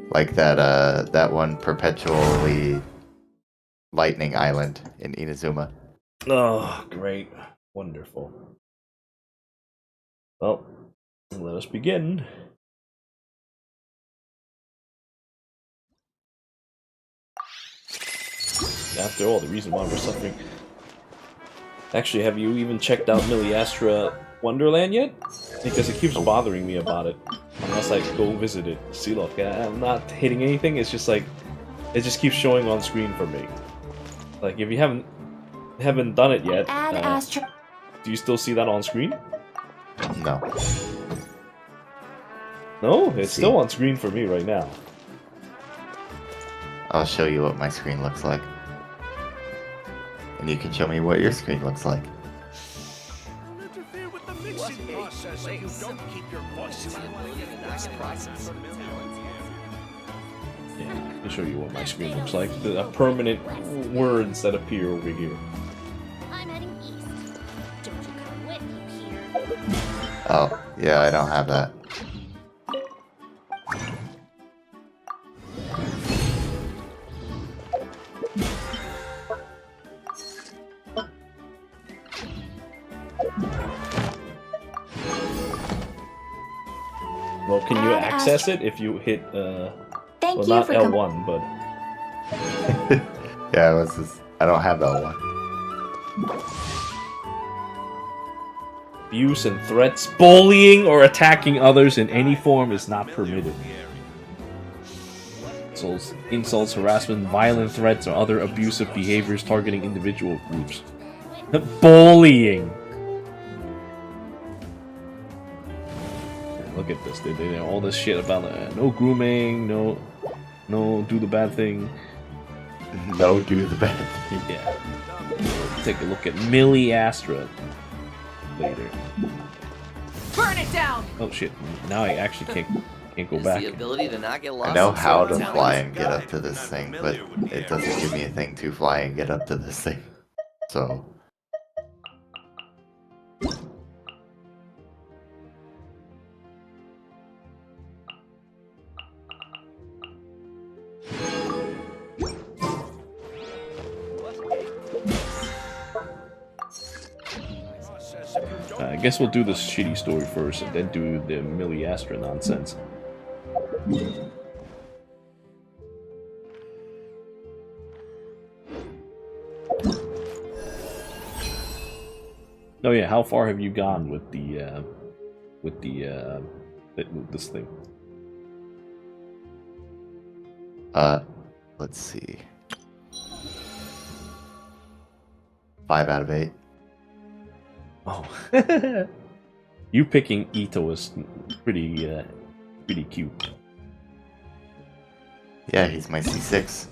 Like that one perpetually lightning island in Inazuma. Oh, great. Wonderful. Well, let us begin. After all, the reason why we're suffering... Actually, have you even checked out Miliastra Wonderland yet? Because it keeps bothering me about it. Unless I go visit it. See, look, I'm not hitting anything, it's just like... It just keeps showing on screen for me. Like, if you haven't done it yet, do you still see that on screen? No. No? It's still on screen for me right now. I'll show you what my screen looks like. And you can show me what your screen looks like. Yeah, I'll show you what my screen looks like. The permanent words that appear over here. I'm heading east. Don't you come with me, Peter. Oh, yeah, I don't have that. Well, can you access it if you hit, Thank well, you not for L1, but... Yeah, I don't have that one. Abuse and threats, bullying or attacking others in any form is not permitted. Insults, harassment, violent threats, or other abusive behaviors targeting individual groups. Bullying! Look at this. They all this shit about no grooming, no do the bad thing. No, do the bad thing. Yeah. Take a look at Miliastra later. Burn it down! Oh shit! Now I actually can't go back. The ability to not get lost. I know in how to certain fly towns. and get up to this thing, but it doesn't give me a thing to fly and get up to this thing. So... I guess we'll do this shitty story first, and then do the Miliastra nonsense. Oh yeah, how far have you gone with this thing? Let's see. 5 out of 8. Oh, you picking Ito is pretty cute. Yeah, he's my C6.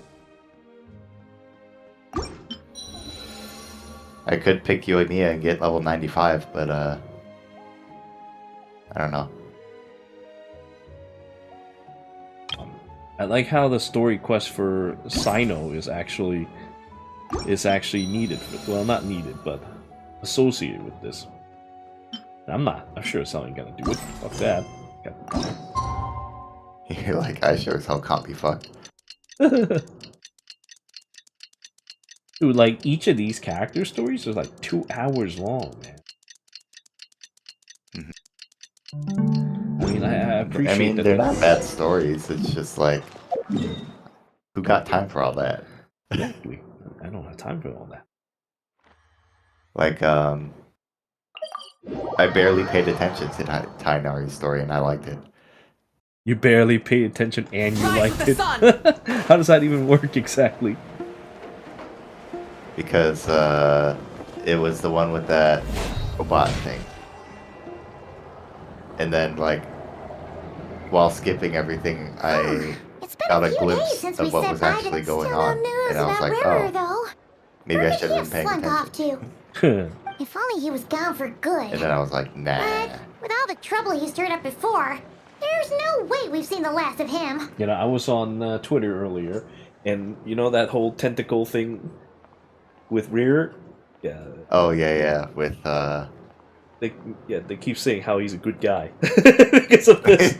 I could pick Yoimiya and get level 95, but I don't know. I like how the story quest for Sino is actually needed. Well, not needed, but associated with this. I'm sure it's not gonna do it. Fuck that. You're like, I sure as hell can't be fucked. Dude, like, each of these character stories is like 2 hours long, man. I mean, I appreciate I mean, that. they're not bad stories. It's just like, who got time for all that? Exactly. I don't have time for all that. Like, I barely paid attention to Tainari's story, and I liked it. You barely paid attention and you Rise liked with the it? How does that even work exactly? Because, it was the one with that robot thing. And then, like, while skipping everything, I got a glimpse of what was actually going on. And I was like, oh, maybe I should have been paying attention. If only he was gone for good. And then I was like, nah. But with all the trouble he stirred up before, there's no way we've seen the last of him. You know, I was on Twitter earlier, and you know that whole tentacle thing with Rear? Yeah. Oh, yeah, with, They keep saying how he's a good guy because of this.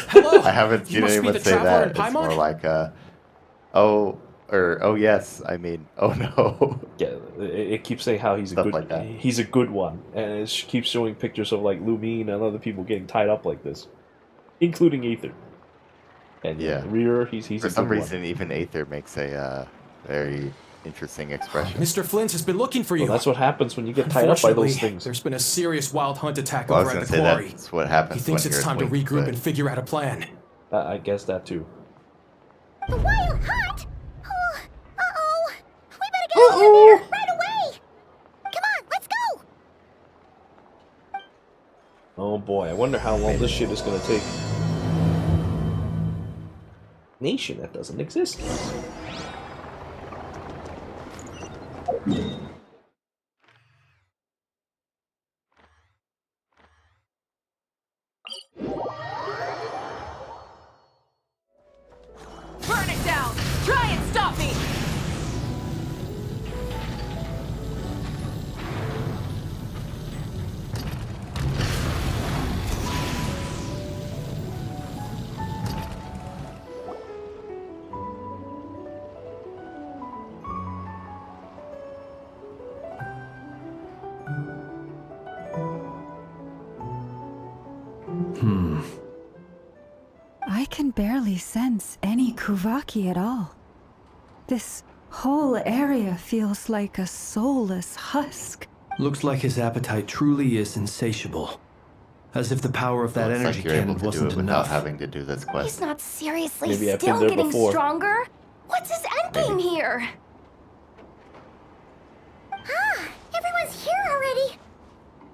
Hello? I haven't seen anyone say that. It's more like, oh, or oh yes. I mean, oh no. Yeah, it keeps saying how he's a Stuff good, like that. he's a good one, and it keeps showing pictures of like Lumine and other people getting tied up like this, including Aether. And Yeah. Rear, he's For a some good reason, even Aether makes a very interesting expression. Mr. Flint has been looking for you. Well, that's what happens when you get tied up by those things. There's been a serious wild hunt attack Well, I was over gonna at the say quarry. that's what happens. He thinks when it's you're time to asleep, regroup but- and figure out a plan. I guess that too. The wild hunt? Oh, uh-oh. We better get over there right away. Come on, let's go. Oh boy, I wonder how long this shit is gonna take. Nation that doesn't exist. Burn it down! Try and stop me! I can barely sense any Kuvaki at all. This whole area feels like a soulless husk. Looks like his appetite truly is insatiable. As if the power of that Looks energy like you're able cannon to do wasn't it without enough. having to do this He's quest. not seriously Maybe I've been still there getting before. stronger. What's his end game here? Ah, everyone's here already.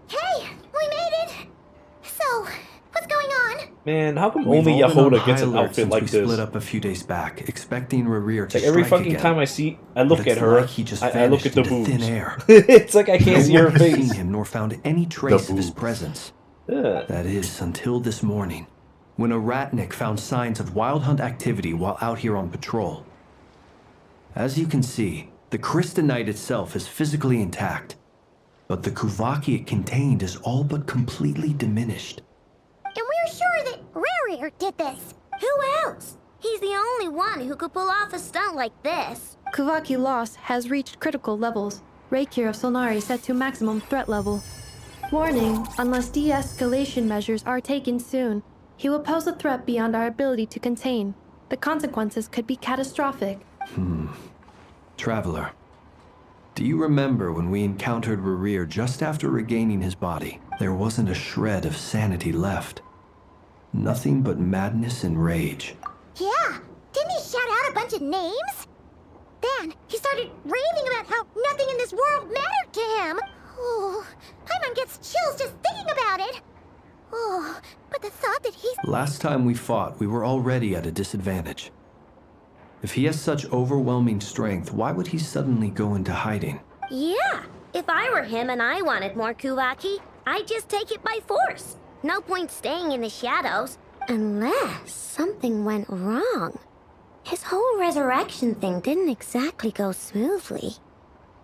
Hey, we made it. So, what's going on? Man, how come We've only all been on Yahoda gets high an alert outfit since like we this? split up a few days back, expecting Rerir to Like every strike fucking again. time I look But at it's her, like he just I look at the vanished into boobs. thin air. It's like I can't No see her one has face. seen him nor found any trace of his boobs. presence. Yeah. That is, until this morning, when a ratnik found signs of wild hunt activity while out here on patrol. As you can see, the Crystonite itself is physically intact, but the Kuvaki it contained is all but completely diminished. And we're sure that Rarir did this. Who else? He's the only one who could pull off a stunt like this. Kuvaki loss has reached critical levels. Reikir of Solnari set to maximum threat level. Warning, unless de-escalation measures are taken soon, he will pose a threat beyond our ability to contain. The consequences could be catastrophic. Traveler, do you remember when we encountered Rerir just after regaining his body? There wasn't a shred of sanity left. Nothing but madness and rage. Yeah, didn't he shout out a bunch of names? Then he started raving about how nothing in this world mattered to him. Oh, Paimon gets chills just thinking about it. Oh, but the thought that he's... Last time we fought, we were already at a disadvantage. If he has such overwhelming strength, why would he suddenly go into hiding? Yeah, if I were him and I wanted more Kuvaki, I'd just take it by force. No point staying in the shadows. Unless something went wrong. His whole resurrection thing didn't exactly go smoothly.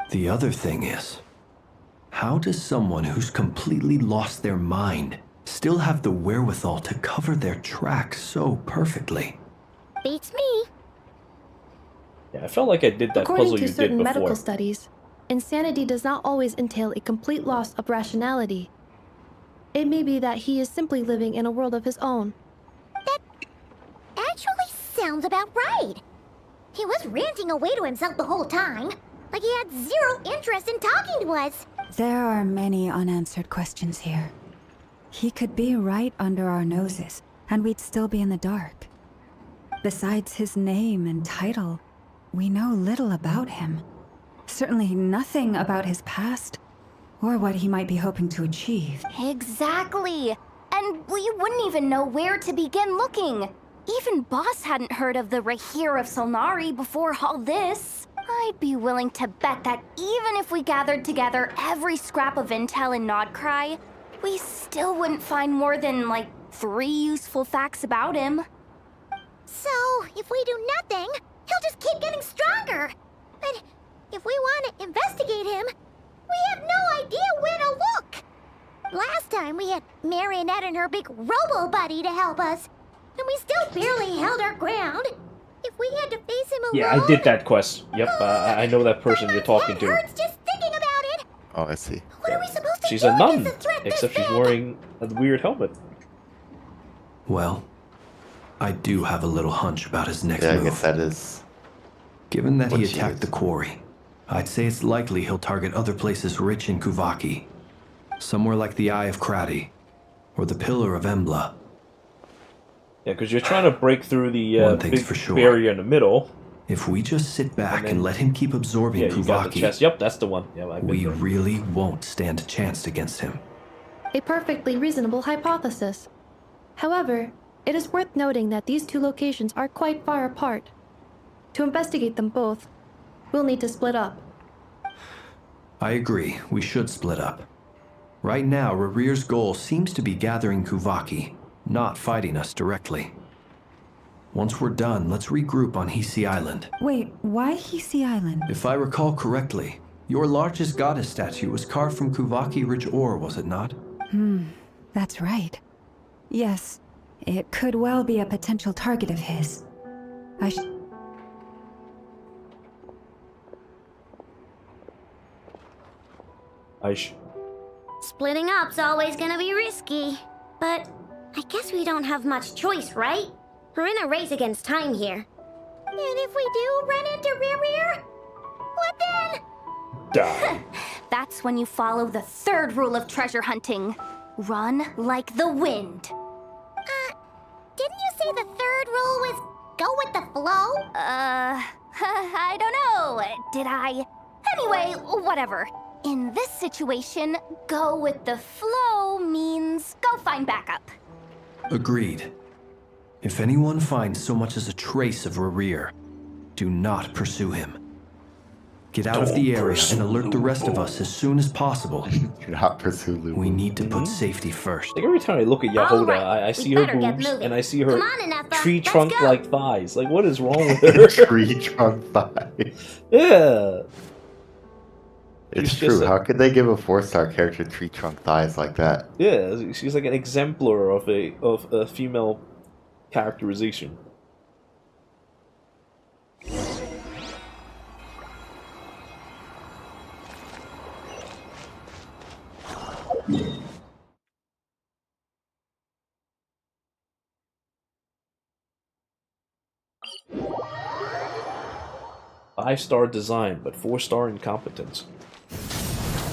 The other thing is, how does someone who's completely lost their mind still have the wherewithal to cover their tracks so perfectly? Beats me. Yeah, I felt like I did that According puzzle to you did certain before. medical studies, insanity does not always entail a complete loss of rationality. It may be that he is simply living in a world of his own. That actually sounds about right. He was ranting away to himself the whole time. Like he had zero interest in talking to us. There are many unanswered questions here. He could be right under our noses, and we'd still be in the dark. Besides his name and title, we know little about him. Certainly nothing about his past, or what he might be hoping to achieve. Exactly. And we wouldn't even know where to begin looking. Even Boss hadn't heard of the Rahir of Solnari before all this. I'd be willing to bet that even if we gathered together every scrap of intel in Nodcry, we still wouldn't find more than, like, 3 useful facts about him. So, if we do nothing, he'll just keep getting stronger. But if we want to investigate him, we have no idea where to look. Last time we had Marionette and her big robo-buddy to help us. and we still barely held our ground. If we had to face him alone... Yeah, I did that quest. Yep, I know that person you're talking to. hurts just thinking about it. Oh, I see. What are we supposed to She's do a nun, against a threat this except she's big? wearing a weird helmet. Well, I do have a little hunch about his next Yeah, I move. guess that is. Given that what he she attacked is. the quarry, I'd say it's likely he'll target other places rich in Kuvaki. Somewhere like the Eye of Krati, or the Pillar of Embla. Yeah, because you're trying to break through the One thing's big for sure. barrier in the middle. If we just sit back then- and let him keep absorbing Yeah, you got the Kuvaki, chest. Yep, that's the one. Yeah, I've been we there. really won't stand a chance against him. A perfectly reasonable hypothesis. However, it is worth noting that these two locations are quite far apart. To investigate them both, we'll need to split up. I agree, we should split up. Right now, Rarir's goal seems to be gathering Kuvaki, not fighting us directly. Once we're done, let's regroup on Hisi Island. Wait, why Hisi Island? If I recall correctly, your largest goddess statue was carved from Kuvaki Ridge ore, was it not? That's right. Yes, it could well be a potential target of his. Splitting up's always gonna be risky. But I guess we don't have much choice, right? We're in a race against time here. And if we do run into Rear, what then? Die. That's when you follow the third rule of treasure hunting. Run like the wind. Didn't you say the third rule was go with the flow? I don't know. Did I? Anyway, whatever. In this situation, go with the flow means go find backup. Agreed. If anyone finds so much as a trace of Rarir, do not pursue him. Get out of the area and alert the rest of us as soon as possible. Do not pursue Lubu. We need to put safety first. Like every time I look at Yahoda, Alright, I we see her better get boobs moving. and I see her Come on, Nefer, tree let's trunk go. like thighs. Like, what is wrong with her? Tree trunk thighs. Yeah. It's She's true. just a- How could they give a 4-star character tree trunk thighs like that? Yeah, she's like an exemplar of a female characterization. Five-star design, but 4-star incompetence.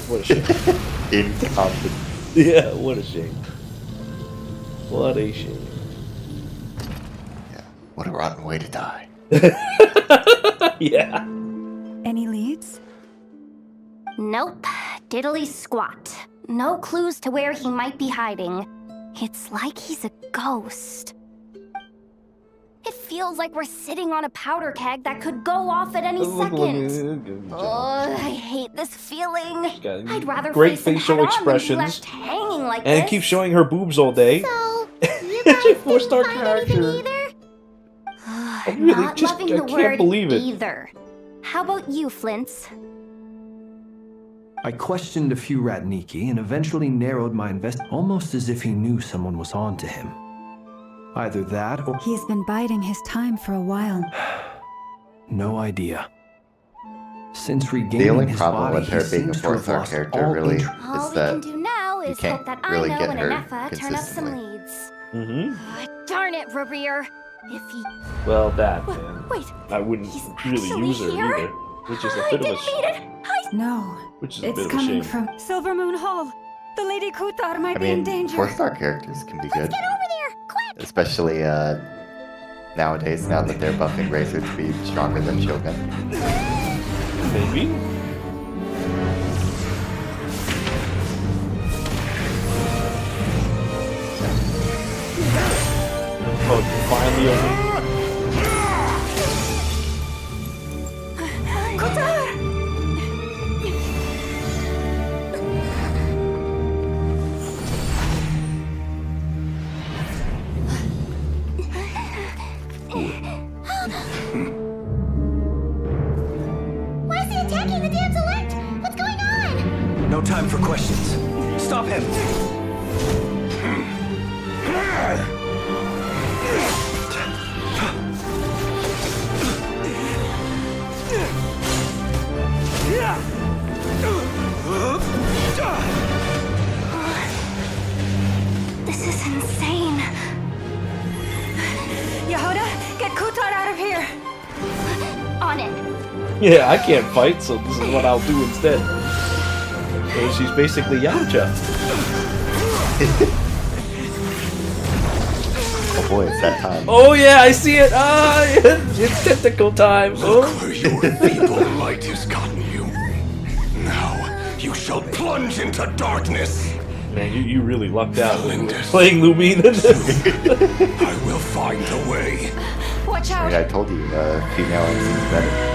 What a shame. Incompetent. Yeah, what a shame. What a shame. Yeah. What a rotten way to die. Yeah. Any leads? Nope. Diddly squat. No clues to where he might be hiding. It's like he's a ghost. It feels like we're sitting on a powder keg that could go off at any second. Oh, I hate this feeling. got I'd rather great face him facial head on than be expressions. left hanging like And this. keep showing her boobs all day. So, you It's guys a 4-star didn't find anything character. either? I really Not just loving I the can't word believe it. either. How about you, Flint's? I questioned a few Ratniki and eventually narrowed my almost as if he knew someone was on to him. Either that or He's been biding his time for a while. no idea. Since The regaining only his problem body, with her he being a seems to have 4-star lost character all really interest. All is we that can do now you is can't hope that really I know get and her Nefer turn up some consistently. leads. Mm-hmm. Darn it, Rarir. If he... Well, that, man. Wait, I wouldn't he's really actually use her here? either. Which is a I bit of didn't mean a... it! No, Which is a it's bit of a coming shame. from Silver Moon Hall. The Lady Kuthar might I be in mean, danger. 4-star characters can be good. Get over there, quick! Especially nowadays, now that they're buffing Razor to be stronger than Shogun. Maybe? Oh, finally open. Why is he attacking the damn select? What's going on? No time for questions. Stop him! Get Kutar out of here! On it. Yeah, I can't fight, so this is what I'll do instead. So she's basically Yamcha. Oh boy, it's that time. Oh yeah, I see it! Ah, it's tentacle time! Oh. Where your feeble might has gotten you. Now, you shall plunge into darkness. Man, you really lucked out Melinda's. playing Lumine. I will find a way. Watch I out! mean, I told you, female seems better.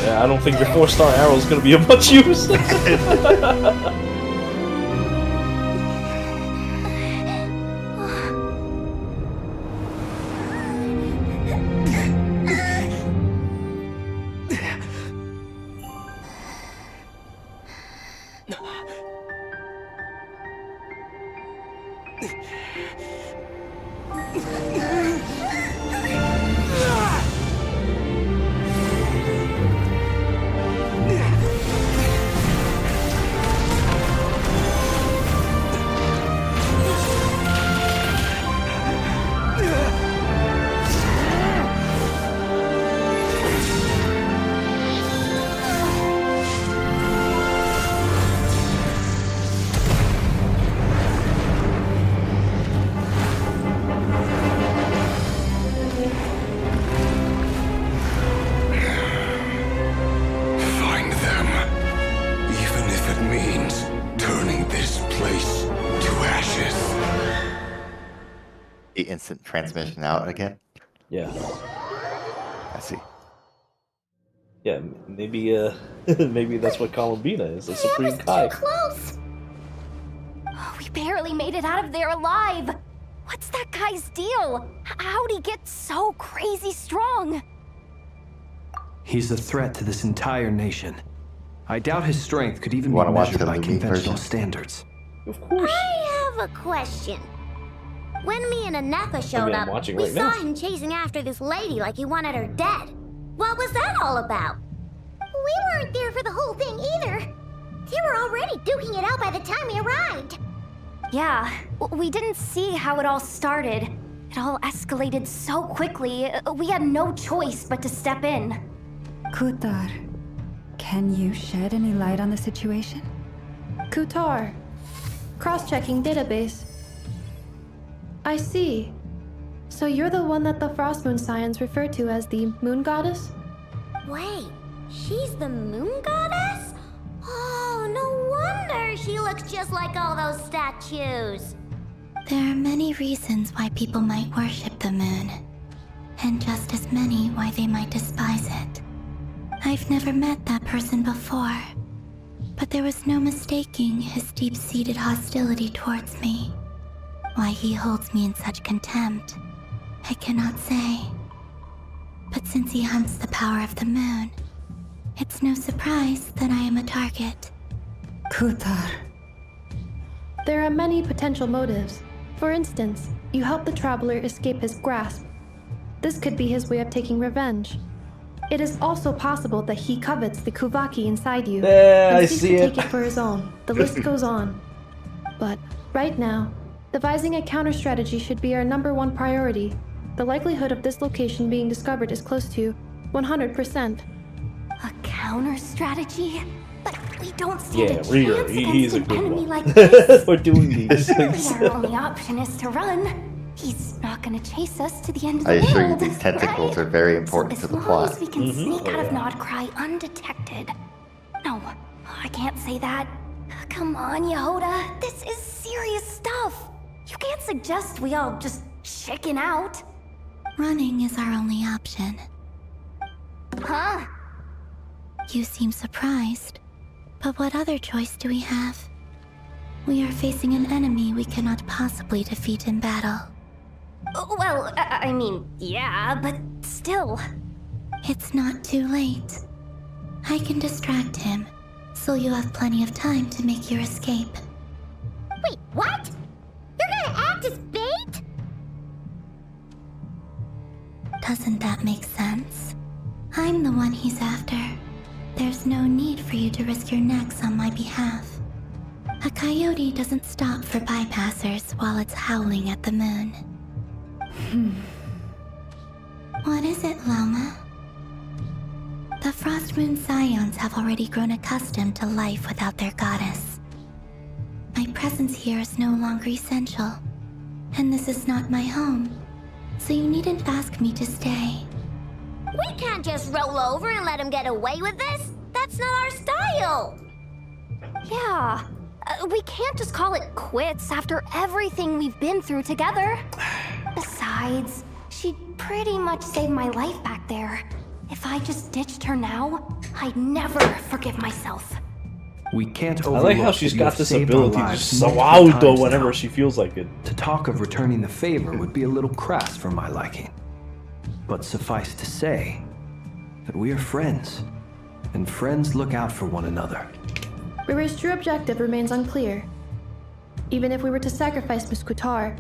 Yeah, I don't think your 4-star arrow is gonna be of much use. Find them. Even if it means turning this place to ashes. The instant transmission out again. Yeah. I see. Yeah, maybe maybe that's what Columbina is, a Supreme Kai. Close. Oh, we barely made it out of there alive. What's that guy's deal? How'd he get so crazy strong? He's a threat to this entire nation. I doubt his strength could even be Wanna watch measured the by movie conventional version? standards. Of course. I have a question. When me and Nefer showed I'm up, watching we right saw now. him chasing after this lady like he wanted her dead. What was that all about? We weren't there for the whole thing either. They were already duking it out by the time we arrived. Yeah, we didn't see how it all started. It all escalated so quickly, we had no choice but to step in. Kutar, can you shed any light on the situation? Kutar. Cross-checking database. I see. So you're the one that the Frost Moon Scions refer to as the Moon Goddess? Wait, she's the moon goddess? Oh, no wonder she looks just like all those statues. There are many reasons why people might worship the moon, and just as many why they might despise it. I've never met that person before, but there was no mistaking his deep-seated hostility towards me. Why he holds me in such contempt, I cannot say. But since he hunts the power of the moon, it's no surprise that I am a target. Kutar. There are many potential motives. For instance, you help the traveler escape his grasp. This could be his way of taking revenge. It is also possible that he covets the Kuvaki inside you I and seeks see to it. take it for his own. The list goes on. But right now, devising a counter strategy should be our #1 priority. The likelihood of this location being discovered is close to 100%. A counter strategy? But we don't stand Yeah, a Rhea, chance he's against a an good enemy one. like this. For doing these Really, things. our only option is to run. He's not gonna chase us to the end of I the assure you world, these tentacles right? are very important So to the as long plot. as we can Mhm. sneak Oh, out of yeah. Nodcry undetected. No, I can't say that. Come on, Yehoda. This is serious stuff. You can't suggest we all just chicken out. Running is our only option. Huh? You seem surprised, but what other choice do we have? We are facing an enemy we cannot possibly defeat in battle. Well, I mean, yeah, but still. It's not too late. I can distract him, so you have plenty of time to make your escape. Wait, what? You're gonna act as bait? Doesn't that make sense? I'm the one he's after. There's no need for you to risk your necks on my behalf. A coyote doesn't stop for bypassers while it's howling at the moon. What is it, Lama? The Frost Moon Scions have already grown accustomed to life without their goddess. My presence here is no longer essential, and this is not my home, so you needn't ask me to stay. We can't just roll over and let him get away with this. That's not our style. Yeah, we can't just call it quits after everything we've been through together. Besides, she pretty much saved my life back there. If I just ditched her now, I'd never forgive myself. We can't I overlook like how she's that you got have this saved our ability to lives just multiple auto times whenever now. she feels like it. To talk of returning the favor would be a little crass for my liking. But suffice to say that we are friends, and friends look out for one another. River's true objective remains unclear. Even if we were to sacrifice Miss Kutar,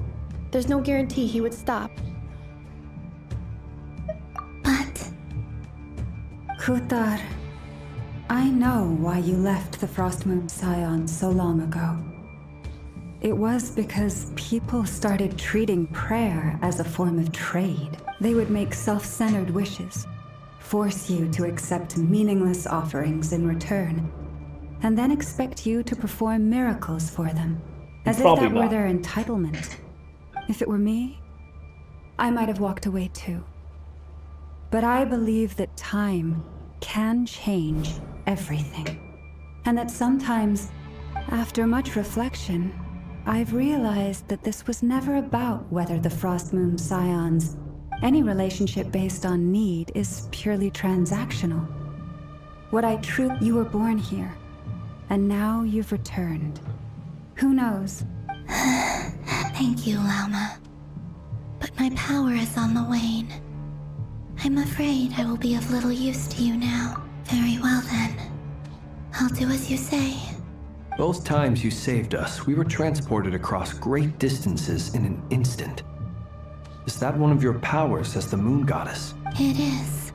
there's no guarantee he would stop. But Kutar, I know why you left the Frost Moon Scions so long ago. It was because people started treating prayer as a form of trade. They would make self-centered wishes, force you to accept meaningless offerings in return, and then expect you to perform miracles for them, as if Probably that were not. their entitlement. If it were me, I might have walked away too. But I believe that time can change everything, and that sometimes, after much reflection, I've realized that this was never about whether the Frost Moon Scions. Any relationship based on need is purely transactional. What I truly, you were born here, and now you've returned. Who knows? thank you, Lama. But my power is on the wane. I'm afraid I will be of little use to you now. Very well then. I'll do as you say. Both times you saved us, we were transported across great distances in an instant. Is that one of your powers as the Moon Goddess? It is,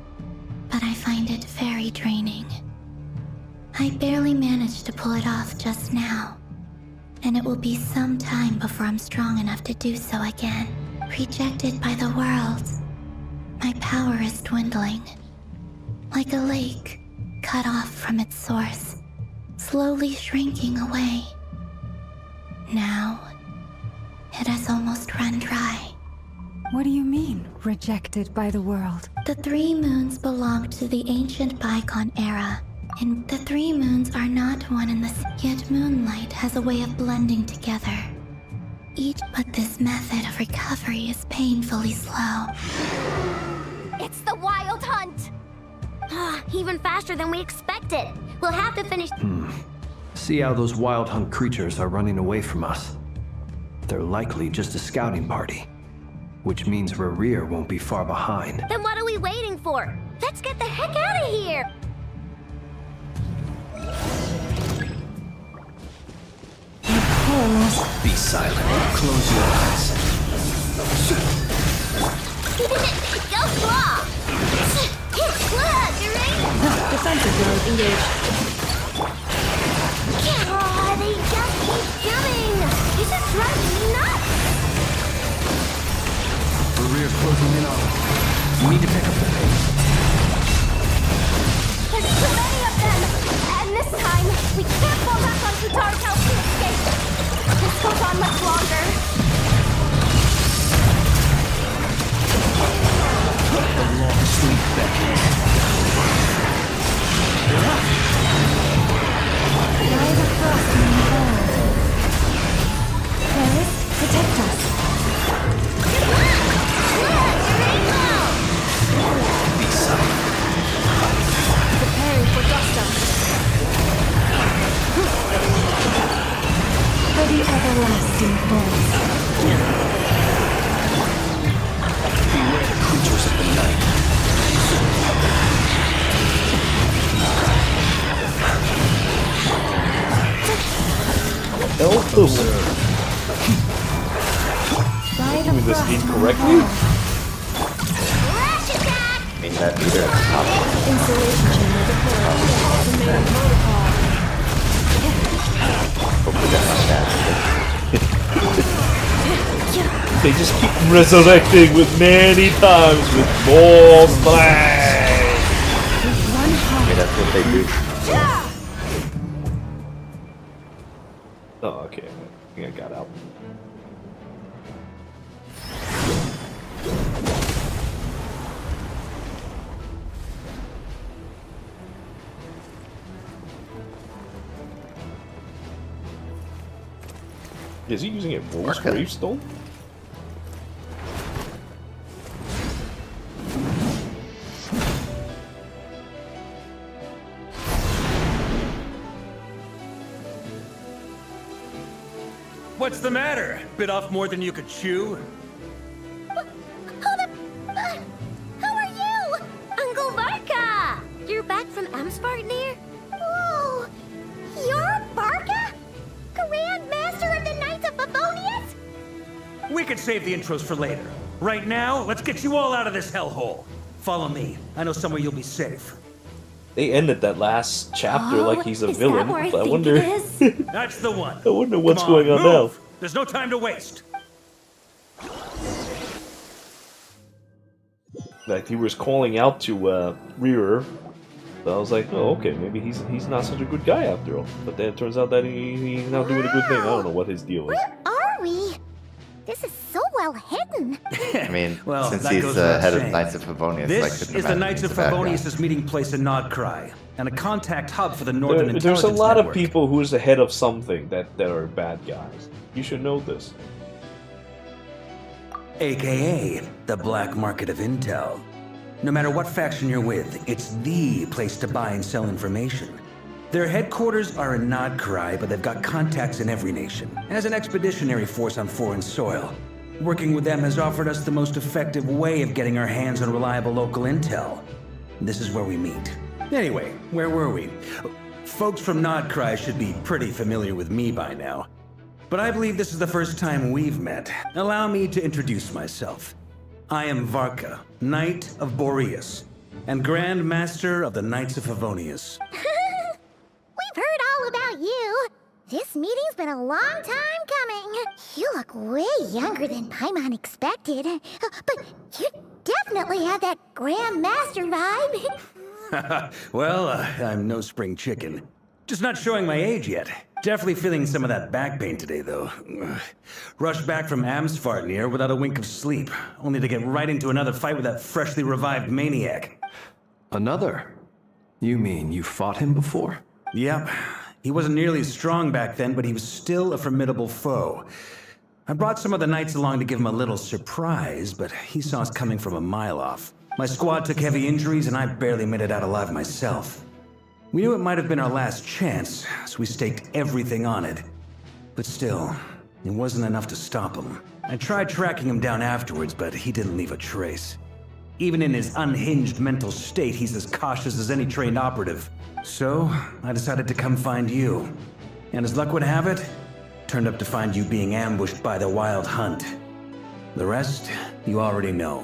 but I find it very draining. I barely managed to pull it off just now, and it will be some time before I'm strong enough to do so again. Rejected by the world, my power is dwindling. Like a lake, cut off from its source, slowly shrinking away. Now, it has almost run dry. What do you mean, rejected by the world? The three moons belonged to the ancient bygone era, and the three moons are not one and the same. Yet moonlight has a way of blending together. But this method of recovery is painfully slow. It's the Wild Hunt! Even faster than we expected. We'll have to finish. See how those Wild Hunt creatures are running away from us. They're likely just a scouting party, which means Rerir won't be far behind. Then what are we waiting for? Let's get the heck out of here! Be silent. Close your eyes. Go claw! Look, you're right! Defensive mode engaged. Oh, they just keep coming! This is driving me nuts! Rerir's closing in on us. We need to pick up the pace. There's too many of them! And this time, we can't fall back on Kutar's help to escape! This goes on much longer. The long sleep beckons. By the Frost Moon Gold. Paris, protect us. Be silent. Preparing for gusto. For the everlasting force. Beware the creatures of the night. Help us. By the Doing this Frost Moon incorrectly? Gold. Flash attack! I mean, that meter at the top. Installation chamber deployed. Automated protocol. Hopefully that They just keep resurrecting with many times with more strength. Okay, that's what they do. Oh, okay. I think I got out. Is he using a Wolf's Gravestone? What's the matter? Bit off more than you could chew? Who are you? Uncle Varka! You're back from Amsvartnir? Whoa! You're Varka? Grand Master of the Knights of Favonius? We could save the intros for later. Right now, let's get you all out of this hellhole. Follow me. I know somewhere you'll be safe. They ended that last chapter like he's a villain. That where But I think wonder. it is? That's the one. I wonder what's Come on, going on move. now. There's no time to waste. Like he was calling out to Rearer. So I was like, oh, okay, maybe he's not such a good guy after all. But then it turns out that he's not doing a good thing. I don't know what his deal is. Where are we? This is so well hidden. I mean, Well, since that he's goes the without head of saying. Knights of Favonius, This I couldn't is the imagine Knights he's of a bad guy. Favonius' meeting place in Nodcry, and a contact hub for the Northern There's Intelligence a lot Network. of people who's the head of something that are bad guys. You should know this. AKA the black market of intel. No matter what faction you're with, it's the place to buy and sell information. Their headquarters are in Nodcry, but they've got contacts in every nation. As an expeditionary force on foreign soil, working with them has offered us the most effective way of getting our hands on reliable local intel. This is where we meet. Anyway, where were we? Folks from Nodcry should be pretty familiar with me by now. But I believe this is the first time we've met. Allow me to introduce myself. I am Varka, Knight of Boreas, and Grand Master of the Knights of Favonius. We've heard all about you. This meeting's been a long time coming. You look way younger than Paimon expected. But you definitely have that Grand Master vibe. Well, I'm no spring chicken. Just not showing my age yet. Definitely feeling some of that back pain today, though. Rushed back from Amsvartnir without a wink of sleep, only to get right into another fight with that freshly revived maniac. Another? You mean you fought him before? Yep. He wasn't nearly as strong back then, but he was still a formidable foe. I brought some of the knights along to give him a little surprise, but he saw us coming from a mile off. My squad took heavy injuries, and I barely made it out alive myself. We knew it might have been our last chance, so we staked everything on it. But still, it wasn't enough to stop him. I tried tracking him down afterwards, but he didn't leave a trace. Even in his unhinged mental state, he's as cautious as any trained operative. So, I decided to come find you. And as luck would have it, turned up to find you being ambushed by the Wild Hunt. The rest, you already know.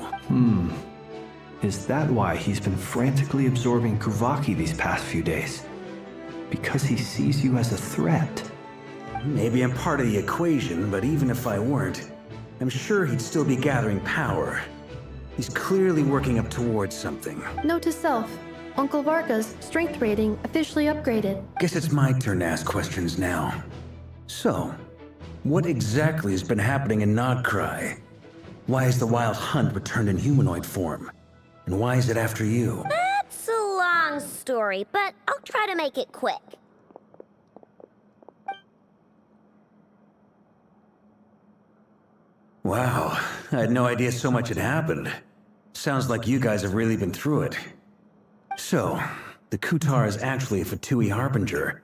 Is that why he's been frantically absorbing Kuvaki these past few days? Because he sees you as a threat? Maybe I'm part of the equation, but even if I weren't, I'm sure he'd still be gathering power. He's clearly working up towards something. Note to self, Uncle Varka's strength rating officially upgraded. Guess it's my turn to ask questions now. So, what exactly has been happening in Nodcry? Why has the Wild Hunt returned in humanoid form? And why is it after you? That's a long story, but I'll try to make it quick. Wow, I had no idea so much had happened. Sounds like you guys have really been through it. So, the Kutar is actually a Fatui Harbinger.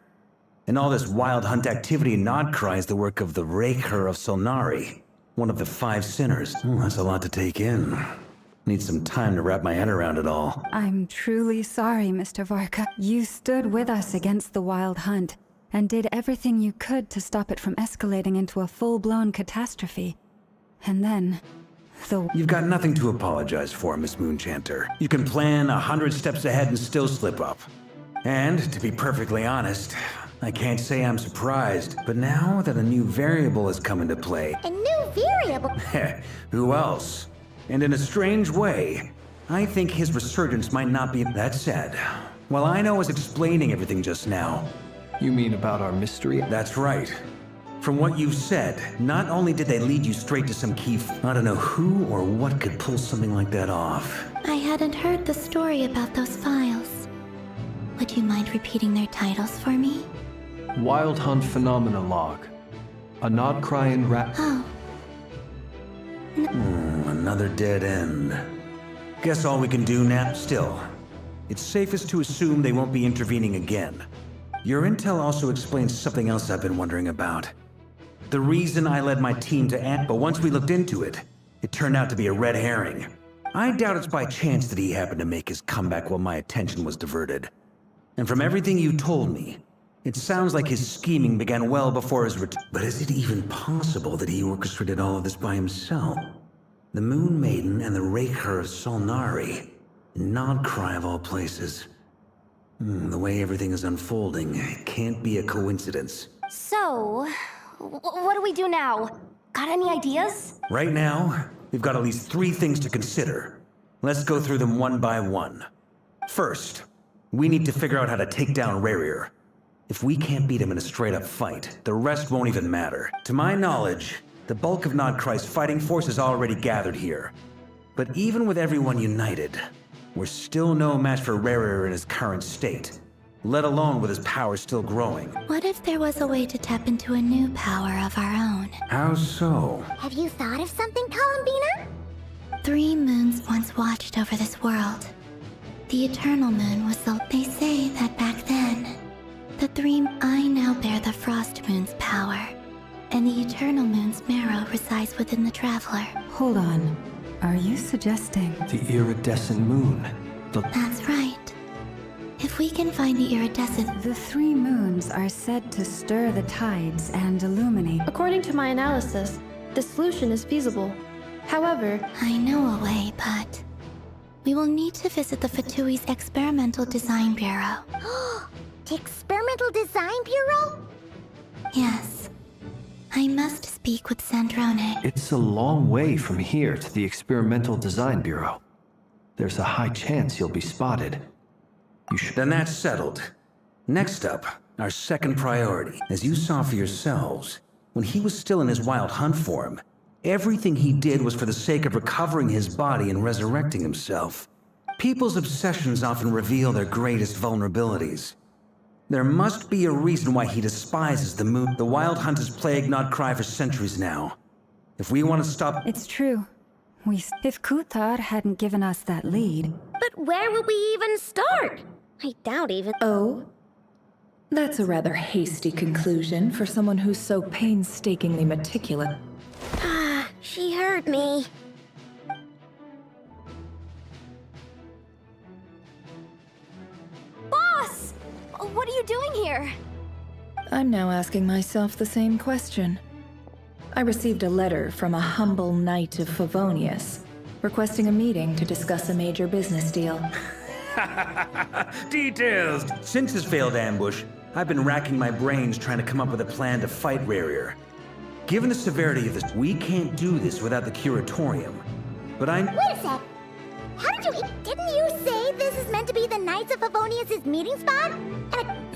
And all this Wild Hunt activity in Nodcry is the work of the Raker of Solnari, one of the 5 sinners. That's a lot to take in. Need some time to wrap my head around it all. I'm truly sorry, Mr. Varka. You stood with us against the Wild Hunt and did everything you could to stop it from escalating into a full-blown catastrophe. And then, You've got nothing to apologize for, Miss Moonchanter. You can plan 100 steps ahead and still slip up. And, to be perfectly honest, I can't say I'm surprised, but now that a new variable has come into play... A new variable? Who else? And in a strange way, I think his resurgence might not be that sad. While I know I was explaining everything just now... You mean about our mystery? That's right. From what you've said, not only did they lead you straight to some key... I don't know who or what could pull something like that off. I hadn't heard the story about those files. Would you mind repeating their titles for me? Wild Hunt Phenomena Log. A Nodcryan rat... Oh. Another dead end. Guess all we can do now... Still, it's safest to assume they won't be intervening again. Your intel also explains something else I've been wondering about. The reason I led my team to Ant, but once we looked into it, it turned out to be a red herring. I doubt it's by chance that he happened to make his comeback while my attention was diverted. And from everything you told me, it sounds like his scheming began well before his return. But is it even possible that he orchestrated all of this by himself? The Moon Maiden and the Raker of Solnari. Nodcry of all places. The way everything is unfolding, it can't be a coincidence. So, what do we do now? Got any ideas? Right now, we've got at least 3 things to consider. Let's go through them one by one. First, we need to figure out how to take down Rarier. If we can't beat him in a straight-up fight, the rest won't even matter. To my knowledge, the bulk of Nodcry's fighting force is already gathered here. But even with everyone united, we're still no match for Rarier in his current state, let alone with his power still growing. What if there was a way to tap into a new power of our own? How so? Have you thought of something, Columbina? 3 moons once watched over this world. The Eternal Moon was the... They say that back then, the 3... I now bear the Frost Moon's power, and the Eternal Moon's marrow resides within the Traveler. Hold on. Are you suggesting... The iridescent moon. That's right. If we can find the iridescent... The 3 moons are said to stir the tides and illuminate... According to my analysis, the solution is feasible. However... I know a way, but... We will need to visit the Fatui's Experimental Design Bureau. The Experimental Design Bureau? Yes. I must speak with Sandrone. It's a long way from here to the Experimental Design Bureau. There's a high chance you'll be spotted. You should... Then that's settled. Next up, our second priority. As you saw for yourselves, when he was still in his wild hunt form, everything he did was for the sake of recovering his body and resurrecting himself. People's obsessions often reveal their greatest vulnerabilities. There must be a reason why he despises the moon. The wild hunt has plagued Nodcry for centuries now. If we want to stop... It's true. If Kuthar hadn't given us that lead... But where would we even start? I doubt even... Oh? That's a rather hasty conclusion for someone who's so painstakingly meticulous. Ah, she heard me. Boss! What are you doing here? I'm now asking myself the same question. I received a letter from a humble knight of Favonius, requesting a meeting to discuss a major business deal. Details! Since his failed ambush, I've been racking my brains trying to come up with a plan to fight Rarier. Given the severity of this, we can't do this without the Curatorium. But Wait a sec! How did you... Didn't you say this is meant to be the Knights of Favonius' meeting spot?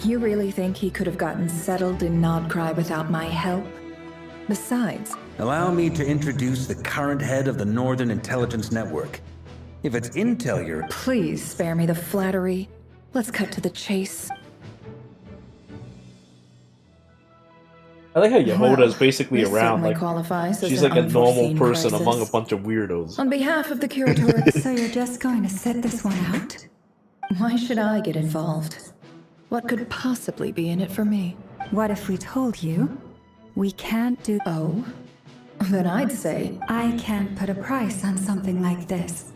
You really think he could have gotten settled in Nodcry without my help? Besides... Allow me to introduce the current head of the Northern Intelligence Network. If it's intel you're... Please spare me the flattery. Let's cut to the chase. I like how Yehoda's basically this around, certainly like, qualifies as she's an like a normal unforeseen person crisis. among a bunch of weirdos. On behalf of the Curatorium... So you're just going to sit this one out? Why should I get involved? What could possibly be in it for me? What if we told you we can't do... Oh? Then I'd say... I can't put a price on something like this.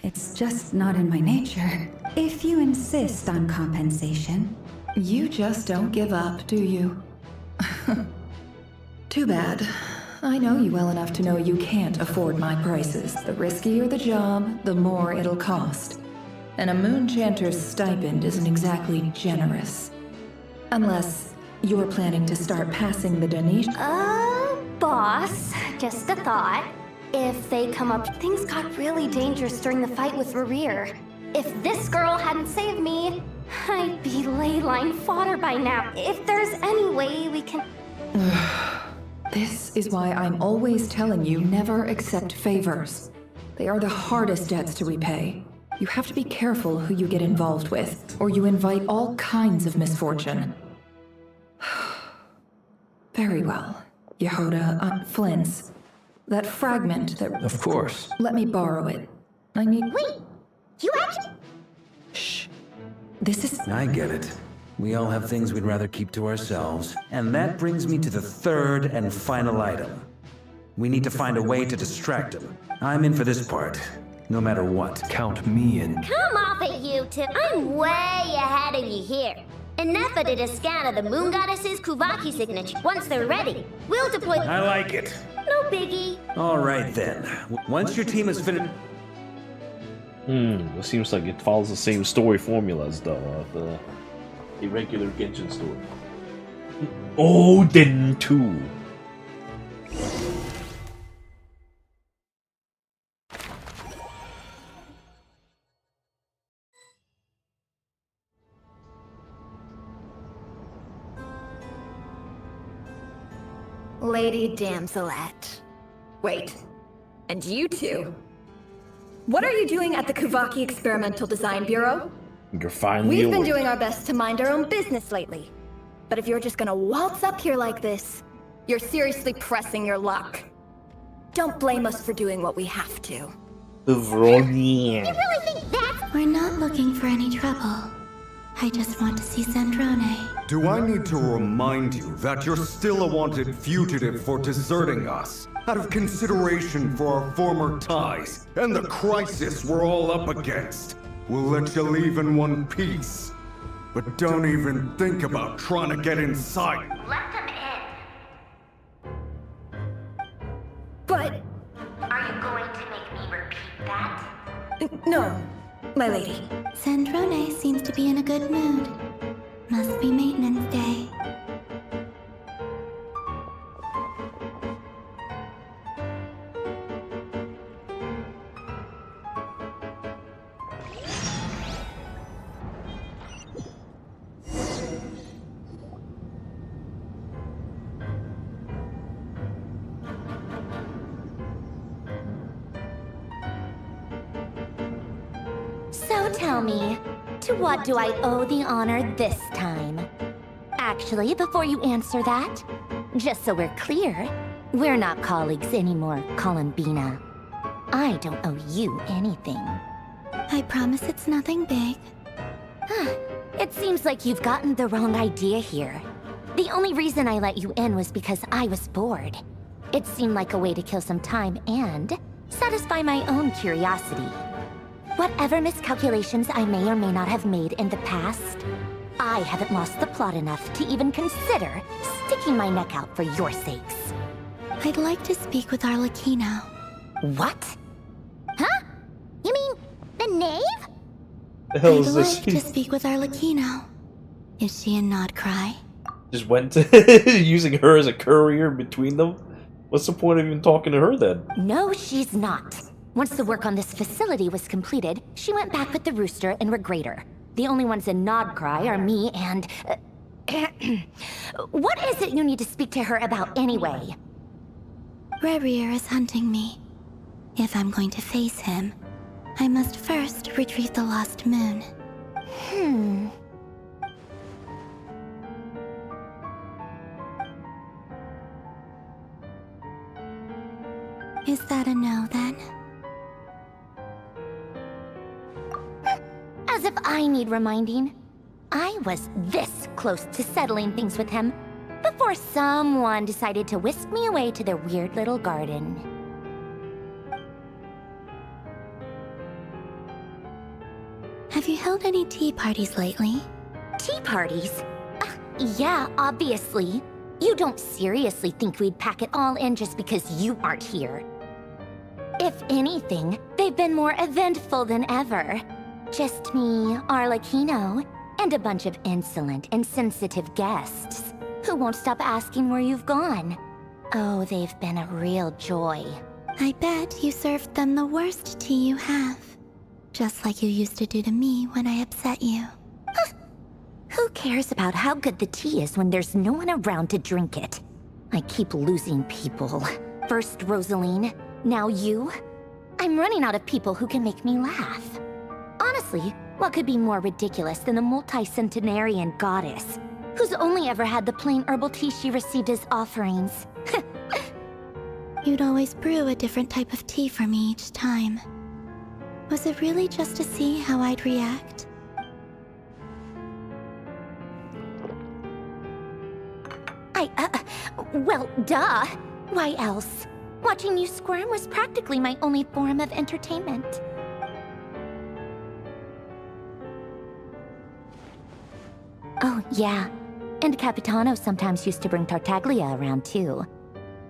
It's just not in my nature. If you insist on compensation... You just don't give up, do you? Too bad. I know you well enough to know you can't afford my prices. The riskier the job, the more it'll cost. And a Moon Chanter's stipend isn't exactly generous. Unless You're planning to start passing the donation? Boss, just a thought. If they come up, things got really dangerous during the fight with Rerir. If this girl hadn't saved me, I'd be ley line fodder by now. If there's any way we can... This is why I'm always telling you never accept favors. They are the hardest debts to repay. You have to be careful who you get involved with, or you invite all kinds of misfortune. Very well. Yehoda, Flint's. That fragment that... Of course. Let me borrow it. I need... Wait, you actually... Shh. This is... I get it. We all have things we'd rather keep to ourselves. And that brings me to the third and final item. We need to find a way to distract him. I'm in for this part, no matter what. Count me in. Come off it, you two. I'm way ahead of you here. And Nefer did a scan of the Moon Goddess's Kuvaki signature. Once they're ready, we'll deploy... I like it. No biggie. All right, then. Once your team is finished... It seems like it follows the same story formula as the regular Genshin story. Odin 2. Lady Damselette. Wait, and you two? What are you doing at the Kuvaki Experimental Design Bureau? You're finally We've been awake. doing our best to mind our own business lately. But if you're just gonna waltz up here like this, you're seriously pressing your luck. Don't blame us for doing what we have to. You really think that's... We're not looking for any trouble. I just want to see Sandrone. Do I need to remind you that you're still a wanted fugitive for deserting us? Out of consideration for our former ties and the crisis we're all up against. We'll let you leave in one piece. But don't even think about trying to get inside. Let them in. But... Are you going to make me repeat that? no, my lady. Sandrone seems to be in a good mood. Must be maintenance day. So tell me, to what do I owe the honor this time? Actually, before you answer that, just so we're clear, we're not colleagues anymore, Columbina. I don't owe you anything. I promise it's nothing big. It seems like you've gotten the wrong idea here. The only reason I let you in was because I was bored. It seemed like a way to kill some time and satisfy my own curiosity. Whatever miscalculations I may or may not have made in the past, I haven't lost the plot enough to even consider sticking my neck out for your sakes. I'd like to speak with Arlecchino. What? Huh? You mean the knave? The hell I'd is this? like to speak with Arlecchino. Is she a Nodcry? Just went to using her as a courier between them? What's the point of even talking to her then? No, she's not. Once the work on this facility was completed, she went back with the rooster and Regrator. The only ones in Nodcry are me and... What is it you need to speak to her about anyway? Rerir is hunting me. If I'm going to face him, I must first retrieve the lost moon. Is that a no, then? As if I need reminding. I was this close to settling things with him before someone decided to whisk me away to their weird little garden. Have you held any tea parties lately? Tea parties? Yeah, obviously. You don't seriously think we'd pack it all in just because you aren't here. If anything, they've been more eventful than ever. Just me, Arlecchino, and a bunch of insolent and sensitive guests. who won't stop asking where you've gone. Oh, they've been a real joy. I bet you served them the worst tea you have. Just like you used to do to me when I upset you. Who cares about how good the tea is when there's no one around to drink it? I keep losing people. First Rosaline, now you. I'm running out of people who can make me laugh. Honestly, what could be more ridiculous than the multi-centenarian goddess, who's only ever had the plain herbal tea she received as offerings? You'd always brew a different type of tea for me each time. Was it really just to see how I'd react? Well, duh. Why else? Watching you squirm was practically my only form of entertainment. Oh, yeah. And Capitano sometimes used to bring Tartaglia around, too.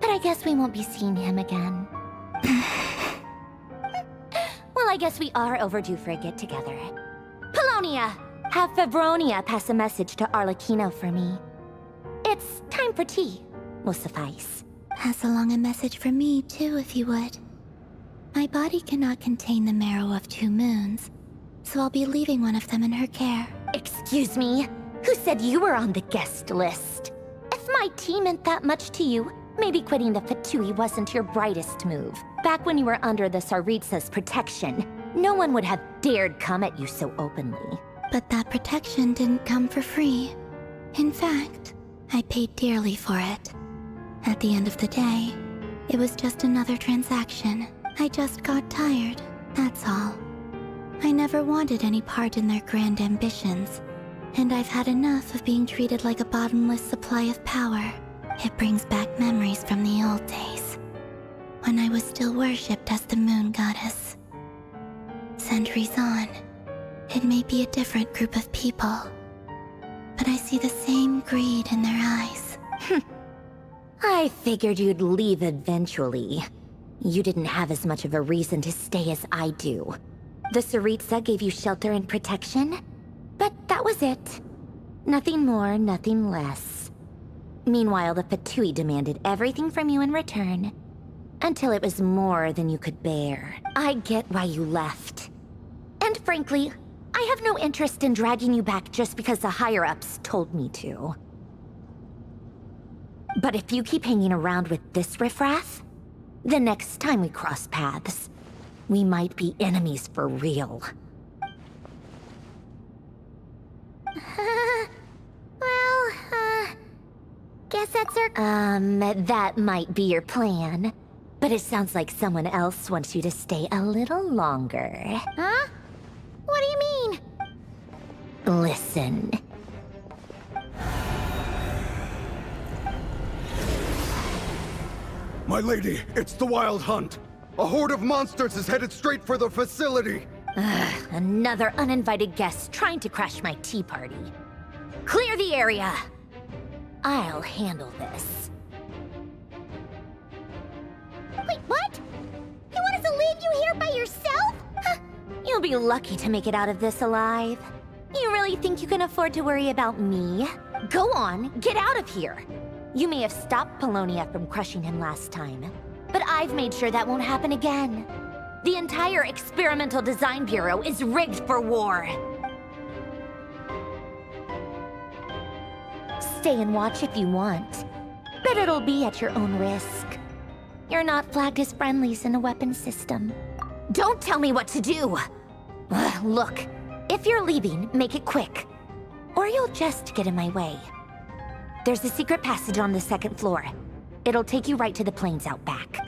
But I guess we won't be seeing him again. Well, I guess we are overdue for a get-together. Polonia! Have Favronia pass a message to Arlecchino for me. It's time for tea. Will suffice. Pass along a message for me, too, if you would. My body cannot contain the marrow of 2 moons, so I'll be leaving one of them in her care. Excuse me? Who said you were on the guest list? If my tea meant that much to you, maybe quitting the Fatui wasn't your brightest move. Back when you were under the Tsaritsa's protection, no one would have dared come at you so openly. But that protection didn't come for free. In fact, I paid dearly for it. At the end of the day, it was just another transaction. I just got tired, that's all. I never wanted any part in their grand ambitions, and I've had enough of being treated like a bottomless supply of power. It brings back memories from the old days, when I was still worshipped as the moon goddess. Centuries on, it may be a different group of people, but I see the same greed in their eyes. I figured you'd leave eventually. You didn't have as much of a reason to stay as I do. The Tsaritsa gave you shelter and protection, but that was it. Nothing more, nothing less. Meanwhile, the Fatui demanded everything from you in return, until it was more than you could bear. I get why you left. And frankly, I have no interest in dragging you back just because the higher-ups told me to. But if you keep hanging around with this riffraff, the next time we cross paths, we might be enemies for real. Guess that's that might be your plan. But it sounds like someone else wants you to stay a little longer. Huh? What do you mean? Listen. My lady, it's the Wild Hunt. A horde of monsters is headed straight for the facility. Another uninvited guest trying to crash my tea party. Clear the area. I'll handle this. Wait, what? You want us to leave you here by yourself? You'll be lucky to make it out of this alive. You really think you can afford to worry about me? Go on, get out of here. You may have stopped Polonia from crushing him last time, but I've made sure that won't happen again. The entire Experimental Design Bureau is rigged for war. Stay and watch if you want, but it'll be at your own risk. You're not flagged as friendlies in the weapons system. Don't tell me what to do! Look, if you're leaving, make it quick, or you'll just get in my way. There's a secret passage on the 2nd floor. It'll take you right to the plains out back.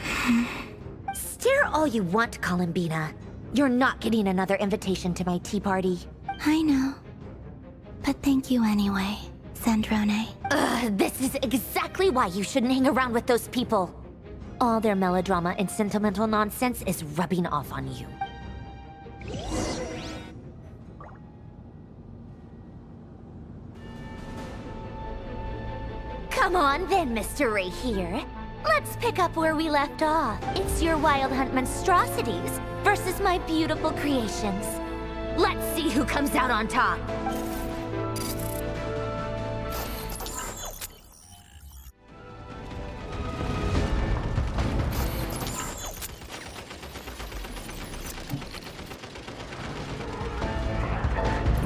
Stare all you want, Columbina. You're not getting another invitation to my tea party. I know. But thank you anyway, Sandrone. This is exactly why you shouldn't hang around with those people. All their melodrama and sentimental nonsense is rubbing off on you. Come on then, Mr. Ray here. Let's pick up where we left off. It's your Wild Hunt monstrosities versus my beautiful creations. Let's see who comes out on top.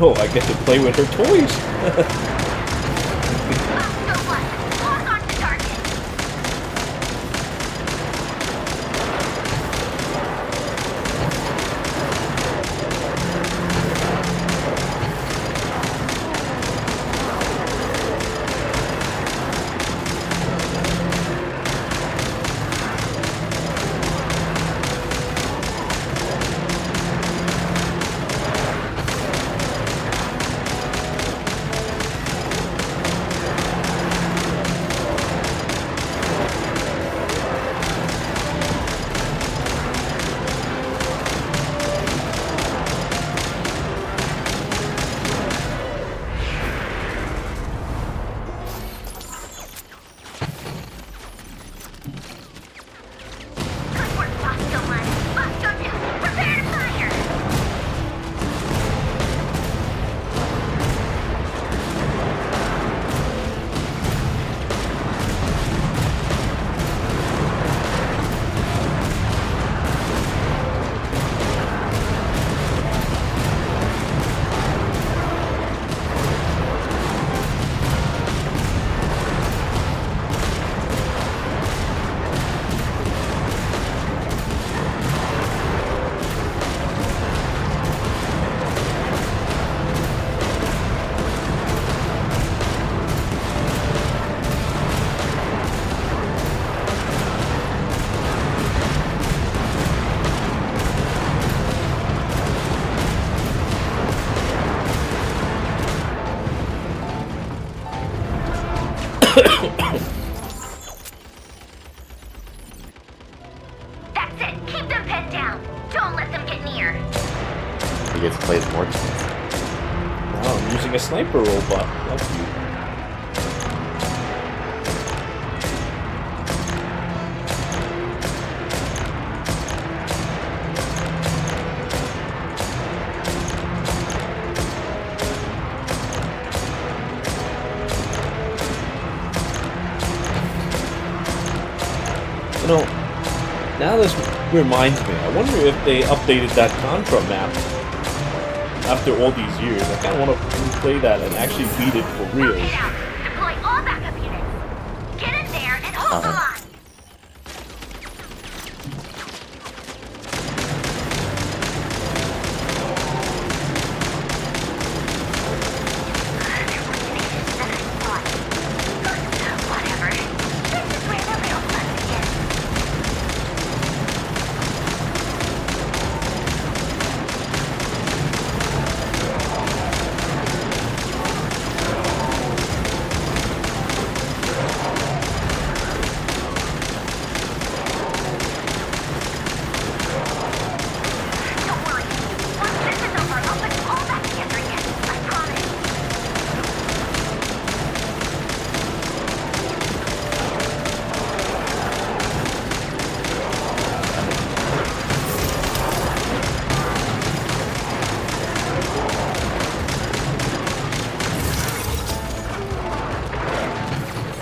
Oh, I get to play with her toys. That's it. Keep them pinned down. Don't let them get near. He gets to play as Mortis. Wow, I'm using a sniper robot. That's cute. You know, now this reminds me, I wonder if they updated that Contra map after all these years. I kind of want to play that and actually beat it for real. Deploy all backup units. Get in there and hold the line. Whatever. This is where the real fun begins. Don't worry. Once this is over, I'll put you all back together again. I promise.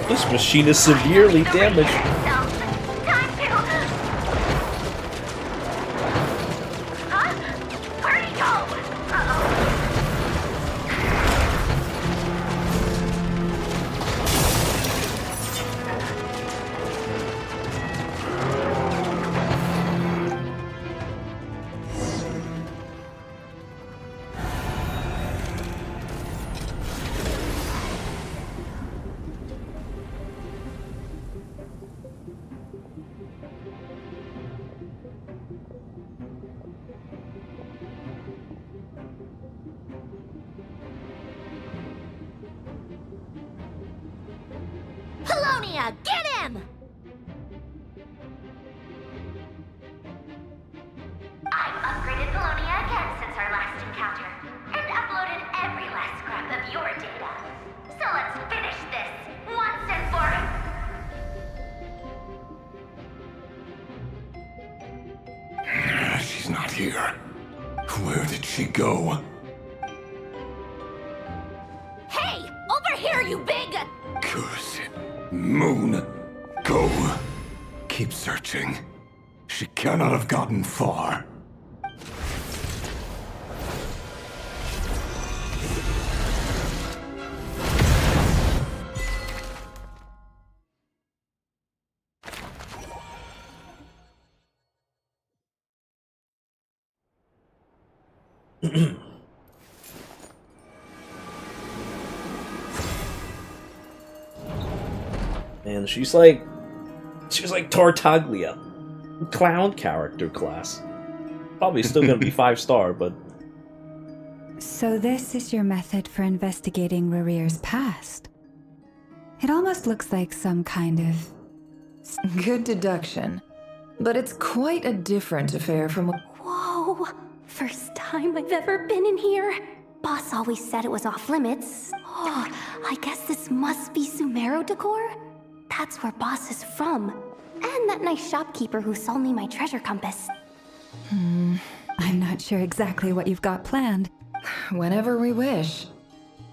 This machine is severely damaged. Time to... Huh? Where'd he go? Uh-oh. Polonia, get him! I've upgraded Polonia again since our last encounter, and uploaded every last scrap of your data. So let's finish this, once and for all. She's not here. Where did she go? Hey, over here, you big... Curse it. Moon, go. Keep searching. She cannot have gotten far. And she's like Tartaglia, clown character class. Probably still gonna be 5-star, but So this is your method for investigating Rarir's past? It almost looks like some kind of... Good deduction. But it's quite a different affair from what... Whoa! First time I've ever been in here. Boss always said it was off limits. Oh, I guess this must be Sumero decor? That's where Boss is from. And that nice shopkeeper who sold me my treasure compass. I'm not sure exactly what you've got planned. Whenever we wish.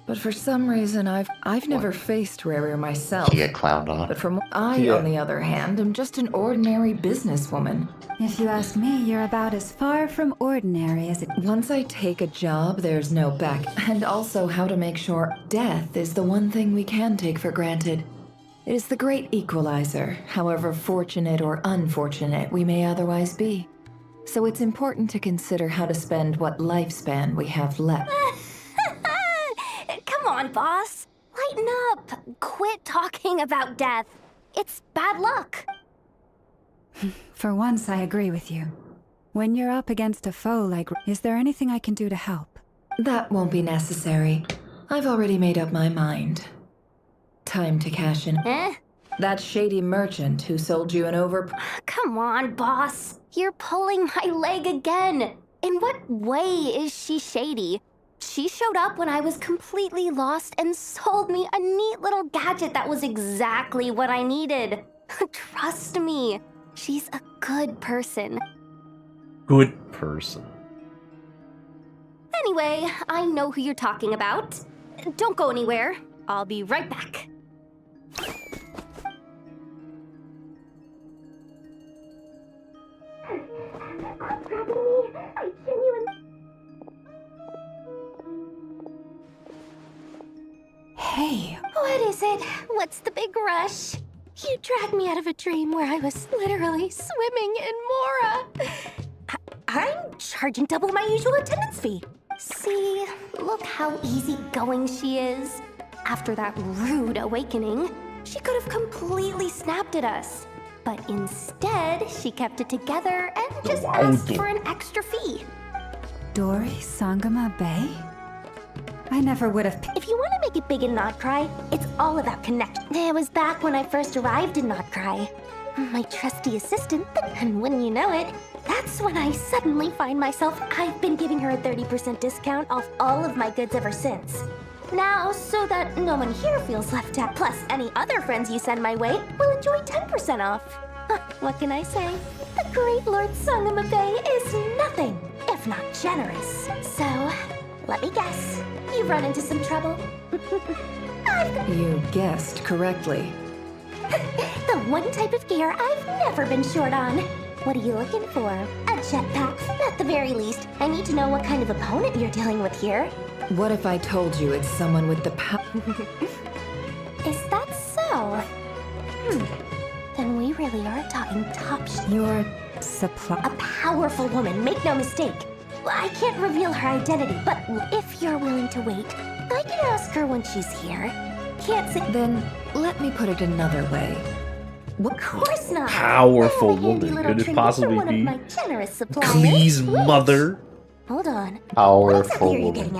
But for some reason, I've never faced Rarir myself. You get clowned on. But from I, on the other hand, am just an ordinary businesswoman. If you ask me, you're about as far from ordinary as it... Once I take a job, there's no back. And also how to make sure death is the one thing we can take for granted. It is the great equalizer, however fortunate or unfortunate we may otherwise be. So it's important to consider how to spend what lifespan we have left. Come on, boss. Lighten up. Quit talking about death. It's bad luck. For once, I agree with you. When you're up against a foe like... Is there anything I can do to help? That won't be necessary. I've already made up my mind. Time to cash in. That shady merchant who sold you an Come on, boss. You're pulling my leg again. In what way is she shady? She showed up when I was completely lost and sold me a neat little gadget that was exactly what I needed. Trust me, she's a good person. good person. Anyway, I know who you're talking about. Don't go anywhere. I'll be right back. Hey. What is it? What's the big rush? You dragged me out of a dream where I was literally swimming in Mora. I'm charging double my usual attendance fee. See, look how easygoing she is. After that rude awakening, she could have completely snapped at us. But instead, she kept it together and just asked for an extra fee. Dori Sangama Bay? I never would have... If you want to make it big and not cry, it's all about connection. It was back when I first arrived in Not Cry. My trusty assistant, and wouldn't you know it, that's when I suddenly find myself I've been giving her a 30% discount off all of my goods ever since. Now, so that no one here feels left out, plus any other friends you send my way will enjoy 10% off. What can I say? The great Lord Sangama Bay is nothing if not generous. So, let me guess. You've run into some trouble. You guessed correctly. The one type of gear I've never been short on. What are you looking for? A jetpack, at the very least. I need to know what kind of opponent you're dealing with here. What if I told you it's someone with the power? Is that so? Then we really are talking top sh- Your supply... A powerful woman, make no mistake. I can't reveal her identity, but if you're willing to wait, I can ask her when she's here. Can't say- Then let me put it another way. Of course not. Powerful woman. Could it possibly be? Please, mother. Hold on. Powerful woman.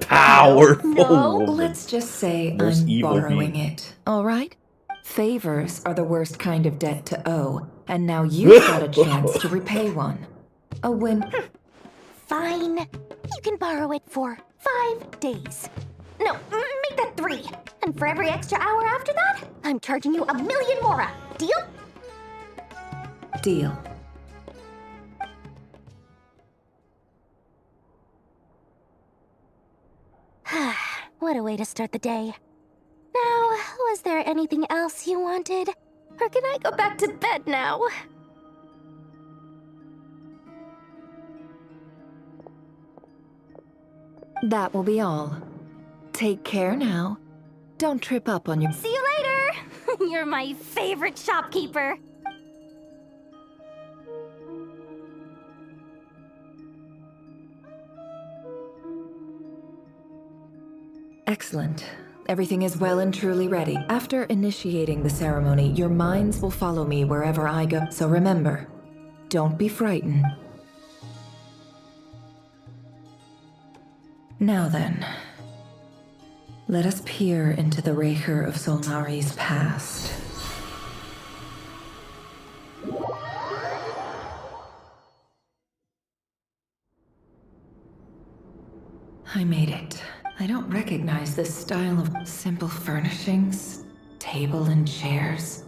Powerful No. woman. Let's just say Most I'm evil borrowing being. it, all right? Favors are the worst kind of debt to owe, and now you've got a chance to repay one. A win. Fine. You can borrow it for 5 days. No, make that 3. And for every extra hour after that, I'm charging you 1,000,000 mora. Deal? Deal. What a way to start the day. Now, was there anything else you wanted? Or can I go back to bed now? That will be all. Take care now. Don't trip up on your... See you later! You're my favorite shopkeeper. Excellent. Everything is well and truly ready. After initiating the ceremony, your minds will follow me wherever I go. So remember, don't be frightened. Now then, let us peer into the Raker of Solnari's past. I made it. I don't recognize this style of simple furnishings, table and chairs.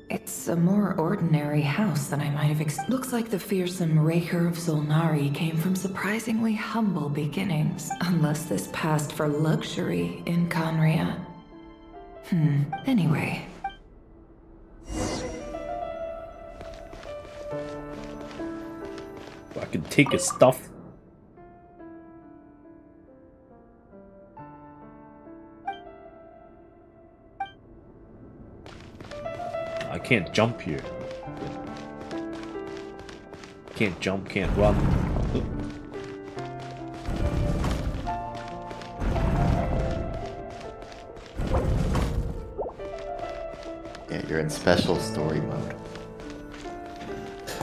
It's a more ordinary house than I might have Looks like the fearsome Raker of Solnari came from surprisingly humble beginnings, unless this passed for luxury in Conria. Anyway. I can take his stuff. I can't jump here. Can't jump, can't run. Yeah, you're in special story mode.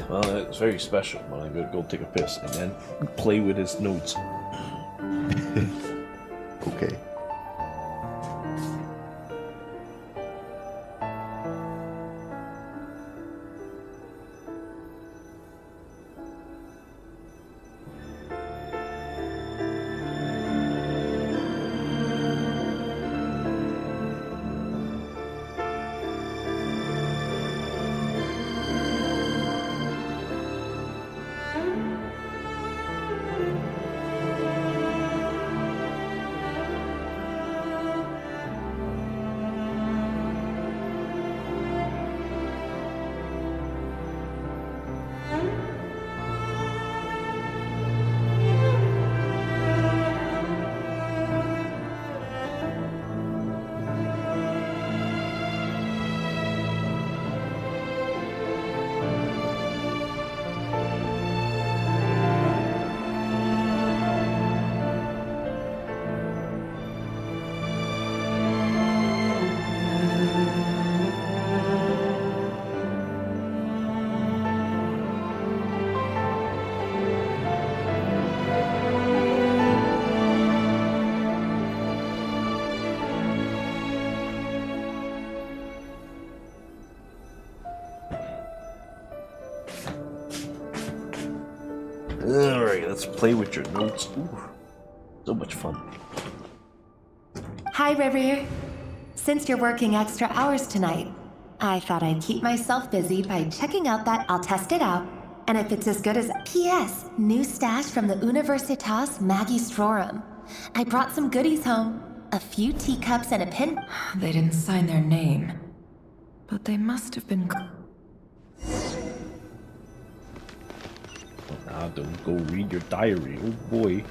Well, it's very special when I go take a piss and then play with his notes. Okay. Alright, let's play with your notes. Ooh, so much fun. Hi, Rivier. Since you're working extra hours tonight, I thought I'd keep myself busy by checking out that I'll test it out. And if it's as good as... P.S. New stash from the Universitas Magistrorum. I brought some goodies home. A few teacups and a pin... They didn't sign their name. But they must have been... Nah, don't go read your diary. Oh boy.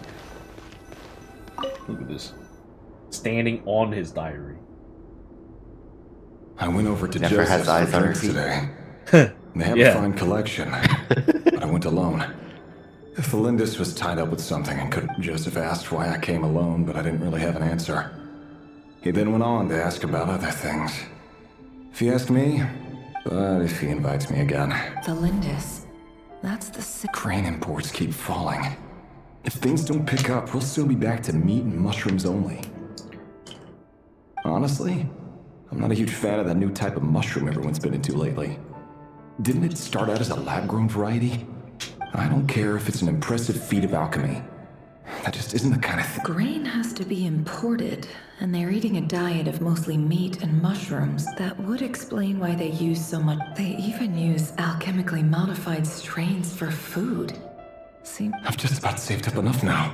Look at this. Standing on his diary. I went over to Nefer Joseph's has eyes for on her drinks feet. today. They have Yeah. a fine collection, but I went alone. Felindus was tied up with something and Joseph asked why I came alone, but I didn't really have an answer. He then went on to ask about other things. If he asked me, but if he invites me again. The Lindis. That's the Crane imports keep falling. If things don't pick up, we'll soon be back to meat and mushrooms only. Honestly, I'm not a huge fan of that new type of mushroom everyone's been into lately. Didn't it start out as a lab-grown variety? I don't care if it's an impressive feat of alchemy. That just isn't the kind of thing. Grain has to be imported, and they're eating a diet of mostly meat and mushrooms. That would explain why they use so much. They even use alchemically modified strains for food. I've just about saved up enough now.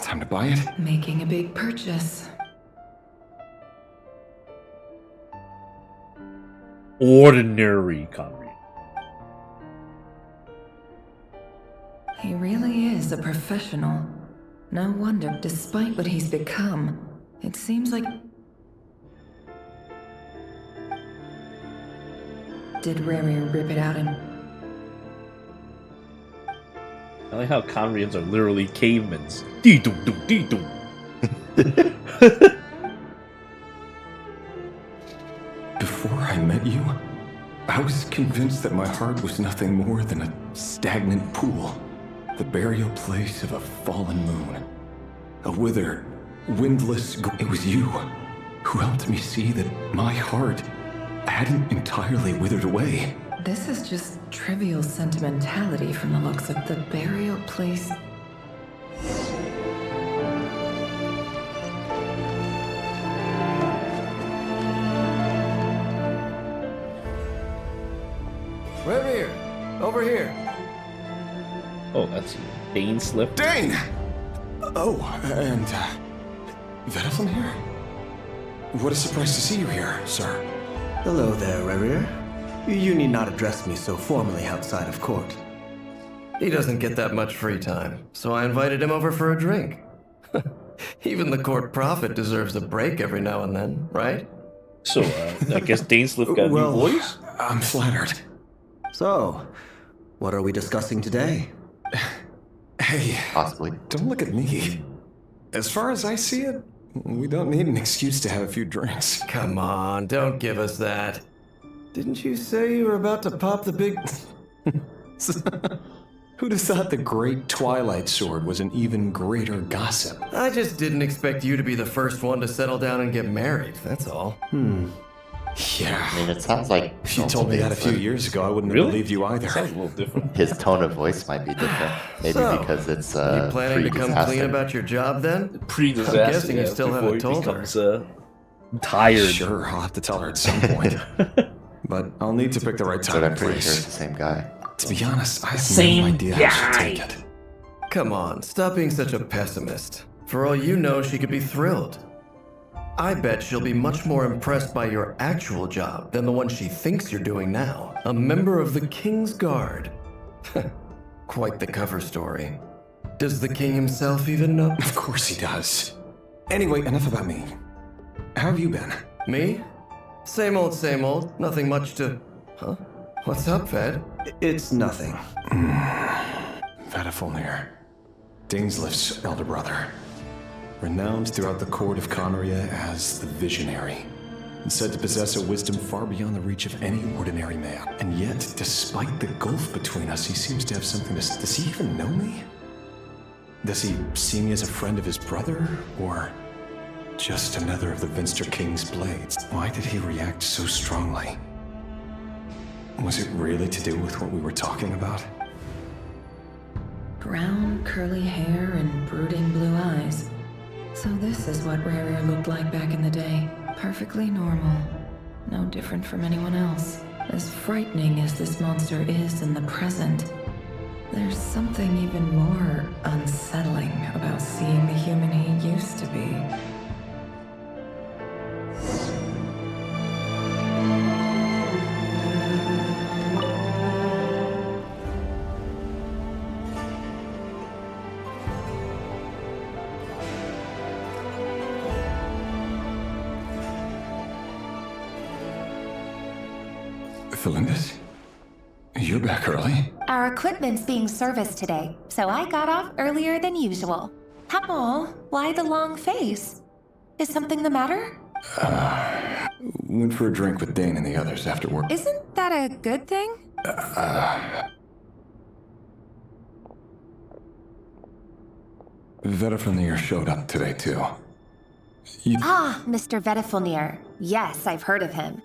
Time to buy it. Making a big purchase. Ordinary Conry. He really is a professional. No wonder, despite what he's become, it seems like... Did Rary rip it out and... I like how Conrians are literally cavemen. Dee-doo-doo, dee-doo. Before I met you, I was convinced that my heart was nothing more than a stagnant pool, the burial place of a fallen moon. A withered, windless... It was you who helped me see that my heart hadn't entirely withered away. This is just trivial sentimentality from the looks of the burial place. Right here. Over here. Oh, that's Dane Slip. Dane! Oh, and, Vedafin here? What a surprise to see you here, sir. Hello there, Rerir. You need not address me so formally outside of court. He doesn't get that much free time, so I invited him over for a drink. Even the court prophet deserves a break every now and then, right? So, I guess Dane Slip got a new voice? I'm flattered. So, what are we discussing today? Hey, Possibly. don't look at me. As far as I see it, we don't need an excuse to have a few drinks. Come on, don't give us that. Didn't you say you were about to pop the big... Who'd have thought the great Twilight Sword was an even greater gossip? I just didn't expect you to be the first one to settle down and get married, that's all. Yeah. I mean, it sounds like If you told me that a few years ago, I wouldn't have believed you either. Sounds a little different. his tone of voice might be different. Maybe So, because it's you planning to come pre-disaster. clean about your job then? Pre-disaster. I'm guessing you still before haven't he told her. becomes, tired. Sure, I'll have to tell her at some point. But I'll need to pick the right time But I'm and pretty sure it's place. the same guy. To be honest, I have Same no idea how she'll take it. Come on, stop being such a pessimist. For all you know, she could be thrilled. I bet she'll be much more impressed by your actual job than the one she thinks you're doing now. A member of the King's Guard. Quite the cover story. Does the king himself even know? Of course he does. Anyway, enough about me. How have you been? Me? Same old, nothing much to... Huh? What's up, Ved? It's nothing. Vadafulnir, Dainslift's elder brother. Renowned throughout the court of Conria as the Visionary, and said to possess a wisdom far beyond the reach of any ordinary man. And yet, despite the gulf between us, he seems to have something to... Does he even know me? Does he see me as a friend of his brother, or just another of the Vinster King's blades? Why did he react so strongly? Was it really to do with what we were talking about? Brown, curly hair and brooding blue eyes. So this is what Rare looked like back in the day. Perfectly normal. No different from anyone else. As frightening as this monster is in the present, there's something even more unsettling about seeing the human he used to be. Felindus? You're back early? Our equipment's being serviced today, so I got off earlier than usual. How? Why the long face? Is something the matter? Went for a drink with Dane and the others after work. Isn't that a good thing? Vedafulnir showed up today, too. Mr. Vedafulnir. Yes, I've heard of him.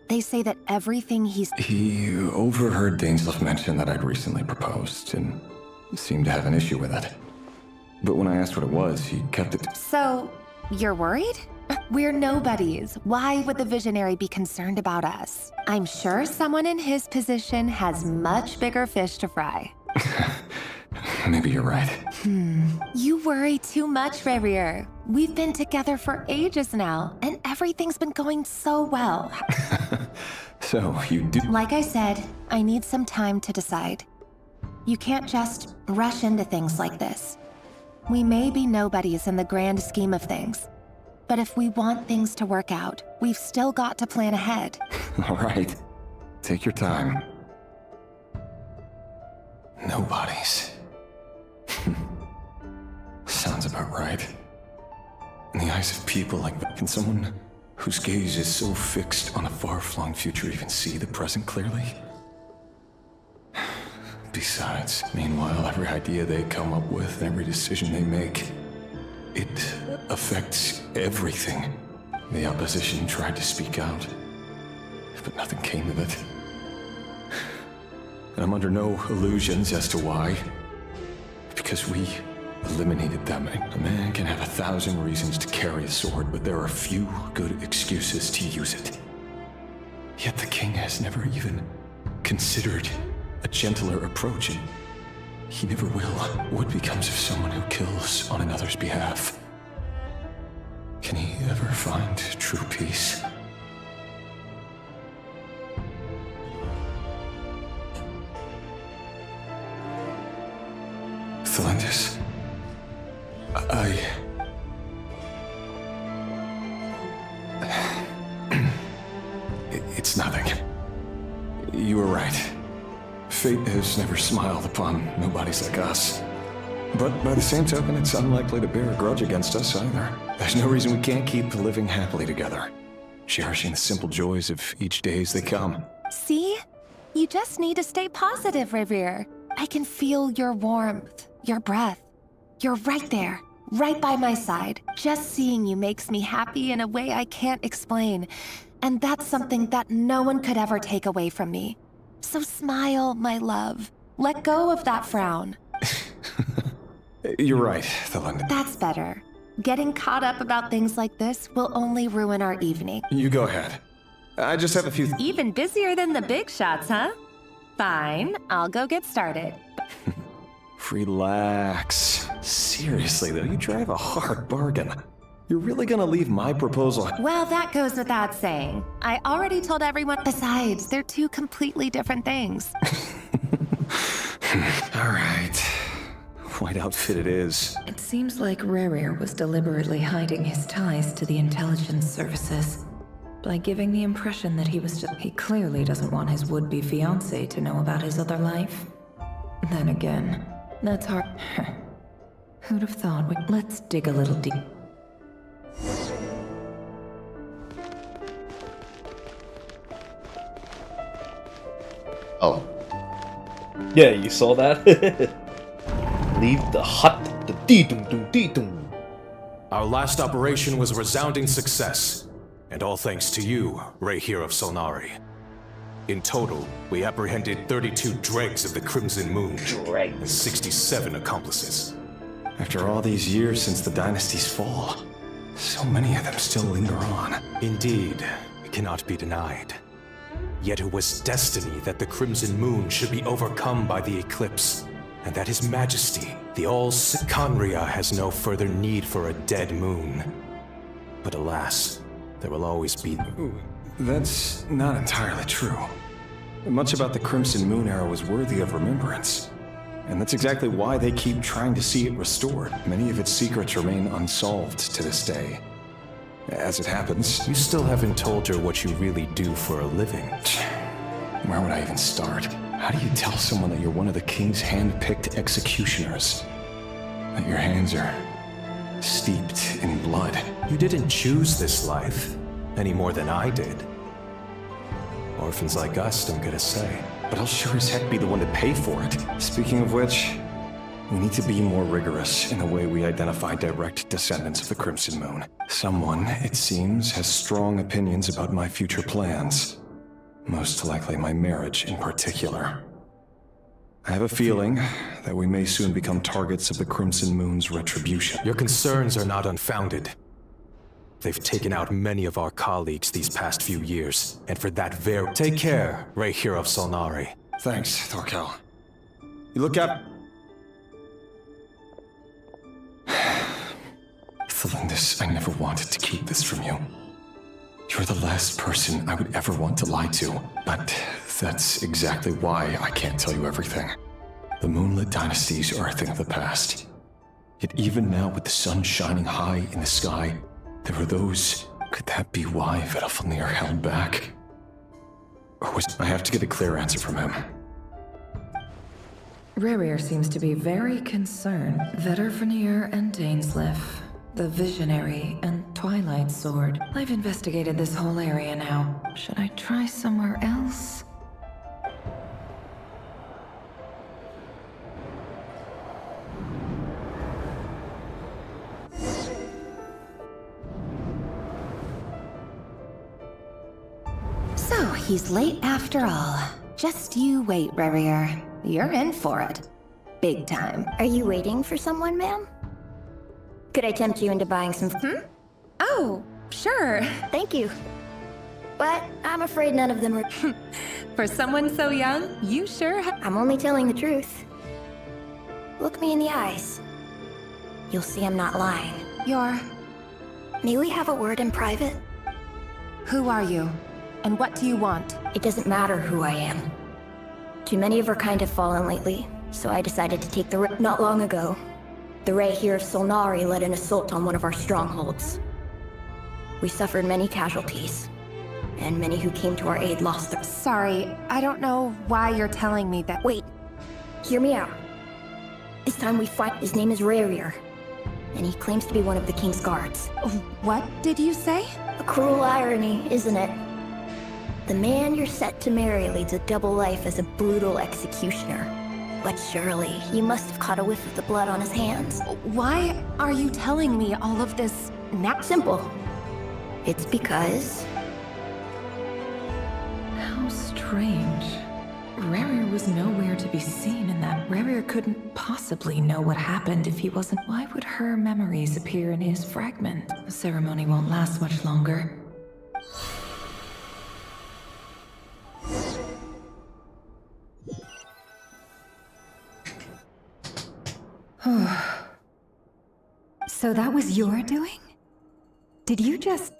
They say that everything he's... He overheard Dainslift mention that I'd recently proposed, and seemed to have an issue with it. But when I asked what it was, he kept it... So, you're worried? We're nobodies. Why would the Visionary be concerned about us? I'm sure someone in his position has much bigger fish to fry. Maybe you're right. You worry too much, Rarier. We've been together for ages now, and everything's been going so well. So, you do... Like I said, I need some time to decide. You can't just rush into things like this. We may be nobodies in the grand scheme of things, but if we want things to work out, we've still got to plan ahead. All right. Take your time. Nobodies. Sounds about right. In the eyes of people like that? Can someone whose gaze is so fixed on a far-flung future even see the present clearly? Besides, meanwhile, every idea they come up with, every decision they make, it affects everything. The opposition tried to speak out, but nothing came of it. And I'm under no illusions as to why. Because we eliminated them. A man can have 1,000 reasons to carry a sword, but there are few good excuses to use it. Yet the king has never even considered a gentler approach, and he never will. What becomes of someone who kills on another's behalf? Can he ever find true peace? Thelendis, It's nothing. You were right. Fate has never smiled upon nobodies like us. But by the same token, it's unlikely to bear a grudge against us either. There's no reason we can't keep living happily together, cherishing the simple joys of each day as they come. See? You just need to stay positive, Revere. I can feel your warmth, your breath. You're right there, right by my side. Just seeing you makes me happy in a way I can't explain. And that's something that no one could ever take away from me. So smile, my love. Let go of that frown. You're right, Thelendis. That's better. Getting caught up about things like this will only ruin our evening. You go ahead. I just have a few... Even busier than the big shots, huh? Fine, I'll go get started. Relax. Seriously, though, you drive a hard bargain. You're really gonna leave my proposal... Well, that goes without saying. I already told everyone. Besides, they're two completely different things. All right. White outfit it is. It seems like Rerir was deliberately hiding his ties to the intelligence services by giving the impression that he clearly doesn't want his would-be fiancé to know about his other life. Then again, that's hard. Who'd have thought? Let's dig a little deep. Oh. Yeah, you saw that? Leave the hut. The dee-dum-dum-dee-dum. Our last operation was a resounding success, and all thanks to you, Rehir of Solnari. In total, we apprehended 32 dregs of the Crimson Moon, and 67 accomplices. After all these years since the dynasty's fall, so many of them still linger on. Indeed, it cannot be denied. Yet it was destiny that the Crimson Moon should be overcome by the eclipse, and that His Majesty, the All-Conria, has no further need for a dead moon. But alas, there will always be... That's not entirely true. Much about the Crimson Moon era was worthy of remembrance. And that's exactly why they keep trying to see it restored. Many of its secrets remain unsolved to this day. As it happens... You still haven't told her what you really do for a living. Where would I even start? How do you tell someone that you're one of the king's hand-picked executioners? That your hands are steeped in blood? You didn't choose this life, any more than I did. Orphans like us don't get a say. But I'll sure as heck be the one to pay for it. Speaking of which, we need to be more rigorous in the way we identify direct descendants of the Crimson Moon. Someone, it seems, has strong opinions about my future plans. Most likely my marriage in particular. I have a feeling that we may soon become targets of the Crimson Moon's retribution. Your concerns are not unfounded. They've taken out many of our colleagues these past few years, and for that very... Take care, Rehir of Solnari. Thanks, Thorkel. You look out... Thelendis, I never wanted to keep this from you. You're the last person I would ever want to lie to, but that's exactly why I can't tell you everything. The Moonlit dynasties are a thing of the past. Yet even now, with the sun shining high in the sky, there are those... Could that be why Vedalfnir held back? Or was... I have to get a clear answer from him. Rerir seems to be very concerned. Vedalfnir and Dainsleif. The Visionary and Twilight Sword. I've investigated this whole area now. Should I try somewhere else? So, he's late after all. Just you wait, Rarier. You're in for it. Big time. Are you waiting for someone, ma'am? Could I tempt you into buying some? Oh, sure. Thank you. But I'm afraid none of them are. For someone so young, you sure I'm only telling the truth. Look me in the eyes. You'll see I'm not lying. You're... May we have a word in private? Who are you? And what do you want? It doesn't matter who I am. Too many of our kind have fallen lately, so I decided to take the risk. Not long ago, the Ray here of Solnari led an assault on one of our strongholds. We suffered many casualties, and many who came to our aid lost their... Sorry, I don't know why you're telling me that. Wait, hear me out. This time we find... His name is Rarier, and he claims to be one of the King's guards. What did you say? A cruel irony, isn't it? The man you're set to marry leads a double life as a brutal executioner. But surely, you must have caught a whiff of the blood on his hands. Why are you telling me all of this now? Simple. It's because... How strange. Rarier was nowhere to be seen in that. Rarier couldn't possibly know what happened if he wasn't. Why would her memories appear in his fragment? The ceremony won't last much longer. So that was your doing? Did you just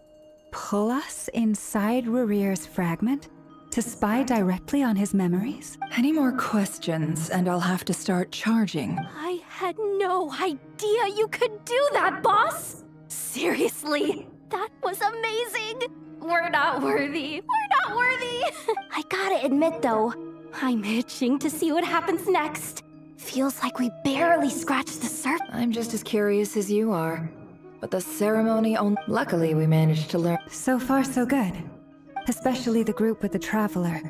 pull us inside Rarier's fragment to spy directly on his memories? Any more questions, and I'll have to start charging. I had no idea you could do that, boss! Seriously, that was amazing! We're not worthy. We're not worthy! I gotta admit, though, I'm itching to see what happens next. Feels like we barely scratched the surface. I'm just as curious as you are. But the ceremony Luckily, we managed to learn. So far, so good. Especially the group with the Traveler.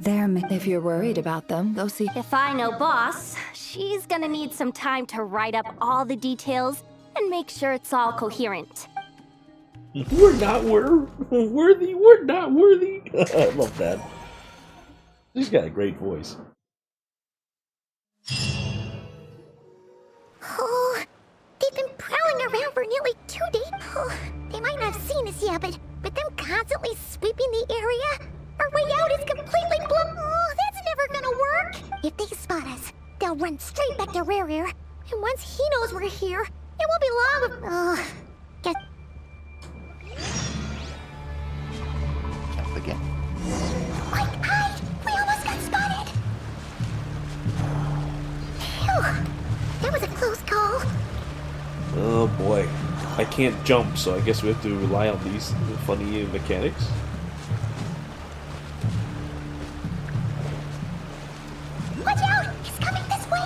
If you're worried about them, go see. If I know boss, she's gonna need some time to write up all the details and make sure it's all coherent. We're not worthy. We're not worthy. I love that. She's got a great voice. Oh, they've been prowling around for nearly 2 days. Oh, they might not have seen us yet, but them constantly sweeping the area, our way out is completely blocked. Oh, that's never gonna work. If they spot us, they'll run straight back to Rarier. And once he knows we're here, it won't be long. Get... Jump again. My God, we almost got spotted. Phew, that was a close call. Oh boy. I can't jump, so I guess we have to rely on these funny mechanics. Watch out! He's coming this way!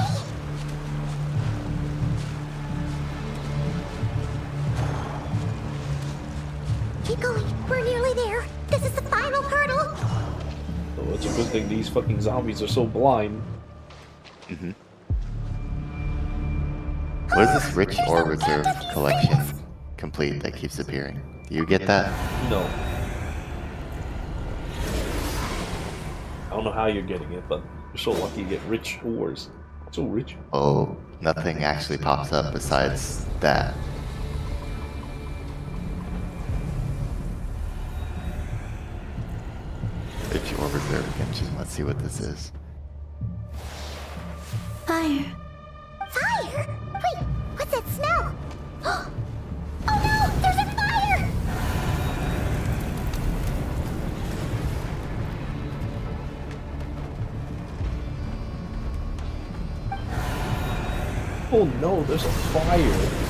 Keep going. We're nearly there. This is the final hurdle. Oh, it's a good thing these fucking zombies are so blind. Mm-hmm. What is this rich ore reserve collection complete that keeps appearing? Do you get that? No. I don't know how you're getting it, but you're so lucky you get rich ores. So rich. Oh, nothing actually pops up besides that. Rich ore reserve Genshin. Let's see what this is. Fire. Fire? Wait, what's that smell? Oh no, there's a fire! Oh no, there's a fire.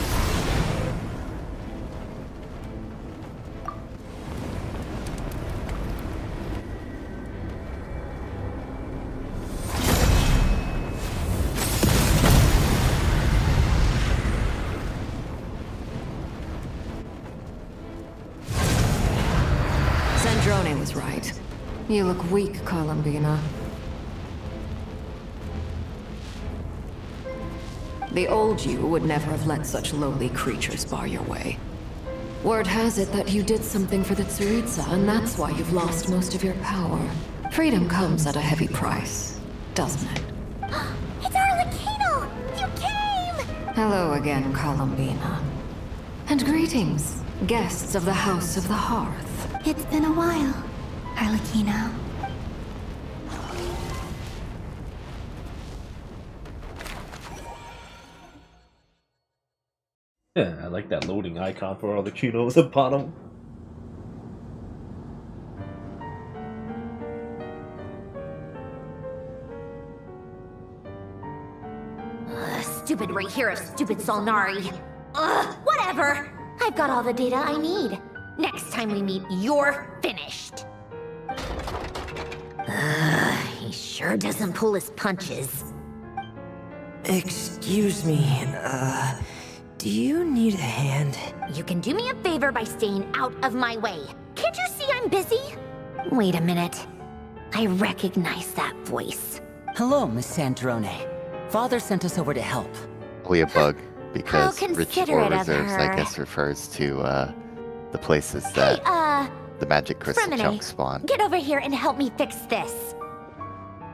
You look weak, Columbina. The old you would never have let such lowly creatures bar your way. Word has it that you did something for the Tsaritsa, and that's why you've lost most of your power. Freedom comes at a heavy price, doesn't it? It's Arlecchino! You came! Hello again, Columbina. And greetings, guests of the House of the Hearth. It's been a while, Arlecchino. Yeah, I like that loading icon for Arlecchino at the bottom. Stupid right here of stupid Solnari. Ugh, whatever. I've got all the data I need. Next time we meet, you're finished. He sure doesn't pull his punches. Excuse me, do you need a hand? You can do me a favor by staying out of my way. Can't you see I'm busy? Wait a minute. I recognize that voice. Hello, Miss Sandrone. Father sent us over to help. Probably a bug, because How Rich considerate or of Reserves, I her. guess, refers to the places that the magic crystal Fremine, chunks spawn. Get over here and help me fix this.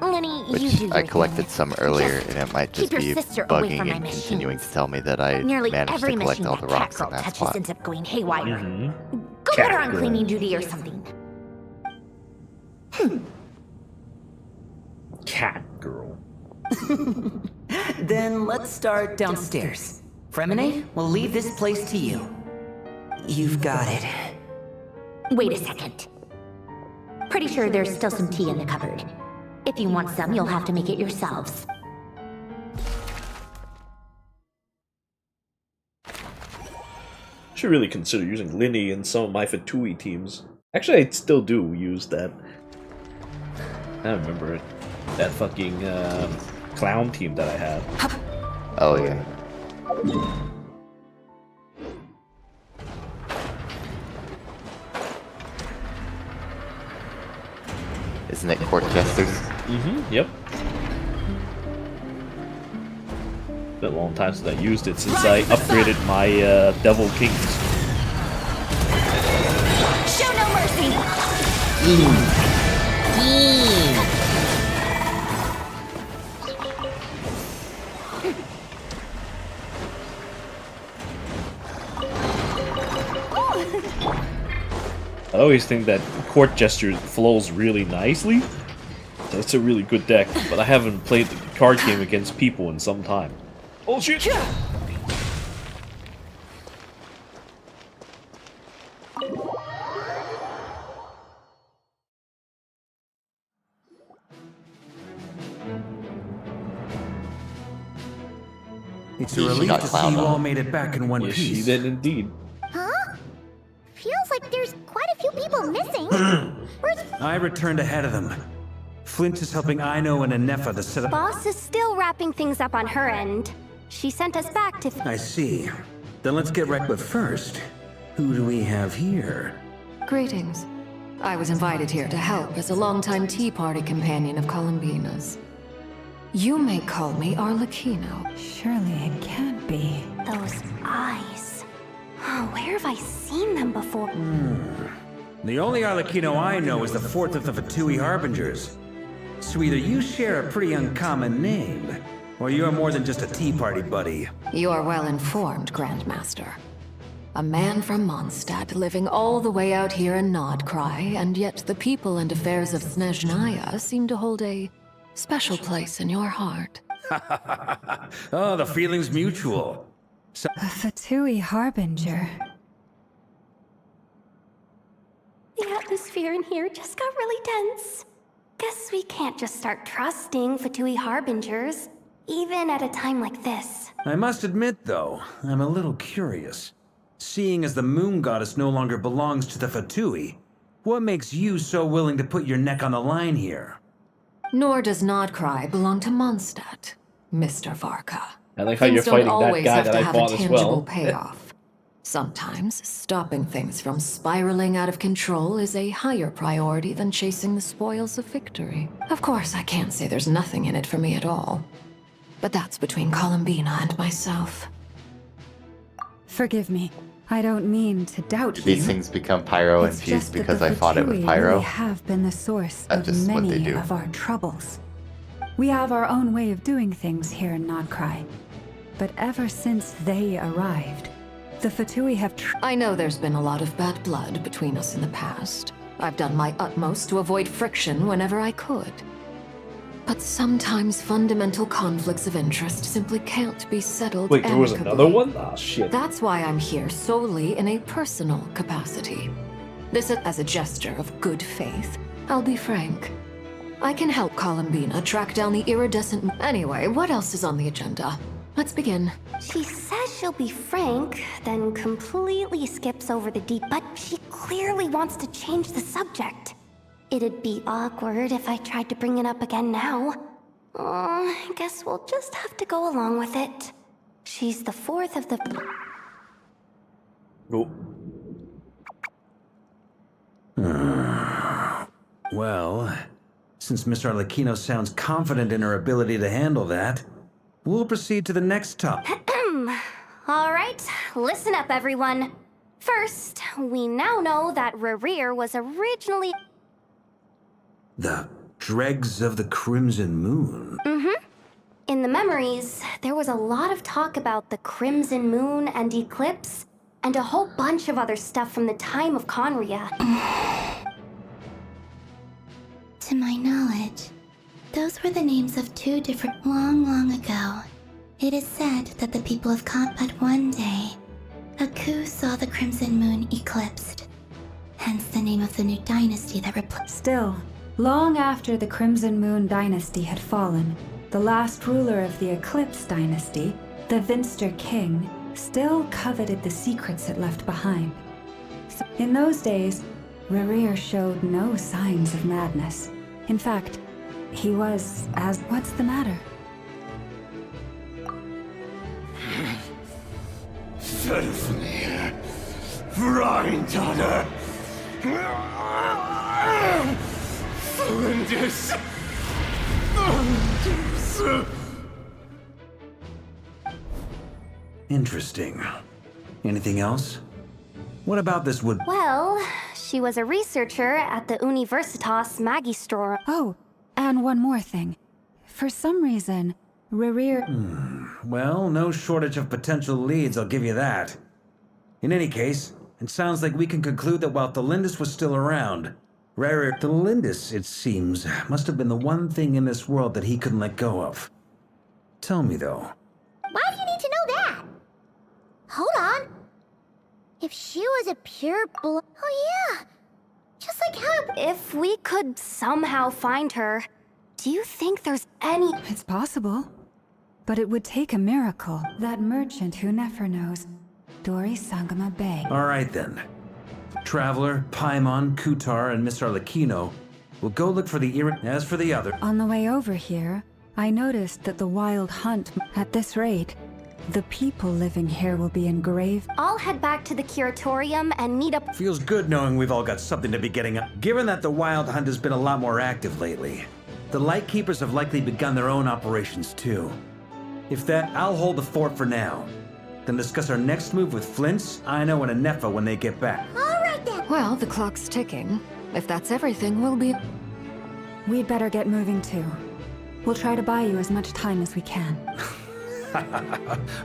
Lenny, you do Which your I collected some earlier, and it might just keep be your sister away bugging from my and machines. continuing to tell me that I Nearly managed every to collect machine all that the rocks Catgirl in that touches spot. ends up going haywire. Go Cat put her on girl. cleaning duty or something. Cat girl. Then let's start downstairs. Fremine, we'll leave this place to you. You've got it. Wait a second. Pretty sure there's still some tea in the cupboard. If you want some, you'll have to make it yourselves. Should really consider using Linny in some of my Fatui teams. Actually, I still do use that. I remember it. That fucking clown team that I had. Oh yeah. Isn't it Court Jesters? Yep. Been a long time since I used it, since I upgraded my Devil Kings. Show no mercy! I always think that Court Jester flows really nicely. It's a really good deck, but I haven't played the card game against people in some time. Oh shit! It's a relief to see you all made it back in one Yes, piece. she did indeed. Huh? Feels like there's quite a few people missing. Where's... I returned ahead of them. Flint is helping Ino and Nefer to set up. Boss is still wrapping things up on her end. She sent us back to... I see. Then let's get right with first. Who do we have here? Greetings. I was invited here to help as a longtime Tea Party companion of Columbina's. You may call me Arlecchino. Surely it can't be. Those eyes. Oh, where have I seen them before? The only Arlecchino I know is the fourth of the Fatui Harbingers. So either you share a pretty uncommon name, or you're more than just a Tea Party buddy. You are well informed, Grandmaster. A man from Mondstadt living all the way out here in Nodcry, and yet the people and affairs of Snezhnaya seem to hold a special place in your heart. Oh, the feeling's mutual. So A Fatui Harbinger. The atmosphere in here just got really tense. Guess we can't just start trusting Fatui Harbingers, even at a time like this. I must admit, though, I'm a little curious. Seeing as the moon goddess no longer belongs to the Fatui, what makes you so willing to put your neck on the line here? Nor does Nodcry belong to Mondstadt, Mr. Varka. I like how you're Things don't fighting that always guy have that to I have fought a as tangible well. payoff. Sometimes, stopping things from spiraling out of control is a higher priority than chasing the spoils of victory. Of course, I can't say there's nothing in it for me at all. But that's between Columbina and myself. Forgive me. I don't mean to doubt you. These things become pyro It's infused just that because the I fought it with Fatui pyro. really have been the source That's of just what they many do. of our troubles. We have our own way of doing things here in Nodcry. But ever since they arrived, the Fatui have I know there's been a lot of bad blood between us in the past. I've done my utmost to avoid friction whenever I could. But sometimes fundamental conflicts of interest simply can't be settled Wait, there was amicably. another one? Ah, shit. That's why I'm here solely in a personal capacity. This is as a gesture of good faith. I'll be frank. I can help Columbina track down the iridescent... Anyway, what else is on the agenda? Let's begin. She says she'll be frank, then completely skips over the deep, but she clearly wants to change the subject. It'd be awkward if I tried to bring it up again now. I guess we'll just have to go along with it. She's the fourth of the... Oh. Well, since Miss Arlecchino sounds confident in her ability to handle that, we'll proceed to the next topic. Alright, listen up everyone. First, we now know that Rerir was originally... The dregs of the Crimson Moon. In the memories, there was a lot of talk about the Crimson Moon and Eclipse, and a whole bunch of other stuff from the time of Conria. To my knowledge, those were the names of two different long ago. It is said that the people of but one day, a coup saw the Crimson Moon eclipsed. Hence the name of the new dynasty that replaced. Still, long after the Crimson Moon dynasty had fallen, the last ruler of the Eclipse dynasty, the Vinster King, still coveted the secrets it left behind. In those days, Rerir showed no signs of madness. In fact, he was as... What's the matter? Stephanie, Freundaughter, Flinders. Interesting. Anything else? What about this wood? Well, she was a researcher at the Universitas Magistrorum. Oh, and one more thing. For some reason, Rerir... Well, no shortage of potential leads, I'll give you that. In any case, it sounds like we can conclude that while Thelindis was still around, Thelindis, it seems, must have been the one thing in this world that he couldn't let go of. Tell me, though. Why do you need to know that? Hold on. If she was a pure blood... Oh yeah! Just like how... If we could somehow find her, do you think there's any... It's possible. But it would take a miracle. That merchant who Nefer knows, Dori Sangama Bey. All right, then. Traveler, Paimon, Kutar, and Miss Arlecchino will go look for the As for the other... On the way over here, I noticed that the wild hunt... At this rate, the people living here will be in grave... I'll head back to the curatorium and meet up... Feels good knowing we've all got something to be getting up. Given that the wild hunt has been a lot more active lately, the Lightkeepers have likely begun their own operations too. If that, I'll hold the fort for now. Then discuss our next move with Flints, Aino, and Nefer when they get back. Alright then! Well, the clock's ticking. If that's everything, we'll be... We'd better get moving too. We'll try to buy you as much time as we can.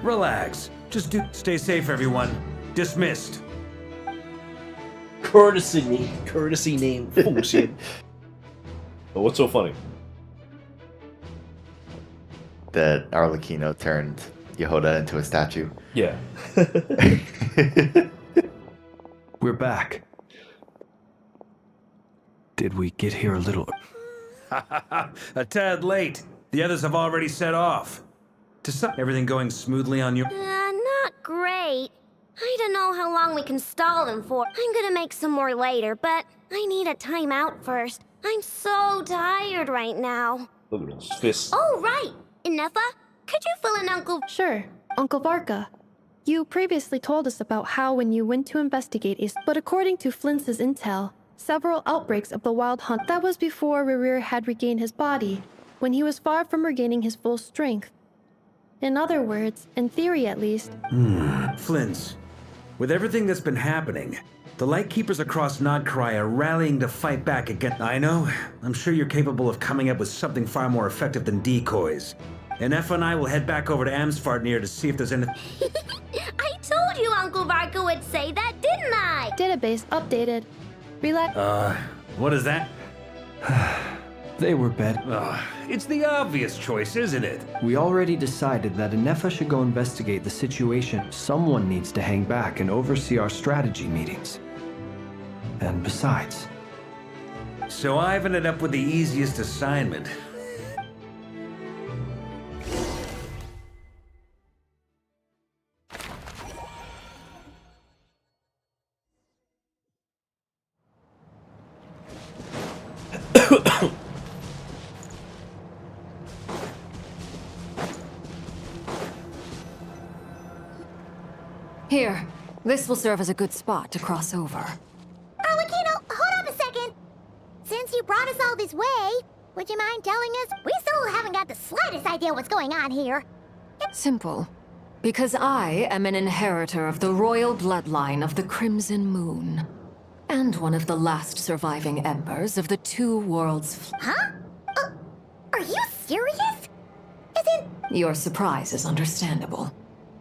Relax. Just stay safe, everyone. Dismissed. Courtesy name. Bullshit. But what's so funny? That Arlecchino turned Yehoda into a statue. Yeah. We're back. Did we get here a little... A tad late. The others have already set off. Everything going smoothly on your... Not great. I don't know how long we can stall them for. I'm gonna make some more later, but I need a timeout first. I'm so tired right now. Look at those fists. Oh, right! Nefa, could you fill in Uncle... Sure, Uncle Varka. You previously told us about how when you went to investigate but according to Flint's intel, several outbreaks of the wild hunt, that was before Rerir had regained his body, when he was far from regaining his full strength. In other words, in theory at least... Flint's. With everything that's been happening, the Lightkeepers across Nodcry are rallying to fight back against... I know. I'm sure you're capable of coming up with something far more effective than decoys. And Nefer and I will head back over to Amsfartnir to see if there's anything... I told you Uncle Varka would say that, didn't I? Database updated. What is that? They were bed. It's the obvious choice, isn't it? We already decided that if Nefer should go investigate the situation, someone needs to hang back and oversee our strategy meetings. And besides... So I've ended up with the easiest assignment. Here, this will serve as a good spot to cross over. Arlecchino, hold up a second. Since you brought us all this way, would you mind telling us? We still haven't got the slightest idea what's going on here. Simple. Because I am an inheritor of the royal bloodline of the Crimson Moon. And one of the last surviving embers of the Two Worlds... Huh? Are you serious? Your surprise is understandable.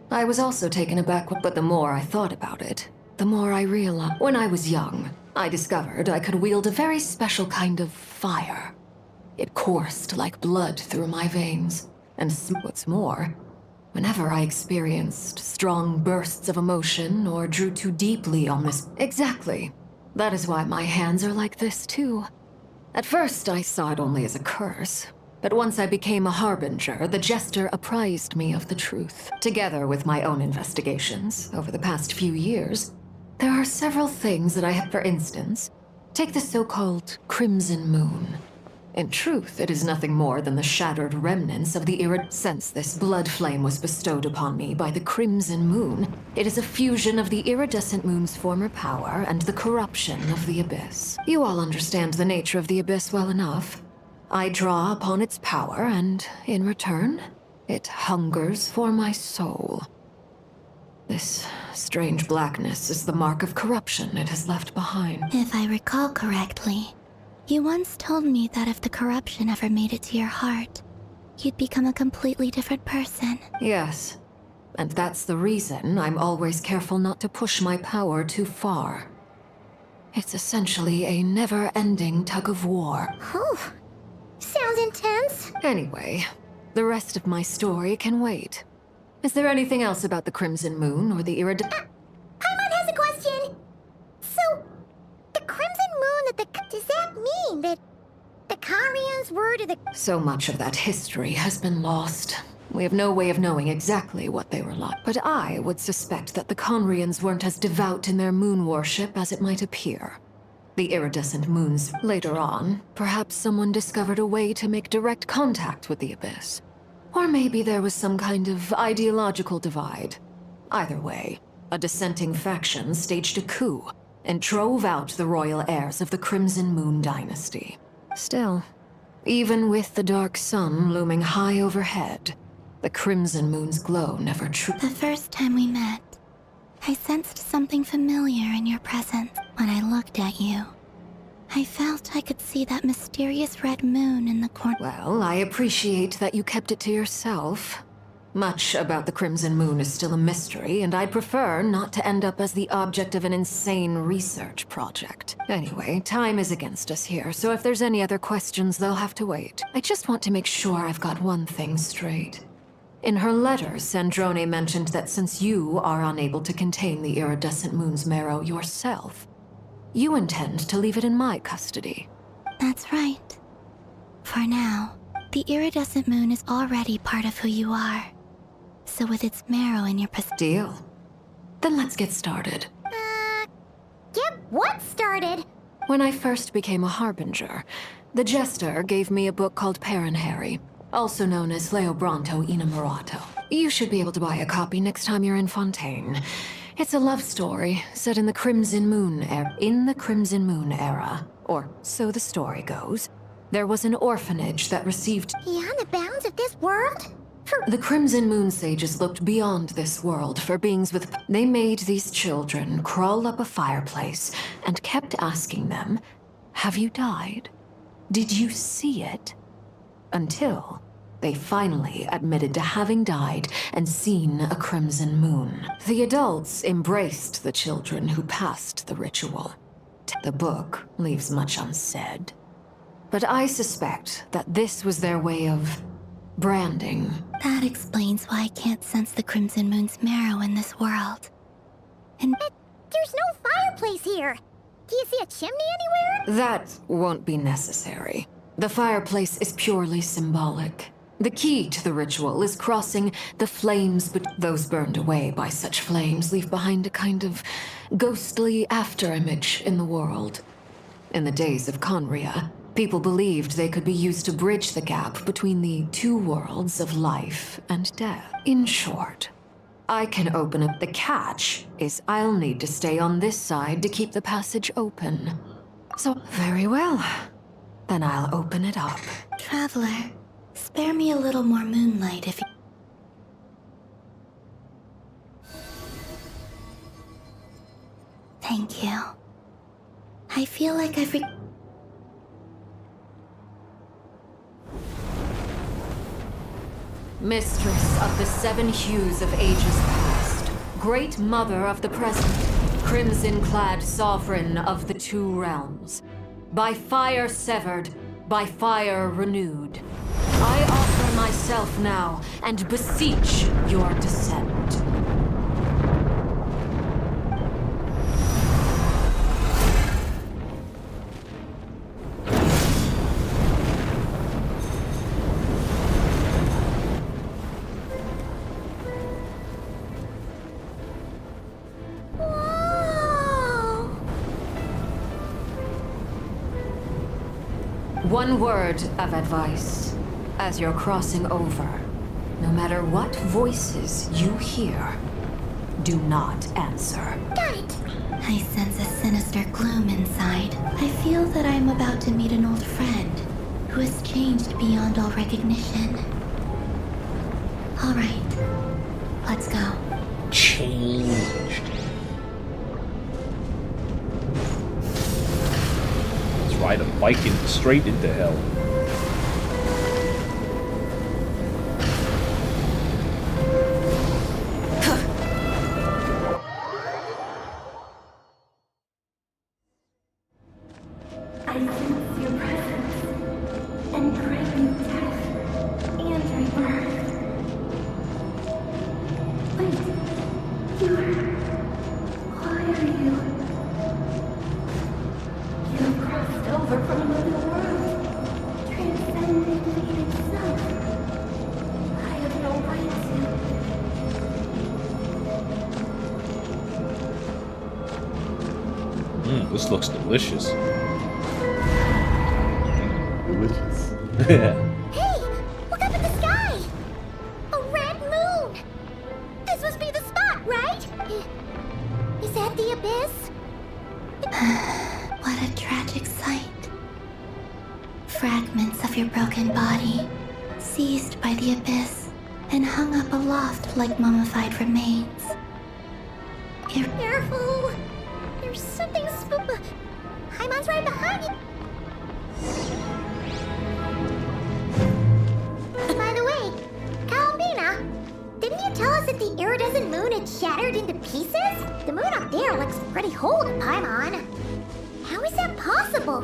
I was also taken aback, but the more I thought about it, the more I realized. When I was young, I discovered I could wield a very special kind of fire. It coursed like blood through my veins, and what's more, whenever I experienced strong bursts of emotion or drew too deeply on this... Exactly. That is why my hands are like this, too. At first, I saw it only as a curse. But once I became a harbinger, the Jester apprised me of the truth. Together with my own investigations, over the past few years, there are several things that I have, for instance, take the so-called Crimson Moon. In truth, it is nothing more than the shattered remnants of the Since this blood flame was bestowed upon me by the Crimson Moon, it is a fusion of the iridescent moon's former power and the corruption of the Abyss. You all understand the nature of the Abyss well enough. I draw upon its power, and in return, it hungers for my soul. This strange blackness is the mark of corruption it has left behind. If I recall correctly, you once told me that if the corruption ever made it to your heart, you'd become a completely different person. Yes, and that's the reason I'm always careful not to push my power too far. It's essentially a never-ending tug-of-war. Oh. Sounds intense. Anyway, the rest of my story can wait. Is there anything else about the Crimson Moon or the Paimon has a question. So, the Crimson Moon does that mean that the Carians were to the... So much of that history has been lost. We have no way of knowing exactly what they were like. But I would suspect that the Conrians weren't as devout in their moon worship as it might appear. The iridescent moons. Later on, perhaps someone discovered a way to make direct contact with the Abyss. Or maybe there was some kind of ideological divide. Either way, a dissenting faction staged a coup and drove out the royal heirs of the Crimson Moon dynasty. Still, even with the dark sun looming high overhead, the Crimson Moon's glow never The first time we met, I sensed something familiar in your presence. When I looked at you, I felt I could see that mysterious red moon in the corner. Well, I appreciate that you kept it to yourself. Much about the Crimson Moon is still a mystery, and I'd prefer not to end up as the object of an insane research project. Anyway, time is against us here, so if there's any other questions, they'll have to wait. I just want to make sure I've got one thing straight. In her letter, Sandrone mentioned that since you are unable to contain the iridescent moon's marrow yourself, you intend to leave it in my custody. That's right. For now, the iridescent moon is already part of who you are. So with its marrow in your possession... Deal. Then let's get started. Get what started? When I first became a harbinger, the Jester gave me a book called Paranhari, also known as Leobranto Inamorato. You should be able to buy a copy next time you're in Fontaine. It's a love story set in the Crimson Moon era. Or so the story goes. There was an orphanage that received... Beyond the bounds of this world? The Crimson Moon sages looked beyond this world for beings with... They made these children crawl up a fireplace and kept asking them, "Have you died? Did you see it?" Until they finally admitted to having died and seen a crimson moon. The adults embraced the children who passed the ritual. The book leaves much unsaid. But I suspect that this was their way of branding. That explains why I can't sense the Crimson Moon's marrow in this world. And there's no fireplace here. Do you see a chimney anywhere? That won't be necessary. The fireplace is purely symbolic. The key to the ritual is crossing the flames, but those burned away by such flames leave behind a kind of ghostly afterimage in the world. In the days of Conria, people believed they could be used to bridge the gap between the two worlds of life and death. In short, I can open up. The catch is I'll need to stay on this side to keep the passage open. So, very well. Then I'll open it up. Traveler, spare me a little more moonlight if you... Thank you. I feel like I've Mistress of the seven hues of ages past, great mother of the present, crimson-clad sovereign of the two realms, by fire severed, by fire renewed, I offer myself now and beseech your descent. One word of advice. As you're crossing over, no matter what voices you hear, do not answer. Got it. I sense a sinister gloom inside. I feel that I'm about to meet an old friend who has changed beyond all recognition. All right, let's go. Changed. Let's ride a bike straight into hell. This looks delicious. Delicious. Hey, look up at the sky! A red moon! This must be the spot, right? Is that the abyss? What a tragic sight. Fragments of your broken body, seized by the abyss, and hung up aloft like mummified remains. Careful! There's something Haimon's right behind you! By the way, Kalambina, didn't you tell us that the iridescent moon had shattered into pieces? The moon up there looks pretty whole to Paimon. How is that possible?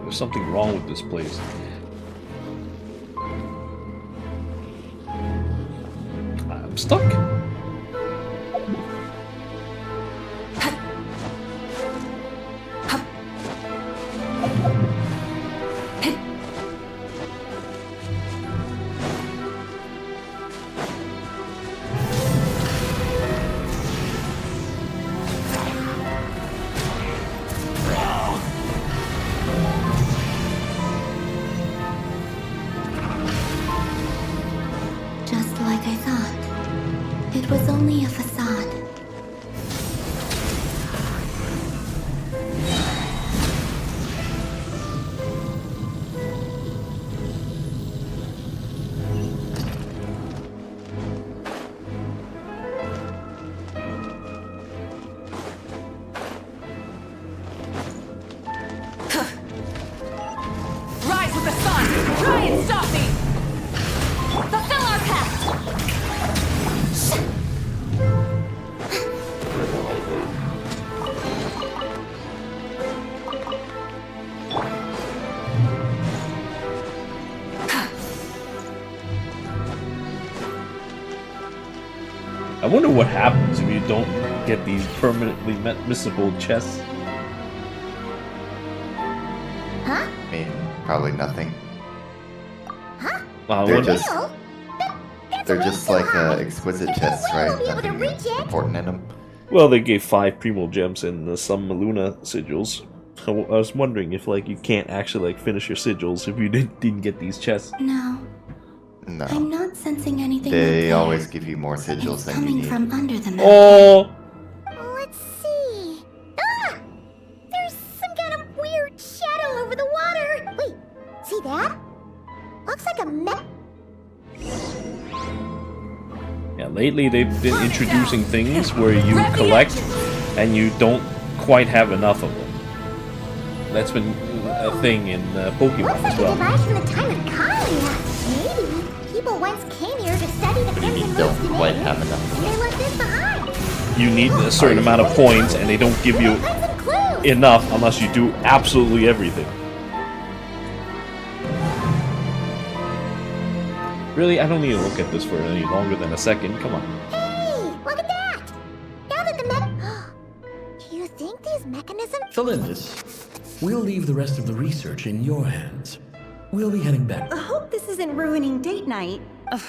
There's something wrong with this place. I'm stuck. It was only a facade. Rise with the sun! Try and stop me! Fulfill our pact! I wonder what happens if you don't get these permanently missable chests. Huh? I mean, probably nothing. Huh? They're What- just, they're just like exquisite chests, right? Nothing important in them. Well, they gave 5 Primo Gems and some Luna sigils. I was wondering if like you can't actually like finish your sigils if you didn't get these chests. No, No. I'm not sensing anything They up always give you more sigils than you coming need. from under the mountain. Oh, Let's see. Ah! There's some kind of weird shadow over the water. Wait, see that? Looks like a mech. yeah. Lately they've been introducing things where you collect and you don't quite have enough of them. That's been a thing in Pokemon as well. Derived from the time of Kalia. Maybe people once came here to study the crimson moon's Don't quite domain, have enough. and they left this behind. You need a certain amount of points, and they don't give you enough unless you do absolutely everything. Really, I don't need to look at this for any longer than a second. Come on. Hey, look at that! Now that the mech... Do you think these mechanisms... Felindis, we'll leave the rest of the research in your hands. We'll be heading back. I hope this isn't ruining date night. Ugh.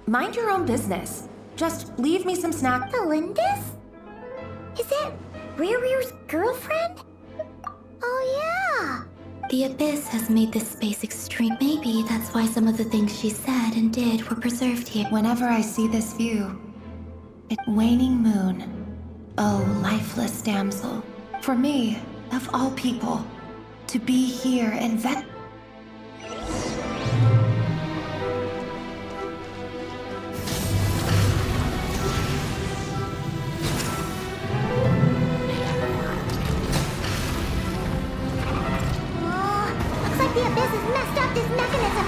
Mind your own business. Just leave me some snack. Felindis? Is that Rear's girlfriend? Oh, yeah. The Abyss has made this space extreme. Maybe that's why some of the things she said and did were preserved here. Whenever I see this view, waning moon. Oh, lifeless damsel. For me, of all people, to be here and vet. Looks like the Abyss has messed up this mechanism.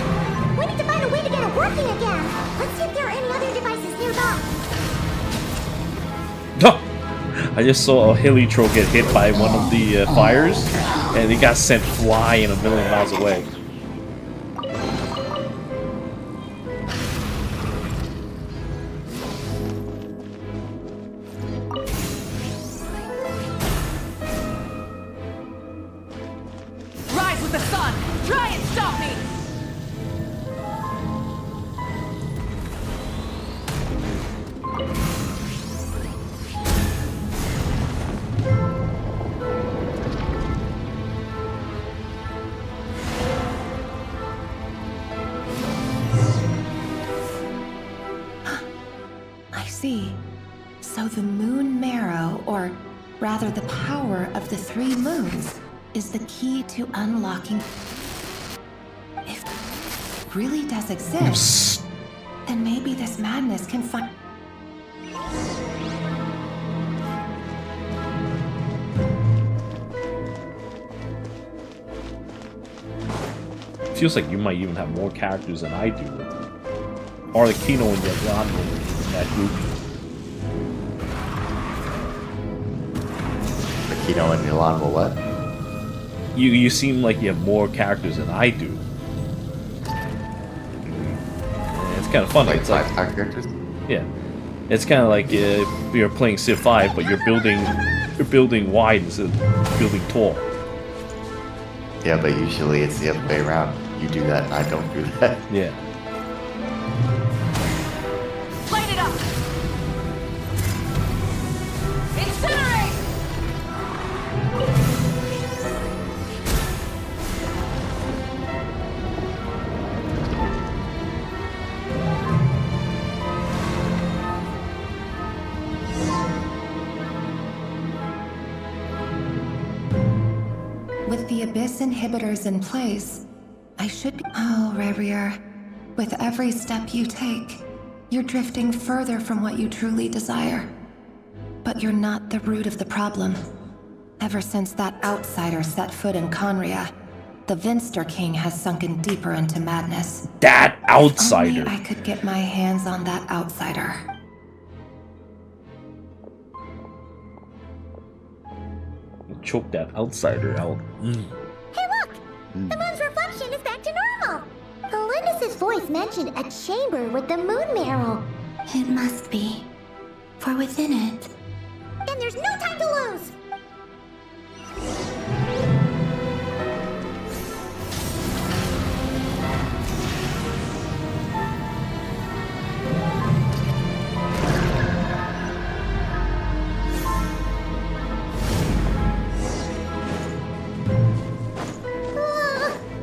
We need to find a way to get it working again. Let's see if there are any other devices nearby. I just saw a Heliotro get hit by one of the fires, and he got sent flying a million miles away. Rise with the sun! Try and stop me! I see. So the moon marrow, or rather the power of the 3 moons, is the key to unlocking. If it really does exist, then maybe this madness can find. Feels like you might even have more characters than I do. Or the Kino and Yolanda in that group. Kino and Yolanda, what? You seem like you have more characters than I do. And it's kind of fun. Like it's 5 characters? Yeah. It's kind of like you're playing Civ 5, but you're building wide instead of building tall. Yeah, but usually it's the other way around. You do that and I don't do that. Yeah. Light it up! Incinerate! Abyss inhibitors in place, I should be— Oh, Rarier. With every step you take, you're drifting further from what you truly desire. But you're not the root of the problem. Ever since that outsider set foot in Conria, the Vinster King has sunken deeper into madness. That outsider! If only I could get my hands on that outsider. Choke that outsider out. Hey, look! The moon's reflection is back to normal! Lindis's voice mentioned a chamber with the moon marrow. It must be. For within it... Then there's no time to lose!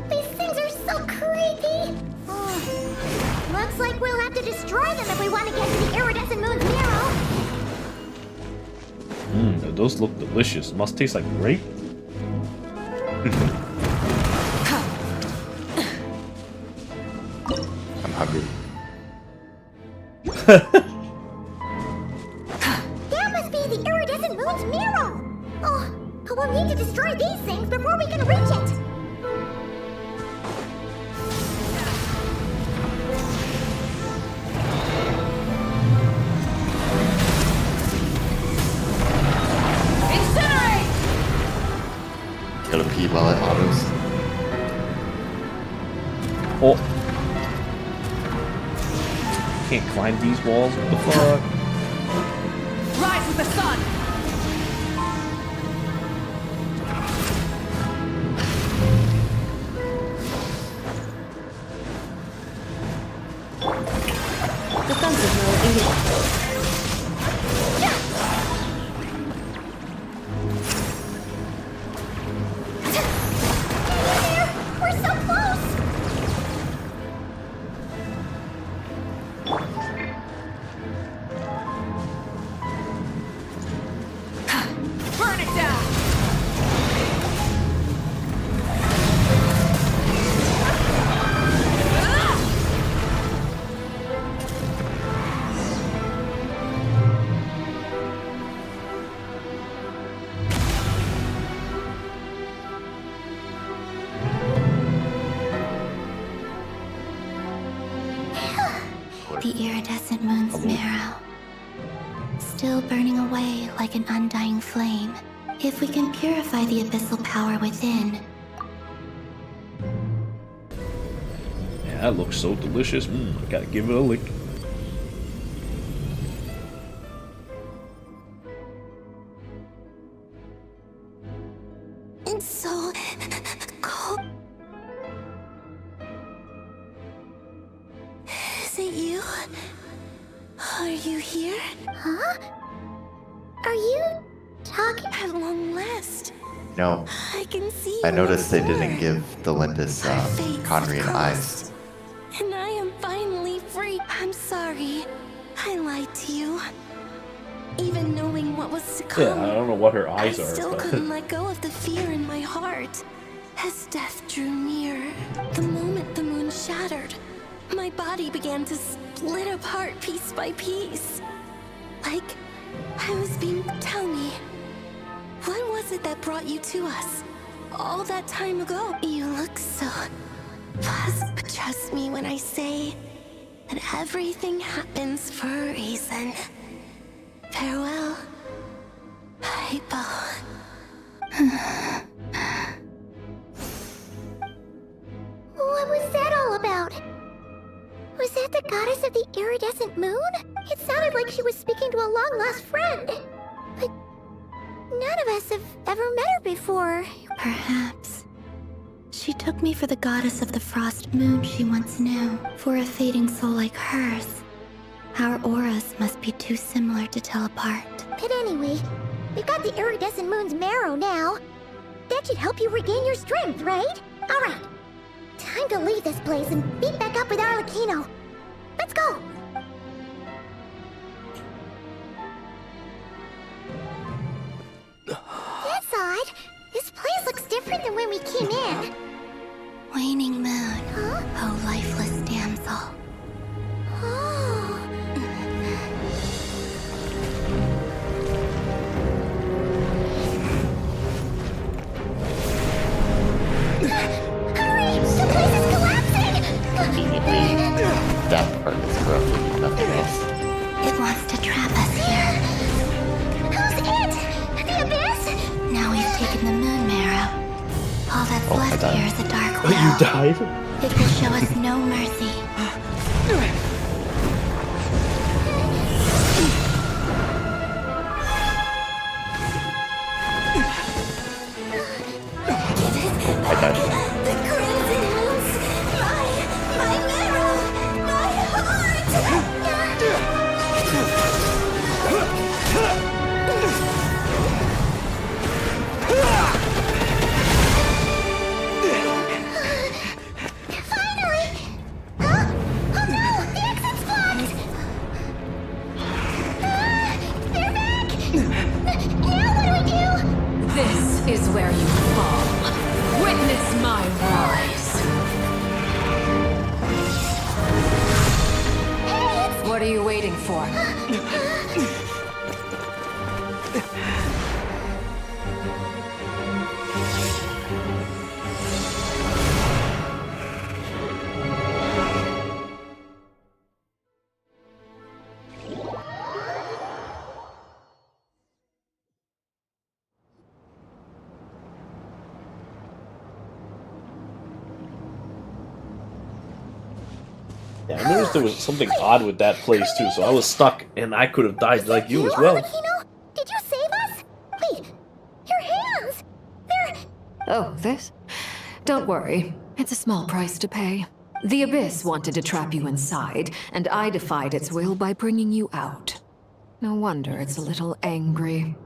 These things are so creepy! Looks like we'll have to destroy them if we want to get to the iridescent moon's marrow! Those look delicious. Must taste like grape. I'm hungry. That must be the iridescent moon's marrow! Oh, but we'll need to destroy these things before we can reach it! Gotta pee while it autos. Oh. Can't climb these walls. What the fuck? Rise with the sun! Defensive mode engaged. We're so close! Burn it down! The iridescent moon's marrow. Still burning away like an undying flame. If we can purify the abyssal power within, Yeah, that looks so delicious. I gotta give it a lick. it's so cold. Is it you? Are you here? Huh? Are you talking? At long last, No, I can see I you noticed they once didn't more. give the Lindis Conrian eyes. And I am finally free. I'm sorry. I lied to you. Even knowing what was to come, Yeah, I don't know what her eyes I are. still But couldn't let go of the fear in my heart. As death drew near, the moment the moon shattered, my body began to split apart piece by piece. Like I was being... Tell me, what was it that brought you to us all that time ago? You look so... But trust me when I say that everything happens for a reason. Farewell, Hypo. What was that all about? Was that the goddess of the iridescent moon? It sounded like she was speaking to a long-lost friend. But none of us have ever met her before. Perhaps. She took me for the goddess of the frost moon she once knew. For a fading soul like hers, our auras must be too similar to tell apart. But anyway, we've got the iridescent moon's marrow now. That should help you regain your strength, right? Alright. Time to leave this place and meet back up with Arlecchino. Let's go! That's odd. This place looks different than than when we came in. Waning moon, oh lifeless damsel. Hurry! The place is collapsing! Conveniently, that part is corrupted, nothing else. It wants to trap us here. Who's it? The Abyss? Now we've taken the moon marrow. All that's left here is a dark well. You died? It will show us no mercy. I died. The crimson moons! My marrow! My heart! Finally! Huh? Oh no! The exit's blocked! They're back! Now what do we do? This is where you fall. Witness my rise. What are you waiting for? Yeah, I noticed there was something odd with that place too, so I was stuck and I could have died like you as well. Arakino? Did you save us? Wait, your hands! They're... Oh, this? Don't worry. It's a small price to pay. The Abyss wanted to trap you inside, and I defied its will by bringing you out. No wonder it's a little angry.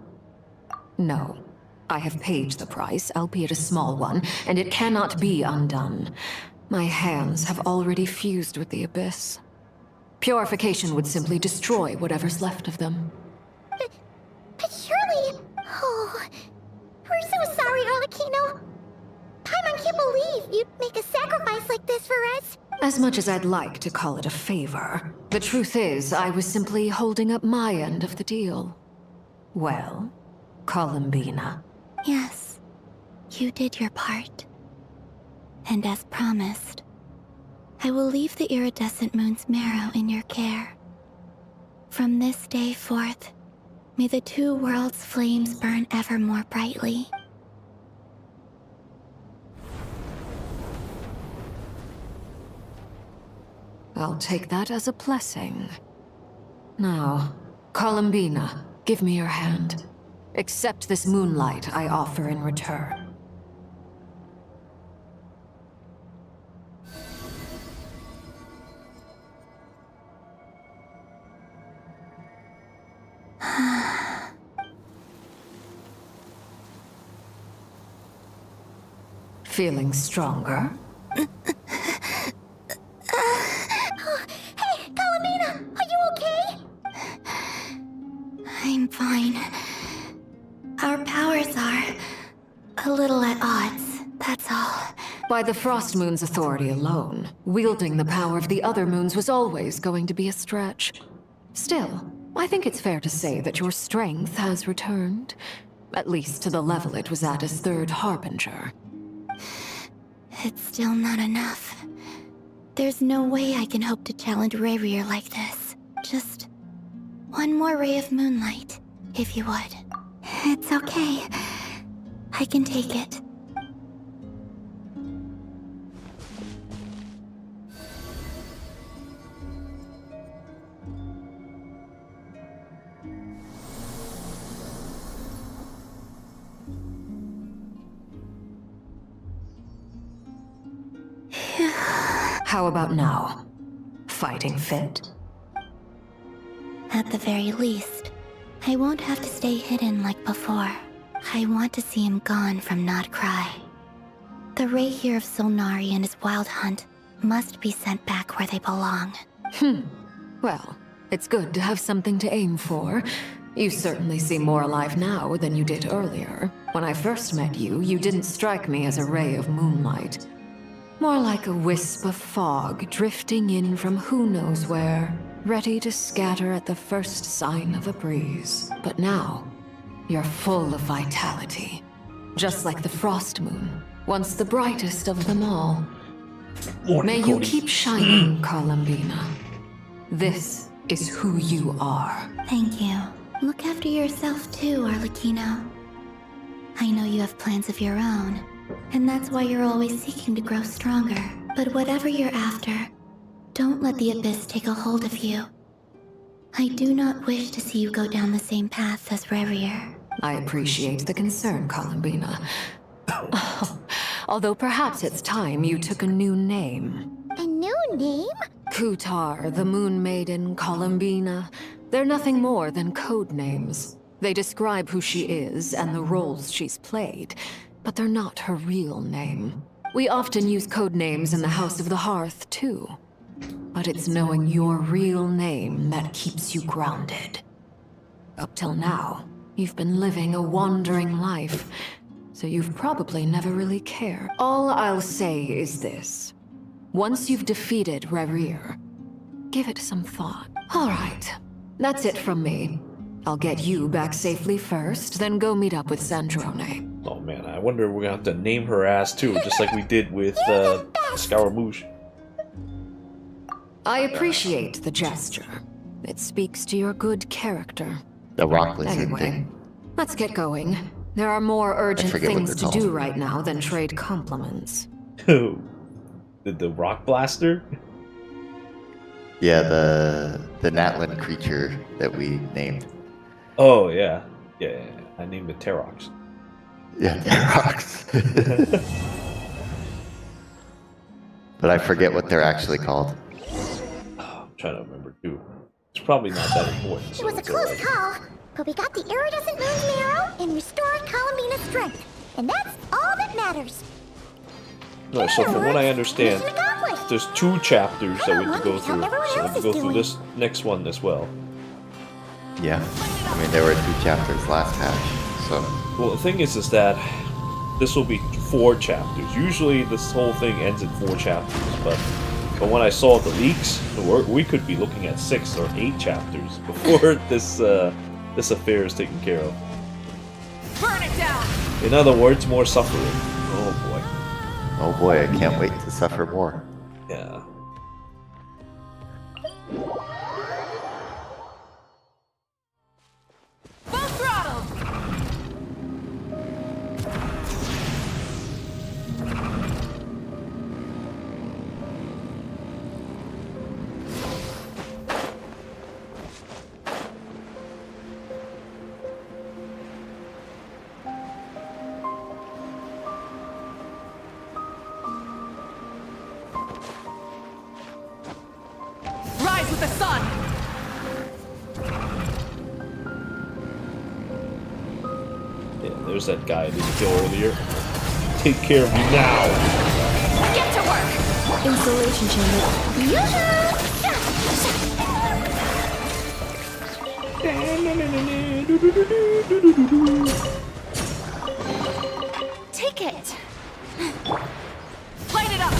No. I have paid the price, albeit a small one, and it cannot be undone. My hands have already fused with the Abyss. Purification would simply destroy whatever's left of them. But surely... Oh... We're so sorry, Arakino. Paimon can't believe you'd make a sacrifice like this for us. As much as I'd like to call it a favor, the truth is I was simply holding up my end of the deal. Well, Columbina. Yes, you did your part. And as promised, I will leave the iridescent moon's marrow in your care. From this day forth, may the two worlds' flames burn ever more brightly. I'll take that as a blessing. Now, Columbina, give me your hand. Accept this moonlight I offer in return. Feeling stronger? Hey, Columbina! Are you okay? I'm fine. Our powers are a little at odds, that's all. By the Frost Moon's authority alone, wielding the power of the other moons was always going to be a stretch. Still, I think it's fair to say that your strength has returned. At least to the level it was at as Third Harbinger. It's still not enough. There's no way I can hope to challenge Rayrier like this. Just one more ray of moonlight, if you would. It's okay. I can take it. How about now? Fighting fit? At the very least, I won't have to stay hidden like before. I want to see him gone from Not Cry. The Rayheer of Solnari and his wild hunt must be sent back where they belong. Well, it's good to have something to aim for. You certainly seem more alive now than you did earlier. When I first met you, you didn't strike me as a ray of moonlight. More like a wisp of fog drifting in from who knows where, ready to scatter at the first sign of a breeze. But now, you're full of vitality. Just like the frost moon, once the brightest of them all. May you keep shining, Columbina. This is who you are. Thank you. Look after yourself too, Arlecchino. I know you have plans of your own, and that's why you're always seeking to grow stronger. But whatever you're after, don't let the Abyss take a hold of you. I do not wish to see you go down the same path as Revier. I appreciate the concern, Columbina. Although perhaps it's time you took a new name. A new name? Kutar, the Moon Maiden, Columbina. They're nothing more than code names. They describe who she is and the roles she's played, but they're not her real name. We often use code names in the House of the Hearth, too. But it's knowing your real name that keeps you grounded. Up till now, you've been living a wandering life, so you've probably never really cared. All I'll say is this. Once you've defeated Revier, give it some thought. All right, that's it from me. I'll get you back safely first, then go meet up with Sandrone. Oh man, I wonder if we're gonna have to name her ass too, just like we did with Scaramouche. I appreciate the gesture. It speaks to your good character. The rock lizard Anyway, thing. let's get going. There are more urgent forget what things they're to do called. right now than trade compliments. The rock blaster? Yeah, the Natlan creature that we named. Oh yeah. Yeah. I named it Terox. Yeah, Terox. But I forget what they're actually called. I'm trying to remember too. It's probably not that important. It was a close call, but we got the iridescent moon's marrow and restored Columbina's strength. And that's all that matters. No, so from what I understand, there's 2 chapters that we have to go through. So we have to go through this next one as well. Yeah. I mean, there were 2 chapters last patch, so... Well, the thing is that this will be 4 chapters. Usually this whole thing ends in 4 chapters, but when I saw the leaks, we could be looking at 6 or 8 chapters before this affair is taken care of. Burn it down! In other words, more suffering. Oh boy. Oh boy, I can't wait to suffer more. Yeah. Full throttle! Rise with the sun! Yeah, there's that guy I didn't kill earlier. Take care of me now! Get to work! Installation chamber. Take it! Light it up!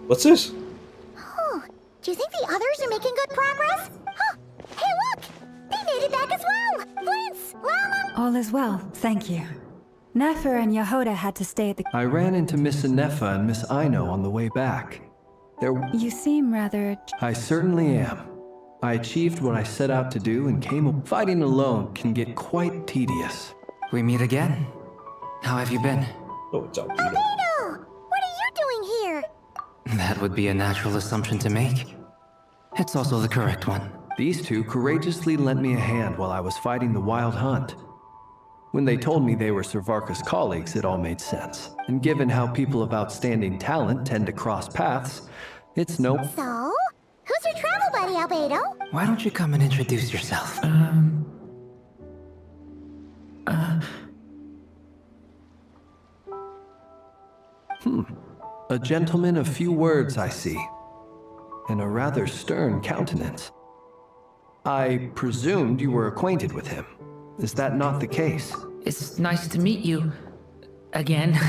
What's this? Oh, do you think the others are making good progress? Huh. Hey, look! They made it back as well! Vince, Lama... All is well, thank you. Nefer and Yehoda had to stay at the... I ran into Miss Nefer and Miss Aino on the way back. You seem rather... I certainly am. I achieved what I set out to do and came... Fighting alone can get quite tedious. We meet again. How have you been? Oh, it's Albedo. Albedo! What are you doing here? That would be a natural assumption to make. It's also the correct one. These 2 courageously lent me a hand while I was fighting the Wild Hunt. When they told me they were Servarka's colleagues, it all made sense. And given how people of outstanding talent tend to cross paths, it's no... So? Who's your travel buddy, Albedo? Why don't you come and introduce yourself? A gentleman of few words, I see, and a rather stern countenance. I presumed you were acquainted with him. Is that not the case? It's nice to meet you. Again.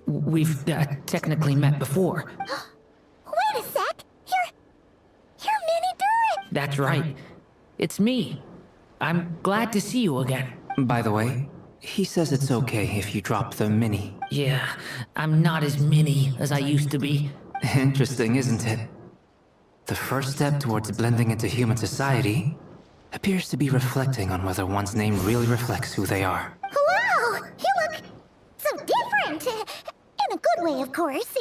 We've technically met before. Wait a sec! You're Minnie Durrett! That's right. It's me. I'm glad to see you again. By the way, he says it's okay if you drop the mini. Yeah, I'm not as mini as I used to be. Interesting, isn't it? The first step towards blending into human society appears to be reflecting on whether one's name really reflects who they are. Wow! You look so different! In a good way, of course.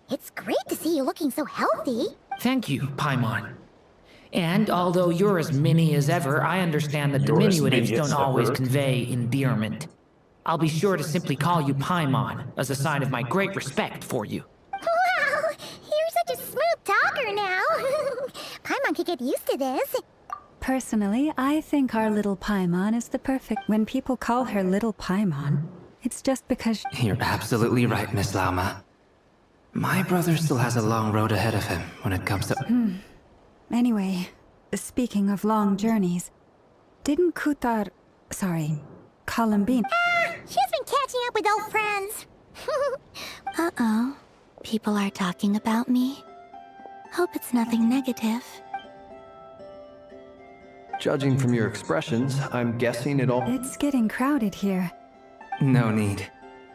It's great to see you looking so healthy. Thank you, Paimon. And although you're as mini as ever, I understand that diminutives don't always convey endearment. I'll be sure to simply call you Paimon as a sign of my great respect for you. Wow! You're such a smooth talker now. Paimon could get used to this. Personally, I think our little Paimon is the perfect. When people call her little Paimon, it's just because You're absolutely right, Miss Lauma. My brother still has a long road ahead of him when it comes to... Anyway, speaking of long journeys, didn't Columbine... She's been catching up with old friends. Uh-oh. People are talking about me. Hope it's nothing negative. Judging from your expressions, I'm guessing it all... It's getting crowded here. No need.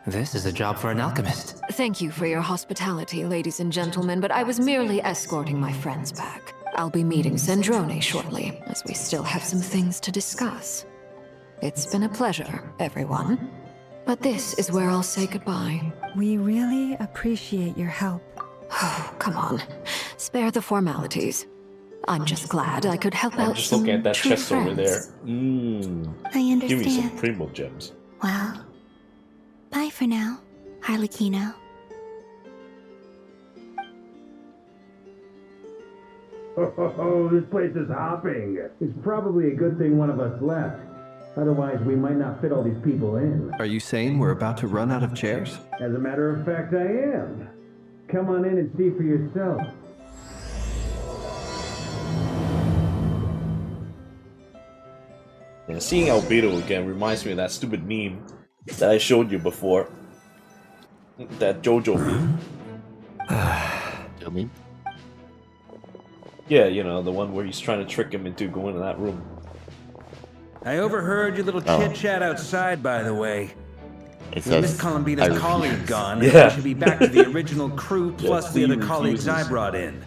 This is a job for an alchemist. Thank you for your hospitality, ladies and gentlemen, but I was merely escorting my friends back. I'll be meeting Sandrone shortly, as we still have some things to discuss. It's been a pleasure, everyone. But this is where I'll say goodbye. We really appreciate your help. Oh, come on. Spare the formalities. I'm just glad I could help out Just some looking at that true chest over friends. there. Mmm. I understand. Give me some primo gems. Well, bye for now, Harlequino. Oh, this place is hopping. It's probably a good thing one of us left. Otherwise, we might not fit all these people in. Are you saying we're about to run out of chairs? As a matter of fact, I am. Come on in and see for yourself. Yeah, seeing Albedo again reminds me of that stupid meme that I showed you before. That JoJo meme. Joe meme? Yeah, you know, the one where he's trying to trick him into going to that room. I overheard your little chit-chat outside, by the way. It With Miss says, Columbina's colleague gone, Yeah. we should be back to the original crew plus the Clea other colleagues I refuses. brought in.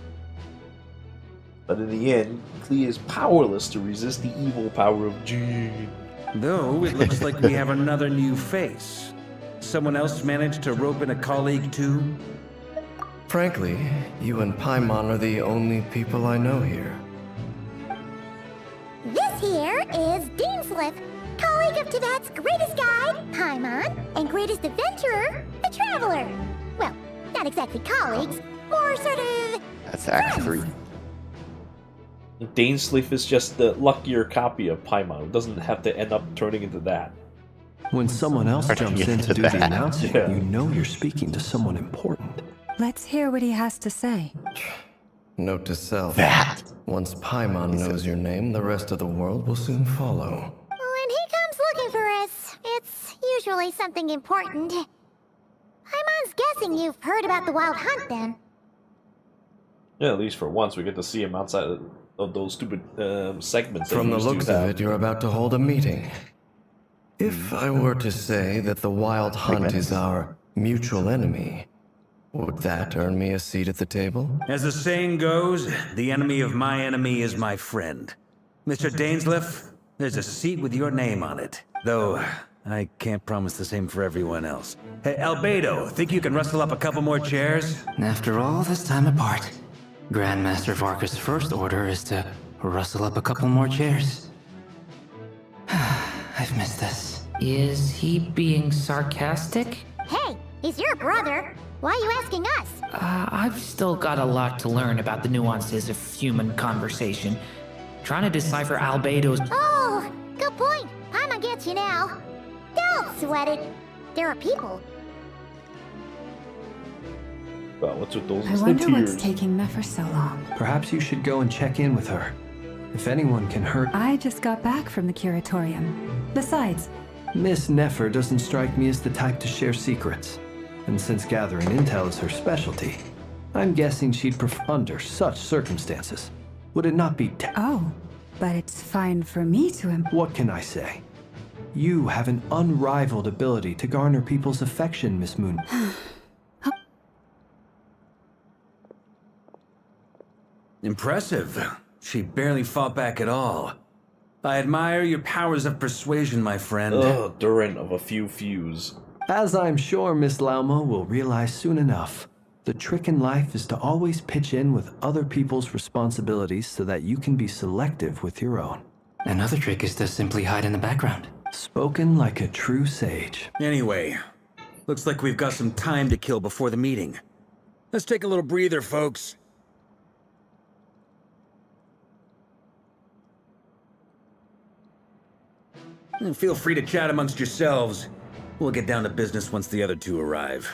But in the end, Clea is powerless to resist the evil power of Jin. Though, it looks like we have another new face. Someone else managed to rope in a colleague, too? Frankly, you and Paimon are the only people I know here. This here is Deansliff, colleague of Tibet's greatest guide, Paimon, and greatest adventurer, the Traveler. Well, not exactly colleagues, more sort of... That's Act 3. Dainsleif is just the luckier copy of Paimon. It doesn't have to end up turning into that. When someone else jumps in to do the announcing, Yeah. you know you're speaking to someone important. Let's hear what he has to say. Note to self. That. Once Paimon knows your name, the rest of the world will soon follow. When he comes looking for us, it's usually something important. Paimon's guessing you've heard about the Wild Hunt, then. Yeah, at least for once we get to see him outside of those stupid segments. that From he the used to looks of have. it, you're about to hold a meeting. If I were to say that the Wild Hunt is our mutual enemy, would that earn me a seat at the table? As the saying goes, the enemy of my enemy is my friend. Mr. Dainsliff, there's a seat with your name on it. Though, I can't promise the same for everyone else. Hey, Albedo, think you can rustle up a couple more chairs? After all this time apart, Grandmaster Varka's first order is to rustle up a couple more chairs. I've missed this. Is he being sarcastic? Hey, he's your brother. Why are you asking us? I've still got a lot to learn about the nuances of human conversation. Trying to decipher Albedo's... Oh, good point. Paimon gets you now. Don't sweat it. There are people. Well, what's with those I wonder tears? what's taking Nefer so long. Perhaps you should go and check in with her. If anyone can hurt... I just got back from the curatorium. Besides, Miss Nefer doesn't strike me as the type to share secrets. And since gathering intel is her specialty, I'm guessing she'd prefer under such circumstances. Would it not be oh, but it's fine for me to What can I say? You have an unrivaled ability to garner people's affection, Miss Moon. Impressive. She barely fought back at all. I admire your powers of persuasion, my friend. Ugh, Durin of a few fuse. As I'm sure Miss Lauma will realize soon enough, the trick in life is to always pitch in with other people's responsibilities so that you can be selective with your own. Another trick is to simply hide in the background. Spoken like a true sage. Anyway, looks like we've got some time to kill before the meeting. Let's take a little breather, folks. And feel free to chat amongst yourselves. We'll get down to business once the other two arrive.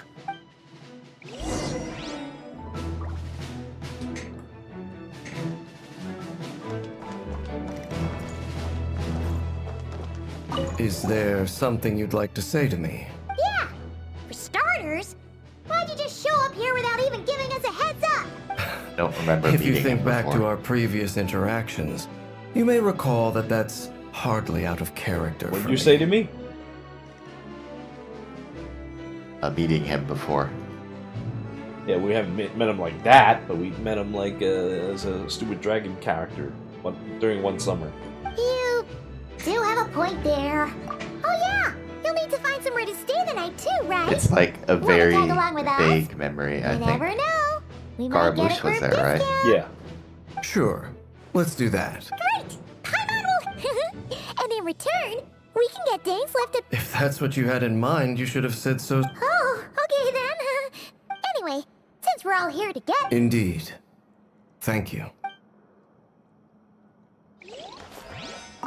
Is there something you'd like to say to me? Yeah! For starters, why'd you just show up here without even giving us a heads up? Don't remember If you meeting think him back before. to our previous interactions, you may recall that that's hardly out of character. What'd you say to me? Meeting him before. Yeah, we haven't met him like that, but we met him like as a stupid dragon character during one summer. You do have a point there. Oh yeah, you'll need to find somewhere to stay the night too, right? It's like a Wanna very tag along with us? vague memory, I You think. never know. We might get a Garbush was group there, right? discount. Yeah. Sure. Let's do that. Great! Paimon will... and in return, we can get days left at... If that's what you had in mind, you should have said so. Oh, okay then. Anyway, since we're all here together... Indeed. Thank you.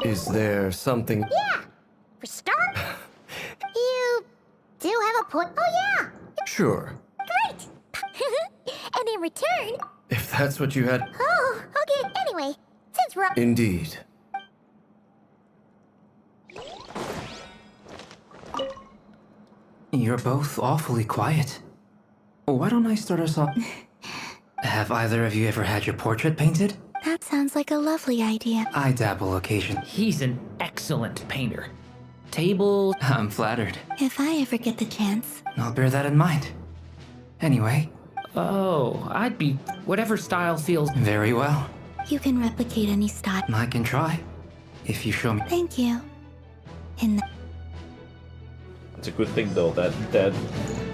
Is there something... Yeah! For start, you do have a point. Oh yeah! Sure. Great! and in return... If that's what you had... Oh, okay. Anyway, since we're... Indeed. You're both awfully quiet. Why don't I start us off? Have either of you ever had your portrait painted? That sounds like a lovely idea. I dabble occasionally. He's an excellent painter. Tables... I'm flattered. If I ever get the chance. I'll bear that in mind. Anyway. Oh, I'd be... whatever style feels... Very well. You can replicate any style. I can try. If you show me... Thank you. In It's a good thing though that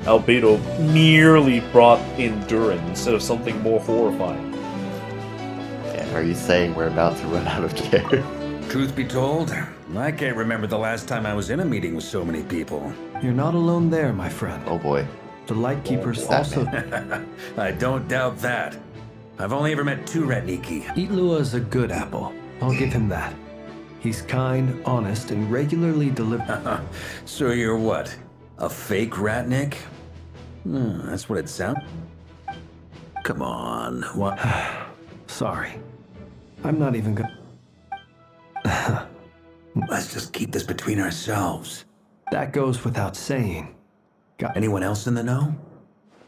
Albedo merely brought in Durin instead of something more horrifying. Yeah, are you saying we're about to run out of care? Truth be told, I can't remember the last time I was in a meeting with so many people. You're not alone there, my friend. Oh boy. The Lightkeepers also... I don't doubt that. I've only ever met two Ratniki. Itlua is a good apple. I'll give him that. He's kind, honest, and regularly delivers. So you're what? A fake Ratnik? That's what it sounds. Come on, what? Sorry. I'm not even gonna... Let's just keep this between ourselves. That goes without saying. Got anyone else in the know?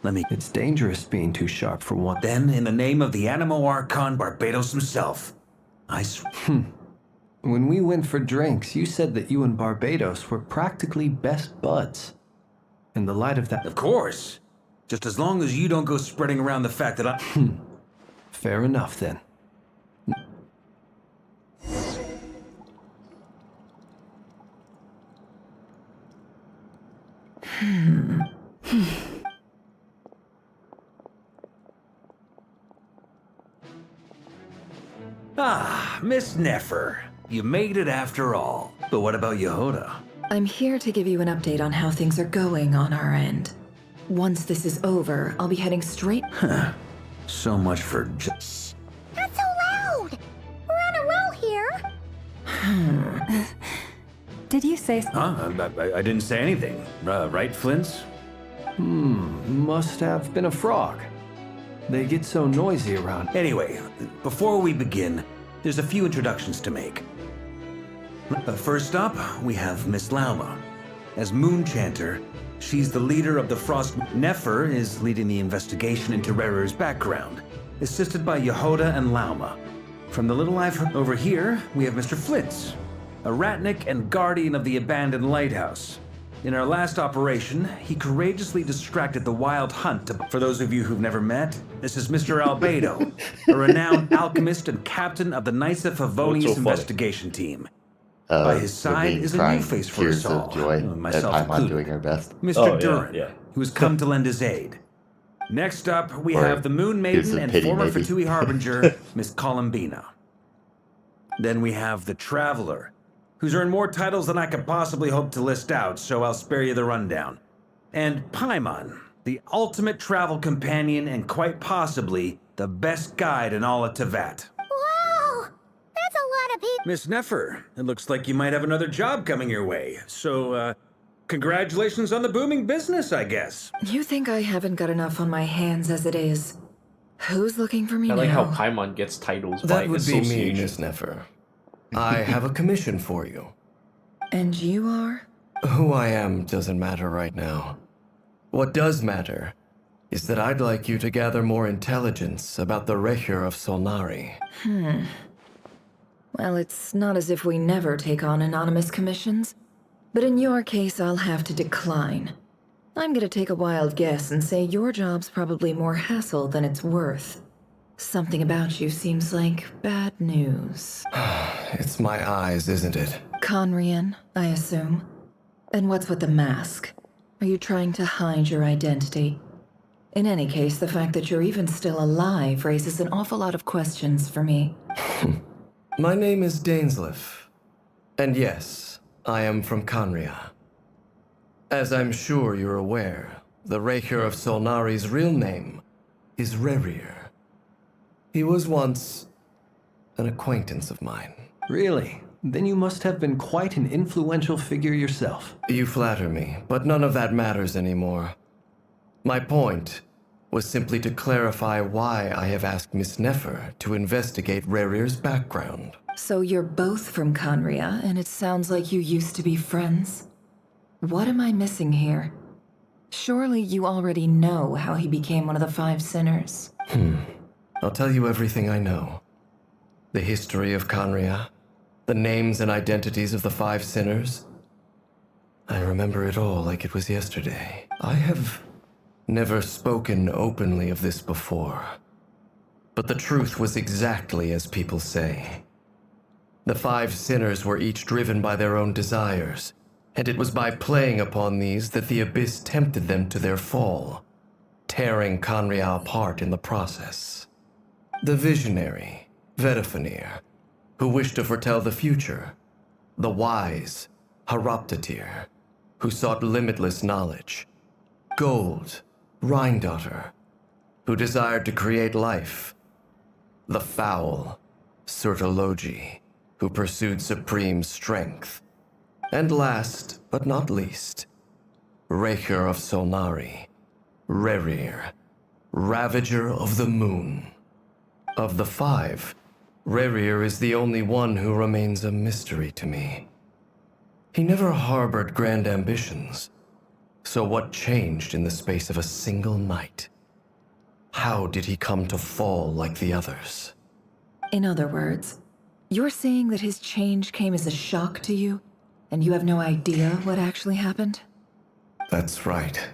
It's dangerous being too sharp for one. Then, in the name of the Animo Archon Barbados himself, I When we went for drinks, you said that you and Barbados were practically best buds. In the light of that... Of course. Just as long as you don't go spreading around the fact that I... Fair enough, then. Ah, Miss Nefer. You made it after all. But what about Yehoda? I'm here to give you an update on how things are going on our end. Once this is over, I'll be heading straight... So much for just... Not so loud! We're on a roll here! Did you say... Huh? I didn't say anything. Right, Flint's? Must have been a frog. They get so noisy around. Anyway, before we begin, there's a few introductions to make. First up, we have Miss Lauma. As Moon Chanter, she's the leader of the Frost. Nefer is leading the investigation into Rerer's background, assisted by Yehoda and Lauma. From the little I've heard over here, we have Mr. Flitz, a ratnik and guardian of the abandoned lighthouse. In our last operation, he courageously distracted the wild hunt. For those of you who've never met, this is Mr. Albedo, a renowned alchemist and captain of the Nysa Favonius investigation team. By his side is a new face for us all, myself included, doing her best. Mr. Durin, who has come to lend his aid. Next up, we have the Moon Maiden and former Fatui Harbinger, Miss Columbina. Then we have the Traveler, who's earned more titles than I could possibly hope to list out, so I'll spare you the rundown. And Paimon, the ultimate travel companion and quite possibly the best guide in all of Tevat. Wow! That's a lot of people. Miss Nefer, it looks like you might have another job coming your way, so, congratulations on the booming business, I guess. You think I haven't got enough on my hands as it is? Who's looking for me now? I like how Paimon gets titles by That would be association. me, Miss Nefer. I have a commission for you. And you are? Who I am doesn't matter right now. What does matter is that I'd like you to gather more intelligence about the Rehyr of Solnari. Well, it's not as if we never take on anonymous commissions. But in your case, I'll have to decline. I'm gonna take a wild guess and say your job's probably more hassle than it's worth. Something about you seems like bad news. It's my eyes, isn't it? Conrian, I assume. And what's with the mask? Are you trying to hide your identity? In any case, the fact that you're even still alive raises an awful lot of questions for me. My name is Dainsleif. And yes, I am from Conria. As I'm sure you're aware, the Rehyr of Solnari's real name is Rerir. He was once an acquaintance of mine. Really? Then you must have been quite an influential figure yourself. You flatter me, but none of that matters anymore. My point was simply to clarify why I have asked Miss Nefer to investigate Rerir's background. So you're both from Conria, and it sounds like you used to be friends? What am I missing here? Surely you already know how he became one of the Five Sinners. I'll tell you everything I know. The history of Conria, the names and identities of the Five Sinners. I remember it all like it was yesterday. I have never spoken openly of this before. But the truth was exactly as people say. The Five Sinners were each driven by their own desires, and it was by playing upon these that the Abyss tempted them to their fall, tearing Conria apart in the process. The visionary, Vedafenir, who wished to foretell the future. The wise, Haroptatir, who sought limitless knowledge. Gold, Rhindaughter, who desired to create life. The foul, Surtologi, who pursued supreme strength. And last, but not least, Rehyr of Solnari, Rerir, Ravager of the Moon. Of the five, Rerir is the only one who remains a mystery to me. He never harbored grand ambitions. So what changed in the space of a single night? How did he come to fall like the others? In other words, you're saying that his change came as a shock to you, and you have no idea what actually happened? That's right.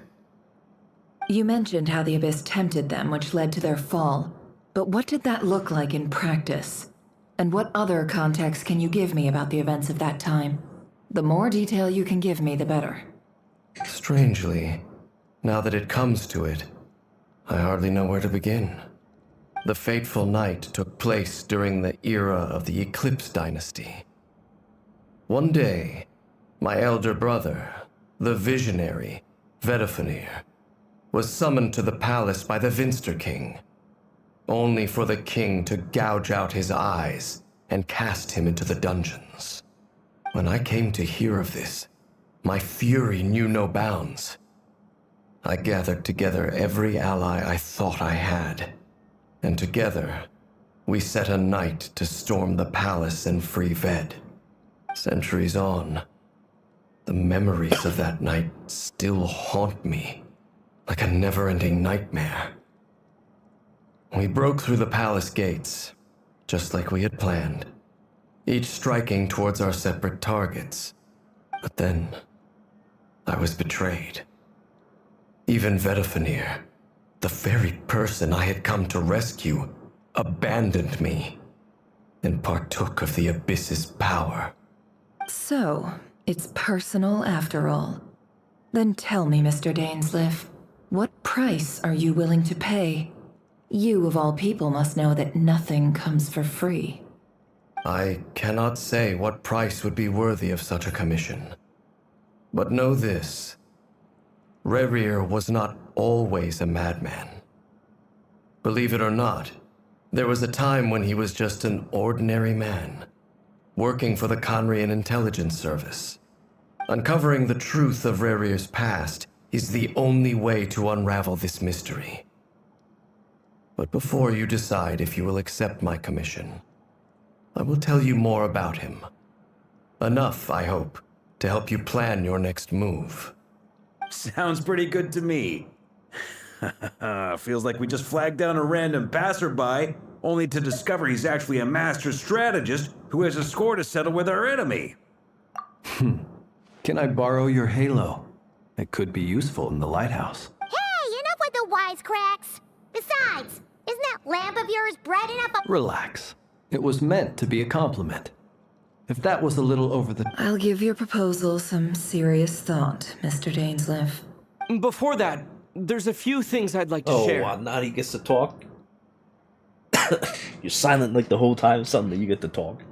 You mentioned how the Abyss tempted them, which led to their fall. But what did that look like in practice? And what other context can you give me about the events of that time? The more detail you can give me, the better. Strangely, now that it comes to it, I hardly know where to begin. The fateful night took place during the era of the Eclipse Dynasty. One day, my elder brother, the visionary, Vedafenir, was summoned to the palace by the Vinster King, only for the king to gouge out his eyes and cast him into the dungeons. When I came to hear of this, my fury knew no bounds. I gathered together every ally I thought I had, and together we set a night to storm the palace and free Ved. Centuries on, the memories of that night still haunt me like a never-ending nightmare. We broke through the palace gates, just like we had planned, each striking towards our separate targets. But then, I was betrayed. Even Vedafenir, the very person I had come to rescue, abandoned me and partook of the Abyss's power. So, it's personal after all. Then tell me, Mr. Dainsleif, what price are you willing to pay? You, of all people, must know that nothing comes for free. I cannot say what price would be worthy of such a commission. But know this. Rerir was not always a madman. Believe it or not, there was a time when he was just an ordinary man, working for the Conrian Intelligence Service. Uncovering the truth of Rerir's past is the only way to unravel this mystery. But before you decide if you will accept my commission, I will tell you more about him. Enough, I hope, to help you plan your next move. Sounds pretty good to me. Feels like we just flagged down a random passerby, only to discover he's actually a master strategist who has a score to settle with our enemy. Can I borrow your halo? It could be useful in the lighthouse. Hey, enough with the wisecracks! Besides, isn't that lamp of yours bright enough? Relax. It was meant to be a compliment. If that was a little over the... I'll give your proposal some serious thought, Mr. Dainsleif. Before that, there's a few things I'd like to share. Oh, now he gets to talk? You're silent like the whole time, suddenly you get to talk.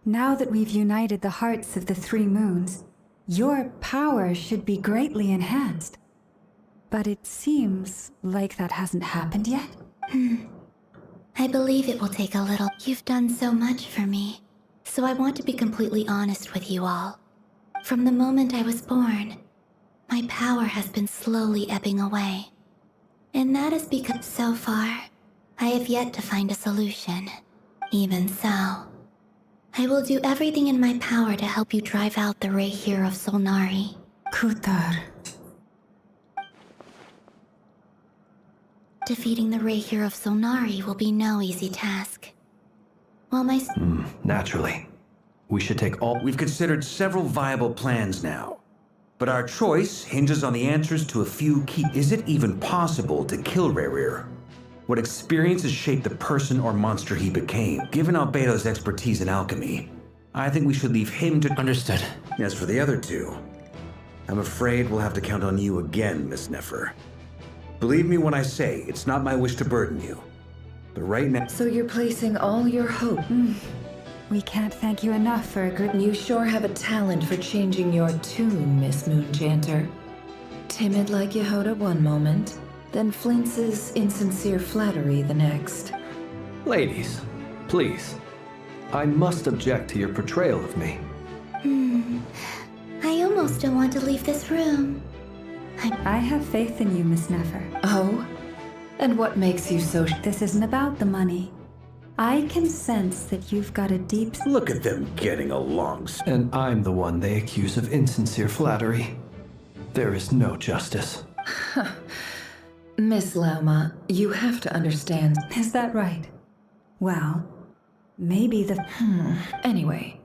Now that we've united the hearts of the three moons, your power should be greatly enhanced. But it seems like that hasn't happened yet. I believe it will take a little. You've done so much for me, so I want to be completely honest with you all. From the moment I was born, my power has been slowly ebbing away. And that is because so far, I have yet to find a solution. Even so, I will do everything in my power to help you drive out the Rehir of Solnari. Kutar. Defeating the Rehir of Solnari will be no easy task. While my... Naturally. We should take all... We've considered several viable plans now. But our choice hinges on the answers to a few key... Is it even possible to kill Rerir? What experiences shaped the person or monster he became? Given Albedo's expertise in alchemy, I think we should leave him to... Understood. As for the other two, I'm afraid we'll have to count on you again, Miss Nefer. Believe me when I say, it's not my wish to burden you. But right now... So you're placing all your hope... We can't thank you enough for a good... You sure have a talent for changing your tune, Miss Moonchanter. Timid like Yehoda one moment, then flinches insincere flattery the next. Ladies, please. I must object to your portrayal of me. I almost don't want to leave this room. I have faith in you, Miss Nefer. Oh? And what makes you so... This isn't about the money. I can sense that you've got a deep... Look at them getting along. And I'm the one they accuse of insincere flattery. There is no justice. Miss Lauma, you have to understand... Is that right? Well, maybe the... Anyway,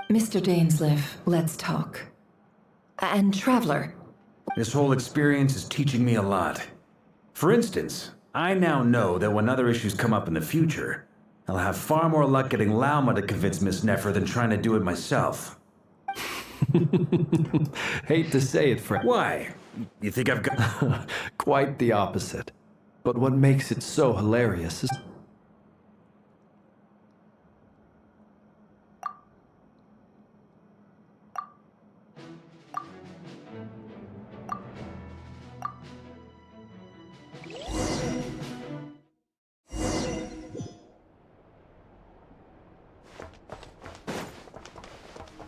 Mr. Dainsleif, let's talk. And Traveler... This whole experience is teaching me a lot. For instance, I now know that when other issues come up in the future, I'll have far more luck getting Lauma to convince Miss Nefer than trying to do it myself. Hate to say it, Frank. Why? You think I've got... Quite the opposite. But what makes it so hilarious is...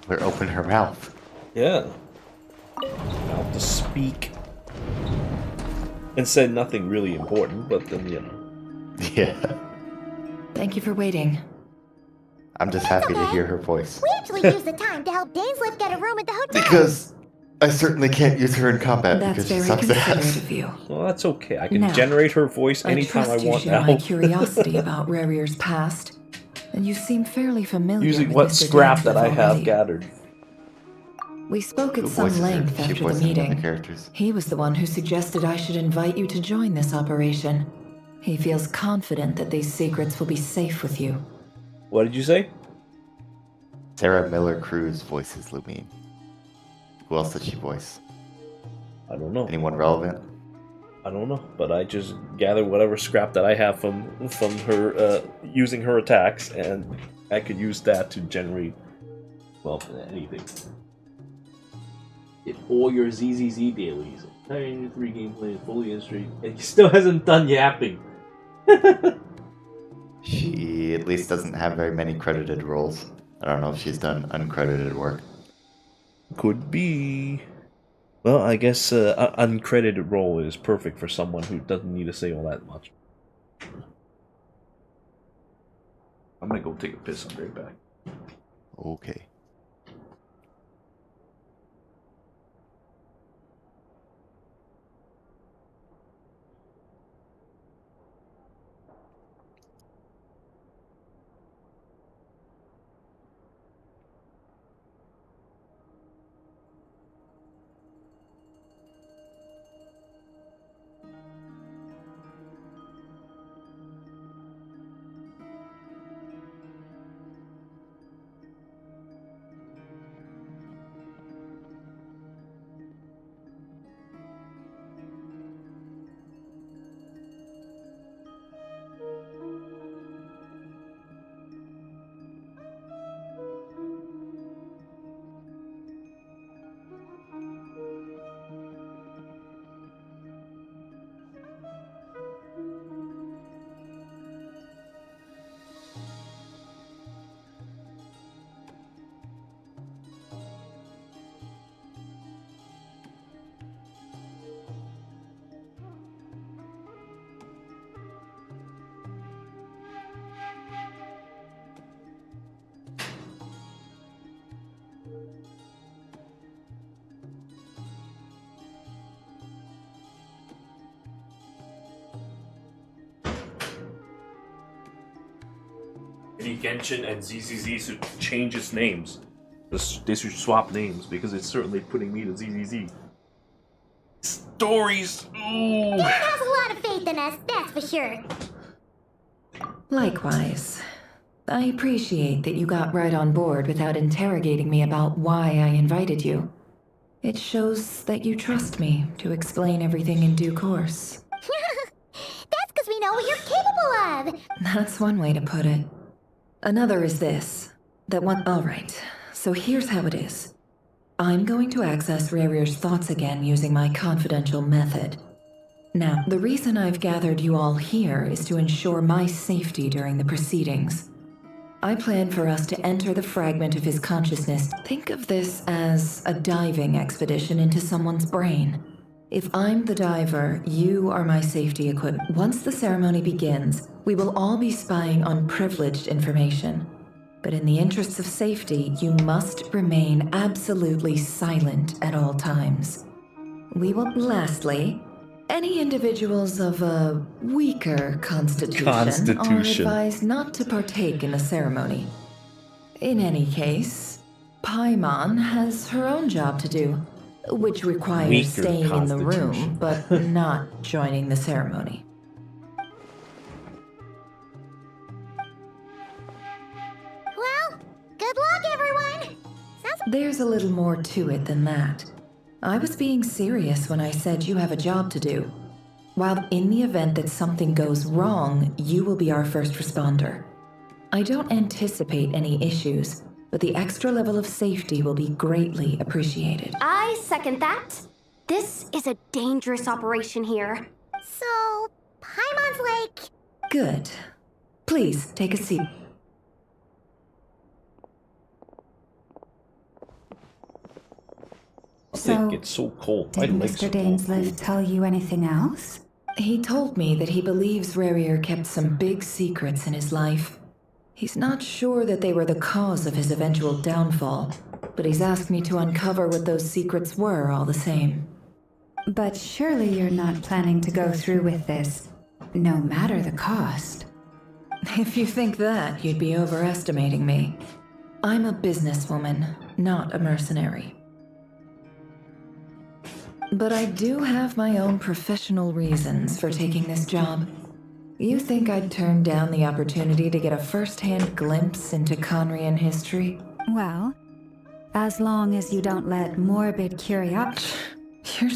Or open her mouth. Yeah. Mouth to speak. And said nothing really important, but then, you know. Yeah. Thank you for waiting. I'm just happy to hear her voice. We actually used the time to help Dainsleif get a room at the hotel. Because I certainly can't use her in combat That's because she very sucks considerate ass. of you. Well, that's okay. I can Now, generate her voice anytime I trust you want share now. my curiosity about Rarier's past, and you seem fairly familiar Using with what Mr. scrap that Dainsleif I have already. gathered. We spoke at Who some voices her? length She after the voices the other meeting. characters. He was the one who suggested I should invite you to join this operation. He feels confident that these secrets will be safe with you. What did you say? Sarah Miller Cruz voices Lumine. Who else did she voice? I don't know. Anyone relevant? I don't know, but I just gather whatever scrap that I have from her using her attacks, and I could use that to generate, well, anything. Get all your ZZZ dailies. 93 gameplay, fully in stream, and he still hasn't done yapping. She at least doesn't have very many credited roles. I don't know if she's done uncredited work. Could be. Well, I guess uncredited role is perfect for someone who doesn't need to say all that much. I'm gonna go take a piss. I'll be right back. Okay. Any Genshin and ZZZ should change its names. They should swap names because it's certainly putting me to ZZZ. Stories! Ooh! Dad has a lot of faith in us, that's for sure. Likewise. I appreciate that you got right on board without interrogating me about why I invited you. It shows that you trust me to explain everything in due course. That's because we know what you're capable of. That's one way to put it. Another is this. Alright, so here's how it is. I'm going to access Rarier's thoughts again using my confidential method. Now, the reason I've gathered you all here is to ensure my safety during the proceedings. I plan for us to enter the fragment of his consciousness. Think of this as a diving expedition into someone's brain. If I'm the diver, you are my safety equipment. Once the ceremony begins, we will all be spying on privileged information. But in the interests of safety, you must remain absolutely silent at all times. Lastly, any individuals of a weaker constitution are advised not to partake in the ceremony. In any case, Paimon has her own job to do, which requires staying in the room, but not joining the ceremony. Well, good luck, everyone! There's a little more to it than that. I was being serious when I said you have a job to do. While in the event that something goes wrong, you will be our first responder. I don't anticipate any issues, but the extra level of safety will be greatly appreciated. I second that. This is a dangerous operation here. So, Paimon's like... Good. Please, take a seat. So, It gets so cold. did My legs Mr. are all Dainsleif cold. tell you anything else? He told me that he believes Rarier kept some big secrets in his life. He's not sure that they were the cause of his eventual downfall, but he's asked me to uncover what those secrets were all the same. But surely you're not planning to go through with this, no matter the cost. If you think that, you'd be overestimating me. I'm a businesswoman, not a mercenary. But I do have my own professional reasons for taking this job. You think I'd turn down the opportunity to get a first-hand glimpse into Conrian history? Well, as long as you don't let morbid curiosity... You're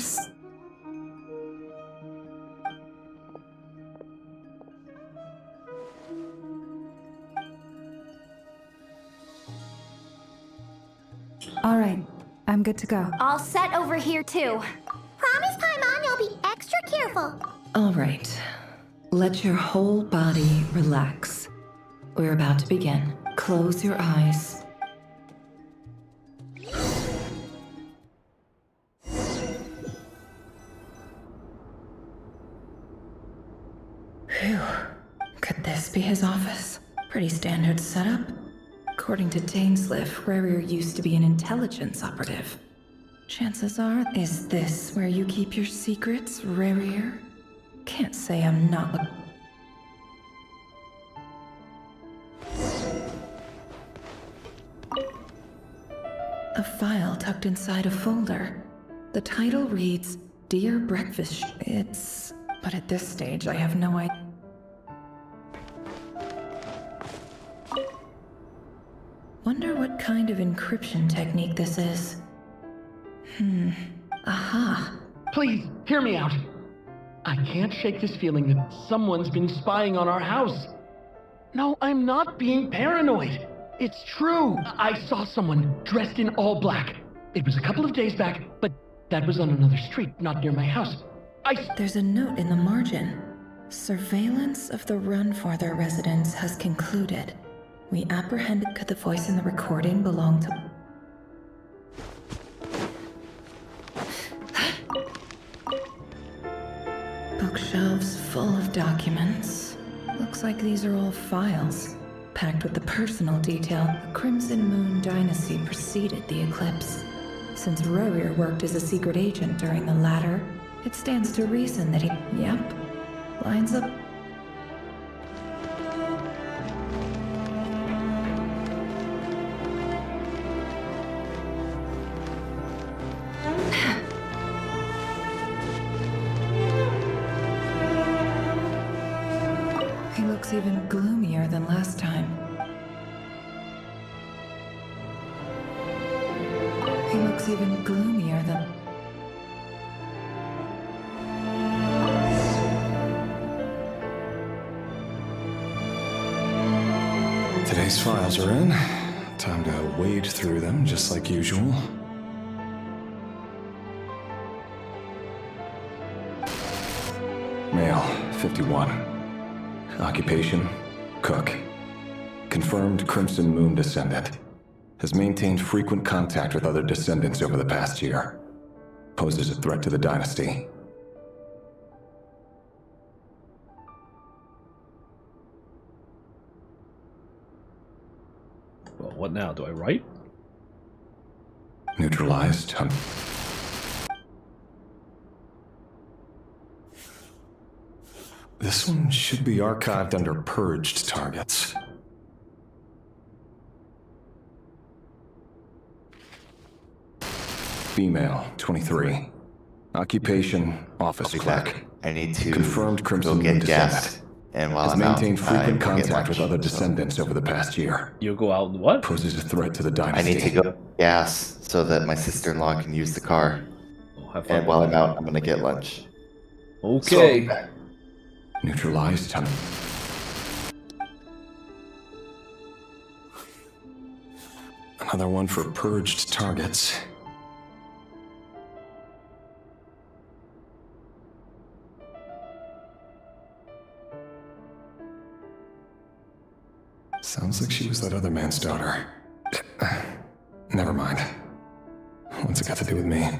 All right, I'm good to go. All set over here, too. Promise, Paimon, you'll be extra careful. all right. Let your whole body relax. We're about to begin. Close your eyes. Phew. Could this be his office? Pretty standard setup. According to Dainsleif, Rarier used to be an intelligence operative. Chances are, is this where you keep your secrets, Rarier? Can't say I'm not a file tucked inside a folder. The title reads, Dear Breakfast but at this stage I have no idea. Wonder what kind of encryption technique this is. Aha. Please, hear me out. I can't shake this feeling that someone's been spying on our house. No, I'm not being paranoid. It's true. I saw someone dressed in all black. It was a couple of days back, but that was on another street, not near my house. There's a note in the margin. Surveillance of the Runfarther residence has concluded. We apprehended. Could the voice in the recording belong to... Bookshelves full of documents. Looks like these are all files, packed with the personal detail. The Crimson Moon Dynasty preceded the eclipse. Since Rarier worked as a secret agent during the latter, it stands to reason that he... Yep. Lines up. He looks even gloomier than last time. He looks even gloomier than... Today's files are in. Time to wade through them, just like usual. Male, 51. Occupation, cook. Confirmed Crimson Moon descendant. Has maintained frequent contact with other descendants over the past year. Poses a threat to the dynasty. Well, what now? Do I write? Neutralized. This one should be archived under purged targets. Female, 23. Occupation, office clerk. I need to confirmed Crimson go get Moon gas, descendant. and while has I'm maintained out, frequent I will get contact lunch, with other so- descendants over the past year. You go out and what? Poses a threat to the I dynasty. need to go get gas so that my sister-in-law can use the car. Have fun And while I'm out, I'm gonna get lunch. Okay. So, Neutralized. Another one for purged targets. Sounds like she was that other man's daughter. Never mind. What's it got to do with me?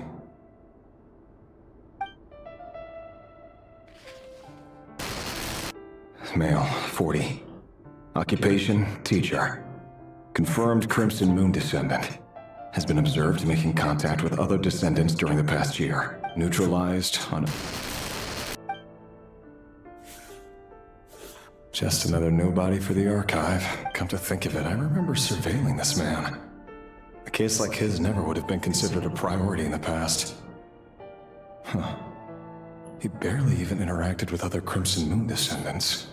Male, 40. Occupation, teacher. Confirmed Crimson Moon descendant. Has been observed making contact with other descendants during the past year. Neutralized on... Just another nobody for the archive. Come to think of it, I remember surveilling this man. A case like his never would have been considered a priority in the past. Huh. He barely even interacted with other Crimson Moon descendants.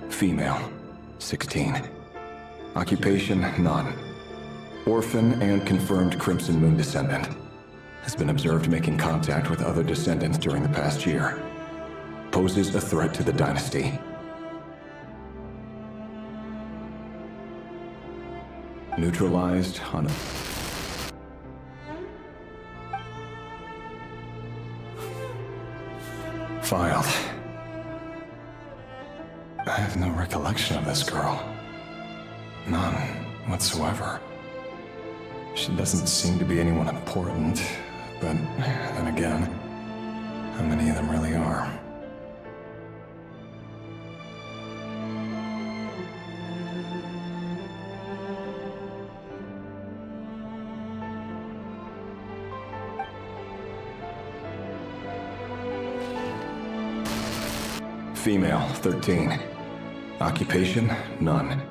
Female, 16. Occupation, none. Orphan and confirmed Crimson Moon descendant. Has been observed making contact with other descendants during the past year. Poses a threat to the dynasty. Neutralized on... Filed. I have no recollection of this girl. None whatsoever. She doesn't seem to be anyone important, but then again, how many of them really are? Female, 13. Occupation, none.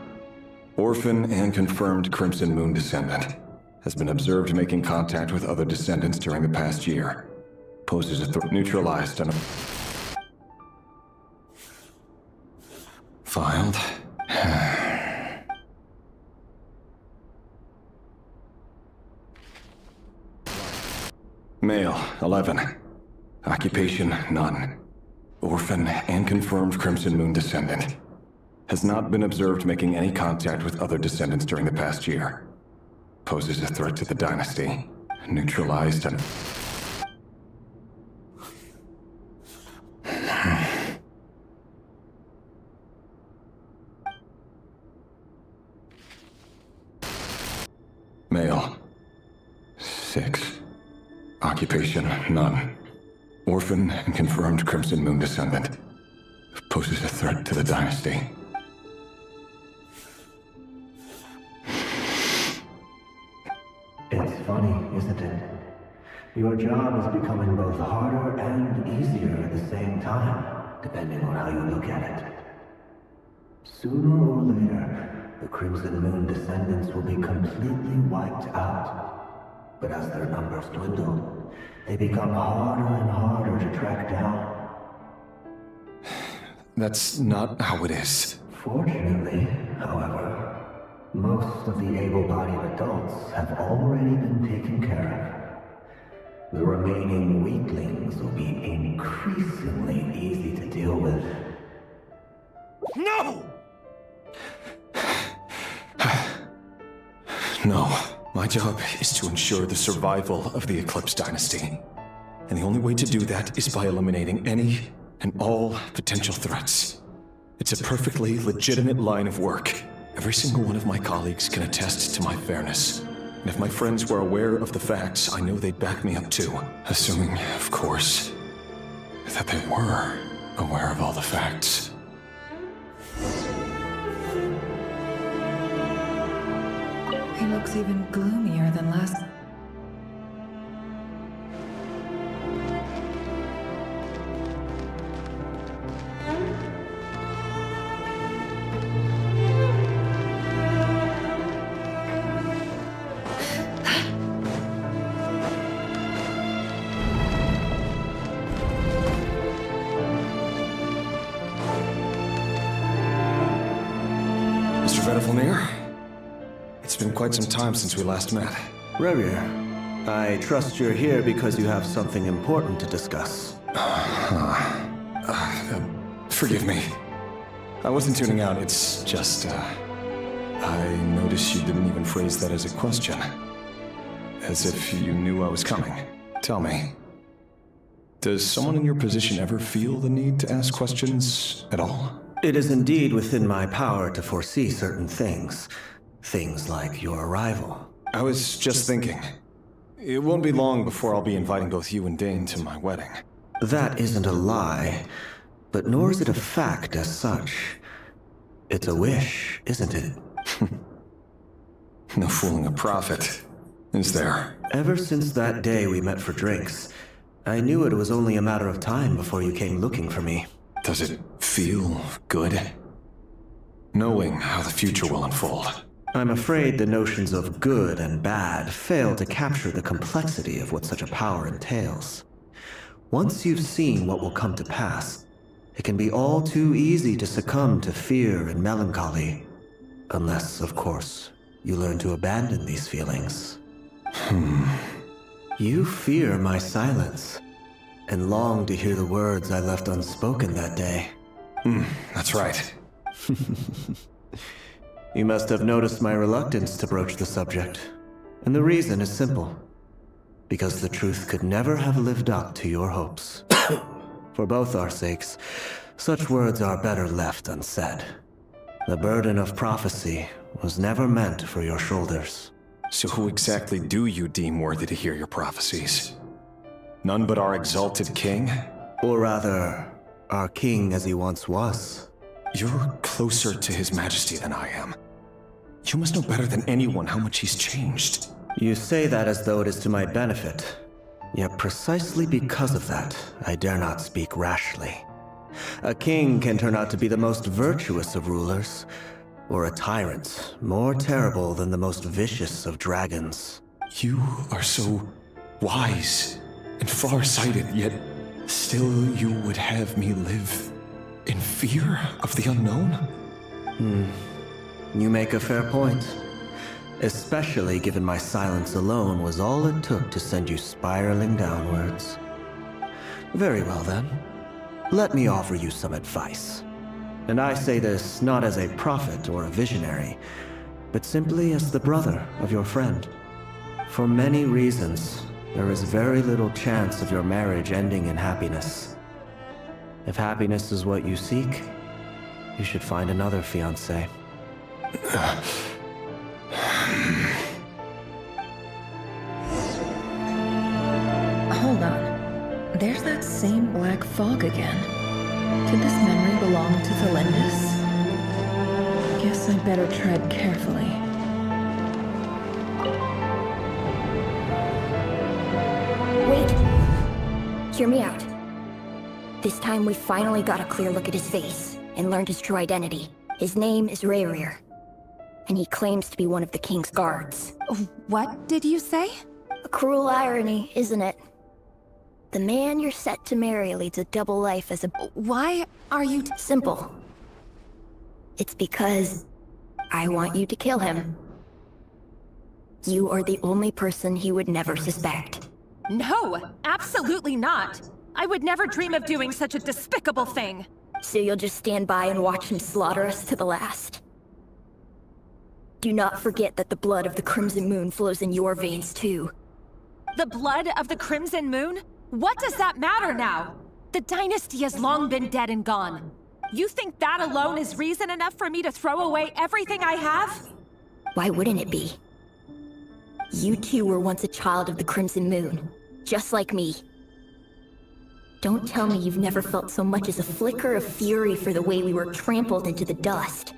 Orphan and confirmed Crimson Moon descendant. Has been observed making contact with other descendants during the past year. Poses a threat. Neutralized on a... Filed. Male, 11. Occupation, none. Orphan and confirmed Crimson Moon descendant. Has not been observed making any contact with other descendants during the past year. Poses a threat to the dynasty. Neutralized and... Male. 6. Occupation, none. Orphan and confirmed Crimson Moon descendant. Poses a threat to the dynasty. It's funny, isn't it? Your job is becoming both harder and easier at the same time, depending on how you look at it. Sooner or later, the Crimson Moon descendants will be completely wiped out. But as their numbers dwindle, they become harder and harder to track down. That's not how it is. Fortunately, however, most of the able-bodied adults have already been taken care of. The remaining weaklings will be increasingly easy to deal with. No! No. My job is to ensure the survival of the Eclipse Dynasty. And the only way to do that is by eliminating any and all potential threats. It's a perfectly legitimate line of work. Every single one of my colleagues can attest to my fairness. And if my friends were aware of the facts, I know they'd back me up too. Assuming, of course, that they were aware of all the facts. He looks even gloomier than last... Mr. Vedifalnir? It's been quite some time since we last met. Rerir, I trust you're here because you have something important to discuss. Forgive me. I wasn't tuning out, it's just, I noticed you didn't even phrase that as a question. As if you knew I was coming. Tell me, does someone in your position ever feel the need to ask questions at all? It is indeed within my power to foresee certain things. Things like your arrival. I was just thinking. It won't be long before I'll be inviting both you and Dane to my wedding. That isn't a lie, but nor is it a fact as such. It's a wish, isn't it? No fooling a prophet, is there? Ever since that day we met for drinks, I knew it was only a matter of time before you came looking for me. Does it feel good? Knowing how the future will unfold. I'm afraid the notions of good and bad fail to capture the complexity of what such a power entails. Once you've seen what will come to pass, it can be all too easy to succumb to fear and melancholy. Unless, of course, you learn to abandon these feelings. You fear my silence, and long to hear the words I left unspoken that day. That's right. You must have noticed my reluctance to broach the subject. And the reason is simple. Because the truth could never have lived up to your hopes. For both our sakes, such words are better left unsaid. The burden of prophecy was never meant for your shoulders. So who exactly do you deem worthy to hear your prophecies? None but our exalted king? Or rather, our king as he once was. You're closer to his majesty than I am. You must know better than anyone how much he's changed. You say that as though it is to my benefit. Yet precisely because of that, I dare not speak rashly. A king can turn out to be the most virtuous of rulers, or a tyrant more terrible than the most vicious of dragons. You are so wise and far-sighted, yet still you would have me live in fear of the unknown? You make a fair point. Especially given my silence alone was all it took to send you spiraling downwards. Very well then. Let me offer you some advice. And I say this not as a prophet or a visionary, but simply as the brother of your friend. For many reasons, there is very little chance of your marriage ending in happiness. If happiness is what you seek, you should find another fiancé. Hold on. There's that same black fog again. Did this memory belong to Thelindis? Guess I better tread carefully. Wait! Hear me out. This time we finally got a clear look at his face and learned his true identity. His name is Rayrir, and he claims to be one of the king's guards. What did you say? A cruel irony, isn't it? The man you're set to marry leads a double life as a... Why are you... Simple. It's because I want you to kill him. You are the only person he would never suspect. No, absolutely not. I would never dream of doing such a despicable thing. So you'll just stand by and watch him slaughter us to the last. Do not forget that the blood of the Crimson Moon flows in your veins too. The blood of the Crimson Moon? What does that matter now? The dynasty has long been dead and gone. You think that alone is reason enough for me to throw away everything I have? Why wouldn't it be? You two were once a child of the Crimson Moon, just like me. Don't tell me you've never felt so much as a flicker of fury for the way we were trampled into the dust.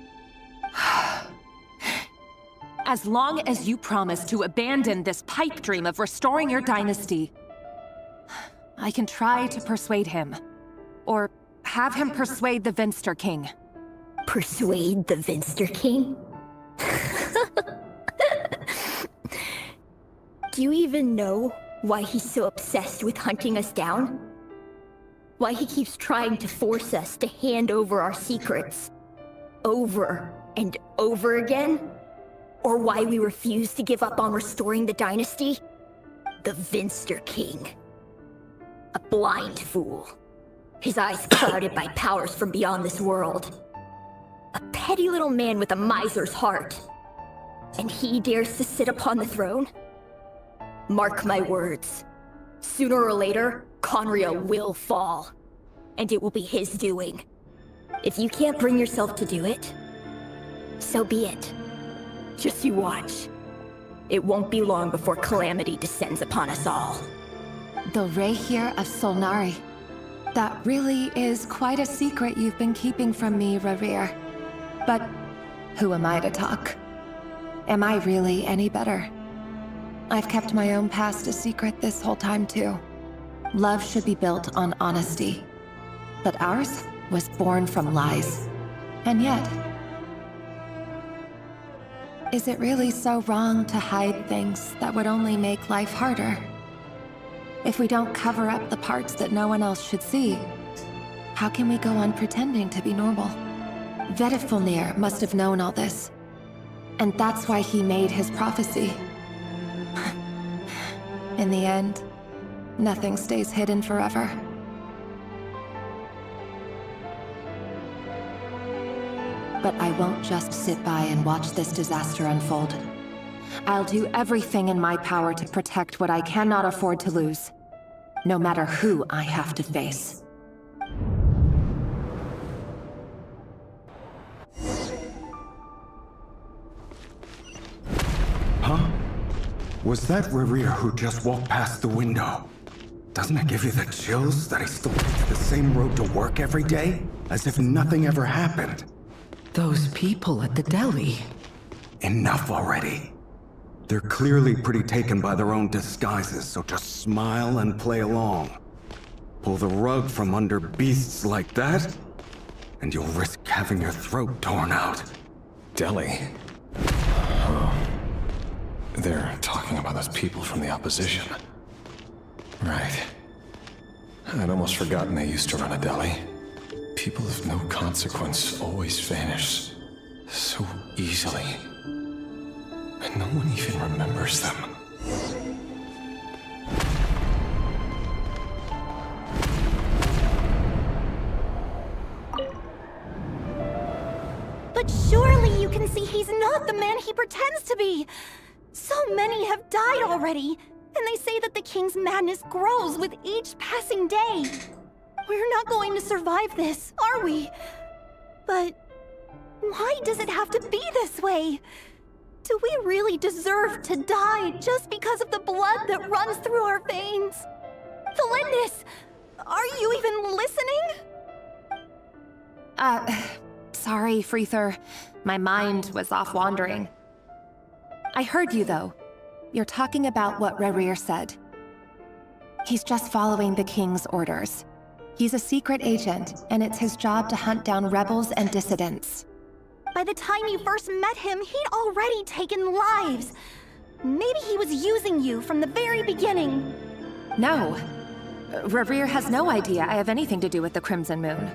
As long as you promise to abandon this pipe dream of restoring your dynasty, I can try to persuade him. Or have him persuade the Vinster King. Persuade the Vinster King? Do you even know why he's so obsessed with hunting us down? Why he keeps trying to force us to hand over our secrets? Over and over again? Or why we refuse to give up on restoring the dynasty? The Vinster King. A blind fool. His eyes clouded by powers from beyond this world. A petty little man with a miser's heart. And he dares to sit upon the throne? Mark my words. Sooner or later, Conria will fall. And it will be his doing. If you can't bring yourself to do it, so be it. Just you watch. It won't be long before calamity descends upon us all. The Rehyr of Solnari. That really is quite a secret you've been keeping from me, Rerir. But who am I to talk? Am I really any better? I've kept my own past a secret this whole time too. Love should be built on honesty. But ours was born from lies. And yet, is it really so wrong to hide things that would only make life harder? If we don't cover up the parts that no one else should see, how can we go on pretending to be normal? Vedifulnir must have known all this. And that's why he made his prophecy. In the end, nothing stays hidden forever. But I won't just sit by and watch this disaster unfold. I'll do everything in my power to protect what I cannot afford to lose, no matter who I have to face. Huh? Was that Rerir who just walked past the window? Doesn't it give you the chills that he still takes the same road to work every day? As if nothing ever happened. Those people at the deli. Enough already. They're clearly pretty taken by their own disguises, so just smile and play along. Pull the rug from under beasts like that, and you'll risk having your throat torn out. Deli? Oh. They're talking about those people from the opposition. Right. I'd almost forgotten they used to run a deli. People of no consequence always vanish so easily. And no one even remembers them. But surely you can see he's not the man he pretends to be! So many have died already, and they say that the king's madness grows with each passing day. We're not going to survive this, are we? But why does it have to be this way? Do we really deserve to die just because of the blood that runs through our veins? Thalindis, are you even listening? Sorry, Freether. My mind was off wandering. I heard you, though. You're talking about what Rerir said. He's just following the king's orders. He's a secret agent, and it's his job to hunt down rebels and dissidents. By the time you first met him, he'd already taken lives. Maybe he was using you from the very beginning. No. Rerir has no idea I have anything to do with the Crimson Moon.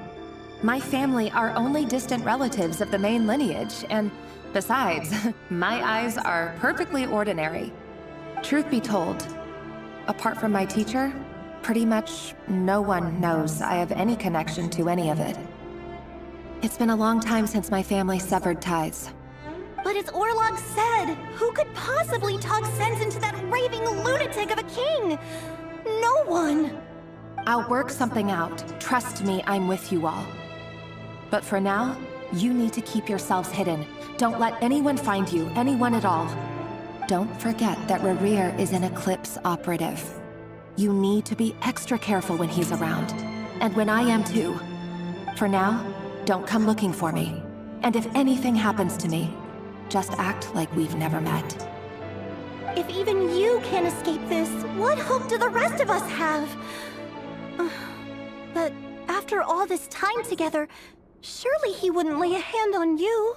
My family are only distant relatives of the main lineage, and besides, my eyes are perfectly ordinary. Truth be told, apart from my teacher, pretty much no one knows I have any connection to any of it. It's been a long time since my family severed ties. But as Orlog said, who could possibly talk sense into that raving lunatic of a king? No one! I'll work something out. Trust me, I'm with you all. But for now, you need to keep yourselves hidden. Don't let anyone find you, anyone at all. Don't forget that Rerir is an Eclipse operative. You need to be extra careful when he's around. And when I am too. For now, don't come looking for me. And if anything happens to me, just act like we've never met. If even you can't escape this, what hope do the rest of us have? But after all this time together, surely he wouldn't lay a hand on you.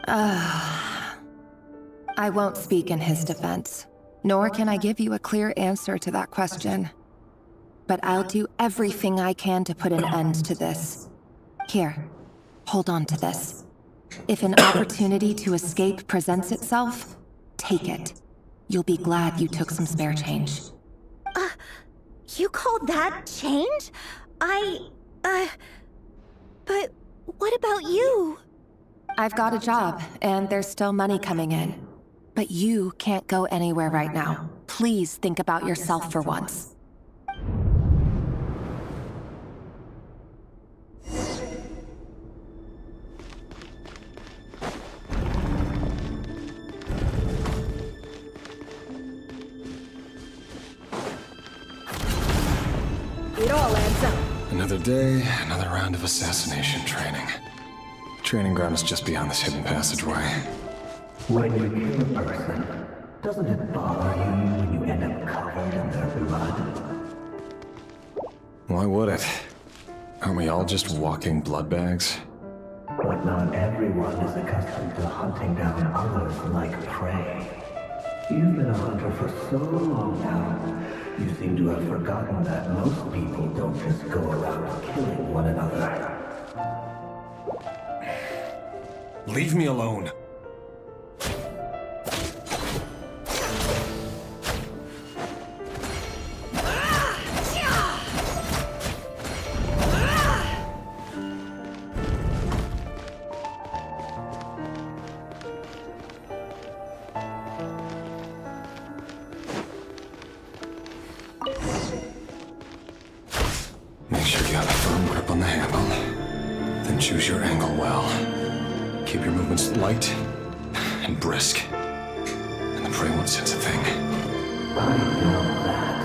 I won't speak in his defense, nor can I give you a clear answer to that question. But I'll do everything I can to put an end to this. Here, hold on to this. If an opportunity to escape presents itself, take it. You'll be glad you took some spare change. You call that change? But what about you? I've got a job, and there's still money coming in. But you can't go anywhere right now. Please think about yourself for once. Another day, another round of assassination training. Training ground is just beyond this hidden passageway. When you kill a person, doesn't it bother you when you end up covered in their blood? Why would it? Aren't we all just walking blood bags? But not everyone is accustomed to hunting down others like prey. You've been a hunter for so long now, you seem to have forgotten that most people don't just go around killing one another. Leave me alone. Make sure you have a firm grip on the handle. Then choose your angle well. Keep your movements light and brisk. And the prey won't sense a thing. I know that.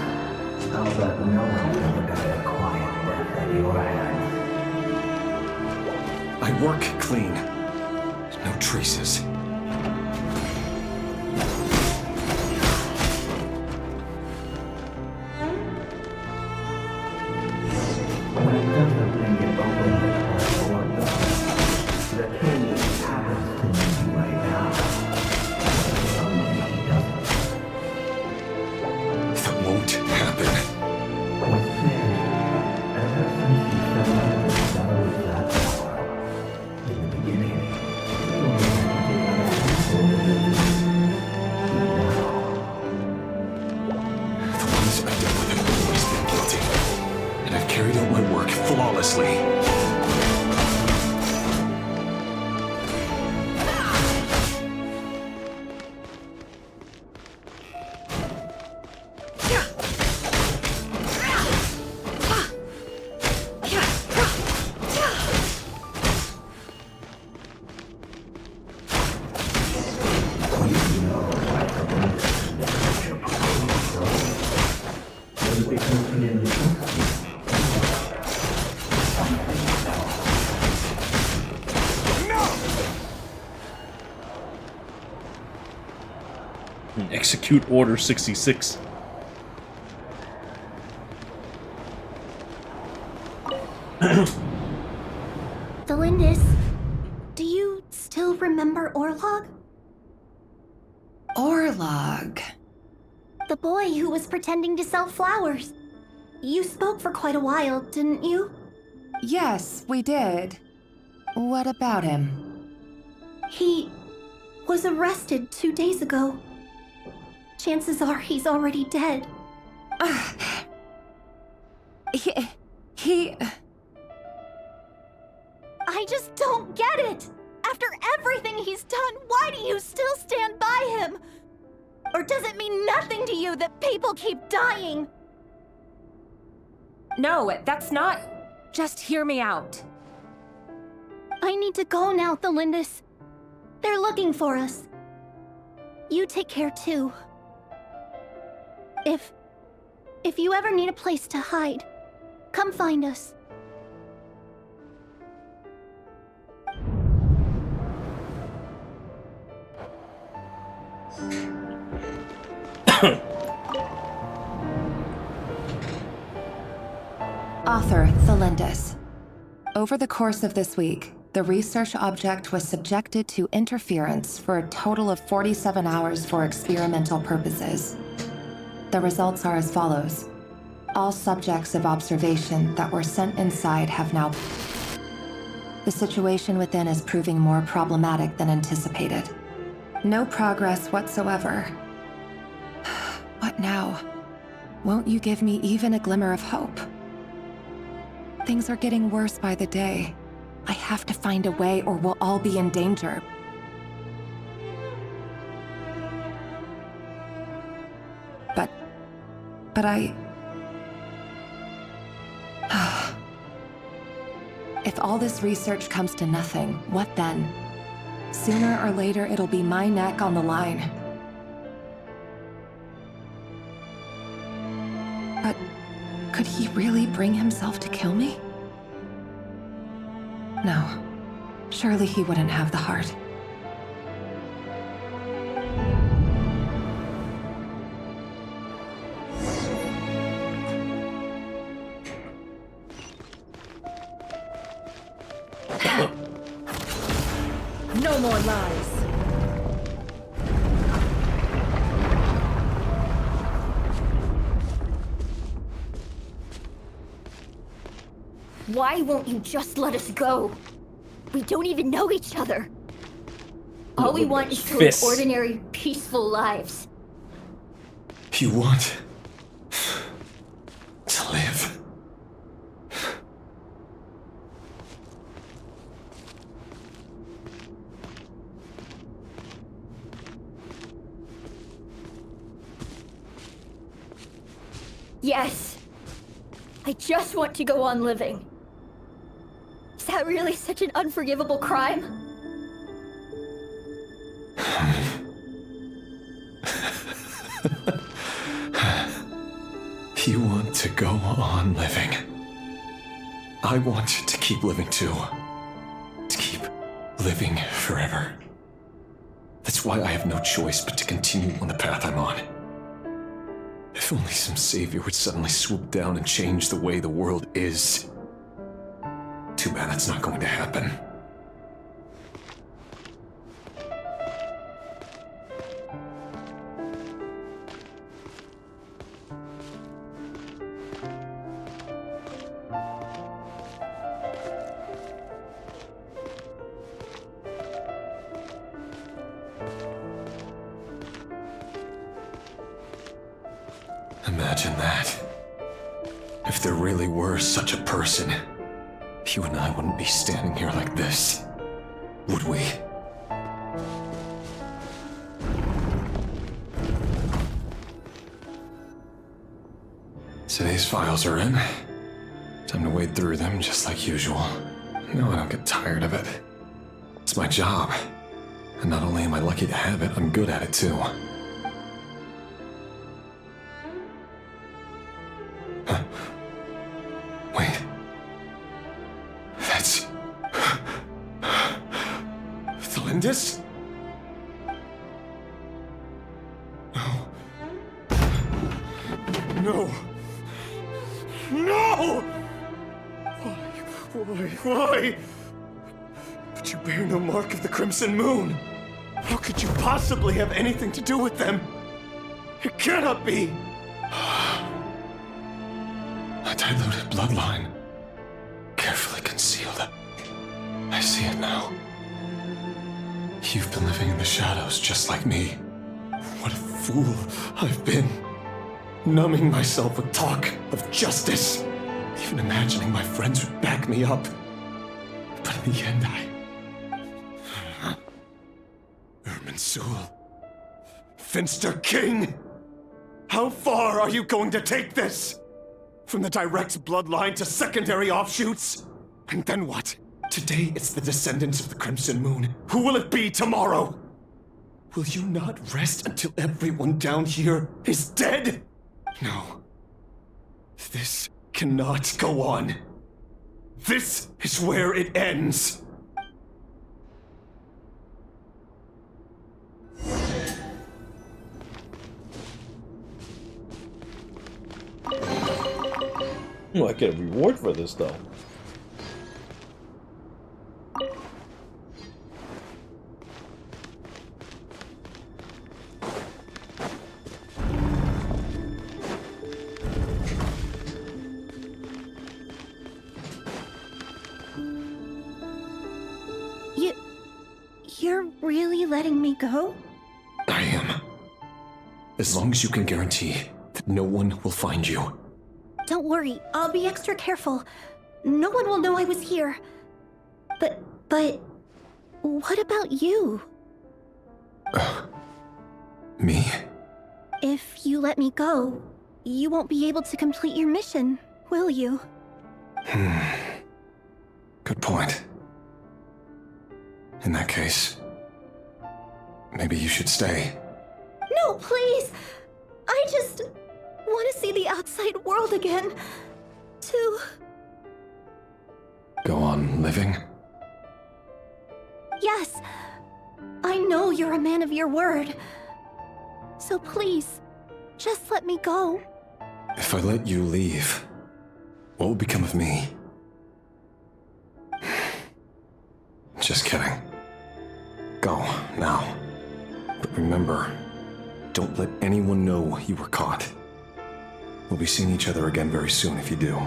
How about no one ever got a quiet death at your hands? I work clean. No traces. That won't happen. The ones I've dealt with have always been guilty. And I've carried out my work flawlessly. Execute Order 66. Delindis, do you still remember Orlog? Orlog. The boy who was pretending to sell flowers. You spoke for quite a while, didn't you? Yes, we did. What about him? He was arrested 2 days ago. Chances are he's already dead. He... I just don't get it! After everything he's done, why do you still stand by him? Or does it mean nothing to you that people keep dying? No, that's not... Just hear me out. I need to go now, Thelindis. They're looking for us. You take care too. If you ever need a place to hide, come find us. Author Thelindis. Over the course of this week, the research object was subjected to interference for a total of 47 hours for experimental purposes. The results are as follows. All subjects of observation that were sent inside have now... The situation within is proving more problematic than anticipated. No progress whatsoever. What now? Won't you give me even a glimmer of hope? Things are getting worse by the day. I have to find a way or we'll all be in danger. But I... If all this research comes to nothing, what then? Sooner or later, it'll be my neck on the line. But could he really bring himself to kill me? No. Surely he wouldn't have the heart. No more lies. Why won't you just let us go? We don't even know each other. All we want is to live ordinary, peaceful lives. You want to live? Yes. I just want to go on living. Is that really such an unforgivable crime? You want to go on living. I want to keep living too. To keep living forever. That's why I have no choice but to continue on the path I'm on. If only some savior would suddenly swoop down and change the way the world is. Too bad that's not going to happen. Imagine that. If there really were such a person, you and I wouldn't be standing here like this, would we? Today's files are in. Time to wade through them just like usual. No, I don't get tired of it. It's my job. And not only am I lucky to have it, I'm good at it too. Wait. That's... Thalindis? No. No! Why? But you bear no mark of the Crimson Moon. How could you possibly have anything to do with them? It cannot be! A diluted bloodline. Carefully concealed. I see it now. You've been living in the shadows just like me. What a fool I've been. Numbing myself with talk of justice. Even imagining my friends would back me up. But in the end, Irminsul. Finster King! How far are you going to take this? From the direct bloodline to secondary offshoots? And then what? Today it's the descendants of the Crimson Moon. Who will it be tomorrow? Will you not rest until everyone down here is dead? No. This cannot go on. This is where it ends. Well, I get a reward for this, though. You're really letting me go? I am. As long as you can guarantee that no one will find you. Don't worry, I'll be extra careful. No one will know I was here. But what about you? Me? If you let me go, you won't be able to complete your mission, will you? Good point. In that case, maybe you should stay. No, please! I just want to see the outside world again. To... Go on living? you're a man of your word. So please, just let me go. If I let you leave, what will become of me? Just kidding. Go, now. But remember, don't let anyone know you were caught. We'll be seeing each other again very soon if you do.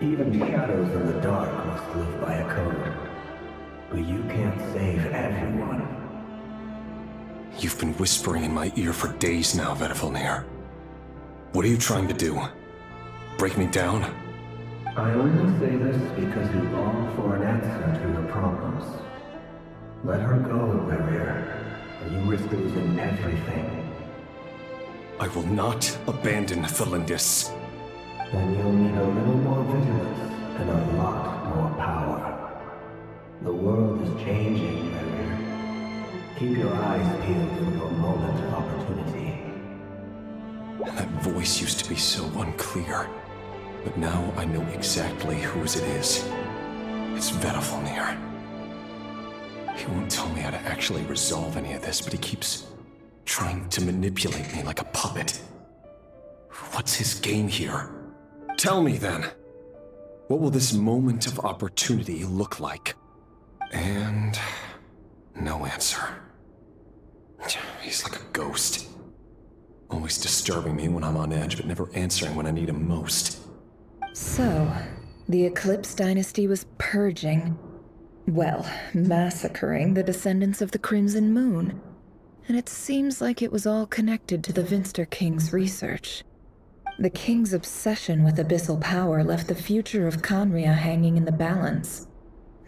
Even shadows in the dark must live by a code. But you can't save everyone. You've been whispering in my ear for days now, Vedifilnir. What are you trying to do? Break me down? I only say this because you long for an answer to your problems. Let her go, Rerir, or you risk losing everything. I will not abandon Thalindis. Then you'll need a little more vigilance and a lot more power. The world is changing, Rerir. Keep your eyes peeled for your moment of opportunity. That voice used to be so unclear. But now I know exactly whose it is. It's Vedifilnir. He won't tell me how to actually resolve any of this, but he keeps trying to manipulate me like a puppet. What's his game here? Tell me then. What will this moment of opportunity look like? And no answer. He's like a ghost. Always disturbing me when I'm on edge, but never answering when I need him most. So, the Eclipse Dynasty was purging, well, massacring the descendants of the Crimson Moon. And it seems like it was all connected to the Vinster King's research. The King's obsession with abyssal power left the future of Khaenri'ah hanging in the balance.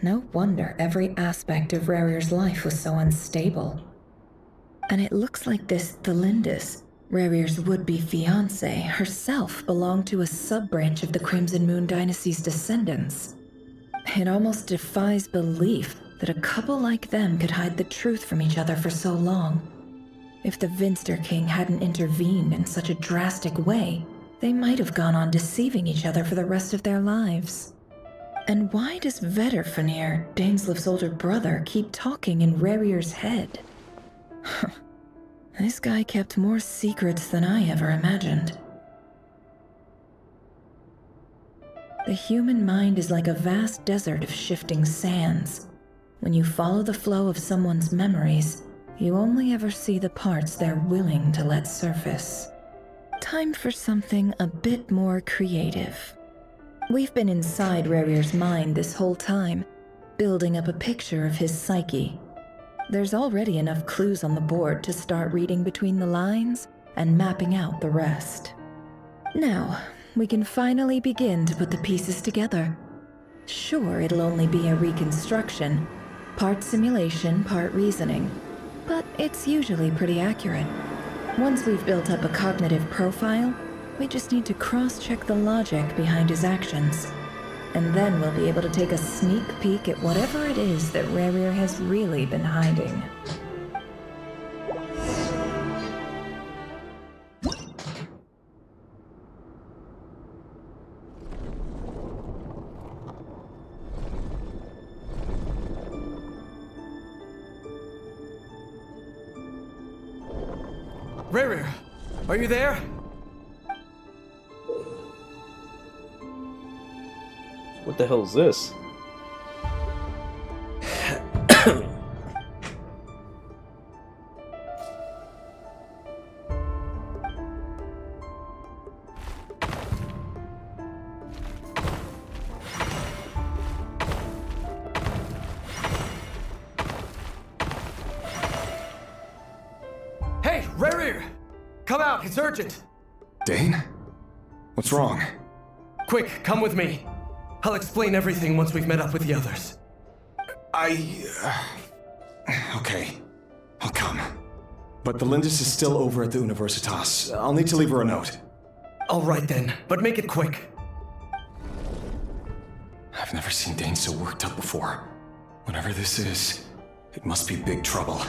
No wonder every aspect of Rerir's life was so unstable. And it looks like this Thalindis, Rerir's would-be fiancée, herself belonged to a sub-branch of the Crimson Moon Dynasty's descendants. It almost defies belief that a couple like them could hide the truth from each other for so long. If the Vinster King hadn't intervened in such a drastic way, they might have gone on deceiving each other for the rest of their lives. And why does Vedifilnir, Daneslif's older brother, keep talking in Rerir's head? This guy kept more secrets than I ever imagined. The human mind is like a vast desert of shifting sands. When you follow the flow of someone's memories, you only ever see the parts they're willing to let surface. Time for something a bit more creative. We've been inside Rerir's mind this whole time, building up a picture of his psyche. There's already enough clues on the board to start reading between the lines and mapping out the rest. Now, we can finally begin to put the pieces together. Sure, it'll only be a reconstruction, part simulation, part reasoning, but it's usually pretty accurate. Once we've built up a cognitive profile, we just need to cross-check the logic behind his actions. And then we'll be able to take a sneak peek at whatever it is that Rerir has really been hiding. Rerir, are you there? What the hell is this? Hey, Rerir! Come out, it's urgent! Dane? What's wrong? Quick, come with me. I'll explain everything once we've met up with the others. Okay. I'll come. But the Lindis is still over at the Universitas. I'll need to leave her a note. All right then, but make it quick. I've never seen Dane so worked up before. Whatever this is, it must be big trouble.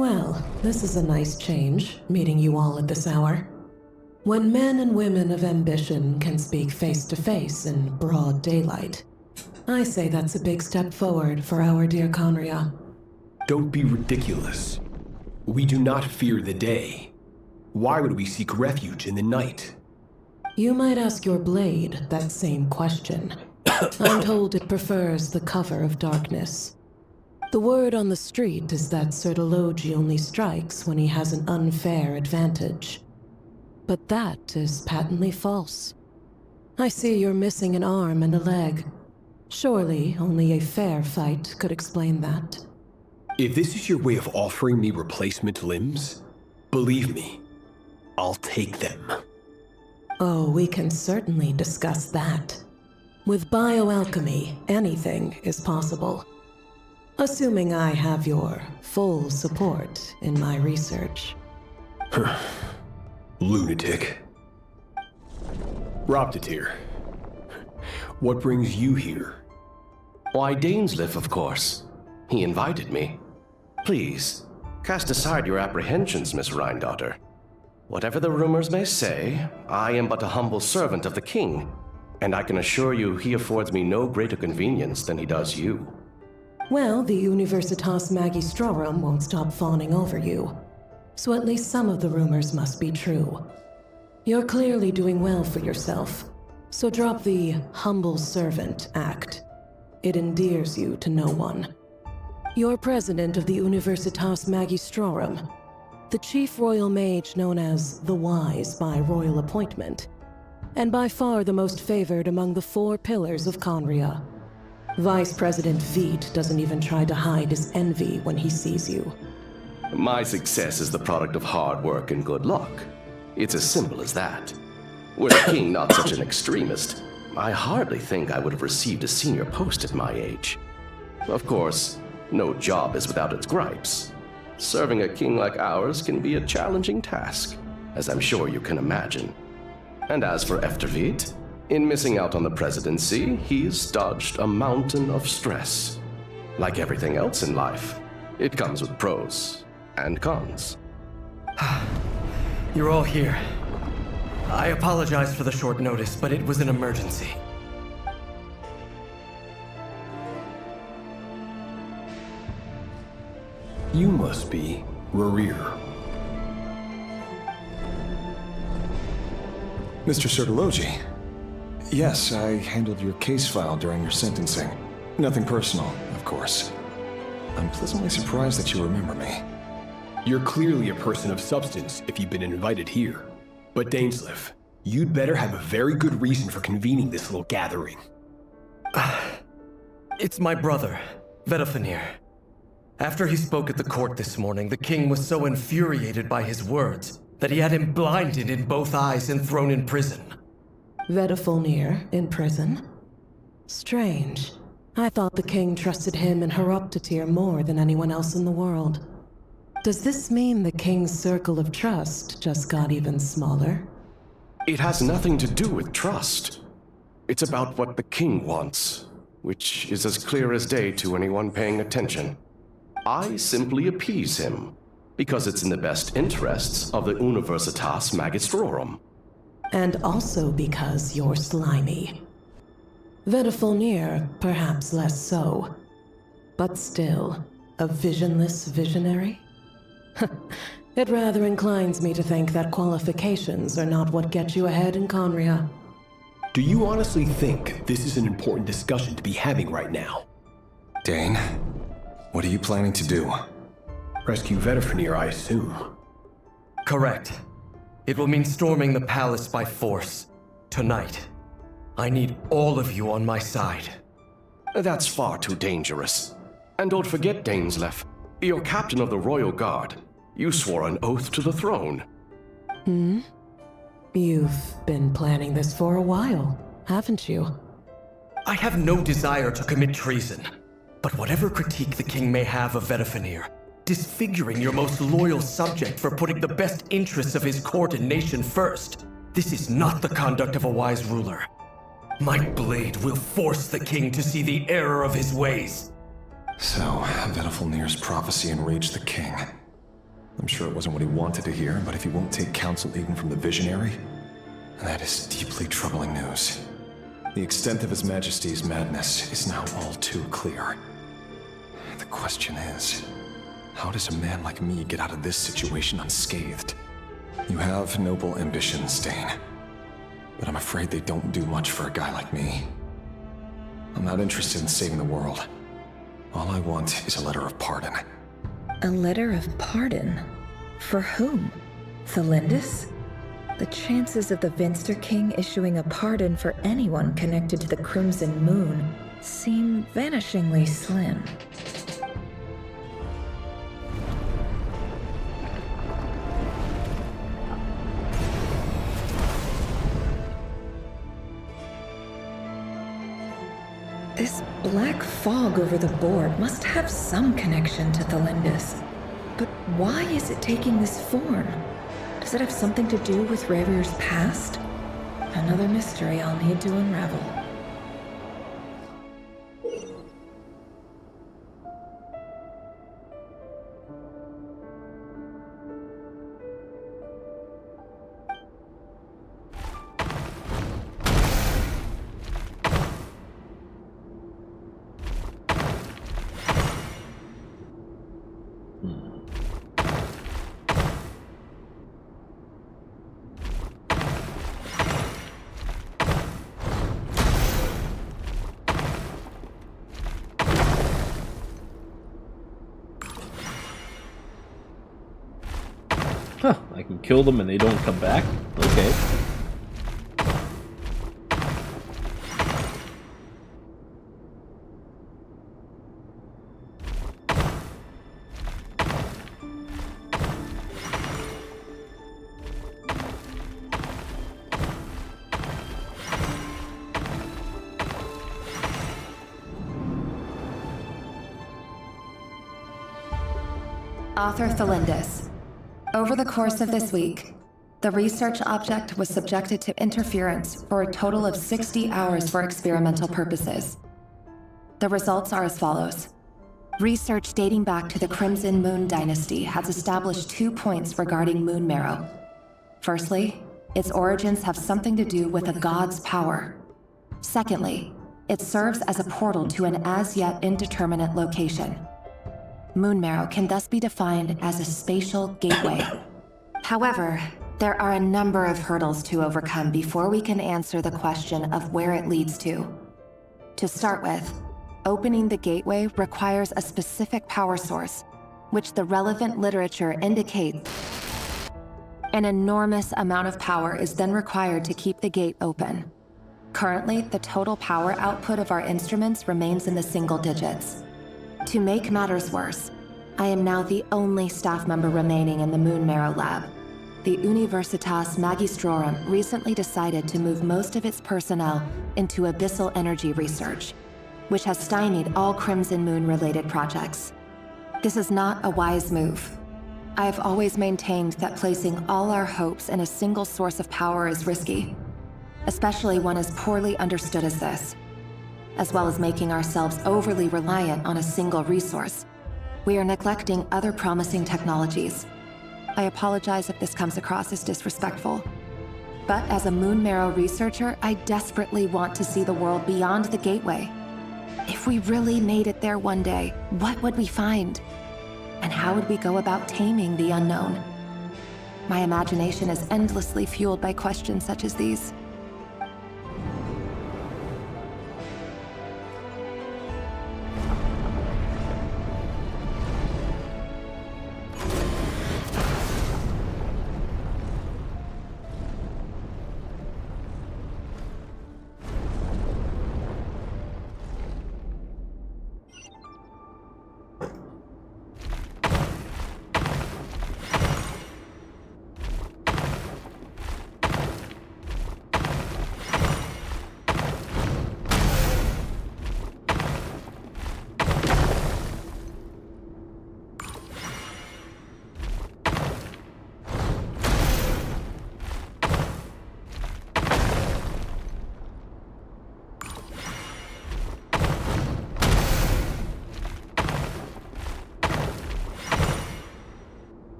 Well, this is a nice change, meeting you all at this hour. When men and women of ambition can speak face to face in broad daylight, I say that's a big step forward for our dear Conria. Don't be ridiculous. We do not fear the day. Why would we seek refuge in the night? You might ask your blade that same question. I'm told it prefers the cover of darkness. The word on the street is that Sertologi only strikes when he has an unfair advantage. But that is patently false. I see you're missing an arm and a leg. Surely only a fair fight could explain that. If this is your way of offering me replacement limbs, believe me, I'll take them. Oh, we can certainly discuss that. With bioalchemy, anything is possible. Assuming I have your full support in my research. Lunatic. Robtatir, what brings you here? Why, Dainsleif, of course. He invited me. Please, cast aside your apprehensions, Miss Rhindaughter. Whatever the rumors may say, I am but a humble servant of the king, and I can assure you he affords me no greater convenience than he does you. Well, the Universitas Magistrorum won't stop fawning over you. So at least some of the rumors must be true. You're clearly doing well for yourself, so drop the humble servant act. It endears you to no one. You're president of the Universitas Magistrorum, the chief royal mage known as the Wise by royal appointment, and by far the most favored among the 4 pillars of Conria. Vice President Veet doesn't even try to hide his envy when he sees you. My success is the product of hard work and good luck. It's as simple as that. Were the king not such an extremist, I hardly think I would have received a senior post at my age. Of course, no job is without its gripes. Serving a king like ours can be a challenging task, as I'm sure you can imagine. And as for Efterveet, in missing out on the presidency, he's dodged a mountain of stress. Like everything else in life, it comes with pros and cons. You're all here. I apologize for the short notice, but it was an emergency. You must be Rarir. Mr. Sertologi. Yes, I handled your case file during your sentencing. Nothing personal, of course. I'm pleasantly surprised that you remember me. You're clearly a person of substance if you've been invited here. But Dainsleif, you'd better have a very good reason for convening this little gathering. It's my brother, Vedafenir. After he spoke at the court this morning, the king was so infuriated by his words that he had him blinded in both eyes and thrown in prison. Vedafenir in prison? Strange. I thought the king trusted him and Horoptatir more than anyone else in the world. Does this mean the king's circle of trust just got even smaller? It has nothing to do with trust. It's about what the king wants, which is as clear as day to anyone paying attention. I simply appease him, because it's in the best interests of the Universitas Magistrorum. And also because you're slimy. Vedafenir, perhaps less so. But still, a visionless visionary? It rather inclines me to think that qualifications are not what get you ahead in Conria. Do you honestly think this is an important discussion to be having right now? Dane, what are you planning to do? Rescue Vedafenir, I assume. Correct. It will mean storming the palace by force. Tonight. I need all of you on my side. That's far too dangerous. And don't forget, Dainsleif, you're captain of the Royal Guard. You swore an oath to the throne. You've been planning this for a while, haven't you? I have no desire to commit treason. But whatever critique the king may have of Vedafenir, disfiguring your most loyal subject for putting the best interests of his court and nation first, this is not the conduct of a wise ruler. My blade will force the king to see the error of his ways. So, Vedafenir's prophecy enraged the king. I'm sure it wasn't what he wanted to hear, but if he won't take counsel even from the visionary, that is deeply troubling news. The extent of His Majesty's madness is now all too clear. The question is, how does a man like me get out of this situation unscathed? You have noble ambitions, Dane, but I'm afraid they don't do much for a guy like me. I'm not interested in saving the world. All I want is a letter of pardon. A letter of pardon? For whom? Thelindis? The chances of the Vinster King issuing a pardon for anyone connected to the Crimson Moon seem vanishingly slim. This black fog over the board must have some connection to Thelindis. But why is it taking this form? Does it have something to do with Revir's past? Another mystery I'll need to unravel. Huh, I can kill them and they don't come back? Okay. Author Thelindis. Over the course of this week, the research object was subjected to interference for a total of 60 hours for experimental purposes. The results are as follows. Research dating back to the Crimson Moon Dynasty has established 2 points regarding moon marrow. Firstly, its origins have something to do with a god's power. Secondly, it serves as a portal to an as-yet indeterminate location. Moon marrow can thus be defined as a spatial gateway. However, there are a number of hurdles to overcome before we can answer the question of where it leads to. To start with, opening the gateway requires a specific power source, which the relevant literature indicates. An enormous amount of power is then required to keep the gate open. Currently, the total power output of our instruments remains in the single digits. To make matters worse, I am now the only staff member remaining in the Moon Marrow Lab. The Universitas Magistrorum recently decided to move most of its personnel into abyssal energy research, which has stymied all Crimson Moon-related projects. This is not a wise move. I have always maintained that placing all our hopes in a single source of power is risky, especially one as poorly understood as this. As well as making ourselves overly reliant on a single resource, we are neglecting other promising technologies. I apologize if this comes across as disrespectful. But as a Moon Marrow researcher, I desperately want to see the world beyond the gateway. If we really made it there one day, what would we find? And how would we go about taming the unknown? My imagination is endlessly fueled by questions such as these.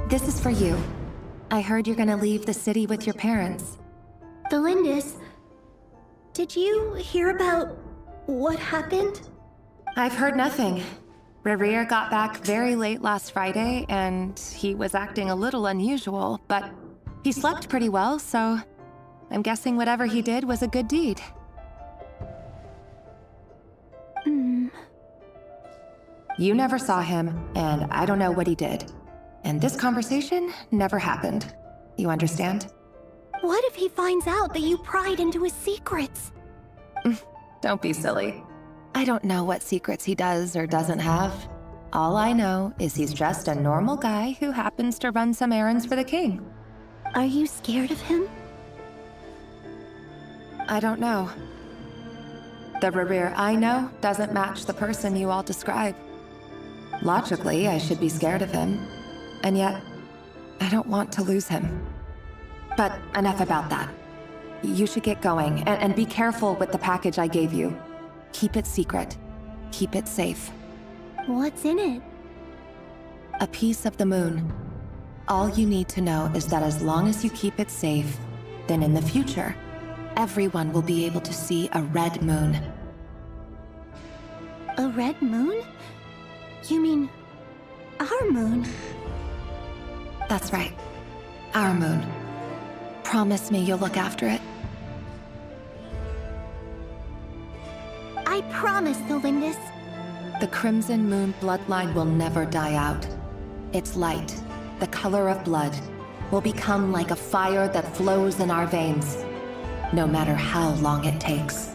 This is for you. I heard you're gonna leave the city with your parents. The Lindis. Did you hear about what happened? I've heard nothing. Rerir got back very late last Friday, and he was acting a little unusual, but he slept pretty well, so I'm guessing whatever he did was a good deed. You never saw him, and I don't know what he did. And this conversation never happened. You understand? What if he finds out that you pried into his secrets? Don't be silly. I don't know what secrets he does or doesn't have. All I know is he's just a normal guy who happens to run some errands for the king. Are you scared of him? I don't know. The Rerir I know doesn't match the person you all describe. Logically, I should be scared of him. And yet, I don't want to lose him. But enough about that. You should get going, and be careful with the package I gave you. Keep it secret. Keep it safe. What's in it? A piece of the moon. All you need to know is that as long as you keep it safe, then in the future, everyone will be able to see a red moon. A red moon? You mean our moon? That's right. Our moon. Promise me you'll look after it. I promise, the Lindis. The Crimson Moon bloodline will never die out. Its light, the color of blood, will become like a fire that flows in our veins, no matter how long it takes.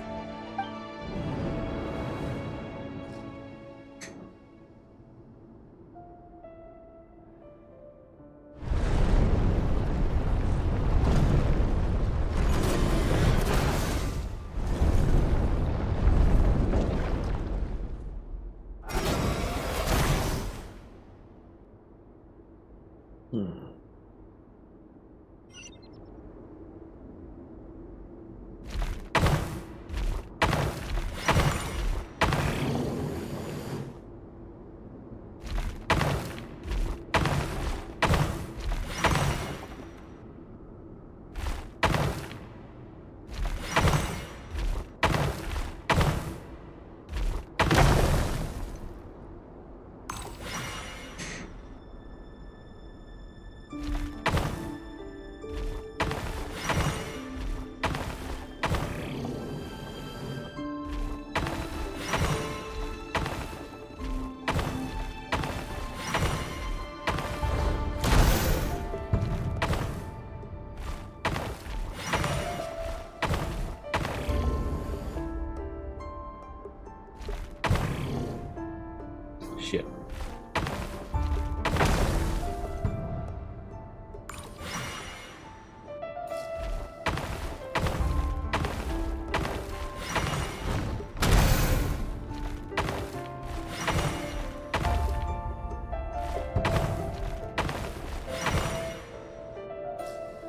Shit.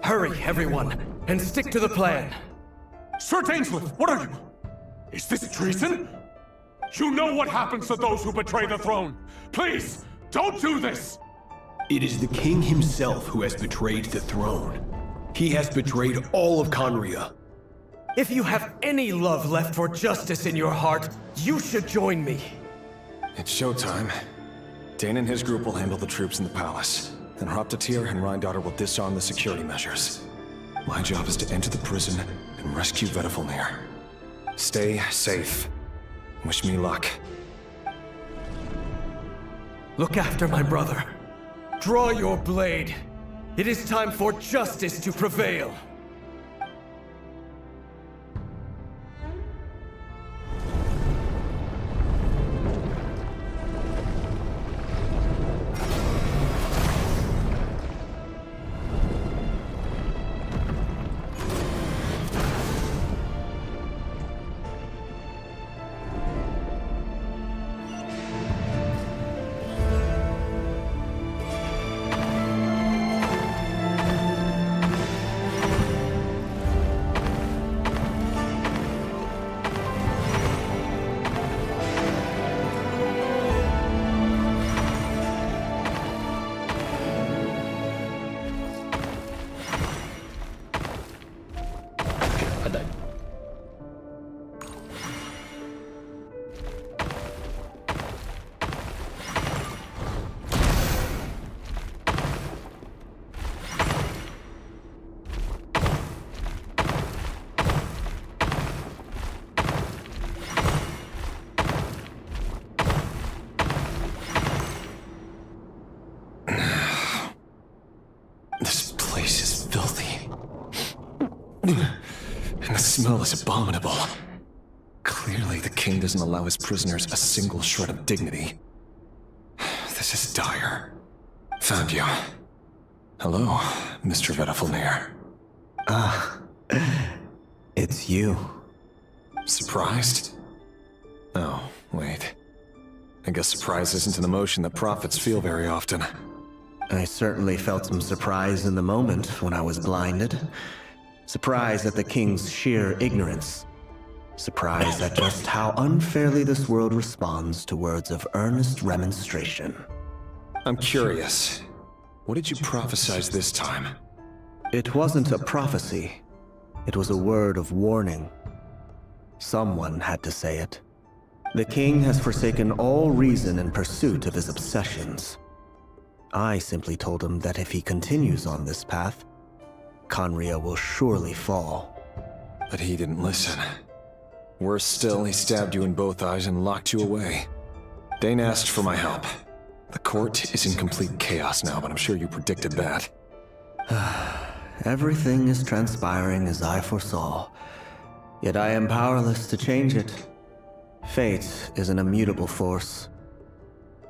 Hurry, everyone, and stick to the plan. Sir Dainsleif, what are you? Is this treason? You know what happens to those who betray the throne. Please, don't do this! It is the king himself who has betrayed the throne. He has betrayed all of Conria. If you have any love left for justice in your heart, you should join me. It's showtime. Dane and his group will handle the troops in the palace. Then Hraptatir and Rhindaughter will disarm the security measures. My job is to enter the prison and rescue Vedifalnir. Stay safe. Wish me luck. Look after my brother. Draw your blade. It is time for justice to prevail. place is filthy. And the smell is abominable. Clearly, the king doesn't allow his prisoners a single shred of dignity. This is dire. Found you. Hello, Mr. Vedafilnir. It's you. Surprised? Oh, wait. I guess surprise isn't an emotion that prophets feel very often. I certainly felt some surprise in the moment when I was blinded. Surprise at the king's sheer ignorance. Surprise at just how unfairly this world responds to words of earnest remonstration. I'm curious. What did you prophesize this time? It wasn't a prophecy. It was a word of warning. Someone had to say it. The king has forsaken all reason in pursuit of his obsessions. I simply told him that if he continues on this path, Khaenri'ah will surely fall. But he didn't listen. Worse still, he stabbed you in both eyes and locked you away. Dane asked for my help. The court is in complete chaos now, but I'm sure you predicted that. Everything is transpiring as I foresaw, yet I am powerless to change it. Fate is an immutable force.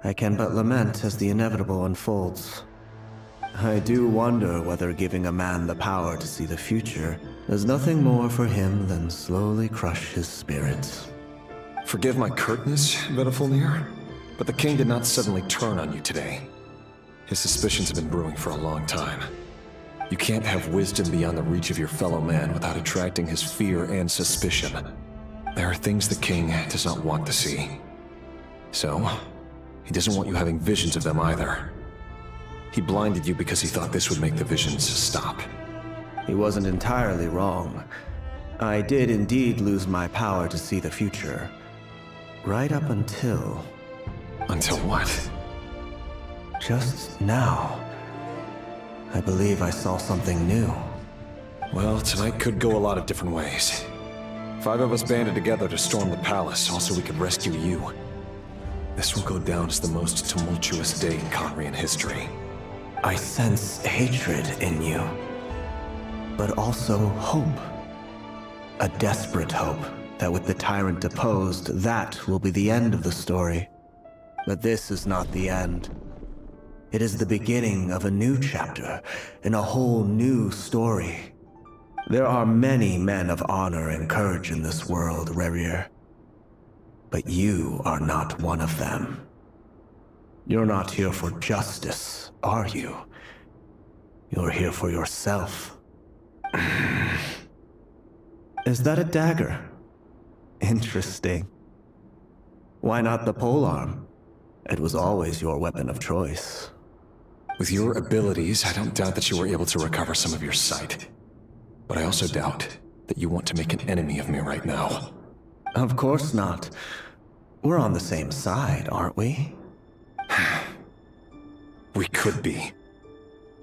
I can but lament as the inevitable unfolds. I do wonder whether giving a man the power to see the future does nothing more for him than slowly crush his spirits. Forgive my curtness, Vedafilnir, but the king did not suddenly turn on you today. His suspicions have been brewing for a long time. You can't have wisdom beyond the reach of your fellow man without attracting his fear and suspicion. There are things the king does not want to see. So, he doesn't want you having visions of them either. He blinded you because he thought this would make the visions stop. He wasn't entirely wrong. I did indeed lose my power to see the future. Right up until... Until what? Just now. I believe I saw something new. Well, tonight could go a lot of different ways. 5 of us banded together to storm the palace, also we could rescue you. This will go down as the most tumultuous day in Khaenri'ah history. I sense hatred in you, but also hope. A desperate hope that with the tyrant deposed, that will be the end of the story. But this is not the end. It is the beginning of a new chapter, in a whole new story. There are many men of honor and courage in this world, Rerir. But you are not one of them. You're not here for justice, are you? You're here for yourself. Is that a dagger? Interesting. Why not the polearm? It was always your weapon of choice. With your abilities, I don't doubt that you were able to recover some of your sight. But I also doubt that you want to make an enemy of me right now. Of course not. We're on the same side, aren't we? We could be.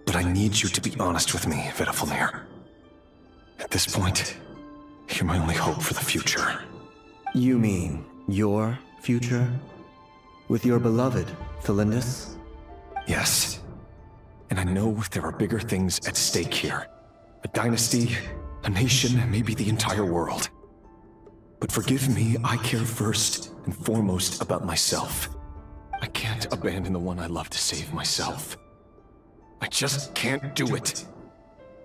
But I need you to be honest with me, Vedafilnir. At this point, you're my only hope for the future. You mean your future? With your beloved, Felindus? Yes. And I know there are bigger things at stake here. A dynasty, a nation, maybe the entire world. But forgive me, I care first and foremost about myself. I can't abandon the one I love to save myself. I just can't do it.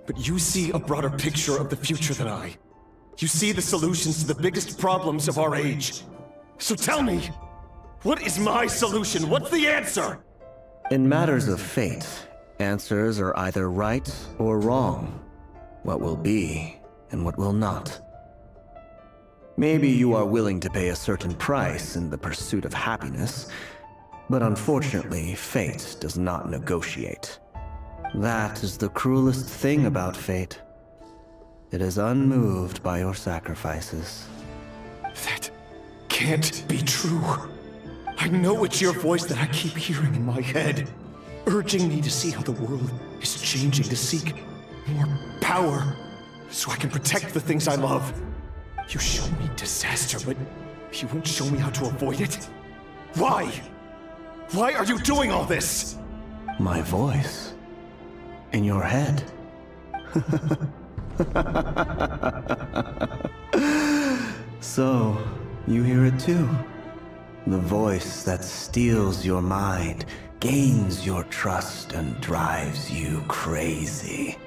But you see a broader picture of the future than I. You see the solutions to the biggest problems of our age. So tell me, what is my solution? What's the answer? In matters of fate, answers are either right or wrong. What will be and what will not. Maybe you are willing to pay a certain price in the pursuit of happiness, but unfortunately, fate does not negotiate. That is the cruelest thing about fate. It is unmoved by your sacrifices. That can't be true. I know it's your voice that I keep hearing in my head, urging me to see how the world is changing, to seek more power, so I can protect the things I love. You show me disaster, but you won't show me how to avoid it? Why? Why are you doing all this? My voice. In your head. So, you hear it too? The voice that steals your mind, gains your trust, and drives you crazy.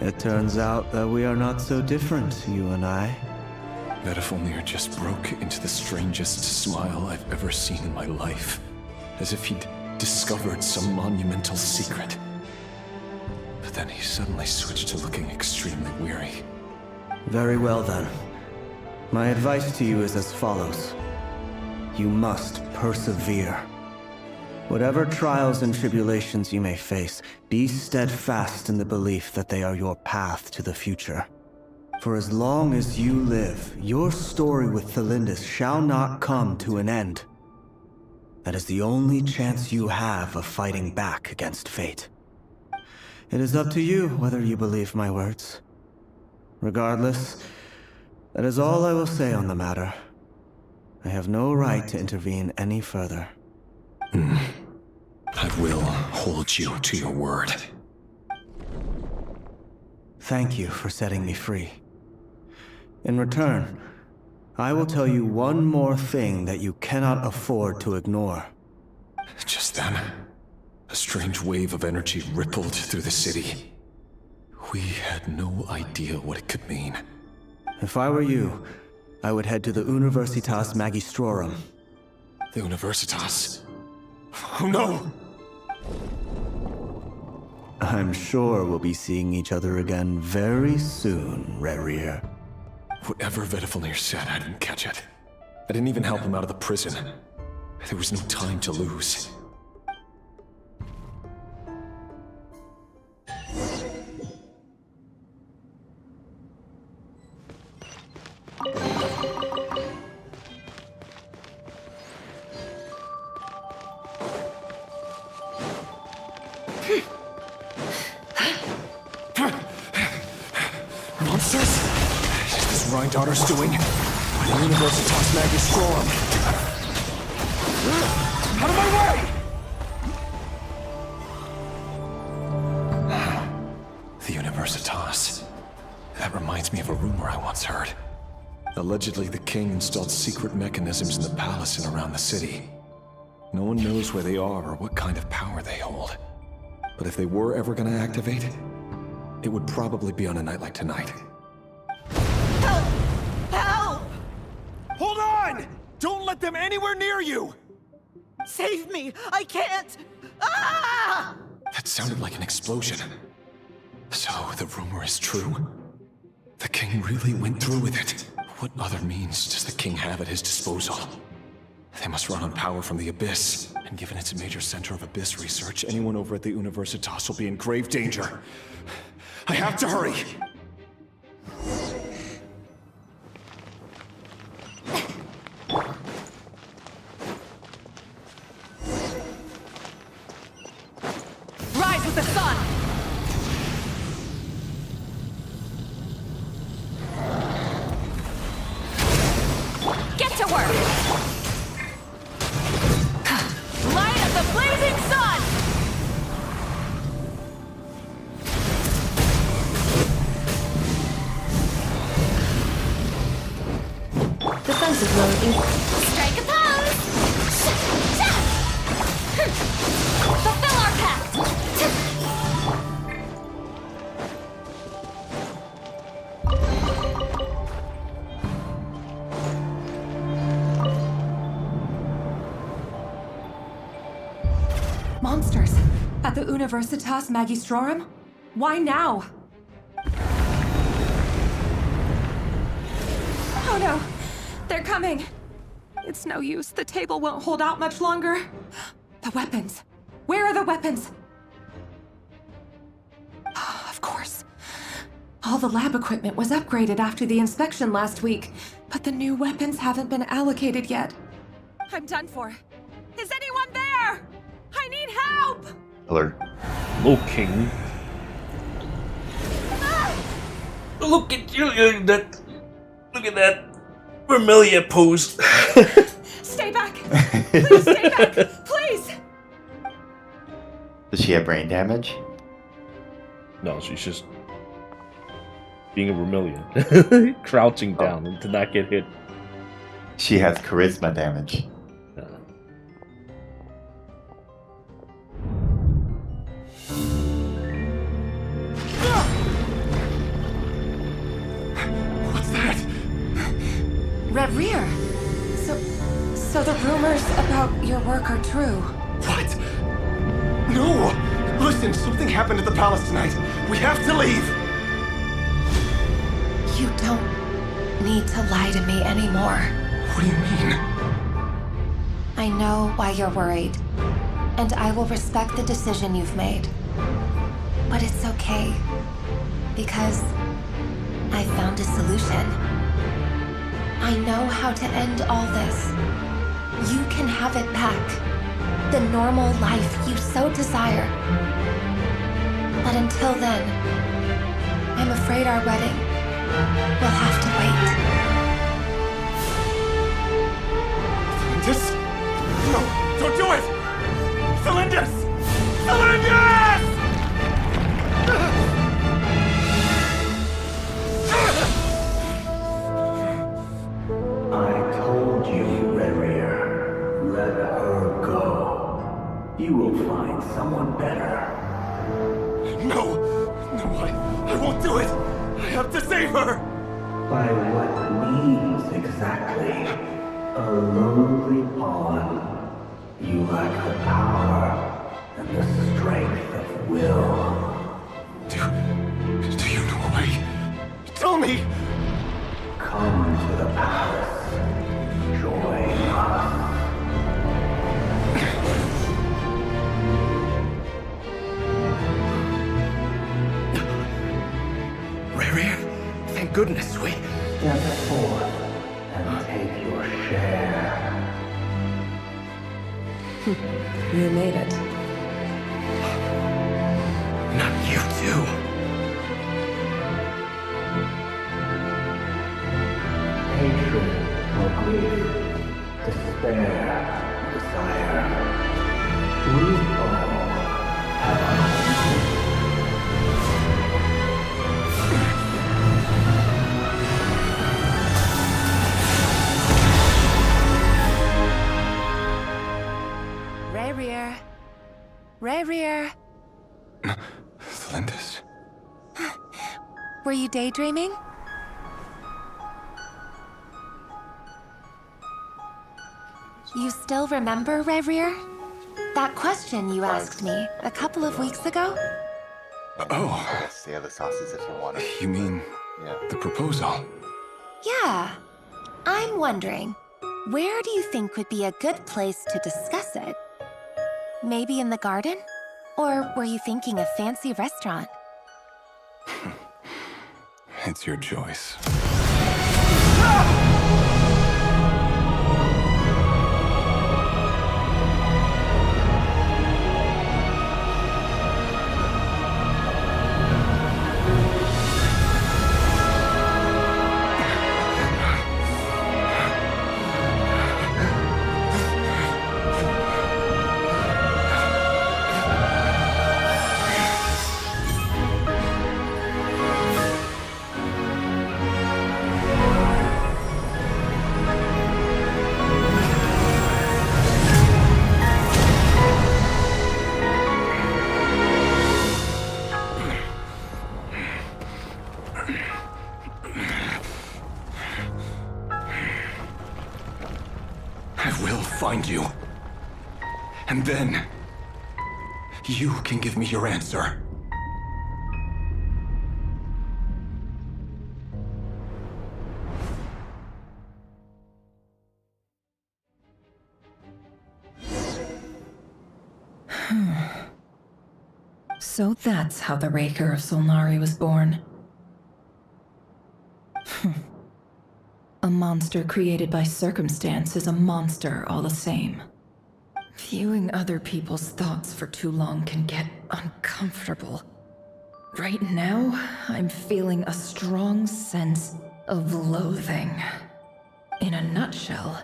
It turns out that we are not so different, you and I. Vedifilnir just broke into the strangest smile I've ever seen in my life, as if he'd discovered some monumental secret. But then he suddenly switched to looking extremely weary. Very well then. My advice to you is as follows. You must persevere. Whatever trials and tribulations you may face, be steadfast in the belief that they are your path to the future. For as long as you live, your story with Thelindis shall not come to an end. That is the only chance you have of fighting back against fate. It is up to you whether you believe my words. Regardless, that is all I will say on the matter. I have no right to intervene any further. I will hold you to your word. Thank you for setting me free. In return, I will tell you one more thing that you cannot afford to ignore. Just then, a strange wave of energy rippled through the city. We had no idea what it could mean. If I were you, I would head to the Universitas Magistrorum. The Universitas? Oh no! I'm sure we'll be seeing each other again very soon, Rerir. Whatever Vedifilnir said, I didn't catch it. I didn't even help him out of the prison. There was no time to lose. Monsters? Is this Rhindaughter's doing? By the Universitas Magistrorum. Out of my way! The Universitas. That reminds me of a rumor I once heard. Allegedly, the king installed secret mechanisms in the palace and around the city. No one knows where they are or what kind of power they hold. But if they were ever going to activate, it would probably be on a night like tonight. Help! Help! Hold on! Don't let them anywhere near you! Save me! I can't! Ah! That sounded like an explosion. So, the rumor is true? The king really went through with it. What other means does the king have at his disposal? They must run on power from the Abyss, and given it's a major center of Abyss research, anyone over at the Universitas will be in grave danger. I have to hurry! Rise with the sun! Get to work! Light of the blazing sun! Defensive mode. Strike a pose! Fulfill our pact! Monsters! At the Universitas Magistrorum? Why now? Oh no! They're coming! It's no use. The table won't hold out much longer. The weapons. Where are the weapons? Of course. All the lab equipment was upgraded after the inspection last week, but the new weapons haven't been allocated yet. I'm done for. Is anyone there? I need help! Alert. Looking. Look at you, look at that Vermilia pose. Stay back! Please stay back! Please! Does she have brain damage? No, she's just being a Vermilion. Crouching down and to not get hit. She has charisma damage. What's that? Reverie! So the rumors about your work are true. What? No! Listen, something happened at the palace tonight. We have to leave! You don't need to lie to me anymore. What do you mean? I know why you're worried, and I will respect the decision you've made. But it's okay, because I found a solution. I know how to end all this. You can have it back. The normal life you so desire. But until then, I'm afraid our wedding will have to wait. Cylindus? No, don't do it! Cylindus! Cylindus! I told you, Reverie, let her go. You will find someone better. No! No, I won't do it! I have to save her! By what means exactly? A lowly pawn. You lack the power and the strength of will. Do you know a way? Tell me! Come to the palace. Join us. Reverie, thank goodness we... Step forth and take your share. You made it. Not you too. Hatred or grief, despair, desire. We all have our Reverie. Cylindus? Were you daydreaming? You still remember, Reverie? That question you asked me a couple of weeks ago? Oh. The other sauces if you want it. You mean the proposal? Yeah. I'm wondering, where do you think would be a good place to discuss it? Maybe in the garden? Or were you thinking a fancy restaurant? It's your choice. Find you. And then, you can give me your answer. So that's how the Raker of Solnari was born. A monster created by circumstance is a monster all the same. Viewing other people's thoughts for too long can get uncomfortable. Right now, I'm feeling a strong sense of loathing. In a nutshell,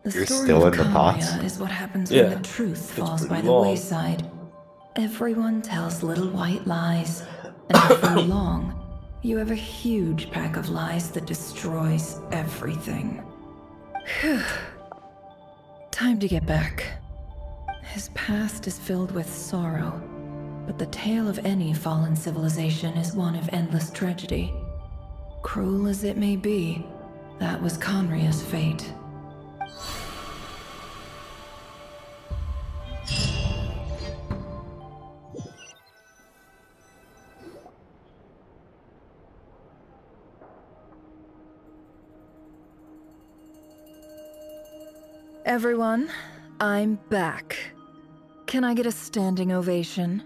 the You're story still of in the pots? Kamiya is what happens when the truth falls by the wayside. Everyone tells little white lies, and before long, You have a huge pack of lies that destroys everything. Phew. Time to get back. His past is filled with sorrow, but the tale of any fallen civilization is one of endless tragedy. Cruel as it may be, that was Conria's fate. Everyone, I'm back. Can I get a standing ovation?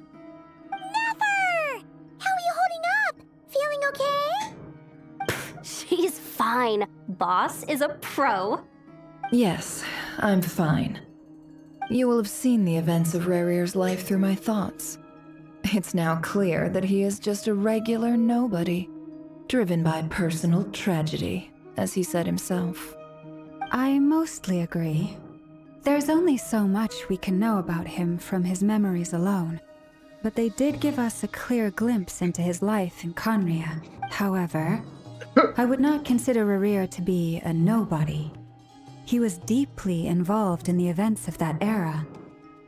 Nefer! How are you holding up? Feeling okay? She's fine. Boss is a pro. Yes, I'm fine. You will have seen the events of Rarir's life through my thoughts. It's now clear that he is just a regular nobody, driven by personal tragedy, as he said himself. I mostly agree. There's only so much we can know about him from his memories alone, but they did give us a clear glimpse into his life in Conria. However, I would not consider Rarir to be a nobody. He was deeply involved in the events of that era.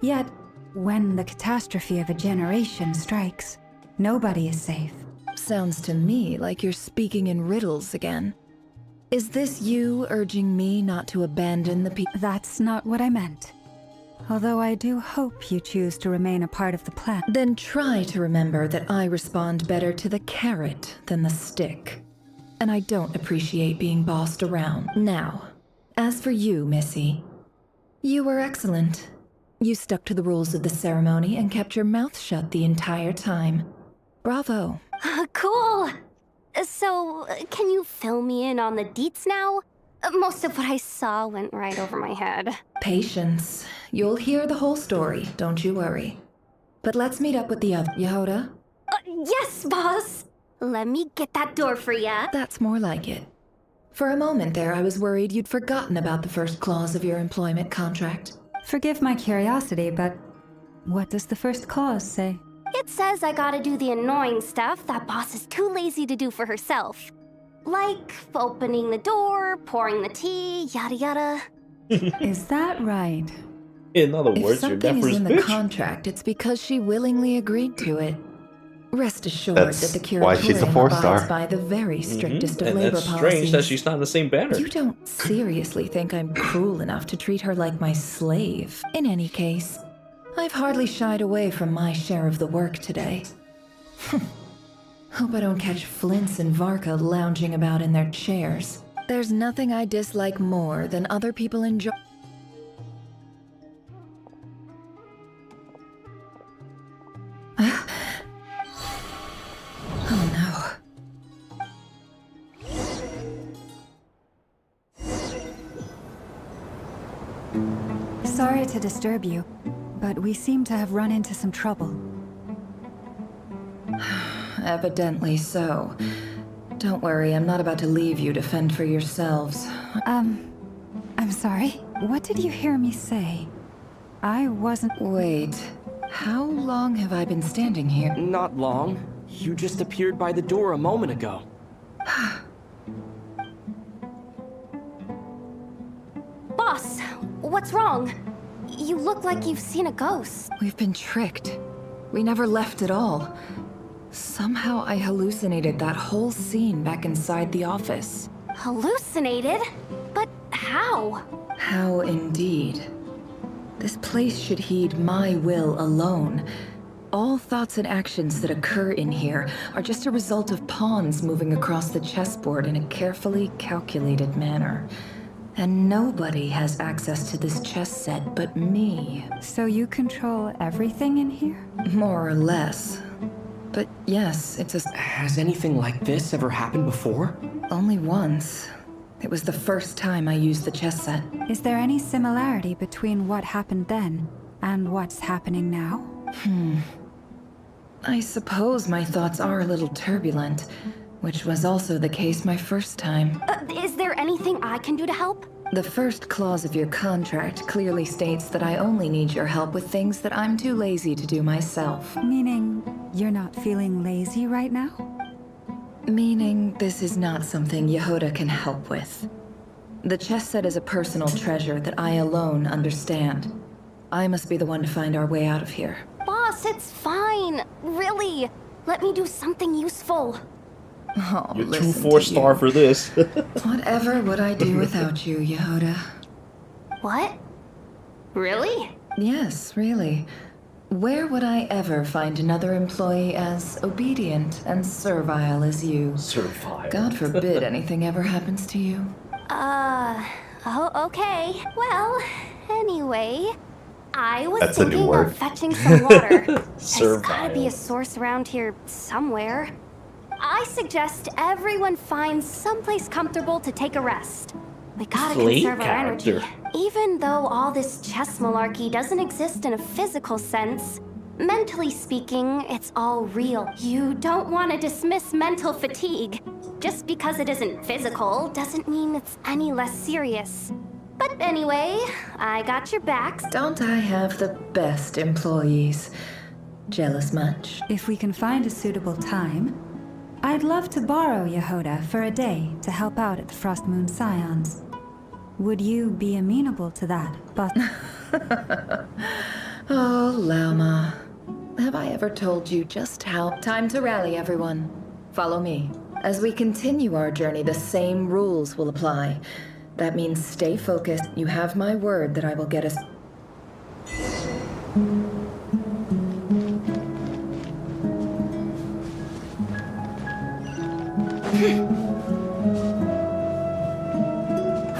Yet, when the catastrophe of a generation strikes, nobody is safe. Sounds to me like you're speaking in riddles again. Is this you urging me not to abandon the people? That's not what I meant. Although I do hope you choose to remain a part of the plan. Then try to remember that I respond better to the carrot than the stick. And I don't appreciate being bossed around. Now, as for you, Missy, you were excellent. You stuck to the rules of the ceremony and kept your mouth shut the entire time. Bravo. Cool. So, can you fill me in on the deets now? Most of what I saw went right over my head. Patience. You'll hear the whole story, don't you worry. But let's meet up with the other. Yehoda? Yes, boss! Let me get that door for ya. That's more like it. For a moment there, I was worried you'd forgotten about the first clause of your employment contract. Forgive my curiosity, but what does the first clause say? It says I gotta do the annoying stuff that boss is too lazy to do for herself. Like opening the door, pouring the tea, yada yada. Is that right? In other words, if you're something Nefer's is in bitch. the contract, it's because she willingly agreed to it. Rest assured That's that the why she's a curatorium 4-star. abides by the very strictest of And labor that's policies. strange that she's not in the same banner. You don't seriously think I'm cruel enough to treat her like my slave? In any case, I've hardly shied away from my share of the work today. Hope I don't catch Flintz and Varka lounging about in their chairs. There's nothing I dislike more than other people enjoy. Oh no. Sorry to disturb you, but we seem to have run into some trouble. Evidently so. Don't worry, I'm not about to leave you to fend for yourselves. I'm sorry? What did you hear me say? I wasn't... Wait, how long have I been standing here? Not long. You just appeared by the door a moment ago. Boss, what's wrong? You look like you've seen a ghost. We've been tricked. We never left at all. Somehow I hallucinated that whole scene back inside the office. Hallucinated? But how? How indeed. This place should heed my will alone. All thoughts and actions that occur in here are just a result of pawns moving across the chessboard in a carefully calculated manner. And nobody has access to this chess set but me. So you control everything in here? More or less. But yes, it's a... Has anything like this ever happened before? Only once. It was the first time I used the chess set. Is there any similarity between what happened then and what's happening now? I suppose my thoughts are a little turbulent, which was also the case my first time. Is there anything I can do to help? The first clause of your contract clearly states that I only need your help with things that I'm too lazy to do myself. Meaning, you're not feeling lazy right now? Meaning this is not something Yehuda can help with. The chess set is a personal treasure that I alone understand. I must be the one to find our way out of here. Boss, it's fine. Really. Let me do something useful. Oh, You're too listen to 4-star you. for this. Whatever would I do without you, Yehuda? What? Really? Yes, really. Where would I ever find another employee as obedient and servile as you? Servile. God forbid anything ever happens to you. Oh, okay. Well, anyway, I was That's a new thinking word. of fetching some water. There's Servile. gotta be a source around here somewhere. I suggest everyone finds someplace comfortable to take a rest. We gotta Slate conserve our energy. character. Even though all this chess malarkey doesn't exist in a physical sense, mentally speaking, it's all real. You don't want to dismiss mental fatigue. Just because it isn't physical doesn't mean it's any less serious. But anyway, I got your backs. Don't I have the best employees? Jealous much? If we can find a suitable time, I'd love to borrow Yehuda for a day to help out at the Frost Moon Scions. Would you be amenable to that, but... Oh, Lama. Have I ever told you just how... Time to rally, everyone. Follow me. As we continue our journey, the same rules will apply. That means stay focused. You have my word that I will get us...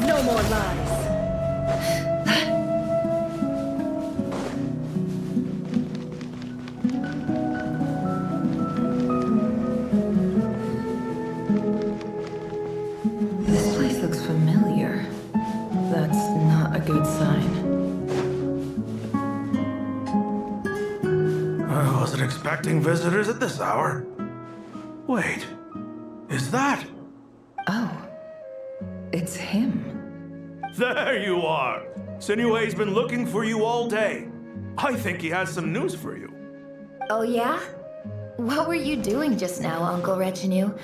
No more lies. This place looks familiar. That's not a good sign. I wasn't expecting visitors at this hour. Wait, is that? Oh, it's him. There you are! Sinue's been looking for you all day. I think he has some news for you. Oh, yeah? What were you doing just now, Uncle Retinue?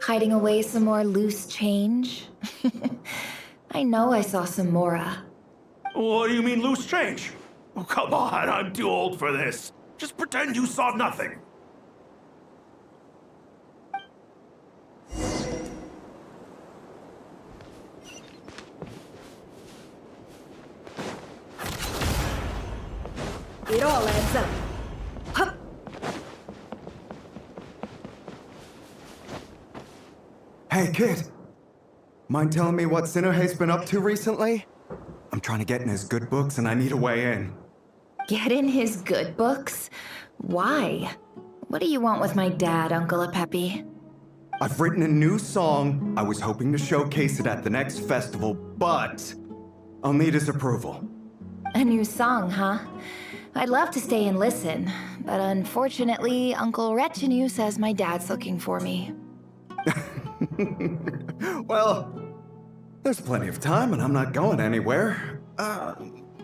Hiding away some more loose change? I know I saw some Mora. What do you mean, loose change? Oh, come on, I'm too old for this. Just pretend you saw nothing. It all adds up. Hup. Hey, kid. Mind telling me what Sinuhe's been up to recently? I'm trying to get in his good books and I need a way in. Get in his good books? Why? What do you want with my dad, Uncle Apepi? I've written a new song. I was hoping to showcase it at the next festival, but I'll need his approval. A new song, huh? I'd love to stay and listen, but unfortunately, Uncle Retinue says my dad's looking for me. Well, there's plenty of time and I'm not going anywhere.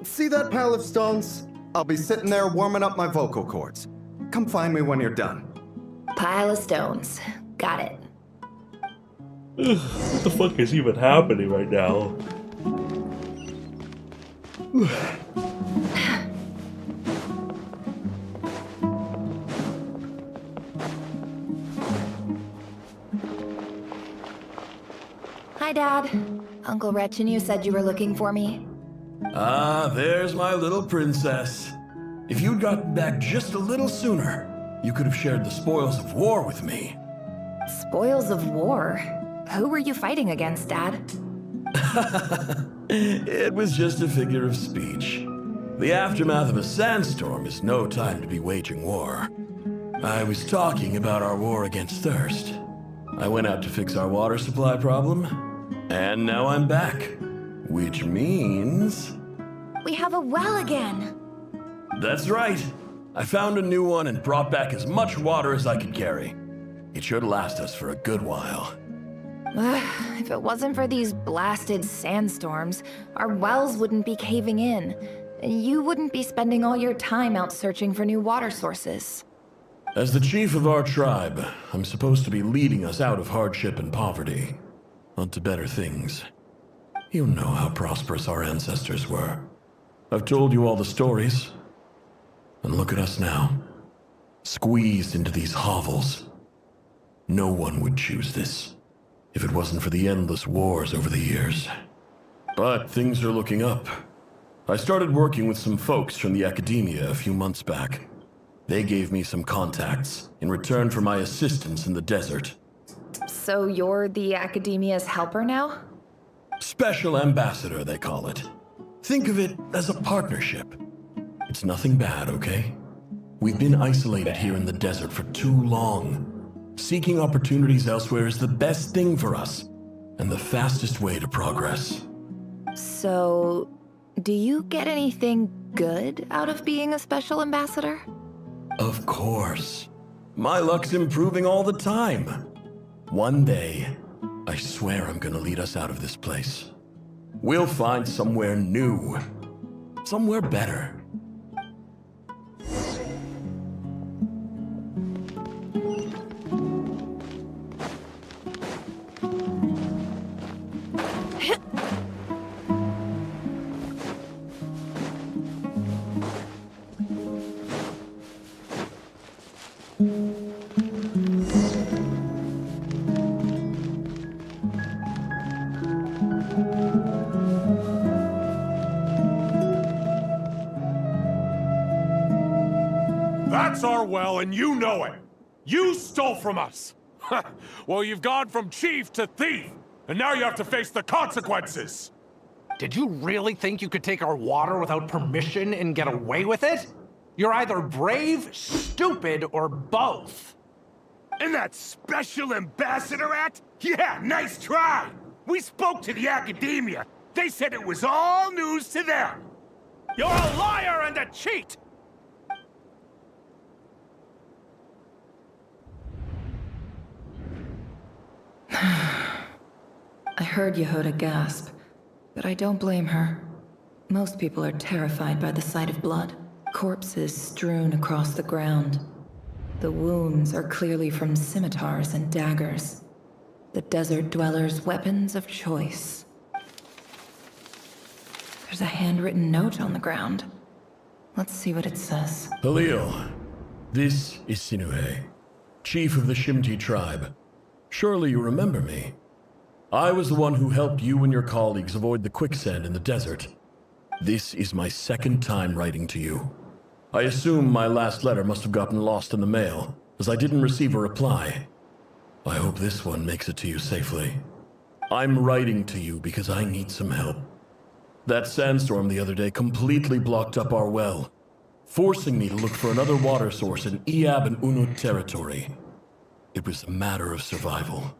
See that pile of stones? I'll be sitting there warming up my vocal cords. Come find me when you're done. Pile of stones. Got it. What the fuck is even happening right now? Hi, Dad. Uncle Retinue said you were looking for me. Ah, there's my little princess. If you'd gotten back just a little sooner, you could have shared the spoils of war with me. Spoils of war? Who were you fighting against, Dad? It was just a figure of speech. The aftermath of a sandstorm is no time to be waging war. I was talking about our war against thirst. I went out to fix our water supply problem, and now I'm back. Which means... We have a well again! That's right. I found a new one and brought back as much water as I could carry. It should last us for a good while. If it wasn't for these blasted sandstorms, our wells wouldn't be caving in. And you wouldn't be spending all your time out searching for new water sources. As the chief of our tribe, I'm supposed to be leading us out of hardship and poverty, onto better things. You know how prosperous our ancestors were. I've told you all the stories. And look at us now, squeezed into these hovels. No one would choose this, if it wasn't for the endless wars over the years. But things are looking up. I started working with some folks from the academia a few months back. They gave me some contacts in return for my assistance in the desert. So you're the academia's helper now? Special ambassador, they call it. Think of it as a partnership. It's nothing bad, okay? We've been isolated here in the desert for too long. Seeking opportunities elsewhere is the best thing for us, and the fastest way to progress. So, do you get anything good out of being a special ambassador? Of course. My luck's improving all the time. One day, I swear I'm gonna lead us out of this place. We'll find somewhere new. Somewhere better. That's our well, and you know it. You stole from us. Well, you've gone from chief to thief, and now you have to face the consequences. Did you really think you could take our water without permission and get away with it? You're either brave, stupid, or both. And that Special Ambassador Act? Yeah, nice try! We spoke to the academia. They said it was all news to them. You're a liar and a cheat! I heard Yehuda gasp, but I don't blame her. Most people are terrified by the sight of blood. Corpses strewn across the ground. The wounds are clearly from scimitars and daggers. The desert dwellers' weapons of choice. There's a handwritten note on the ground. Let's see what it says. Halil, this is Sinuhe, chief of the Shimti tribe. Surely you remember me. I was the one who helped you and your colleagues avoid the quicksand in the desert. This is my second time writing to you. I assume my last letter must have gotten lost in the mail, as I didn't receive a reply. I hope this one makes it to you safely. I'm writing to you because I need some help. That sandstorm the other day completely blocked up our well, forcing me to look for another water source in Iab and Unut territory. It was a matter of survival.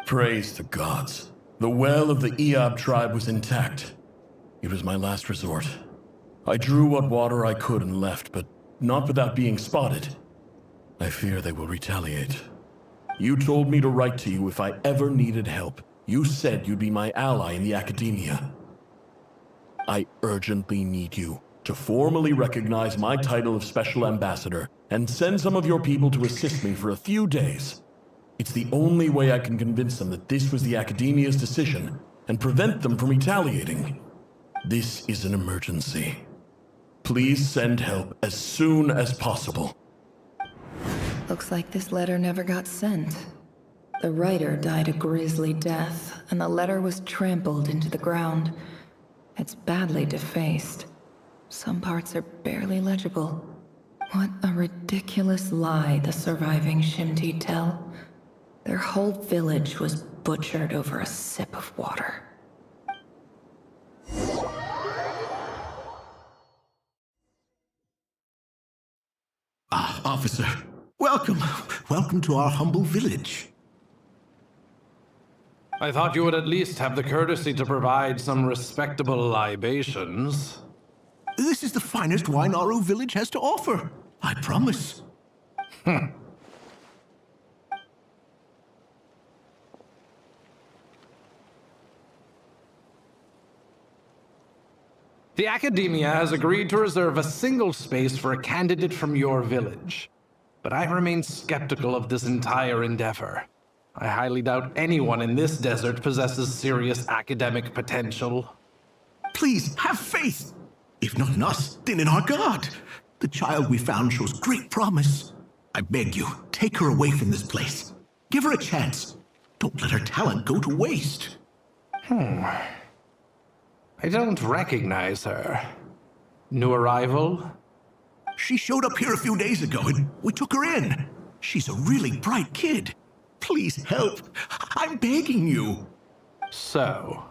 Praise the gods. The well of the Iab tribe was intact. It was my last resort. I drew what water I could and left, but not without being spotted. I fear they will retaliate. You told me to write to you if I ever needed help. You said you'd be my ally in the academia. I urgently need you to formally recognize my title of Special Ambassador and send some of your people to assist me for a few days. It's the only way I can convince them that this was the academia's decision and prevent them from retaliating. This is an emergency. Please send help as soon as possible. Looks like this letter never got sent. The writer died a grisly death, and the letter was trampled into the ground. It's badly defaced. Some parts are barely legible. What a ridiculous lie the surviving Shimti tell. Their whole village was butchered over a sip of water. Ah, officer. Welcome. Welcome to our humble village. I thought you would at least have the courtesy to provide some respectable libations. This is the finest wine our village has to offer. I promise. The Academia has agreed to reserve a single space for a candidate from your village. but I remain skeptical of this entire endeavor. I highly doubt anyone in this desert possesses serious academic potential. Please, have faith. If not in us, then in our God. The child we found shows great promise. I beg you, take her away from this place. Give her a chance. Don't let her talent go to waste. I don't recognize her. New arrival? She showed up here a few days ago and we took her in. She's a really bright kid. Please help. I'm begging you. So,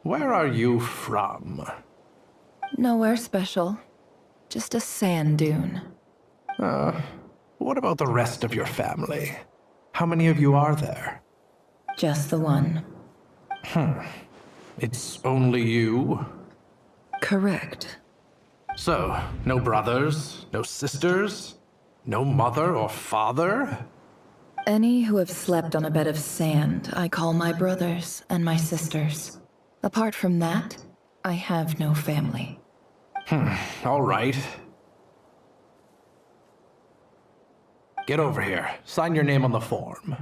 where are you from? Nowhere special. Just a sand dune. What about the rest of your family? How many of you are there? Just the one. It's only you? Correct. So, no brothers, no sisters, no mother or father? Any who have slept on a bed of sand, I call my brothers and my sisters. Apart from that, I have no family. All right. Get over here. Sign your name on the form.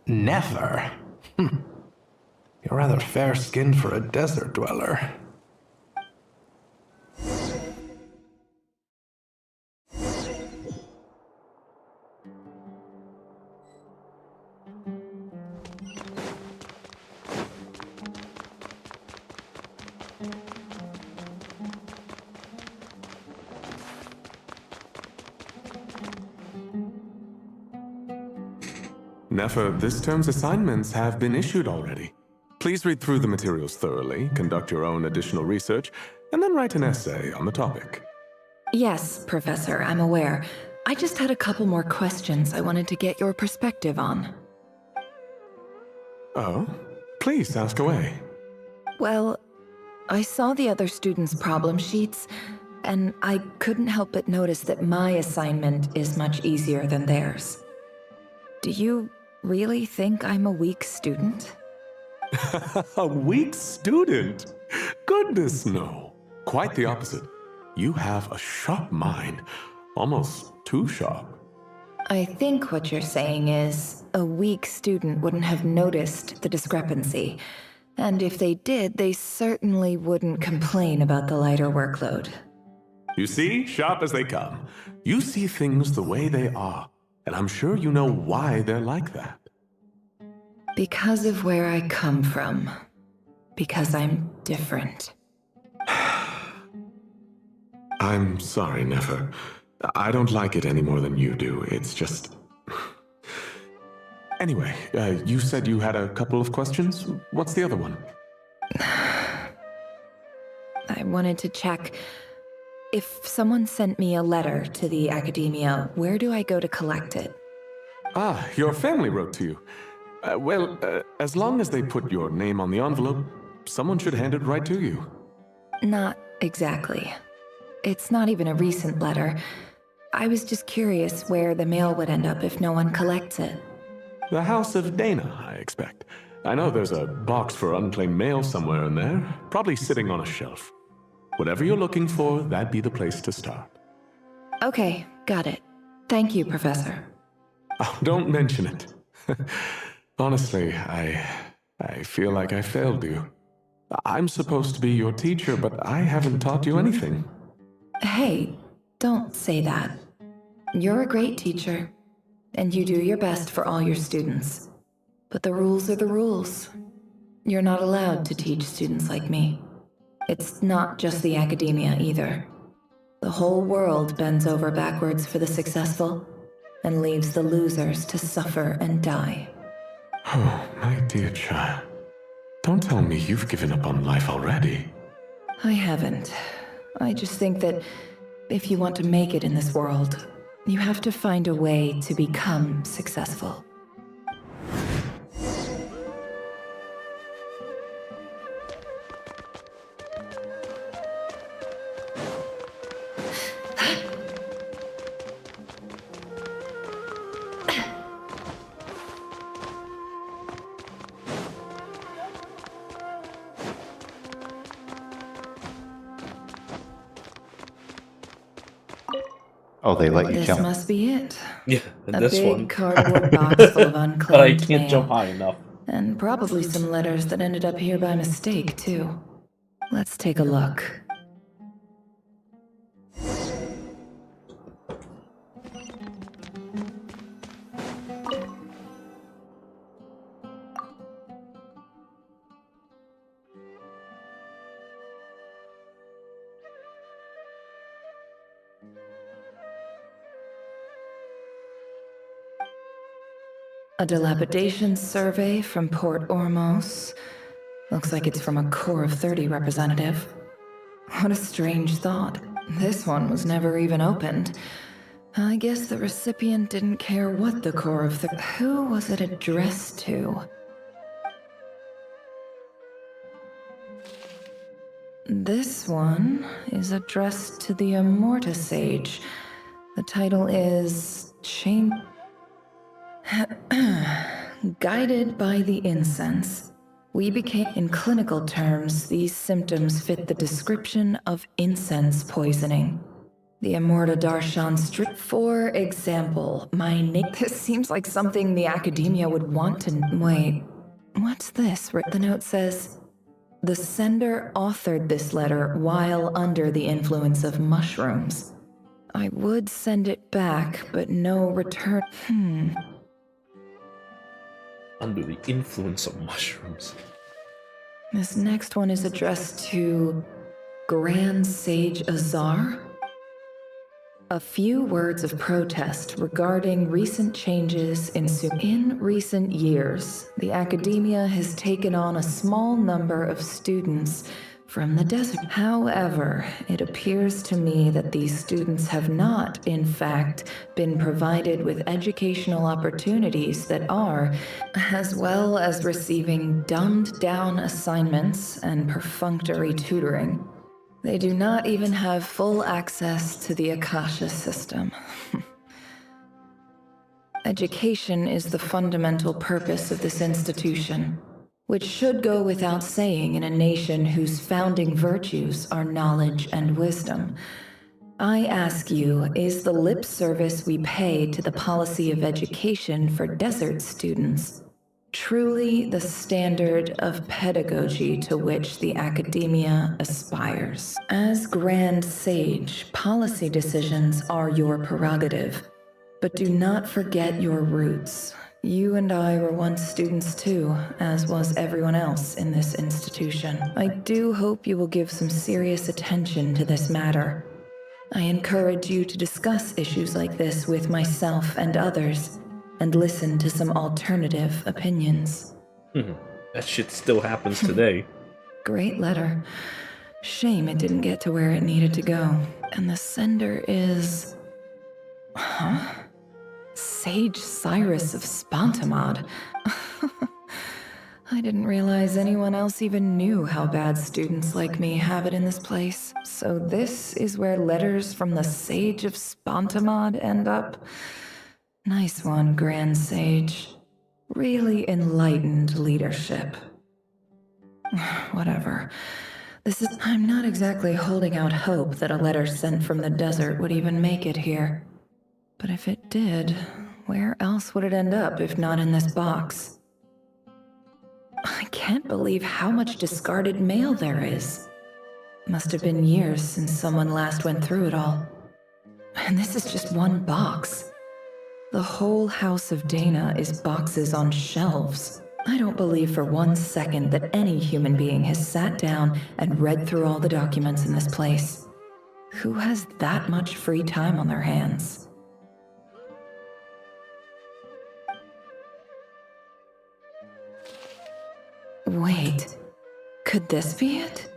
Nefer? You're rather fair-skinned for a desert dweller. Nefer, this term's assignments have been issued already. Please read through the materials thoroughly, conduct your own additional research, and then write an essay on the topic. Yes, Professor, I'm aware. I just had a couple more questions I wanted to get your perspective on. Oh? Please ask away. Well, I saw the other students' problem sheets, and I couldn't help but notice that my assignment is much easier than theirs. Do you really think I'm a weak student? A weak student? Goodness, no. Quite the opposite. You have a sharp mind. Almost too sharp. I think what you're saying is, a weak student wouldn't have noticed the discrepancy. And if they did, they certainly wouldn't complain about the lighter workload. You see, sharp as they come. You see things the way they are. And I'm sure you know why they're like that. Because of where I come from. Because I'm different. I'm sorry, Nefer. I don't like it any more than you do. It's just... Anyway, you said you had a couple of questions? What's the other one? I wanted to check... If someone sent me a letter to the academia, where do I go to collect it? Ah, your family wrote to you. As long as they put your name on the envelope, someone should hand it right to you. Not exactly. It's not even a recent letter. I was just curious where the mail would end up if no one collects it. The House of Dana, I expect. I know there's a box for unclaimed mail somewhere in there, probably sitting on a shelf. Whatever you're looking for, that'd be the place to start. Okay, got it. Thank you, Professor. Oh, don't mention it. Honestly, I feel like I failed you. I'm supposed to be your teacher, but I haven't taught you anything. Hey, don't say that. You're a great teacher, and you do your best for all your students. But the rules are the rules. You're not allowed to teach students like me. It's not just the academia either. The whole world bends over backwards for the successful, and leaves the losers to suffer and die. Oh, my dear child. Don't tell me you've given up on life already. I haven't. I just think that if you want to make it in this world, you have to find a way to become successful. Oh, they let you This jump. must be it. Yeah, and A this big one. cardboard box full of But I unclaimed can't mail. jump high enough. And probably some letters that ended up here by mistake, too. Let's take a look. A dilapidation survey from Port Ormos. Looks like it's from a Core of 30 representative. What a strange thought. This one was never even opened. I guess the recipient didn't care what the Core of 30... Who was it addressed to? This one is addressed to the Immorta Sage. The title is... Guided by the incense, we became... In clinical terms, these symptoms fit the description of incense poisoning. The Immorta Darshan strip. For example, This seems like something the Academia would want to... Wait, what's this? The note says... The sender authored this letter while under the influence of mushrooms. I would send it back, but no return... Under the influence of mushrooms. This next one is addressed to Grand Sage Azar. A few words of protest regarding recent changes in recent years. The Academia has taken on a small number of students from the desert. However, it appears to me that these students have not, in fact, been provided with educational opportunities that are, as well as receiving dumbed-down assignments and perfunctory tutoring. They do not even have full access to the Akasha system. Education is the fundamental purpose of this institution, which should go without saying in a nation whose founding virtues are knowledge and wisdom. I ask you, is the lip service we pay to the policy of education for desert students truly the standard of pedagogy to which the Academia aspires? As Grand Sage, policy decisions are your prerogative, but do not forget your roots. You and I were once students too, as was everyone else in this institution. I do hope you will give some serious attention to this matter. I encourage you to discuss issues like this with myself and others, and listen to some alternative opinions. That shit still happens today. Great letter. Shame it didn't get to where it needed to go. And the sender is... Huh? Sage Cyrus of Spontamod. I didn't realize anyone else even knew how bad students like me have it in this place. So this is where letters from the Sage of Spontamod end up? Nice one, Grand Sage. Really enlightened leadership. Whatever. I'm not exactly holding out hope that a letter sent from the desert would even make it here. But if it did, where else would it end up if not in this box? I can't believe how much discarded mail there is. Must have been years since someone last went through it all. And this is just one box. The whole House of Dana is boxes on shelves. I don't believe for 1 second that any human being has sat down and read through all the documents in this place. Who has that much free time on their hands? Wait, could this be it?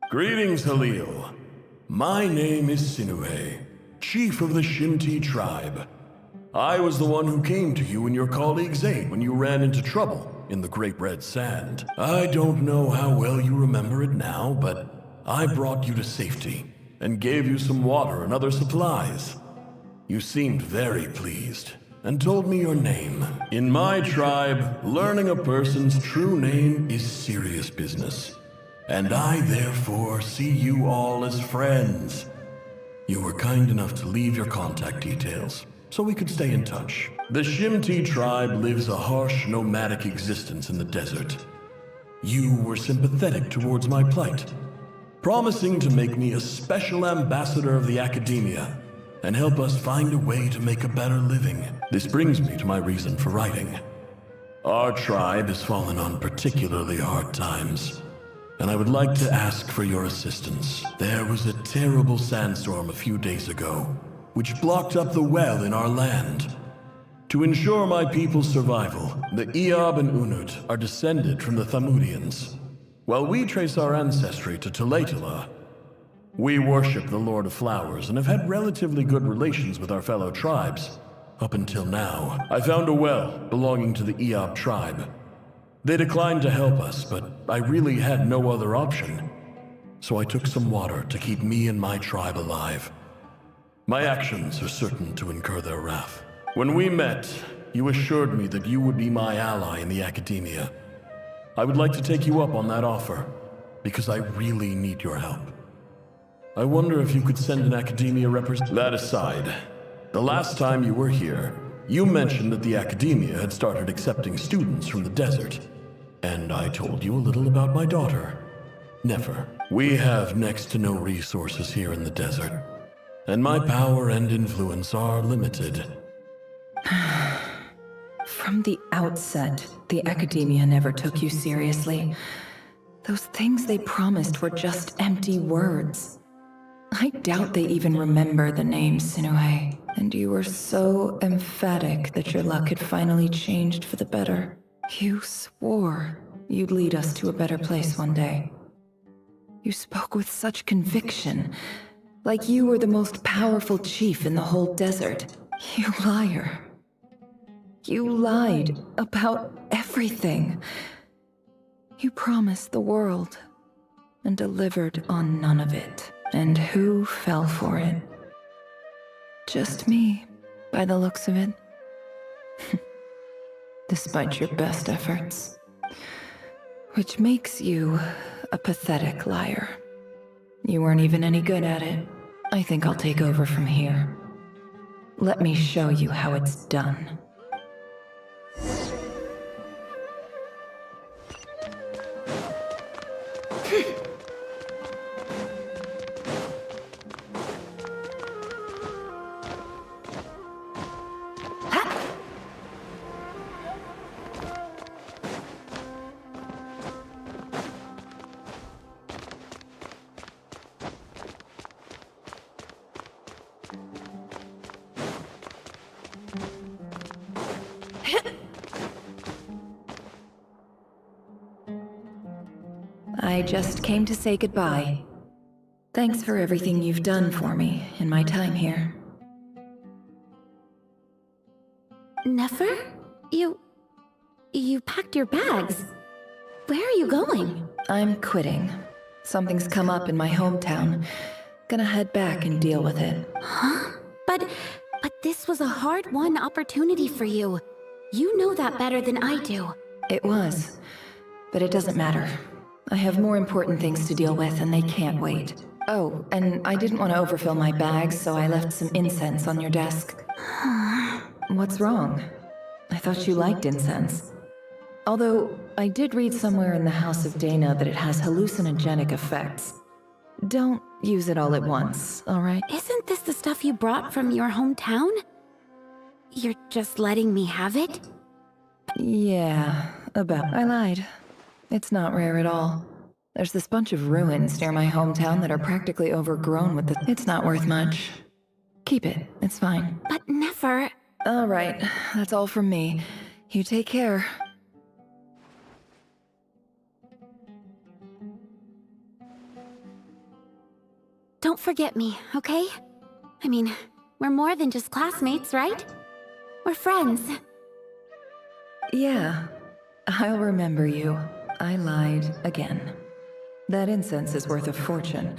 Greetings, Halil. My name is Sinue, chief of the Shinti tribe. I was the one who came to you and your colleague Zayn when you ran into trouble in the Great Red Sand. I don't know how well you remember it now, but I brought you to safety and gave you some water and other supplies. You seemed very pleased, and told me your name. In my tribe, learning a person's true name is serious business, and I therefore see you all as friends. You were kind enough to leave your contact details, so we could stay in touch. The Shimti tribe lives a harsh, nomadic existence in the desert. You were sympathetic towards my plight, promising to make me a special ambassador of the academia and help us find a way to make a better living. This brings me to my reason for writing. Our tribe has fallen on particularly hard times, and I would like to ask for your assistance. There was a terrible sandstorm a few days ago, which blocked up the well in our land. To ensure my people's survival, the Eob and Unut are descended from the Thamudians. While we trace our ancestry to Tulatula, we worship the Lord of Flowers and have had relatively good relations with our fellow tribes. Up until now, I found a well belonging to the Eob tribe. They declined to help us, but I really had no other option. So I took some water to keep me and my tribe alive. My actions are certain to incur their wrath. When we met, you assured me that you would be my ally in the academia. I would like to take you up on that offer, because I really need your help. I wonder if you could send an academia representative. That aside, the last time you were here, you mentioned that the academia had started accepting students from the desert, and I told you a little about my daughter, Nefer. We have next to no resources here in the desert, and my power and influence are limited. From the outset, the academia never took you seriously. Those things they promised were just empty words. I doubt they even remember the name Sinuhe. And you were so emphatic that your luck had finally changed for the better. You swore you'd lead us to a better place one day. You spoke with such conviction, like you were the most powerful chief in the whole desert. You liar. You lied about everything. You promised the world and delivered on none of it. And who fell for it? Just me, by the looks of it. Despite your best efforts. Which makes you a pathetic liar. You weren't even any good at it. I think I'll take over from here. Let me show you how it's done. I just came to say goodbye. Thanks for everything you've done for me in my time here. Nefer? You packed your bags. Where are you going? I'm quitting. Something's come up in my hometown. Gonna head back and deal with it. Huh? But this was a hard-won opportunity for you. You know that better than I do. It was. But it doesn't matter. I have more important things to deal with, and they can't wait. Oh, and I didn't want to overfill my bags, so I left some incense on your desk. What's wrong? I thought you liked incense. Although, I did read somewhere in the House of Dana that it has hallucinogenic effects. Don't use it all at once, alright? Isn't this the stuff you brought from your hometown? You're just letting me have it? Yeah, I lied. It's not rare at all. There's this bunch of ruins near my hometown that are practically overgrown with It's not worth much. Keep it, it's fine. But Nefer... Alright, that's all from me. You take care. Don't forget me, okay? I mean, we're more than just classmates, right? We're friends. Yeah, I'll remember you. I lied again. That incense is worth a fortune,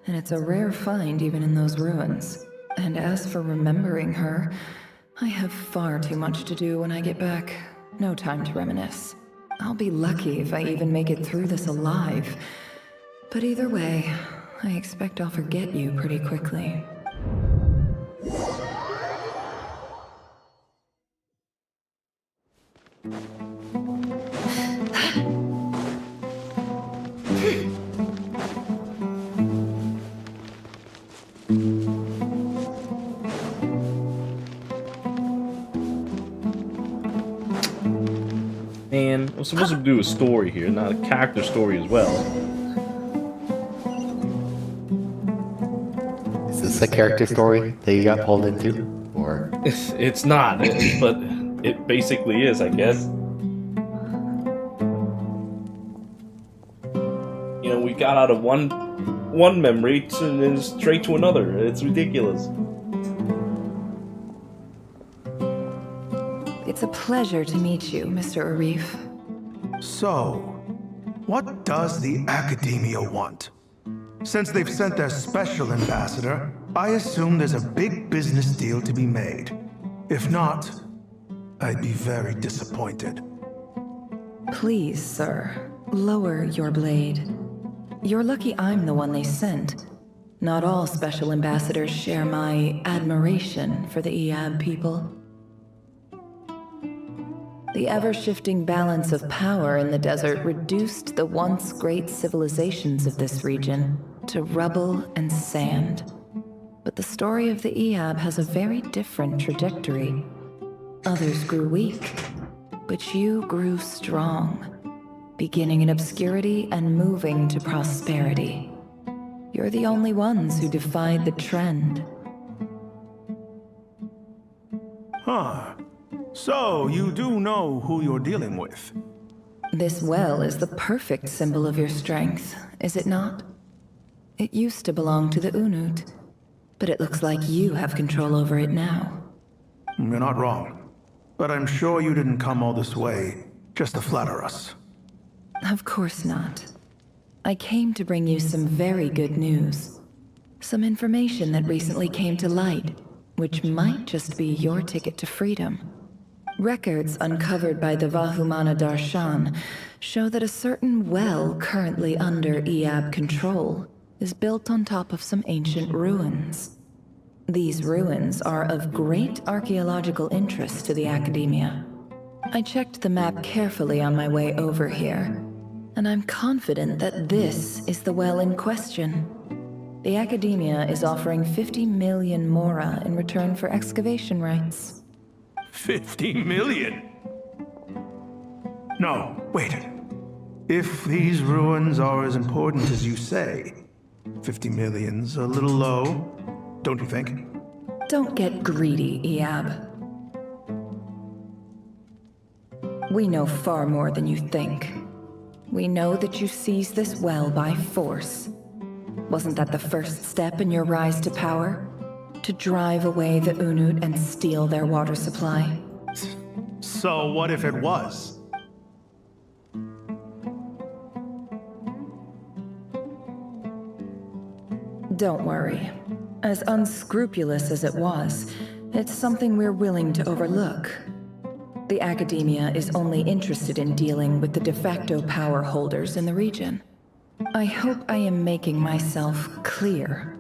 and it's a rare find even in those ruins. And as for remembering her, I have far too much to do when I get back. No time to reminisce. I'll be lucky if I even make it through this alive. But either way, I expect I'll forget you pretty quickly. Man, I'm supposed to do a story here, not a character story as well. Is this a character story that you got pulled into? Or It's not, but it basically is, I guess. You know, we got out of one memory and then straight to another. It's ridiculous. It's a pleasure to meet you, Mr. Arif. So, what does the Academia want? Since they've sent their special ambassador, I assume there's a big business deal to be made. If not, I'd be very disappointed. Please, sir, lower your blade. You're lucky I'm the one they sent. Not all special ambassadors share my admiration for the Iab people. The ever-shifting balance of power in the desert reduced the once great civilizations of this region to rubble and sand. But the story of the Iab has a very different trajectory. Others grew weak, but you grew strong, beginning in obscurity and moving to prosperity. You're the only ones who defied the trend. Huh. So, you do know who you're dealing with? This well is the perfect symbol of your strength, is it not? It used to belong to the Unut, but it looks like you have control over it now. You're not wrong. But I'm sure you didn't come all this way just to flatter us. Of course not. I came to bring you some very good news. Some information that recently came to light, which might just be your ticket to freedom. Records uncovered by the Vahumana Darshan show that a certain well currently under Iab control is built on top of some ancient ruins. These ruins are of great archaeological interest to the Academia. I checked the map carefully on my way over here, and I'm confident that this is the well in question. The Academia is offering 50 million mora in return for excavation rights. 50 million? No, wait. If these ruins are as important as you say, 50 million's a little low, don't you think? Don't get greedy, Iab. We know far more than you think. We know that you seized this well by force. Wasn't that the first step in your rise to power? To drive away the Unut and steal their water supply? So what if it was? Don't worry. As unscrupulous as it was, it's something we're willing to overlook. The Academia is only interested in dealing with the de facto power holders in the region. I hope I am making myself clear.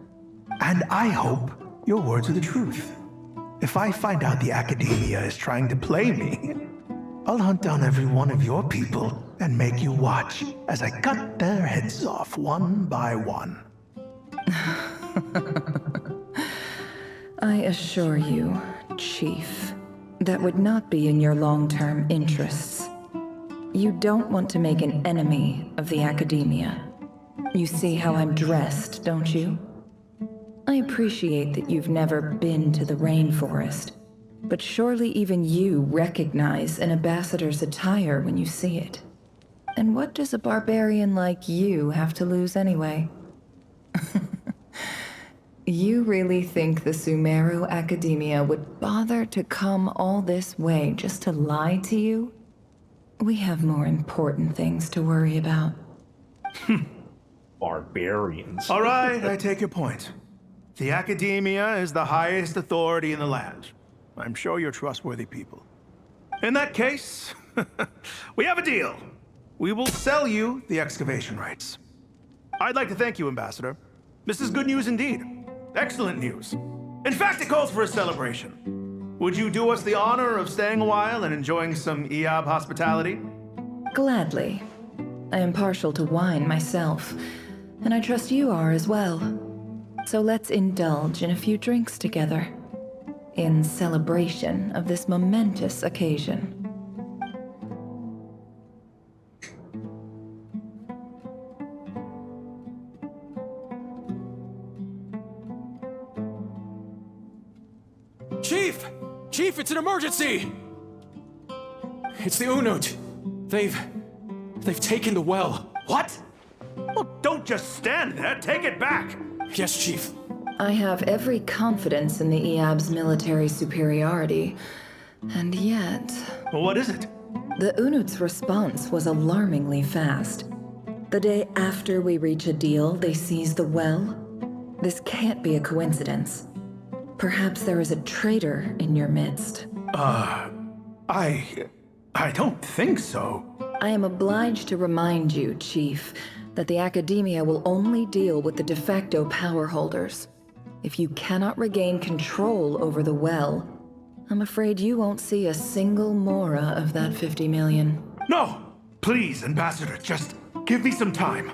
And I hope your words are the truth. If I find out the Academia is trying to play me, I'll hunt down every one of your people and make you watch as I cut their heads off one by one. I assure you, Chief, that would not be in your long-term interests. You don't want to make an enemy of the Academia. You see how I'm dressed, don't you? I appreciate that you've never been to the rainforest, but surely even you recognize an ambassador's attire when you see it. And what does a barbarian like you have to lose anyway? You really think the Sumeru Academia would bother to come all this way just to lie to you? We have more important things to worry about. Barbarians. All right, I take your point. The Academia is the highest authority in the land. I'm sure you're trustworthy people. In that case, we have a deal. We will sell you the excavation rights. I'd like to thank you, Ambassador. This is good news indeed. Excellent news. In fact, it calls for a celebration. Would you do us the honor of staying a while and enjoying some Eab hospitality? Gladly. I am partial to wine myself, and I trust you are as well. So let's indulge in a few drinks together, in celebration of this momentous occasion. Chief! Chief, it's an emergency! It's the Unut. They've taken the well. What? Well, don't just stand there. Take it back. Yes, Chief. I have every confidence in the Eab's military superiority, and yet... What is it? The Unut's response was alarmingly fast. The day after we reach a deal, they seize the well. This can't be a coincidence. Perhaps there is a traitor in your midst. I don't think so. I am obliged to remind you, Chief, that the Academia will only deal with the de facto power holders. If you cannot regain control over the well, I'm afraid you won't see a single mora of that 50 million. No! Please, Ambassador, just give me some time.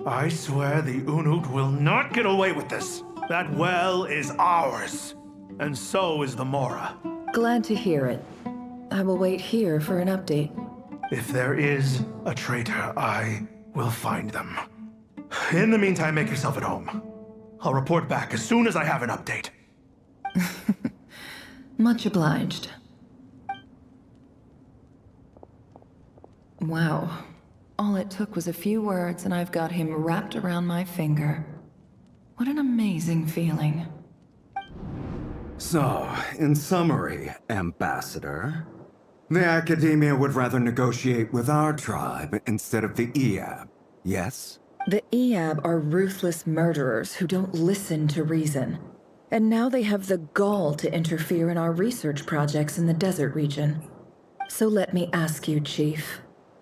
I swear the Unut will not get away with this. That well is ours. And so is the mora. Glad to hear it. I will wait here for an update. If there is a traitor, I will find them. In the meantime, make yourself at home. I'll report back as soon as I have an update. Much obliged. Wow. All it took was a few words and I've got him wrapped around my finger. What an amazing feeling. So, in summary, Ambassador, the Academia would rather negotiate with our tribe instead of the Eab, yes? The Eab are ruthless murderers who don't listen to reason. And now they have the gall to interfere in our research projects in the desert region. So let me ask you, Chief.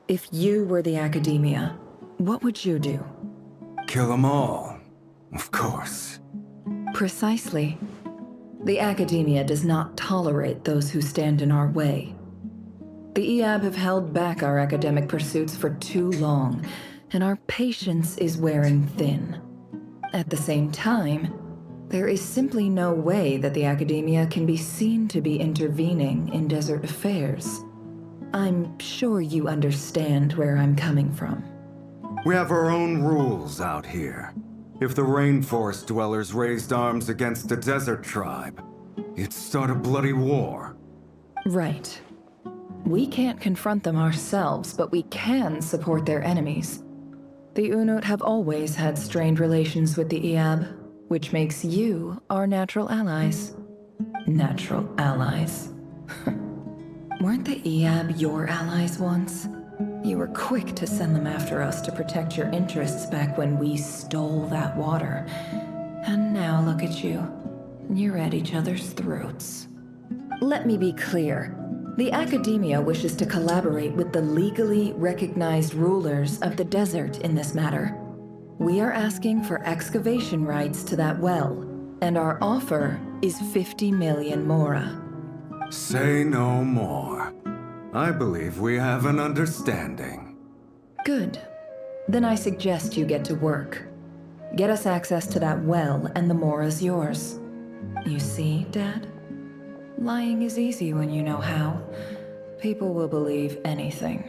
If you were the Academia, what would you do? Kill them all, of course. Precisely. The Academia does not tolerate those who stand in our way. The Eab have held back our academic pursuits for too long, and our patience is wearing thin. At the same time, there is simply no way that the Academia can be seen to be intervening in desert affairs. I'm sure you understand where I'm coming from. We have our own rules out here. If the rainforest dwellers raised arms against a desert tribe, it'd start a bloody war. Right. We can't confront them ourselves, but we can support their enemies. The Unut have always had strained relations with the Eab, which makes you our natural allies. Natural allies. Weren't the Eab your allies once? You were quick to send them after us to protect your interests back when we stole that water. And now look at you. You're at each other's throats. Let me be clear. The Academia wishes to collaborate with the legally recognized rulers of the desert in this matter. We are asking for excavation rights to that well, and our offer is 50 million mora. Say no more. I believe we have an understanding. Good. Then I suggest you get to work. Get us access to that well, and the mora's yours. You see, Dad? Lying is easy when you know how. People will believe anything.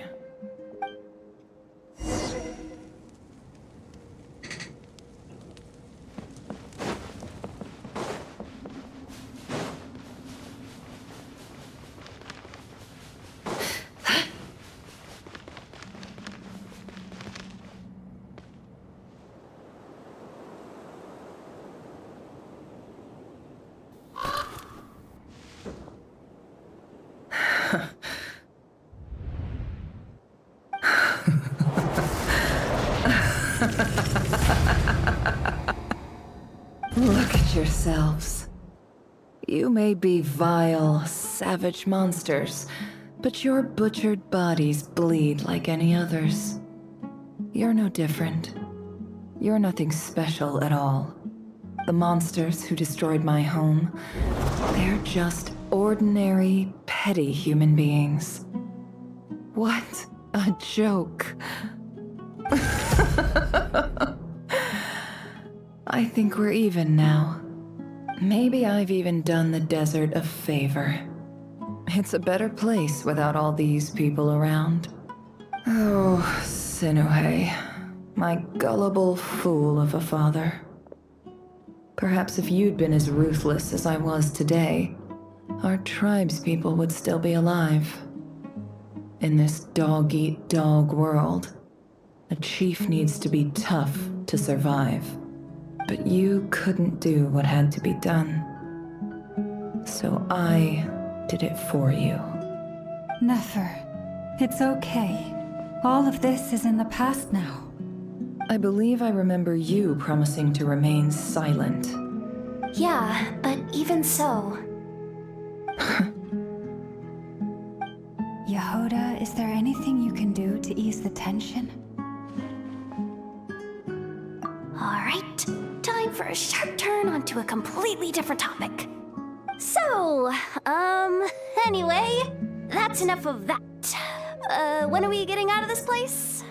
Look Look at yourselves. You may be vile, savage monsters, but your butchered bodies bleed like any others. You're no different. You're nothing special at all. The monsters who destroyed my home, they're just ordinary, petty human beings. What a joke. I think we're even now. Maybe I've even done the desert a favor. It's a better place without all these people around. Oh, Sinuhe, my gullible fool of a father. Perhaps if you'd been as ruthless as I was today, our tribespeople would still be alive. In this dog-eat-dog world, a chief needs to be tough to survive. But you couldn't do what had to be done. So I did it for you. Nefer, it's okay. All of this is in the past now. I believe I remember you promising to remain silent. Yeah, but even so... Yehoda, is there anything you can do to ease the tension? Alright, time for a sharp turn onto a completely different topic. So, anyway, that's enough of that. When are we getting out of this place?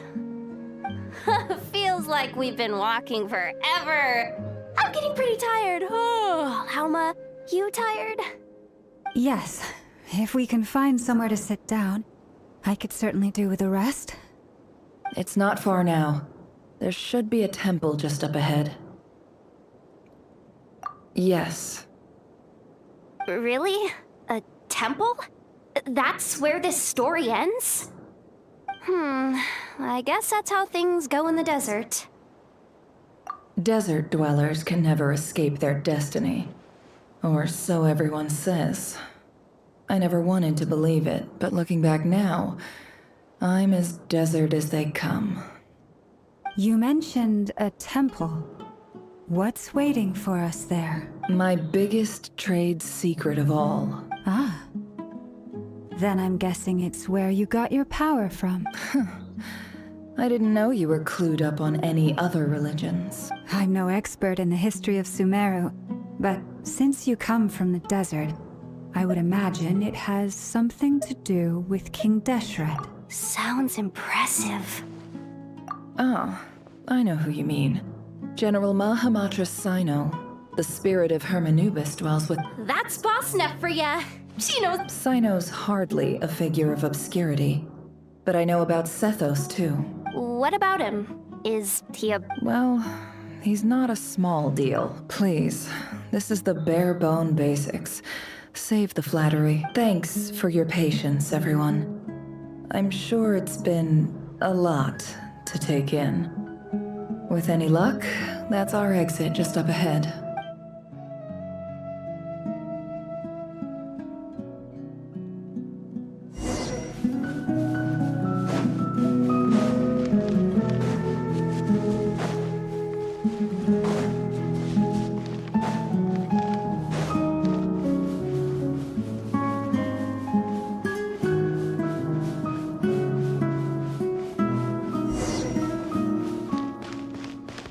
Feels like we've been walking forever. I'm getting pretty tired. Oh, Alma, you tired? Yes. If we can find somewhere to sit down, I could certainly do with a rest. It's not far now. There should be a temple just up ahead. Yes. Really? A temple? That's where this story ends? I guess that's how things go in the desert. Desert dwellers can never escape their destiny. Or so everyone says. I never wanted to believe it, but looking back now, I'm as desert as they come. You mentioned a temple. What's waiting for us there? My biggest trade secret of all. Ah. Then I'm guessing it's where you got your power from. I didn't know you were clued up on any other religions. I'm no expert in the history of Sumeru, but since you come from the desert, I would imagine it has something to do with King Deshret. Sounds impressive. Oh, I know who you mean. General Mahamatra Sino. The spirit of Hermanubis dwells with... That's Boss Neff for ya. She knows... Sino's hardly a figure of obscurity. But I know about Sethos, too. What about him? Is he a... Well, he's not a small deal. Please, this is the bare-bone basics. Save the flattery. Thanks for your patience, everyone. I'm sure it's been a lot to take in. With any luck, that's our exit just up ahead.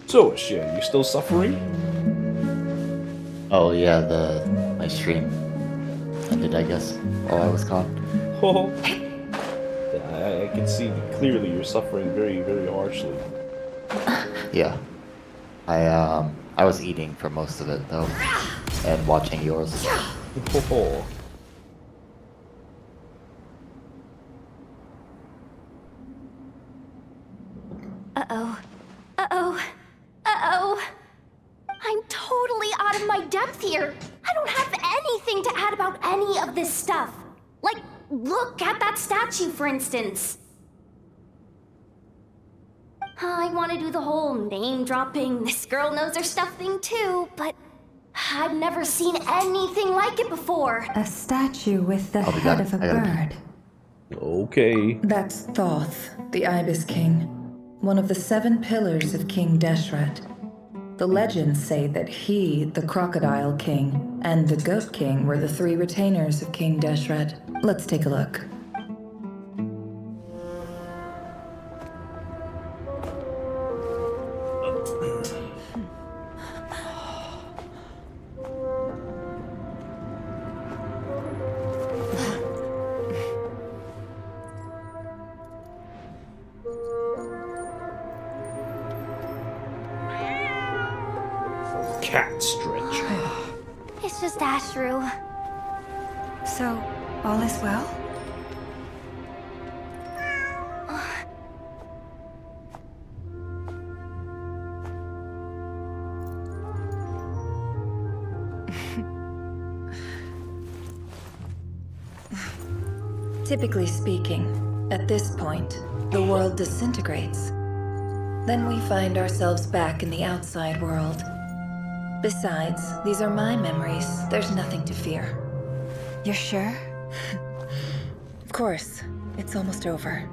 So, Ashiya, you still suffering? Oh yeah, my stream ended, I guess, while I was gone. Oh, I can see clearly you're suffering very, very harshly. Yeah, I was eating for most of it though, and watching yours. Oh. Uh-oh. Uh-oh. Uh-oh. I'm totally out of my depth here. I don't have anything to add about any of this stuff. Like, look at that statue, for instance. I want to do the whole name-dropping, this girl knows her stuff thing too, but I've never seen anything like it before. A statue with the head of a bird. Okay. That's Thoth, the Ibis King. One of the 7 pillars of King Deshret. The legends say that he, the Crocodile King, and the Goat King were the three retainers of King Deshret. Let's take a look. Cat stretch. It's just Ashru. So, all is well? Typically speaking, at this point, the world disintegrates. Then we find ourselves back in the outside world. Besides, these are my memories. There's nothing to fear. You're sure? Of course. It's almost over.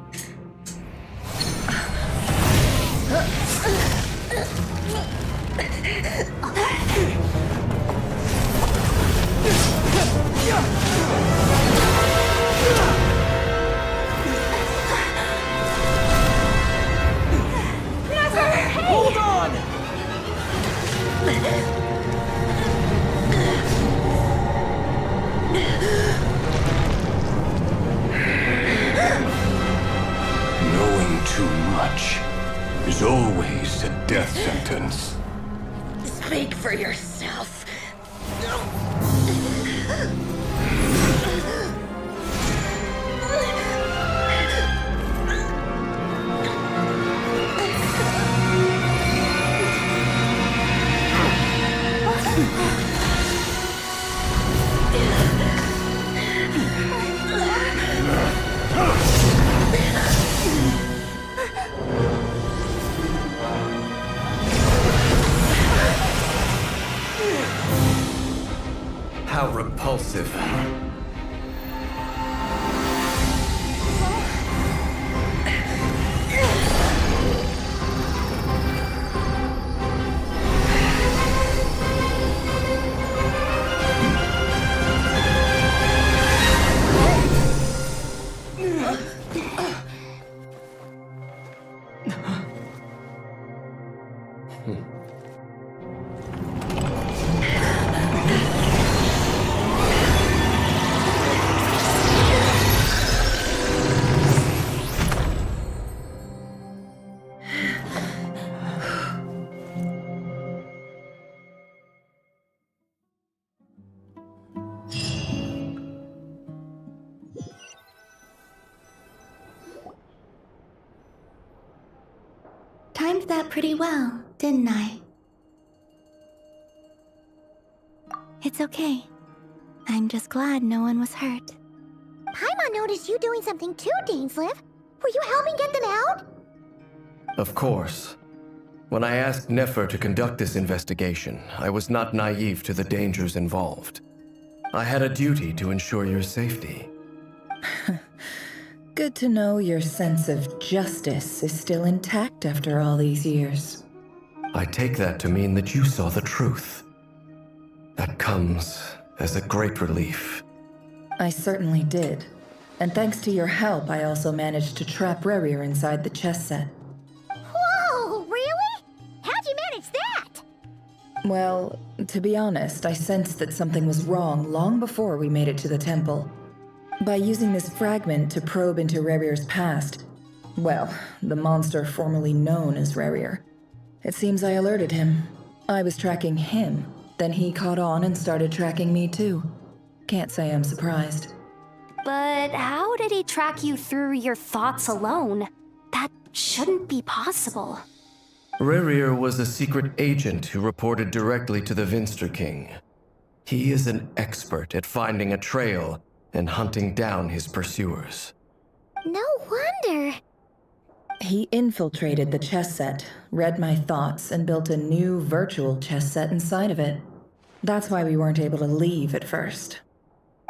Hold on! Knowing too much is always a death sentence. Speak for yourself. How repulsive. Timed that pretty well, didn't I? It's okay. I'm just glad no one was hurt. Paimon noticed you doing something too, Dainsleif. Were you helping get them out? Of course. When I asked Nefer to conduct this investigation, I was not naive to the dangers involved. I had a duty to ensure your safety. Good to know your sense of justice is still intact after all these years. I take that to mean that you saw the truth. That comes as a great relief. I certainly did. And thanks to your help, I also managed to trap Rerir inside the chess set. Whoa, really? How'd you manage that? Well, to be honest, I sensed that something was wrong long before we made it to the temple. By using this fragment to probe into Rerir's past, well, the monster formerly known as Rerir, it seems I alerted him. I was tracking him, then he caught on and started tracking me too. Can't say I'm surprised. But how did he track you through your thoughts alone? That shouldn't be possible. Rerir was a secret agent who reported directly to the Vinster King. He is an expert at finding a trail and hunting down his pursuers. No wonder. He infiltrated the chess set, read my thoughts, and built a new virtual chess set inside of it. That's why we weren't able to leave at first.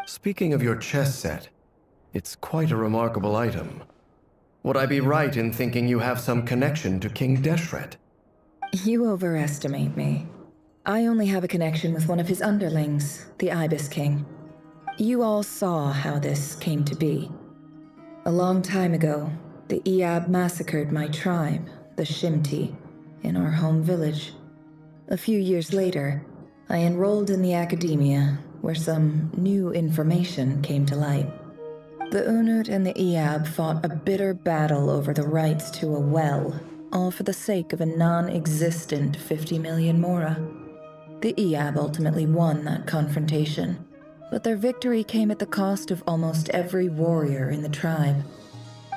Speaking of your chess set, it's quite a remarkable item. Would I be right in thinking you have some connection to King Deshret? You overestimate me. I only have a connection with one of his underlings, the Ibis King. You all saw how this came to be. A long time ago, the Iab massacred my tribe, the Shimti, in our home village. A few years later, I enrolled in the academia, where some new information came to light. The Unut and the Iab fought a bitter battle over the rights to a well, all for the sake of a non-existent 50 million mora. The Iab ultimately won that confrontation, but their victory came at the cost of almost every warrior in the tribe.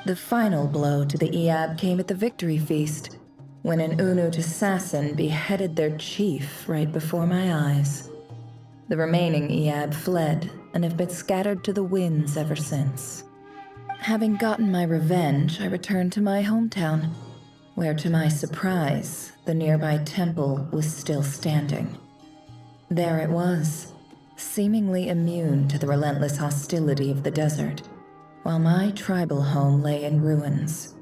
The final blow to the Iab came at the victory feast, when an Unut assassin beheaded their chief right before my eyes. The remaining Iab fled and have been scattered to the winds ever since. Having gotten my revenge, I returned to my hometown, where to my surprise, the nearby temple was still standing. There it was, seemingly immune to the relentless hostility of the desert, while my tribal home lay in ruins.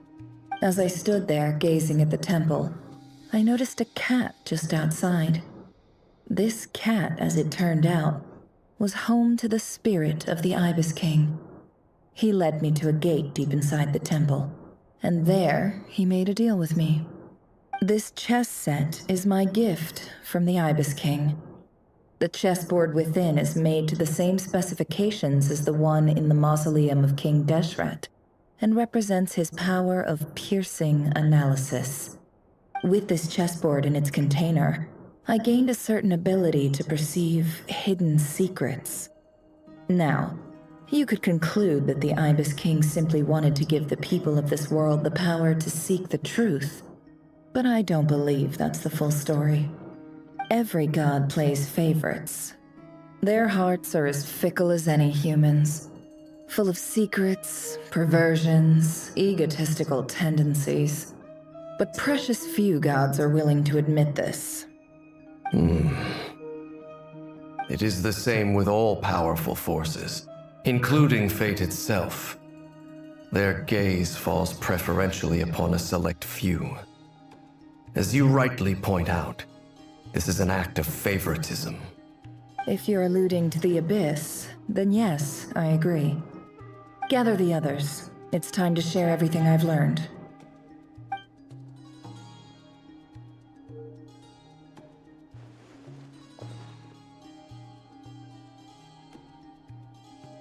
As I stood there gazing at the temple, I noticed a cat just outside. This cat, as it turned out, was home to the spirit of the Ibis King. He led me to a gate deep inside the temple, and there he made a deal with me. This chess set is my gift from the Ibis King. The chessboard within is made to the same specifications as the one in the mausoleum of King Deshret, and represents his power of piercing analysis. With this chessboard in its container, I gained a certain ability to perceive hidden secrets. Now, you could conclude that the Ibis King simply wanted to give the people of this world the power to seek the truth, but I don't believe that's the full story. Every god plays favorites. Their hearts are as fickle as any human's, full of secrets, perversions, egotistical tendencies. But precious few gods are willing to admit this. It is the same with all powerful forces, including fate itself. Their gaze falls preferentially upon a select few. As you rightly point out, this is an act of favoritism. If you're alluding to the Abyss, then yes, I agree. Gather the others. It's time to share everything I've learned.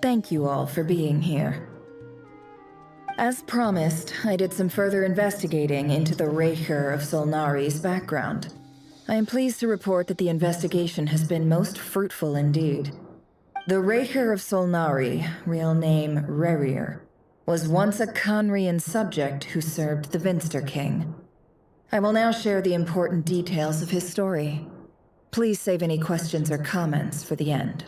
Thank you all for being here. As promised, I did some further investigating into the Reicher of Solnari's background. I am pleased to report that the investigation has been most fruitful indeed. The Reicher of Solnari, real name Rerir, was once a Khanrian subject who served the Vinster King. I will now share the important details of his story. Please save any questions or comments for the end.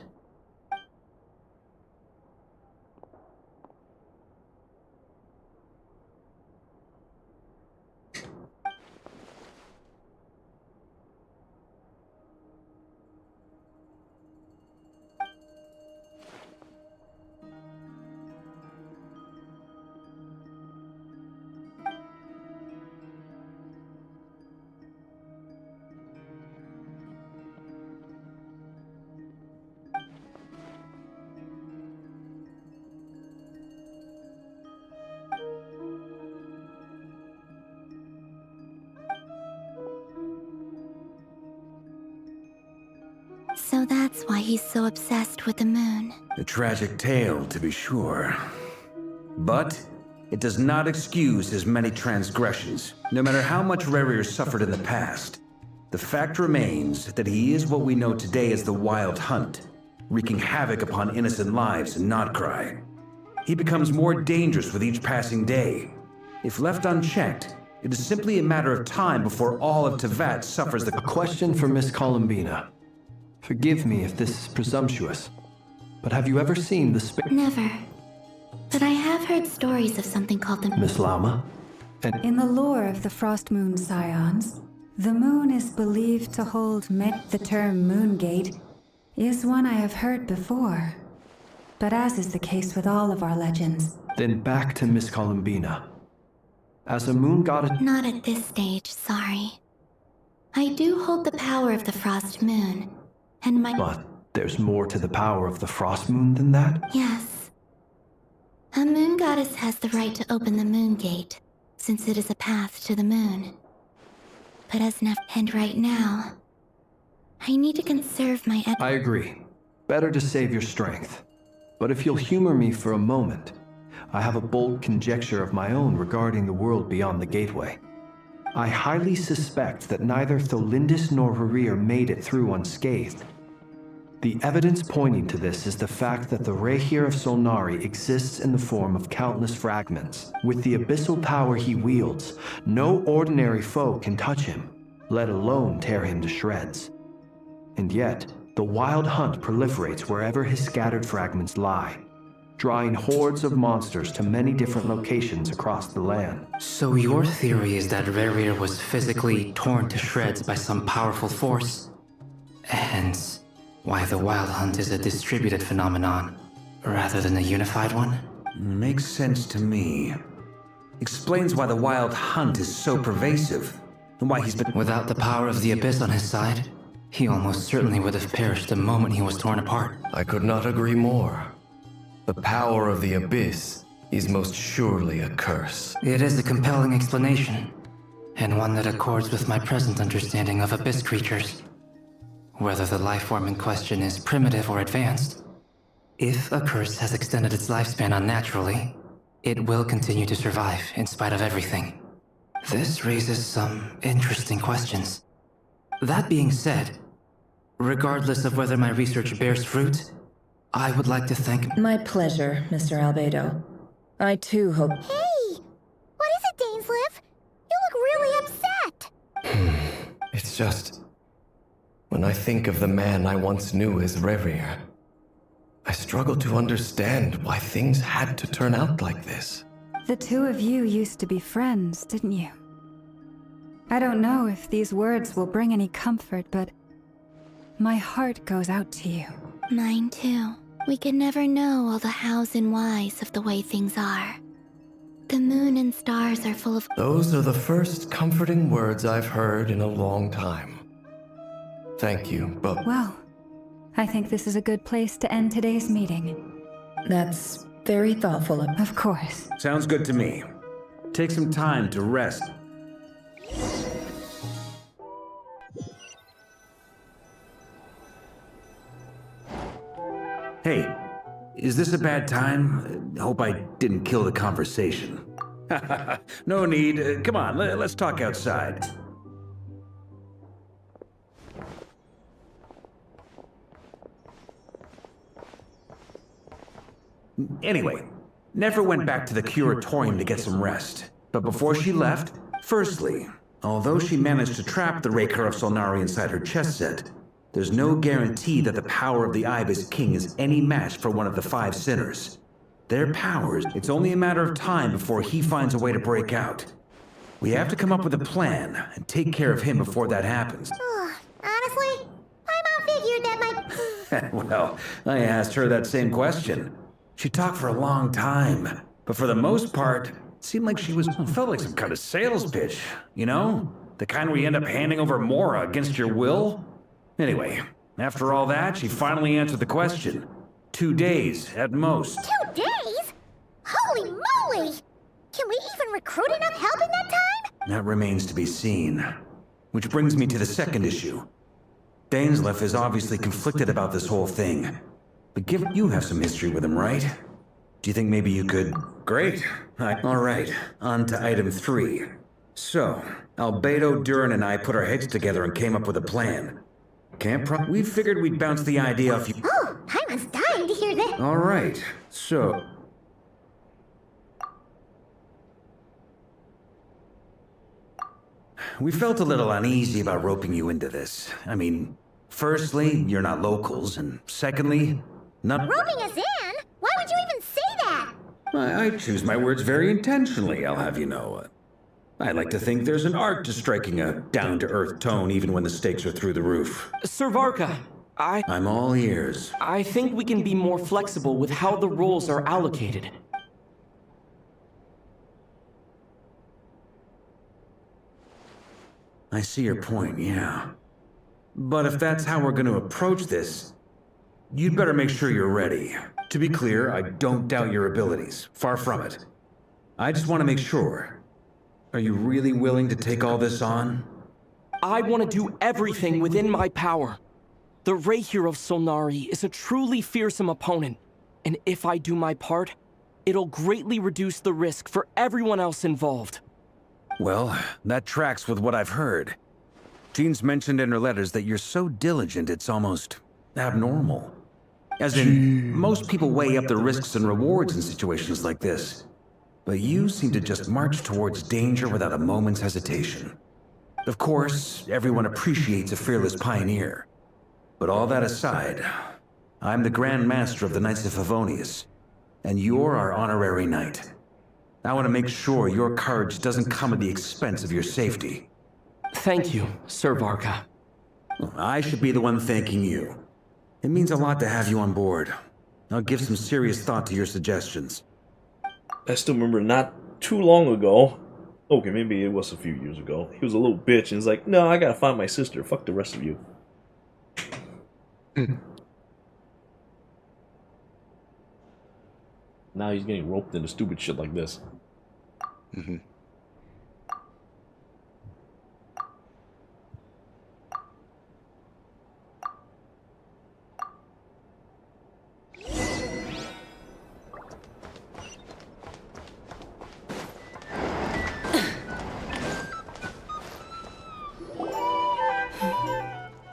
So that's why he's so obsessed with the moon. A tragic tale, to be sure. But it does not excuse his many transgressions. No matter how much Rerir suffered in the past, the fact remains that he is what we know today as the Wild Hunt, wreaking havoc upon innocent lives in Notcry. He becomes more dangerous with each passing day. If left unchecked, it is simply a matter of time before all of Tevat suffers the— A question for Miss Columbina. Forgive me if this is presumptuous, but have you ever seen the Never. But I have heard stories of something called the— Miss Lama? In the lore of the Frost Moon Scions, the moon is believed to hold the term Moongate is one I have heard before. But as is the case with all of our legends. Then back to Miss Columbina. As a moon goddess— Not at this stage, sorry. I do hold the power of the Frost Moon, and my— But there's more to the power of the Frost Moon than that? Yes. A moon goddess has the right to open the moon gate, since it is a path to the moon. But as Nefer, and right now, I need to conserve my— I agree. Better to save your strength. But if you'll humor me for a moment, I have a bold conjecture of my own regarding the world beyond the gateway. I highly suspect that neither Tholindis nor Rerir made it through unscathed. The evidence pointing to this is the fact that the Rehir of Solnari exists in the form of countless fragments. With the abyssal power he wields, no ordinary foe can touch him, let alone tear him to shreds. And yet, the Wild Hunt proliferates wherever his scattered fragments lie, drawing hordes of monsters to many different locations across the land. So your theory is that Rerir was physically torn to shreds by some powerful force? Hence, why the Wild Hunt is a distributed phenomenon, rather than a unified one? Makes sense to me. Explains why the Wild Hunt is so pervasive, and why he's been— Without the power of the Abyss on his side, he almost certainly would have perished the moment he was torn apart. I could not agree more. The power of the Abyss is most surely a curse. It is a compelling explanation, and one that accords with my present understanding of Abyss creatures. Whether the life form in question is primitive or advanced, if a curse has extended its lifespan unnaturally, it will continue to survive in spite of everything. This raises some interesting questions. That being said, regardless of whether my research bears fruit, I would like to thank— My pleasure, Mr. Albedo. I too hope— Hey! What is it, Dainsleif? You look really upset! It's just... when I think of the man I once knew as Rerir, I struggle to understand why things had to turn out like this. The two of you used to be friends, didn't you? I don't know if these words will bring any comfort, but my heart goes out to you. Mine too. We can never know all the hows and whys of the way things are. The moon and stars are full of— Those are the first comforting words I've heard in a long time. Thank you, but— Well, I think this is a good place to end today's meeting. That's very thoughtful of— Of course. Sounds good to me. Take some time to rest. Hey, is this a bad time? Hope I didn't kill the conversation. No need. Come on, let's talk outside. Anyway, Nefer went back to the Curatorium to get some rest. But before she left, firstly, although she managed to trap the Raker of Solnari inside her chest set, there's no guarantee that the power of the Ibis King is any match for one of the 5 sinners. Their powers, it's only a matter of time before he finds a way to break out. We have to come up with a plan and take care of him before that happens. Honestly, my mom figured that my... Well, I asked her that same question. She talked for a long time, but for the most part, it seemed like she felt like some kind of sales pitch, you know? The kind where you end up handing over Mora against your will? Anyway, after all that, she finally answered the question. 2 days, at most. 2 days? Holy moly! Can we even recruit enough help in that time? That remains to be seen. Which brings me to the second issue. Dainsleif is obviously conflicted about this whole thing. But given you have some history with him, right? Do you think maybe you could... Great. All right, on to item 3. So, Albedo, Durin, and I put our heads together and came up with a plan. We figured we'd bounce the idea off you. Oh, Paimon's dying to hear this. All right, so... We felt a little uneasy about roping you into this. I mean, firstly, you're not locals, and secondly, not... Roping us in? Why would you even say that? I choose my words very intentionally, I'll have you know. I like to think there's an art to striking a down-to-earth tone even when the stakes are through the roof. Sir Varka, I'm all ears. I think we can be more flexible with how the roles are allocated. I see your point, yeah. But if that's how we're going to approach this, you'd better make sure you're ready. To be clear, I don't doubt your abilities. Far from it. I just want to make sure. Are you really willing to take all this on? I want to do everything within my power. The Rahier of Solnari is a truly fearsome opponent, and if I do my part, it'll greatly reduce the risk for everyone else involved. Well, that tracks with what I've heard. Jean's mentioned in her letters that you're so diligent it's almost abnormal. As in, most people weigh up the risks and rewards in situations like this. But you seem to just march towards danger without a moment's hesitation. Of course, everyone appreciates a fearless pioneer. But all that aside, I'm the Grand Master of the Knights of Favonius, and you're our honorary knight. I want to make sure your courage doesn't come at the expense of your safety. Thank you, Sir Varka. I should be the one thanking you. It means a lot to have you on board. I'll give some serious thought to your suggestions. I still remember not too long ago, okay, maybe it was a few years ago, he was a little bitch and he's like, no, I gotta find my sister, fuck the rest of you. Now he's getting roped into stupid shit like this.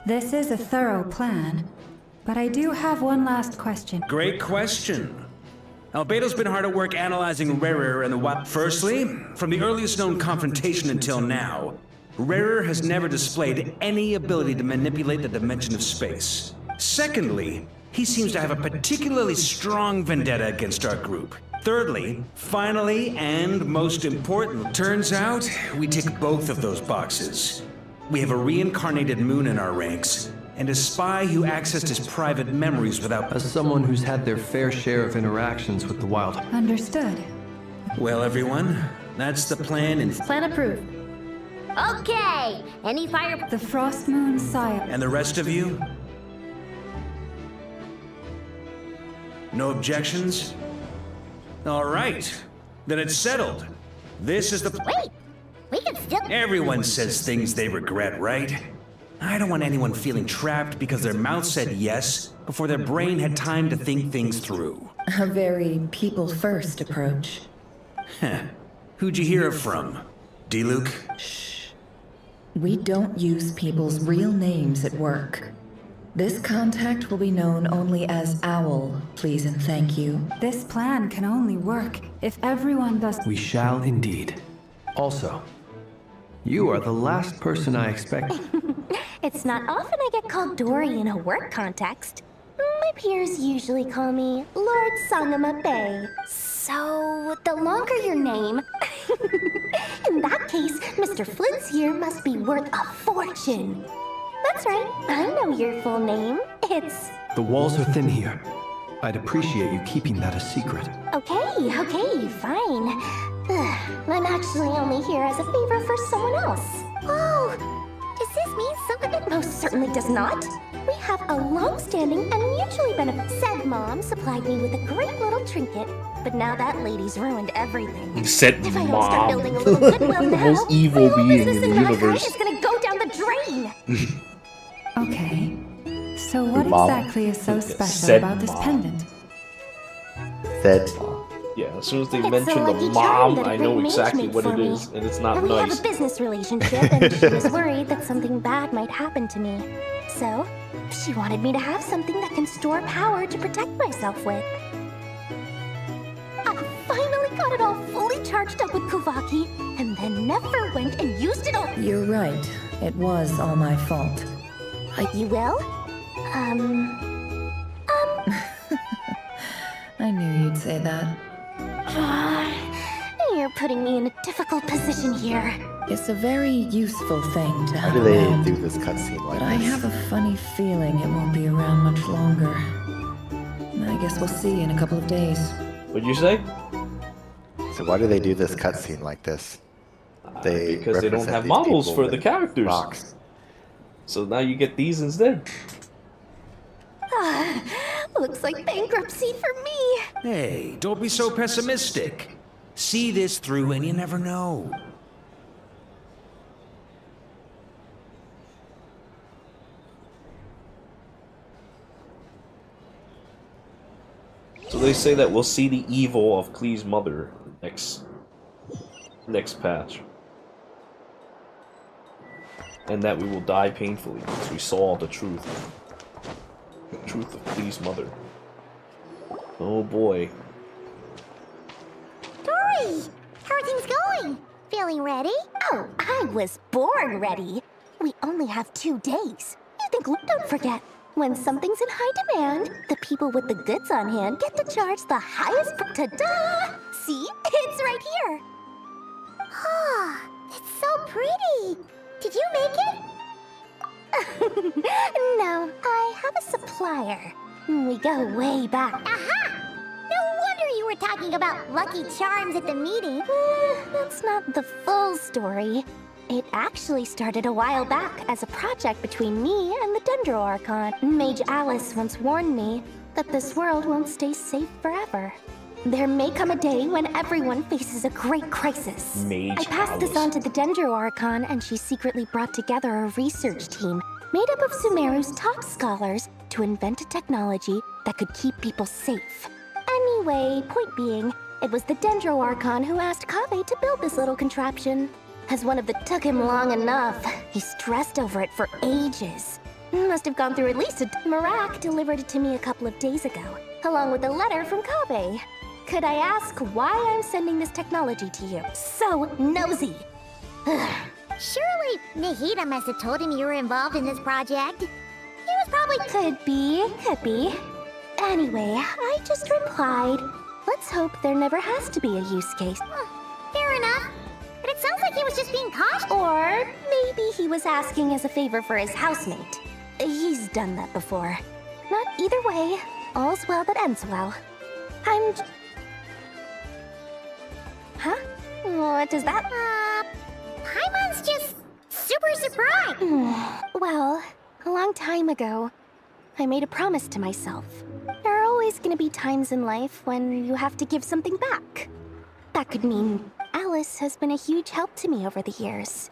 This is a thorough plan, but I do have one last question. Great question. Albedo's been hard at work analyzing Rarer and the what. Firstly, from the earliest known confrontation until now, Rarer has never displayed any ability to manipulate the dimension of space. Secondly, he seems to have a particularly strong vendetta against our group. Thirdly, finally, and most important, turns out we tick both of those boxes. We have a reincarnated moon in our ranks, and a spy who accessed his private memories without... As someone who's had their fair share of interactions with the wild. Understood. Well, everyone, that's the plan and... Plan approved. Okay, any fire... The Frost Moon Sire. And the rest of you? No objections? All right, then it's settled. This is the... Wait! We can still... Everyone says things they regret, right? I don't want anyone feeling trapped because their mouth said yes before their brain had time to think things through. A very people-first approach. Who'd you hear it from? D-Luke? Shh. We don't use people's real names at work. This contact will be known only as Owl, please and thank you. This plan can only work if everyone does... We shall indeed. Also, you are the last person I expect. It's not often I get called Dory in a work context. My peers usually call me Lord Sangama Bay. So, the longer your name... In that case, Mr. Flint's here must be worth a fortune. That's right, I know your full name. It's... The walls are thin here. I'd appreciate you keeping that a secret. Okay, fine. I'm actually only here as a favor for someone else. Oh, does this mean something? It most certainly does not. We have a long-standing and mutually beneficial... Said Mom supplied me with a great little trinket, but now that lady's ruined everything. Said if I don't Mom. start building a little goodwill The now, most evil my whole being business in the Naga universe. is gonna go down the drain. Okay. So what Mom. exactly is so special Said about this Mom. pendant? Said Yeah, as soon as they It's a mention the lucky charm mom, that a I know great mage exactly made what for it me. is, and it's not We have nice. a business relationship, and she was worried that something bad might happen to me. So, she wanted me to have something that can store power to protect myself with. I finally got it all fully charged up with Kuvaki, and then Nefer went and used it all. You're right. It was all my fault. You will? I knew you'd say that. You're putting me in a difficult position here. It's a very useful thing to Why have do they around, do this cutscene like but I this? have a funny feeling it won't be around much longer. I guess we'll see in a couple of days. What'd you say? So why do they do this cutscene like this? Because they don't represent have these models people for the with characters. rocks. So now you get these instead. Looks like bankruptcy for me. Hey, don't be so pessimistic. See this through and you never know. So they say that we'll see the evil of Klee's mother next patch. And that we will die painfully because we saw the truth. The truth of Klee's mother. Oh boy. Dory, how are things going? Feeling ready? Oh, I was born ready. We only have 2 days. You think, don't forget, when something's in high demand, the people with the goods on hand get to charge the highest ta-da! See? It's right here. Ah, it's so pretty. Did you make it? No, I have a supplier. We go way back. Aha! No wonder you were talking about Lucky Charms at the meeting. That's not the full story. It actually started a while back as a project between me and the Dendro Archon. Mage Alice once warned me that this world won't stay safe forever. There may come a day when everyone faces a great crisis. I passed this on to the Dendro Archon, and she secretly brought together a research team made up of Sumeru's top scholars to invent a technology that could keep people safe. Anyway, point being, it was the Dendro Archon who asked Kaveh to build this little contraption. As one of the took him long enough, he stressed over it for ages. Must have gone through at least a Marak delivered it to me a couple of days ago, along with a letter from Kaveh. Could I ask why I'm sending this technology to you? So nosy. Surely Nahida must have told him you were involved in this project. He was probably... Could be. Anyway, I just replied, let's hope there never has to be a use case. Fair enough. But it sounds like he was just being cautious. Or maybe he was asking as a favor for his housemate. He's done that before. Not either way, all's well that ends well. Huh? What is that? Paimon's just super surprised. Well, a long time ago, I made a promise to myself. There are always gonna be times in life when you have to give something back. That could mean Alice has been a huge help to me over the years.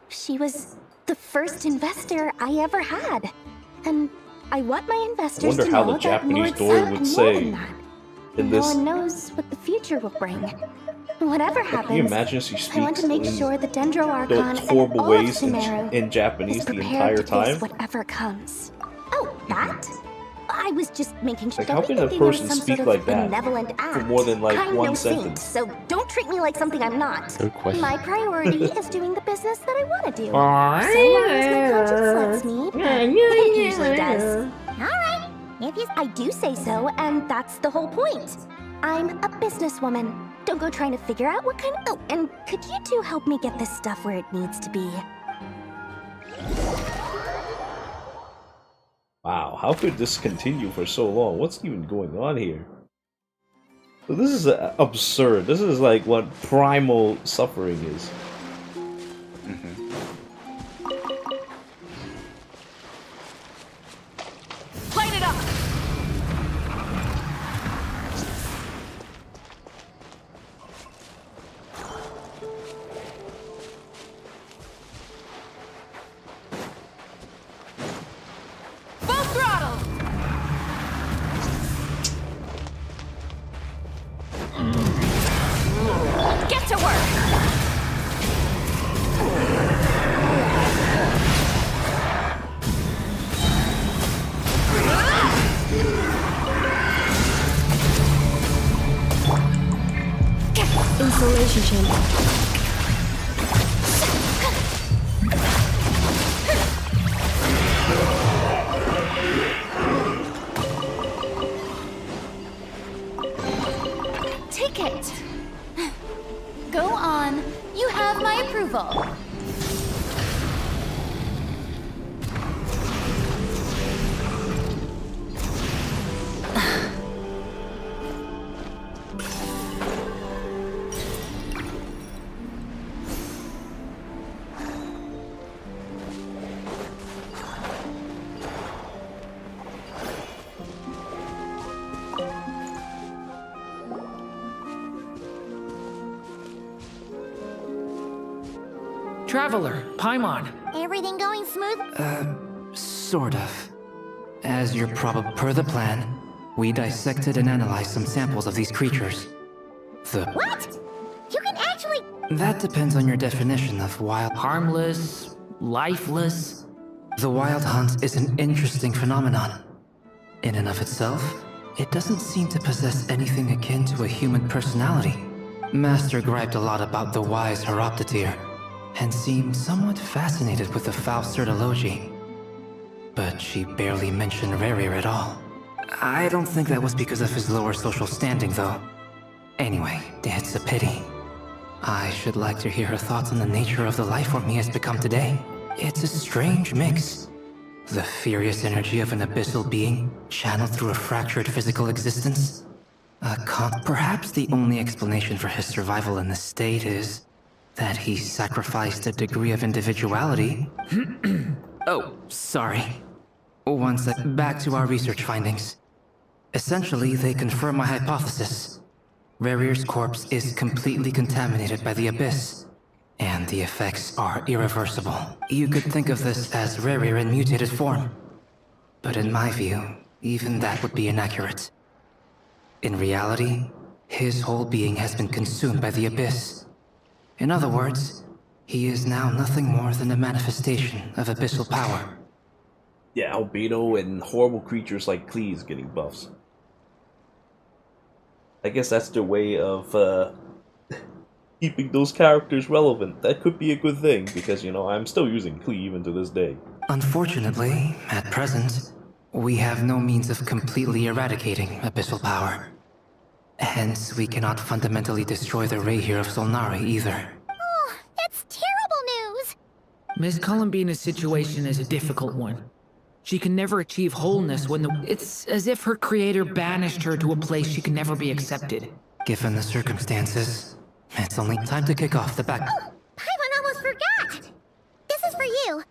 She was the first investor I ever had. And I want my investors to know that Lord Silent would say in this. No one knows what the future will bring. Whatever happens, Can you imagine if she speaks I want to make sure the Dendro Archon those and horrible all of ways Sumeru in Japanese is the prepared entire to time? face whatever comes. Oh, that? I was just making sure. Like, how can a person speak like that for more than like I'm one no sentence? Saint, so don't treat me like something I'm not. Good question. My priority is doing the business that I want to do. So long as my conscience lets me, it usually does. All right. If you... I do say so, and that's the whole point. I'm a businesswoman. Don't go trying to figure out what kind of... Oh, and could you two help me get this stuff where it needs to be? Wow, how could this continue for so long? What's even going on here? So this is absurd. This is like what primal suffering is. Light it up! Full throttle! Get to work! Insulation chamber. Take it! Go on. You have my approval. Traveler, Paimon. Everything going smooth? Sort of. As you're probably per the plan, we dissected and analyzed some samples of these creatures. What? You can actually... That depends on your definition of wild. Harmless, lifeless. The wild hunt is an interesting phenomenon. In and of itself, it doesn't seem to possess anything akin to a human personality. Master griped a lot about the wise Horoptetyr, and seemed somewhat fascinated with the foul Certology. But she barely mentioned Rerir at all. I don't think that was because of his lower social standing, though. Anyway, it's a pity. I should like to hear her thoughts on the nature of the life form he has become today. It's a strange mix. The furious energy of an abyssal being, channeled through a fractured physical existence. Perhaps the only explanation for his survival in this state is that he sacrificed a degree of individuality. Oh, sorry. Back to our research findings. Essentially, they confirm my hypothesis. Rerir's corpse is completely contaminated by the Abyss, and the effects are irreversible. You could think of this as Rerir in mutated form. But in my view, even that would be inaccurate. In reality, his whole being has been consumed by the Abyss. In other words, he is now nothing more than a manifestation of abyssal power. Yeah, Albedo and horrible creatures like Cleese getting buffs. I guess that's their way of keeping those characters relevant. That could be a good thing, because, you know, I'm still using Klee even to this day. Unfortunately, at present, we have no means of completely eradicating abyssal power. Hence, we cannot fundamentally destroy the Reihir of Solnari either. Oh, that's terrible news! Miss Columbina's situation is a difficult one. She can never achieve wholeness when it's as if her creator banished her to a place she can never be accepted. Given the circumstances, it's only time to kick off the back. Oh, Paimon almost forgot! This is for you.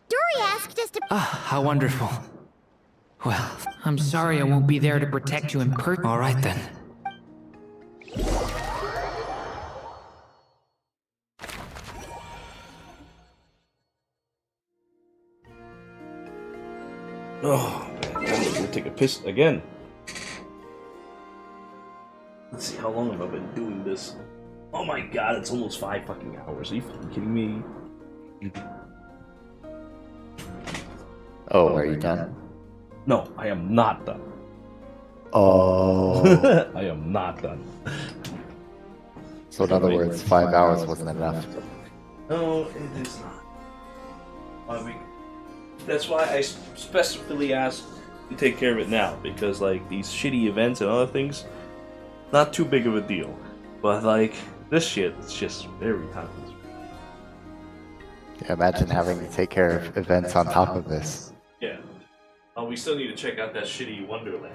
Dory asked us to... Ah, how wonderful. Well, I'm sorry I won't be there to protect you in person. All right then. Oh, man, I'm gonna take a piss again. Let's see, how long have I been doing this? Oh my god, it's almost 5 fucking hours. Are you fucking kidding me? Oh, are you done? No, I am not done. Oh. I am not done. So in other words, 5 hours wasn't enough. No, it is not. I mean, that's why I specifically asked to take care of it now, because like these shitty events and other things, not too big of a deal. But like this shit, it's just very time consuming. Yeah, imagine having to take care of events on top of this. Yeah. We still need to check out that shitty Wonderland.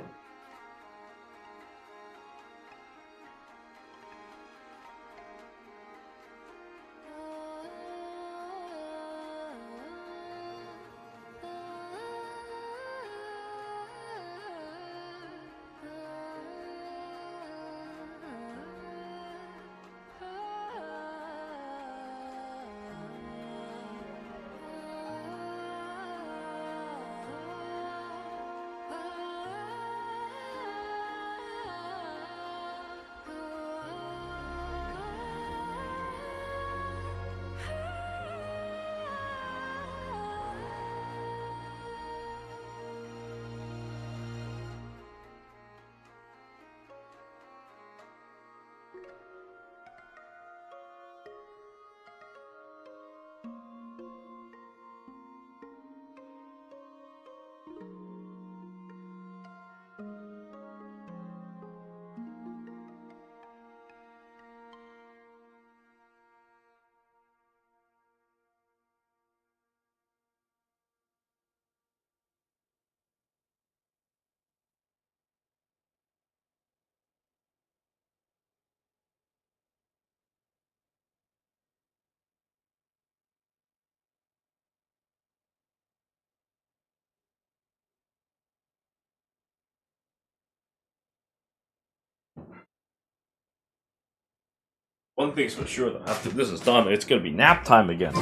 One thing's for sure, though. After this is done, it's gonna be nap time again.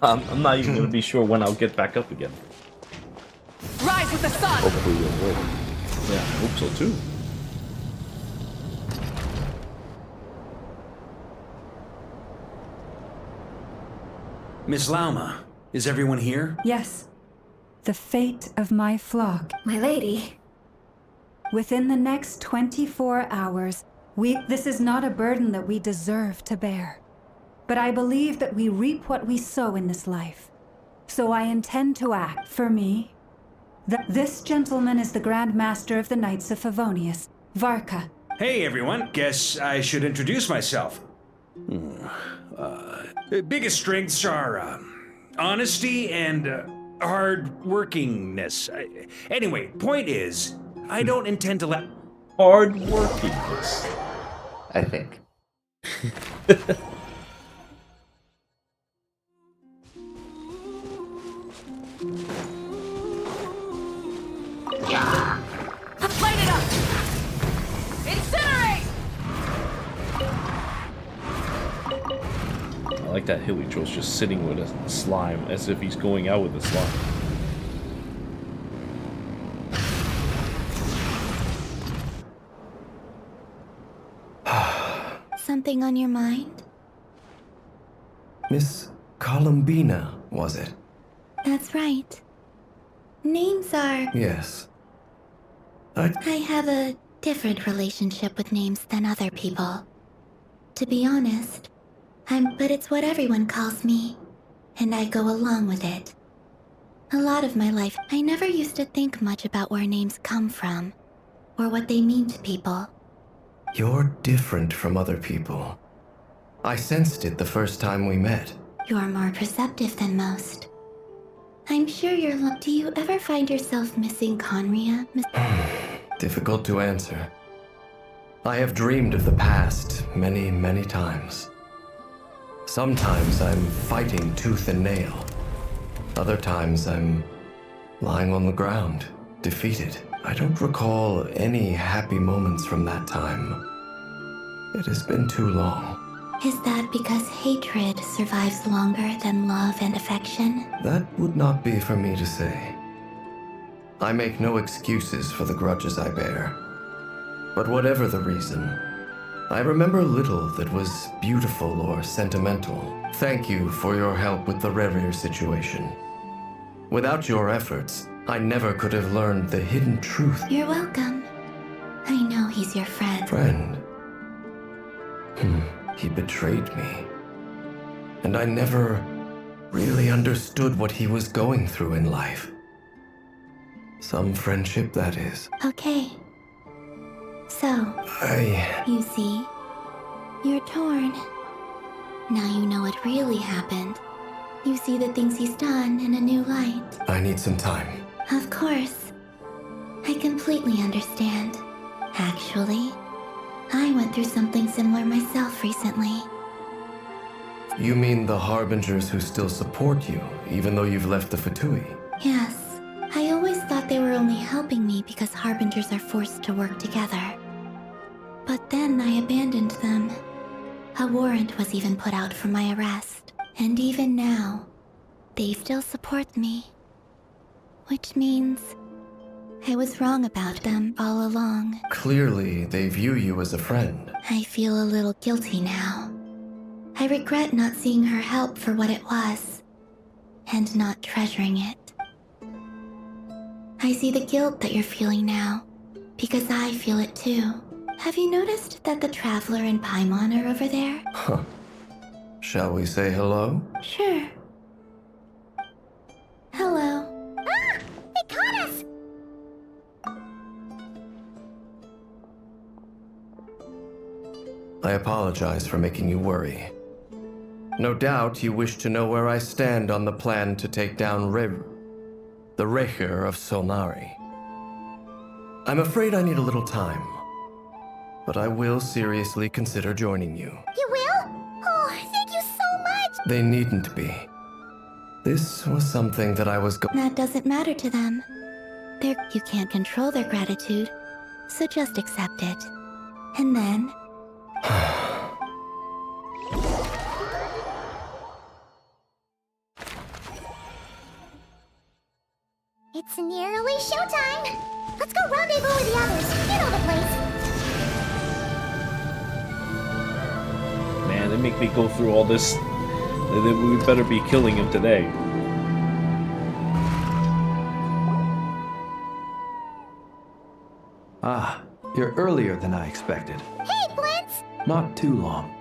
I'm not even gonna be sure when I'll get back up again. Rise with the sun! Hopefully you'll wait. Yeah, I hope so too. Miss Lauma, is everyone here? Yes. The fate of my flock. My lady. Within the next 24 hours, this is not a burden that we deserve to bear. But I believe that we reap what we sow in this life. So I intend to act. For me, this gentleman is the Grand Master of the Knights of Favonius, Varka. Hey everyone, guess I should introduce myself. Biggest strengths are honesty and hard-workingness. Anyway, point is, I don't intend to let... Hard-workingness. I think. Light it up! Incinerate! I like that Hilichurl's just sitting with a slime, as if he's going out with the slime. Something on your mind? Miss Columbina, was it? That's right. Names are... Yes. I have a different relationship with names than other people. To be honest, but it's what everyone calls me, and I go along with it. A lot of my life, I never used to think much about where names come from, or what they mean to people. You're different from other people. I sensed it the first time we met. You're more perceptive than most. I'm sure you're do you ever find yourself missing Conria? Difficult to answer. I have dreamed of the past many, many times. Sometimes I'm fighting tooth and nail. Other times I'm lying on the ground, defeated. I don't recall any happy moments from that time. It has been too long. Is that because hatred survives longer than love and affection? That would not be for me to say. I make no excuses for the grudges I bear. But whatever the reason, I remember little that was beautiful or sentimental. Thank you for your help with the Rerir situation. Without your efforts, I never could have learned the hidden truth. You're welcome. I know he's your friend. Friend? He betrayed me. And I never really understood what he was going through in life. Some friendship, that is. Okay. So, you see, you're torn. Now you know what really happened. You see the things he's done in a new light. I need some time. Of course. I completely understand. Actually, I went through something similar myself recently. You mean the Harbingers who still support you, even though you've left the Fatui? Yes. I always thought they were only helping me because Harbingers are forced to work together. But then I abandoned them. A warrant was even put out for my arrest. And even now, they still support me. Which means I was wrong about them all along. Clearly, they view you as a friend. I feel a little guilty now. I regret not seeing her help for what it was, and not treasuring it. I see the guilt that you're feeling now, because I feel it too. Have you noticed that the Traveler and Paimon are over there? Huh. Shall we say hello? Sure. Hello. Ah! They caught us! I apologize for making you worry. No doubt you wish to know where I stand on the plan to take down the Recher of Solnari. I'm afraid I need a little time, but I will seriously consider joining you. You will? Oh, thank you so much! They needn't be. This was something that I was That doesn't matter to them. You can't control their gratitude, so just accept it. And then... It's nearly showtime. Let's go rendezvous with the others. You know the place. Man, they make me go through all this. We better be killing him today. Ah, you're earlier than I expected. Hey, Blintz! Not too long.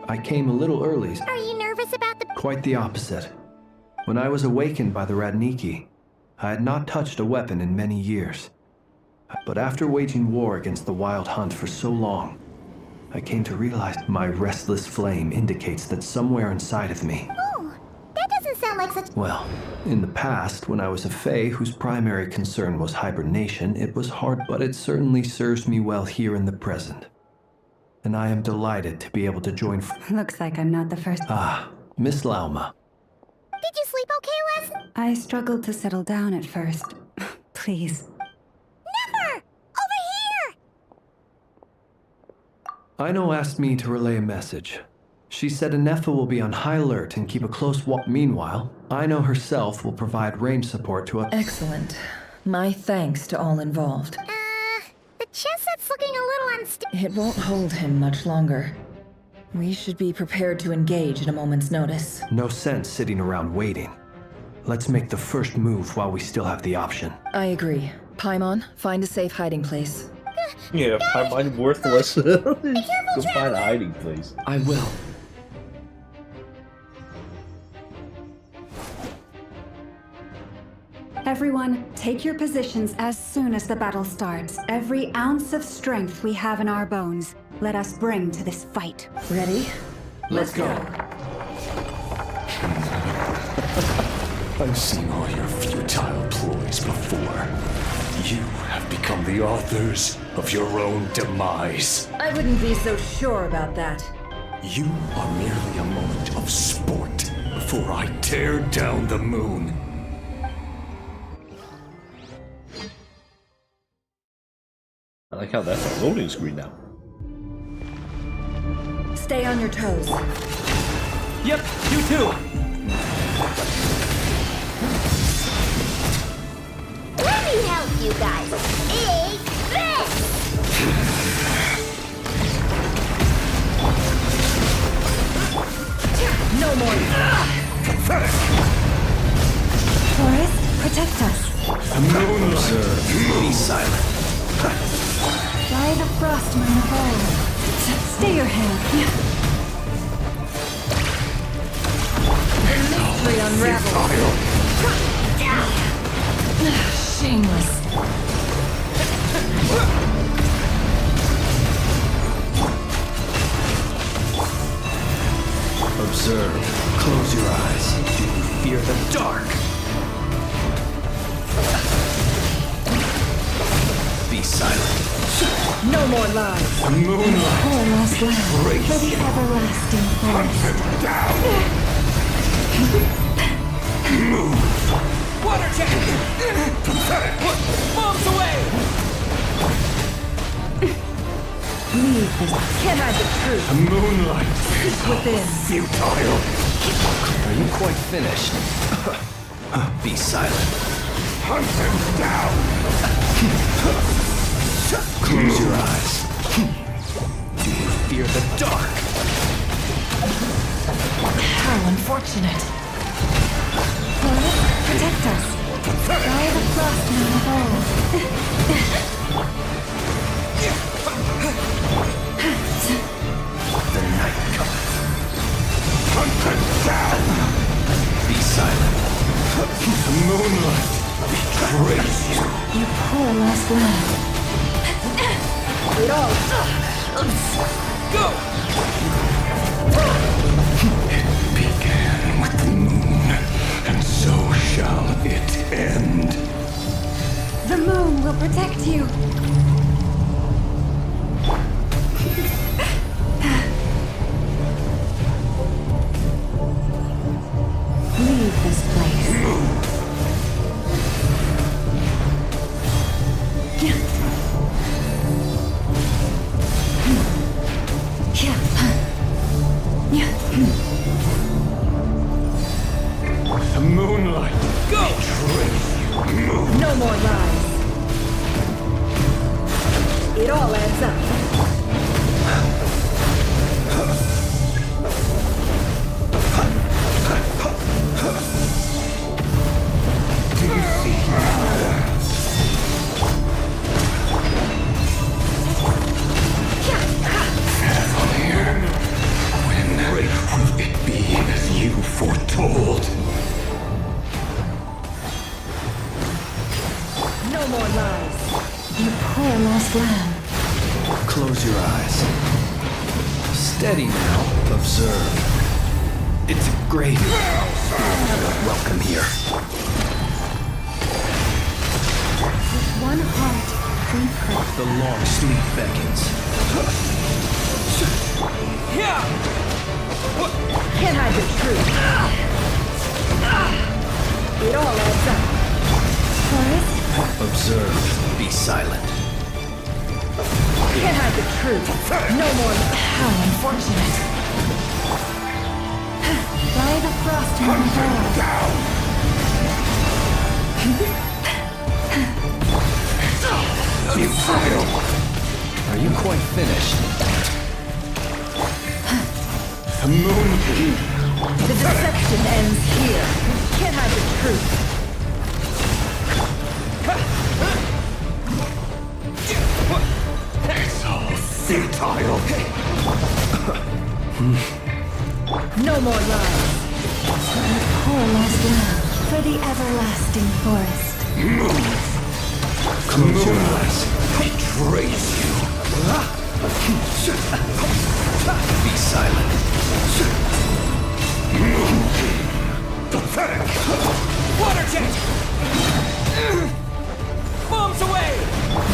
I came a little early. Are you nervous about the... Quite the opposite. When I was awakened by the Radniki, I had not touched a weapon in many years. But after waging war against the Wild Hunt for so long, I came to realize my restless flame indicates that somewhere inside of me... Oh, that doesn't sound like such... Well, in the past, when I was a Fae whose primary concern was hibernation, it was hard, but it certainly serves me well here in the present. And I am delighted to be able to join... Looks like I'm not the first... Ah, Miss Lauma. Did you sleep okay last... I struggled to settle down at first. Please. Nefer! Over here! Aino asked me to relay a message. She said Nefer will be on high alert and keep a close watch. Meanwhile, Aino herself will provide range support to a... Excellent. My thanks to all involved. The chess set's looking a little unstable. It won't hold him much longer. We should be prepared to engage at a moment's notice. No sense sitting around waiting. Let's make the first move while we still have the option. I agree. Paimon, find a safe hiding place. Yeah, I'm worthless. Go find a hiding place. I will. Everyone, take your positions as soon as the battle starts. Every ounce of strength we have in our bones, let us bring to this fight. Ready? Let's go. I've seen all your futile ploys before. You have become the authors of your own demise. I wouldn't be so sure about that. You are merely a moment of sport before I tear down the moon. I like how that's a loading screen now. Stay on your toes. Yep, you too! Let me help you guys. Eat this! No more! Forest, protect us. Moonlight, be silent. By the frost moon of old. Stay your hand. The mystery unravels. Shameless. Observe. Close your eyes. Do you fear the dark? Be silent. No more lies. Moonlight, Poor lost land for the everlasting forest. move. Water check! Bombs away! Leave this. Can't hide the truth. Moonlight, Within. futile. Are you quite finished? Be silent. Hunt them down. Close your eyes. Do you fear the dark? How unfortunate. Forest, protect us. By the frost moon of old. The night cometh. Hunt them down. Be silent. The moonlight betrays you. You poor lost land. It all. Go! It began with the moon, and so shall it end. The moon will protect you. Leave this place. The moonlight Go! betrays you. No more It all adds up. Do you see? Cavalier, when will it be as you foretold? No more lies. You poor lost lamb. Close your eyes. Steady now. Observe. It's a grave. Welcome here. With one heart, we pray. The long sleep beckons. Can't hide the truth. It all adds up. Forrest? Observe. Be silent. Can't hide the truth. No more. How unfortunate. By the frost moon down. Futile. Are you quite finished? The moon. The deception ends here. Can't hide the truth. It's all futile. No more lies. Poor lost lamb for the everlasting forest. Close your eyes. Betrays you. Be silent. Pathetic. Water jet! Bombs away!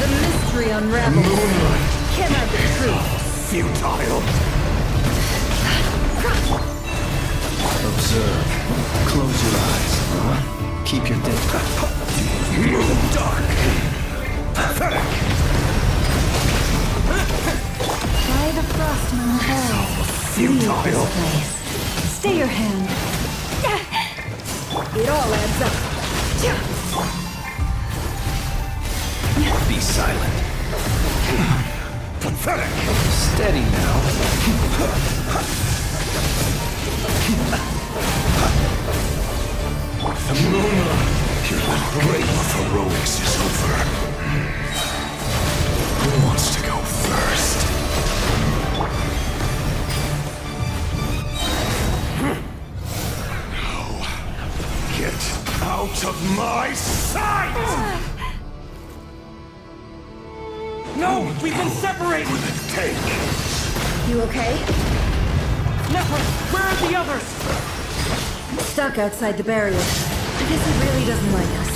The mystery unravels. Moonlight. Can't hide the truth. Futile. Observe. Close your eyes. Keep your distance. Dark. Pathetic. By the frost moon falls. Leave Futile. this place. Stay your hand. It all adds up. Be silent. Pathetic. Steady now. The moonlight. Your reign of heroics is over. Who wants to go first? No. Get out of my sight! No, we've been separated! Will it take? You okay? Nefer, where are the others? Stuck outside the barrier. I guess he really doesn't like us.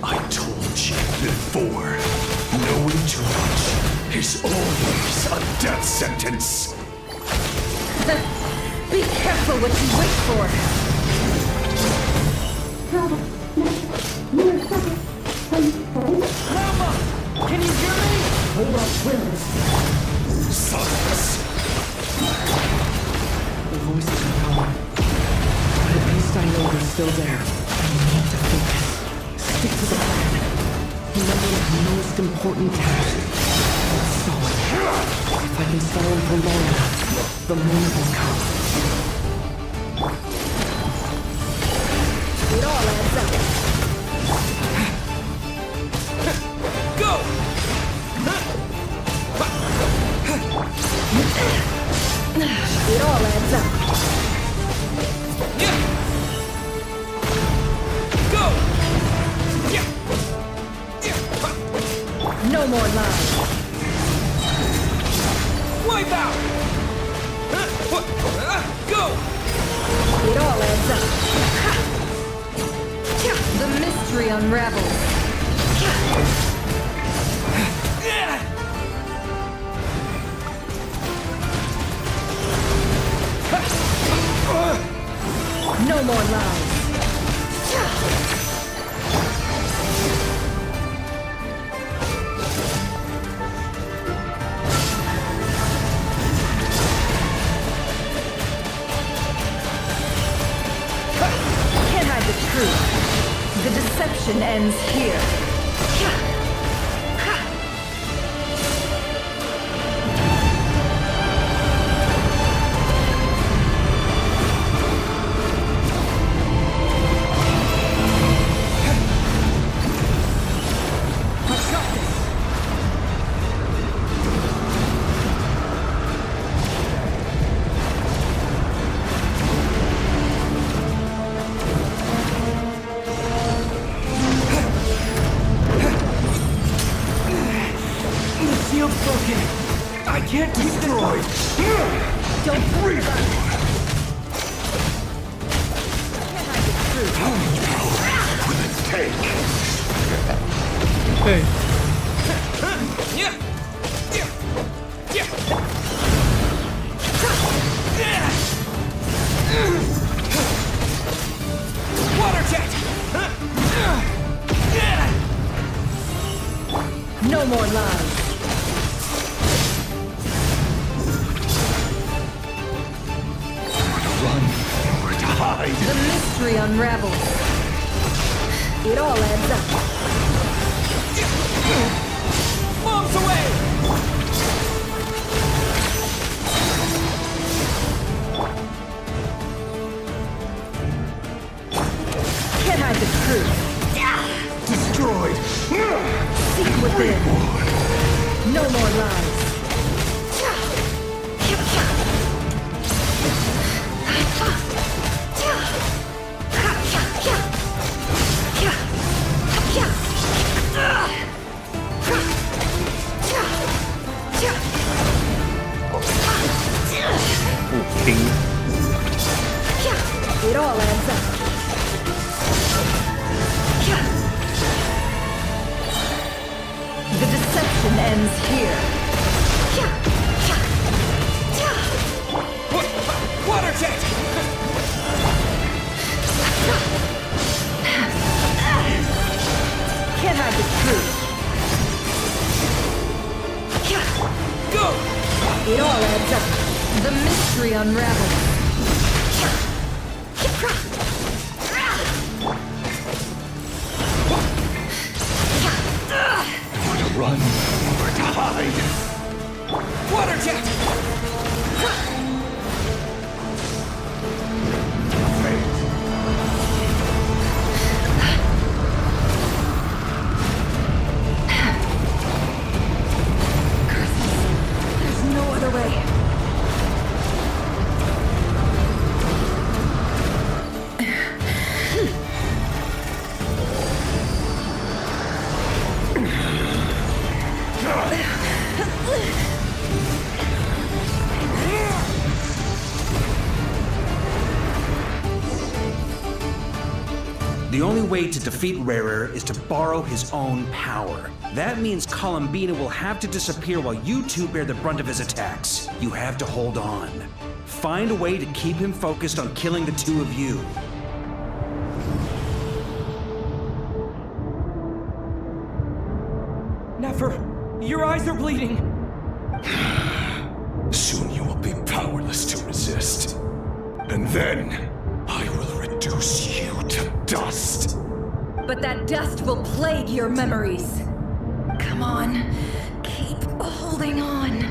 I told you before, knowing too much is always a death sentence. Be careful what you wish for. Mama! Can you hear me? Silence. The voices are gone. But at least I know they're still there. I need to focus. Stick to the plan. Remember the most important task. Stall him. If I can stall him for long enough, the moment will come. It all adds up. Go! It all adds up. Go! No more lies. Wipe out! Go! It all adds up. The mystery unravels. No more lies. Can't hide the truth. The deception ends here. The shield's broken. I can't keep Destroyed. Don't breathe. How much power will it take? Hey. Water jet! No more lies. Run or to hide. The mystery unravels. It all adds up. Bombs away! Can't hide the truth. Destroyed. Seek within. No more lies. It all adds up. The deception ends here. Water jet! Can't hide the truth. Go! It all adds up. The mystery unravels. To run or to hide. Water jet! There's no other way. The only way to defeat Rarer is to borrow his own power. That means Columbina will have to disappear while you two bear the brunt of his attacks. You have to hold on. Find a way to keep him focused on killing the two of you. Nefer, your eyes are bleeding. Soon you will be powerless to resist. And then, I will reduce you to dust. But that dust will plague your memories. Come on, keep holding on.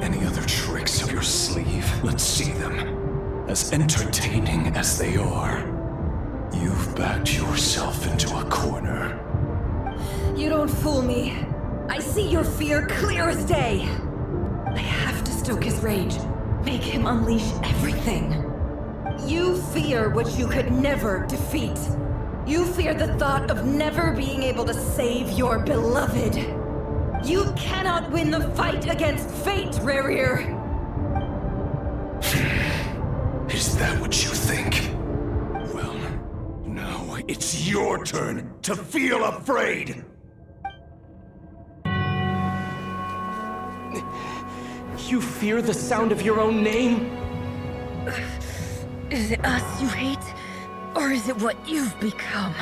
Any other tricks up your sleeve? Let's see them. As entertaining as they are, you've backed yourself into a corner. You don't fool me. I see your fear clear as day. I have to stoke his rage. Make him unleash everything. You fear what you could never defeat. You fear the thought of never being able to save your beloved. You cannot win the fight against fate, Rarir. Is that what you think? Well, now it's your turn to feel afraid! You fear the sound of your own name? Is it us you hate? Or is it what you've become?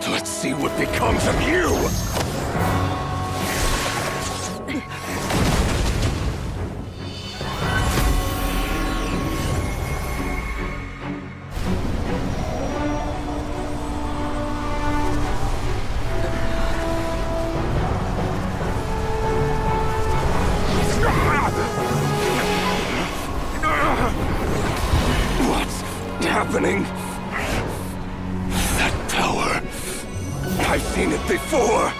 Let's see what becomes of you! Happening? That power. I've seen it before.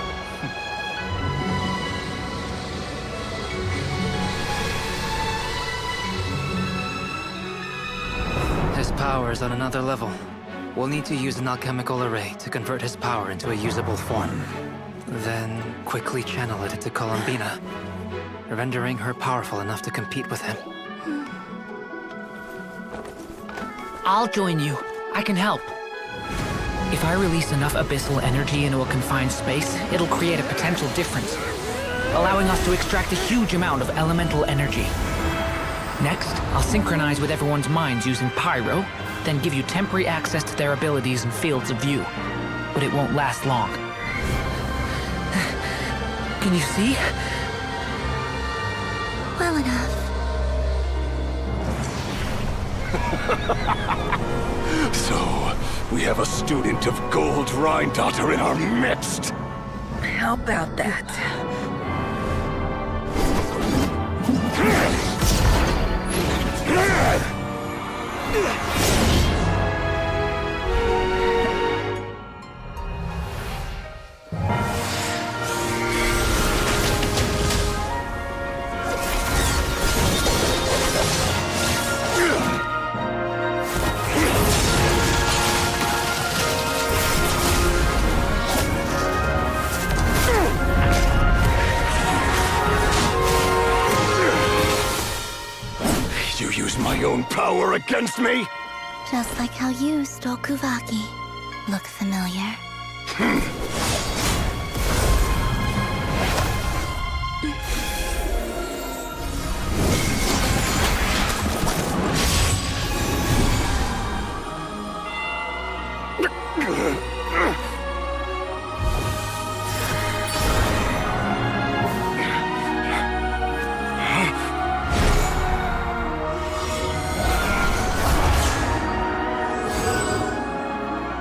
His power is on another level. We'll need to use an alchemical array to convert his power into a usable form. Then quickly channel it into Columbina, rendering her powerful enough to compete with him. I'll join you. I can help. If I release enough abyssal energy into a confined space, it'll create a potential difference, allowing us to extract a huge amount of elemental energy. Next, I'll synchronize with everyone's minds using Pyro, then give you temporary access to their abilities and fields of view. But it won't last long. Can you see? Well enough. So, we have a student of Gold Rhine-Daughter in our midst. How about that? You use my own power against me? Just like how you stole Kuvaki. Look familiar?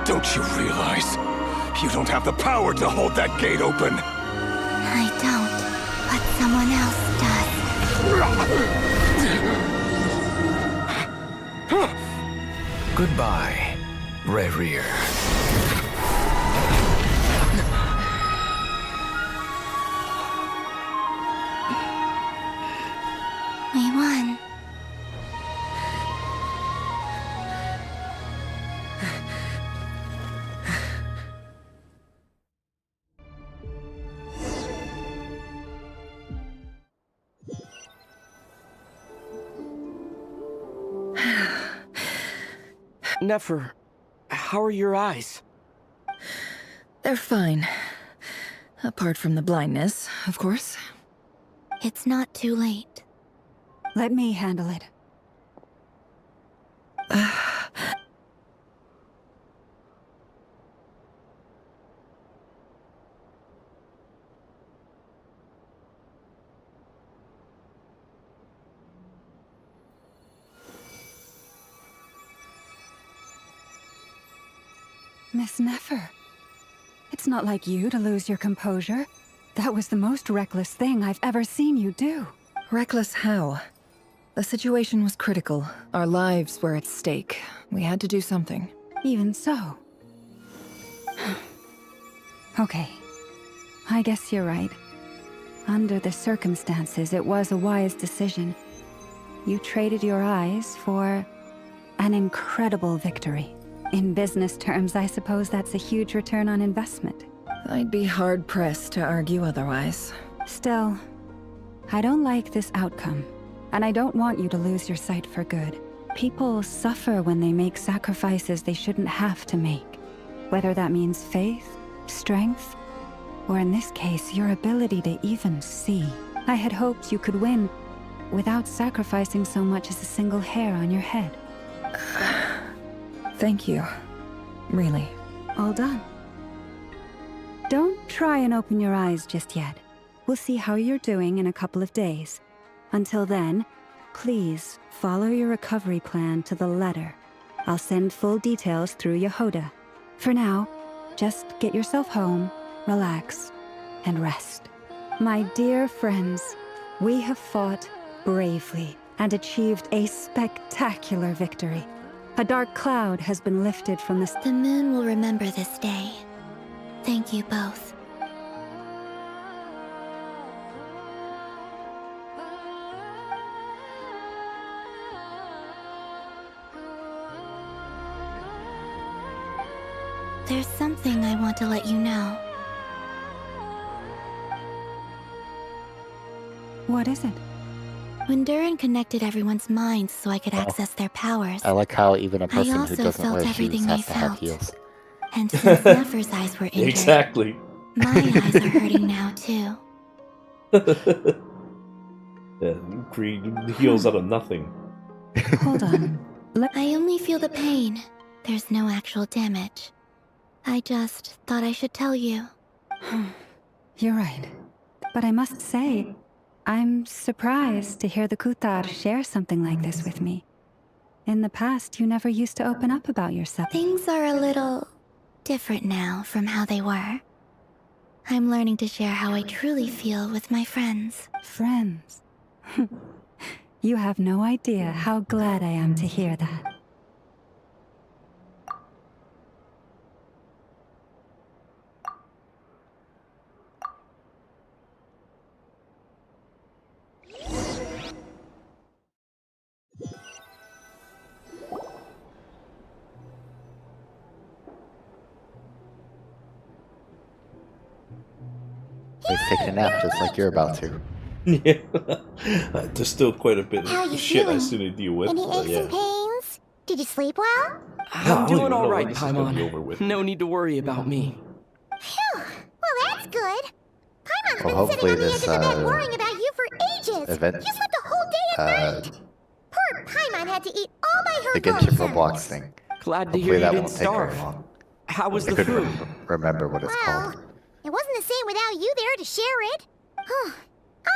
Don't you realize? You don't have the power to hold that gate open! I don't, but someone else does. Goodbye, Rerir. We won. Nefer, how are your eyes? They're fine. Apart from the blindness, of course. It's not too late. Let me handle it. Miss Nefer, it's not like you to lose your composure. That was the most reckless thing I've ever seen you do. Reckless how? The situation was critical. Our lives were at stake. We had to do something. Even so. Okay. I guess you're right. Under the circumstances, it was a wise decision. You traded your eyes for an incredible victory. In business terms, I suppose that's a huge return on investment. I'd be hard-pressed to argue otherwise. Still, I don't like this outcome, and I don't want you to lose your sight for good. People suffer when they make sacrifices they shouldn't have to make. Whether that means faith, strength, or in this case, your ability to even see. I had hoped you could win without sacrificing so much as a single hair on your head. Thank you. Really. All done. Don't try and open your eyes just yet. We'll see how you're doing in a couple of days. Until then, please follow your recovery plan to the letter. I'll send full details through Yehoda. For now, just get yourself home, relax, and rest. My dear friends, we have fought bravely and achieved a spectacular victory. A dark cloud has been lifted from the... The moon will remember this day. Thank you both. There's something I want to let you know. What is it? When Durin connected everyone's minds so I could access their powers, I like how even a person who also doesn't felt wear everything shoes they has to have felt. heels. And since Nefer's eyes were injured, Exactly. my eyes are hurting now too. Yeah, create heals out of nothing. Hold on. I only feel the pain. There's no actual damage. I just thought I should tell you. You're right. But I must say, I'm surprised to hear the Kutar share something like this with me. In the past, you never used to open up about yourself. Things are a little different now from how they were. I'm learning to share how I truly feel with my friends. Friends? You have no idea how glad I am to hear that. He's taking a nap just like you're about to. Yeah. There's still quite a bit How of you shit I feeling? still need to deal with. Any But aches yeah. and pains? Did you sleep well? I don't I'm even doing know all when right, this is gonna be over with. Paimon. No need to worry about me. Phew. Well, that's good. Paimon's Well, been sitting hopefully on the edge this, of the bed worrying about you for ages. event, You slept a whole day and night. Poor Paimon had to eat all my the Hercule Genshin sermons. Roblox thing. Glad to Hopefully hear you that didn't won't take very starve. long. How was I the couldn't food? remember what it's called. It wasn't the same without you there to share it.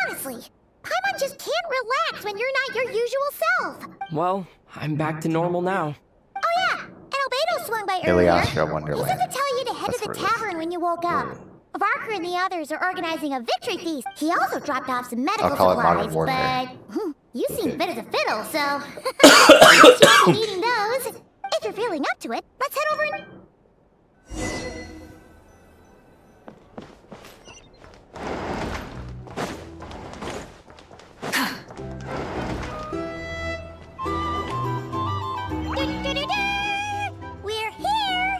Honestly, Paimon just can't relax when you're not your usual self. Well, I'm back to normal now. Oh yeah, and Albedo swung by earlier. Miliastra He Wonderland. said to tell you to head That's to the what it is. tavern when you woke up. Varker and the others are organizing a victory feast. He also dropped off some medical I'll call it Modern supplies, Warfare. but you seem Okay. fit as a fiddle, so I guess you'll be needing those. If you're feeling up to it, let's head over and... We're here!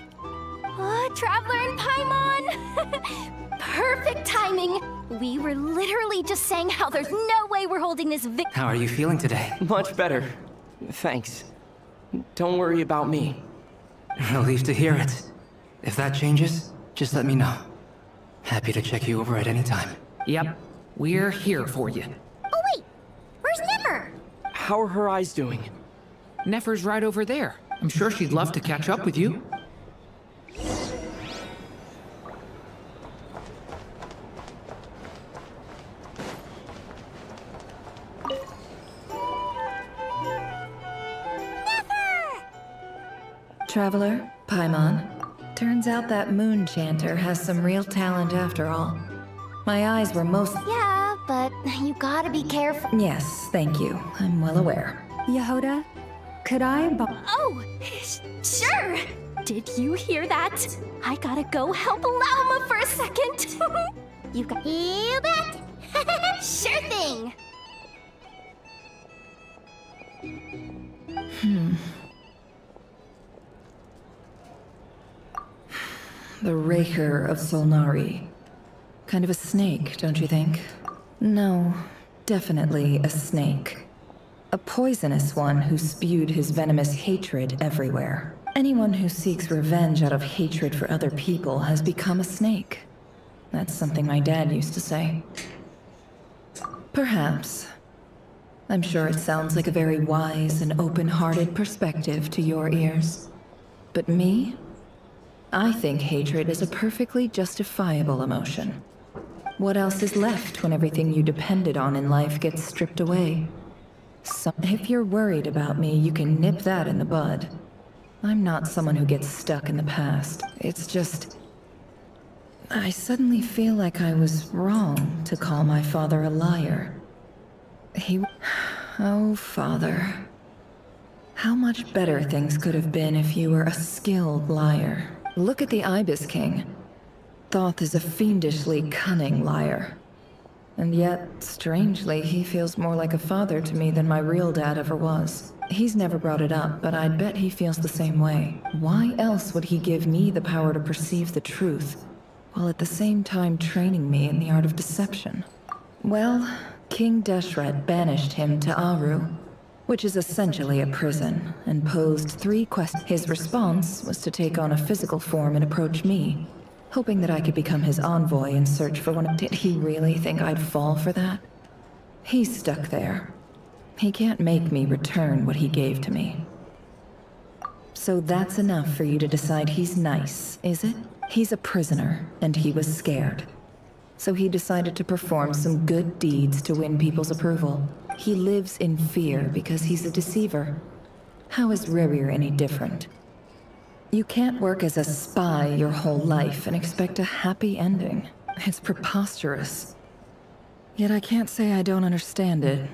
Oh, Traveler and Paimon! Perfect timing! We were literally just saying how there's no way we're holding this How are you feeling today? Much better. Thanks. Don't worry about me. Relieved to hear it. If that changes, just let me know. Happy to check you over at any time. Yep, we're here for you. Oh wait, where's Nefer? How are her eyes doing? Nefer's right over there. I'm sure she'd love to catch up with you. Traveler, Paimon. Turns out that moon chanter has some real talent after all. My eyes were mostly... Yeah, but you gotta be careful. Yes, thank you. I'm well aware. Yehoda, could I Oh, sure! Did you hear that? I gotta go help Lauma for a second. You bet! Sure thing! The Raker of Solnari. Kind of a snake, don't you think? No, definitely a snake. A poisonous one who spewed his venomous hatred everywhere. Anyone who seeks revenge out of hatred for other people has become a snake. That's something my dad used to say. Perhaps. I'm sure it sounds like a very wise and open-hearted perspective to your ears. But me? I think hatred is a perfectly justifiable emotion. What else is left when everything you depended on in life gets stripped away? So, if you're worried about me, you can nip that in the bud. I'm not someone who gets stuck in the past. It's just... I suddenly feel like I was wrong to call my father a liar. He... Oh, Father. How much better things could have been if you were a skilled liar. Look at the Ibis King. Thoth is a fiendishly cunning liar. And yet, strangely, he feels more like a father to me than my real dad ever was. He's never brought it up, but I'd bet he feels the same way. Why else would he give me the power to perceive the truth, while at the same time training me in the art of deception? Well, King Deshret banished him to Aru, which is essentially a prison, and posed 3 quests. His response was to take on a physical form and approach me, hoping that I could become his envoy and search for one of... Did he really think I'd fall for that? He's stuck there. He can't make me return what he gave to me. So that's enough for you to decide he's nice, is it? He's a prisoner, and he was scared. So he decided to perform some good deeds to win people's approval. He lives in fear because he's a deceiver. How is Rerir any different? You can't work as a spy your whole life and expect a happy ending. It's preposterous. Yet I can't say I don't understand it.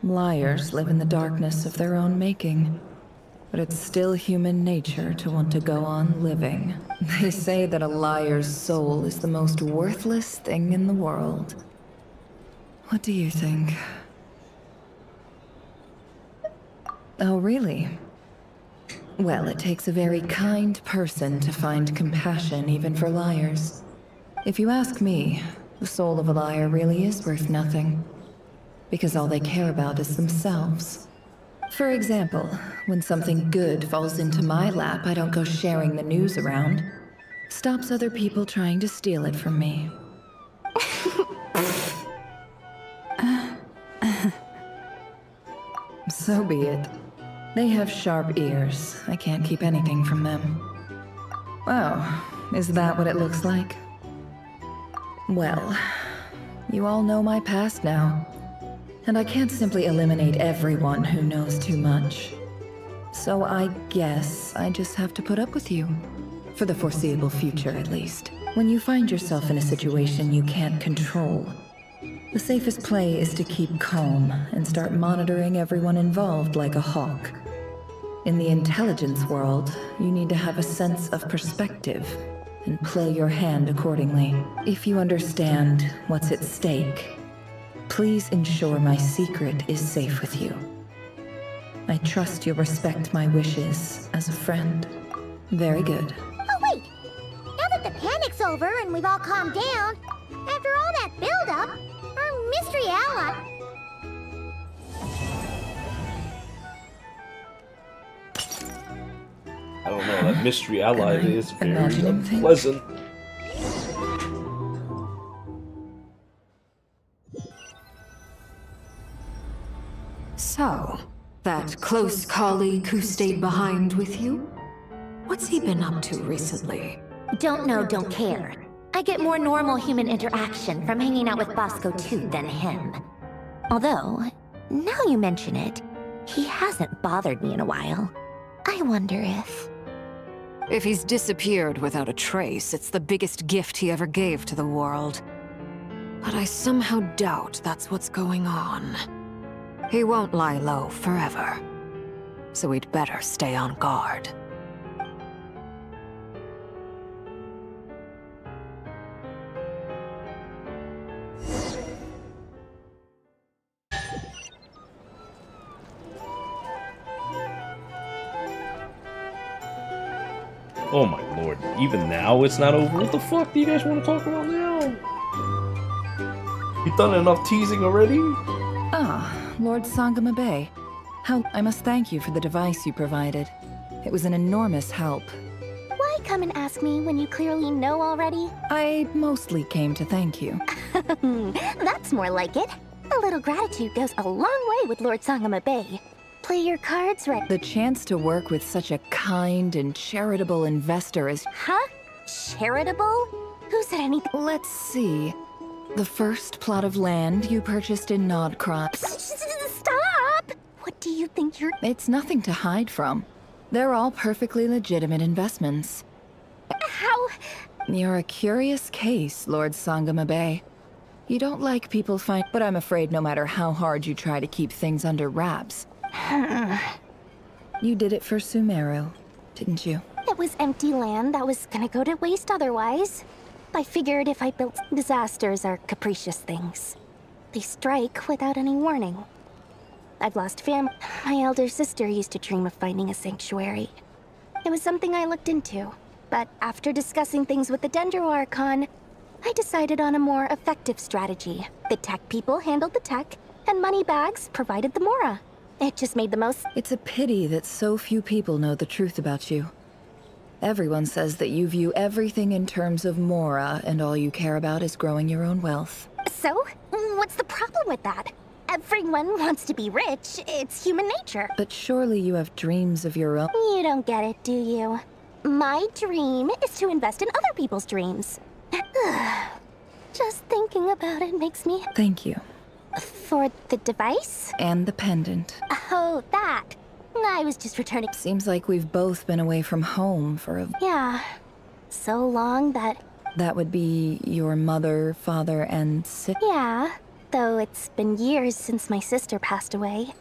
Liars live in the darkness of their own making. But it's still human nature to want to go on living. They say that a liar's soul is the most worthless thing in the world. What do you think? Oh, really? Well, it takes a very kind person to find compassion even for liars. If you ask me, the soul of a liar really is worth nothing. Because all they care about is themselves. For example, when something good falls into my lap, I don't go sharing the news around. Stops other people trying to steal it from me. So be it. They have sharp ears. I can't keep anything from them. Oh, is that what it looks like? Well, you all know my past now. And I can't simply eliminate everyone who knows too much. So I guess I just have to put up with you. For the foreseeable future, at least. When you find yourself in a situation you can't control, the safest play is to keep calm and start monitoring everyone involved like a hawk. In the intelligence world, you need to have a sense of perspective and play your hand accordingly. If you understand what's at stake, please ensure my secret is safe with you. I trust you'll respect my wishes as a friend. Very good. Oh, wait! Now that the panic's over and we've all calmed down, after all that build-up, our mystery ally... I don't know, that mystery ally is very unpleasant. So, that close colleague who stayed behind with you? What's he been up to recently? Don't know, don't care. I get more normal human interaction from hanging out with Bosco too than him. Although, now you mention it, he hasn't bothered me in a while. I wonder if... If he's disappeared without a trace, it's the biggest gift he ever gave to the world. But I somehow doubt that's what's going on. He won't lie low forever. So we'd better stay on guard. Oh my lord, even now it's not over? What the fuck do you guys want to talk about now? You done enough teasing already? Ah, Lord Sangama Bay. I must thank you for the device you provided. It was an enormous help. Why come and ask me when you clearly know already? I mostly came to thank you. That's more like it. A little gratitude goes a long way with Lord Sangama Bay. Play your cards right. The chance to work with such a kind and charitable investor is... Huh? Charitable? Who said anything? Let's see. The first plot of land you purchased in Nodcrops. Stop! What do you think you're... It's nothing to hide from. They're all perfectly legitimate investments. How... You're a curious case, Lord Sangama Bay. You don't like people find... But I'm afraid no matter how hard you try to keep things under wraps... You did it for Sumeru, didn't you? It was empty land that was gonna go to waste otherwise. I figured if I built disasters are capricious things. They strike without any warning. I've lost family. My elder sister used to dream of finding a sanctuary. It was something I looked into, but after discussing things with the Dendro Archon, I decided on a more effective strategy. The tech people handled the tech, and Moneybags provided the Mora. It just made the most— It's a pity that so few people know the truth about you. Everyone says that you view everything in terms of Mora, and all you care about is growing your own wealth. So? What's the problem with that? Everyone wants to be rich. It's human nature. But surely you have dreams of your own. You don't get it, do you? My dream is to invest in other people's dreams. Just thinking about it makes me— Thank you. For the device? And the pendant. Oh, that. I was just returning— Seems like we've both been away from home for a— Yeah. So long that— That would be your mother, father, and sister? Yeah. Though it's been years since my sister passed away.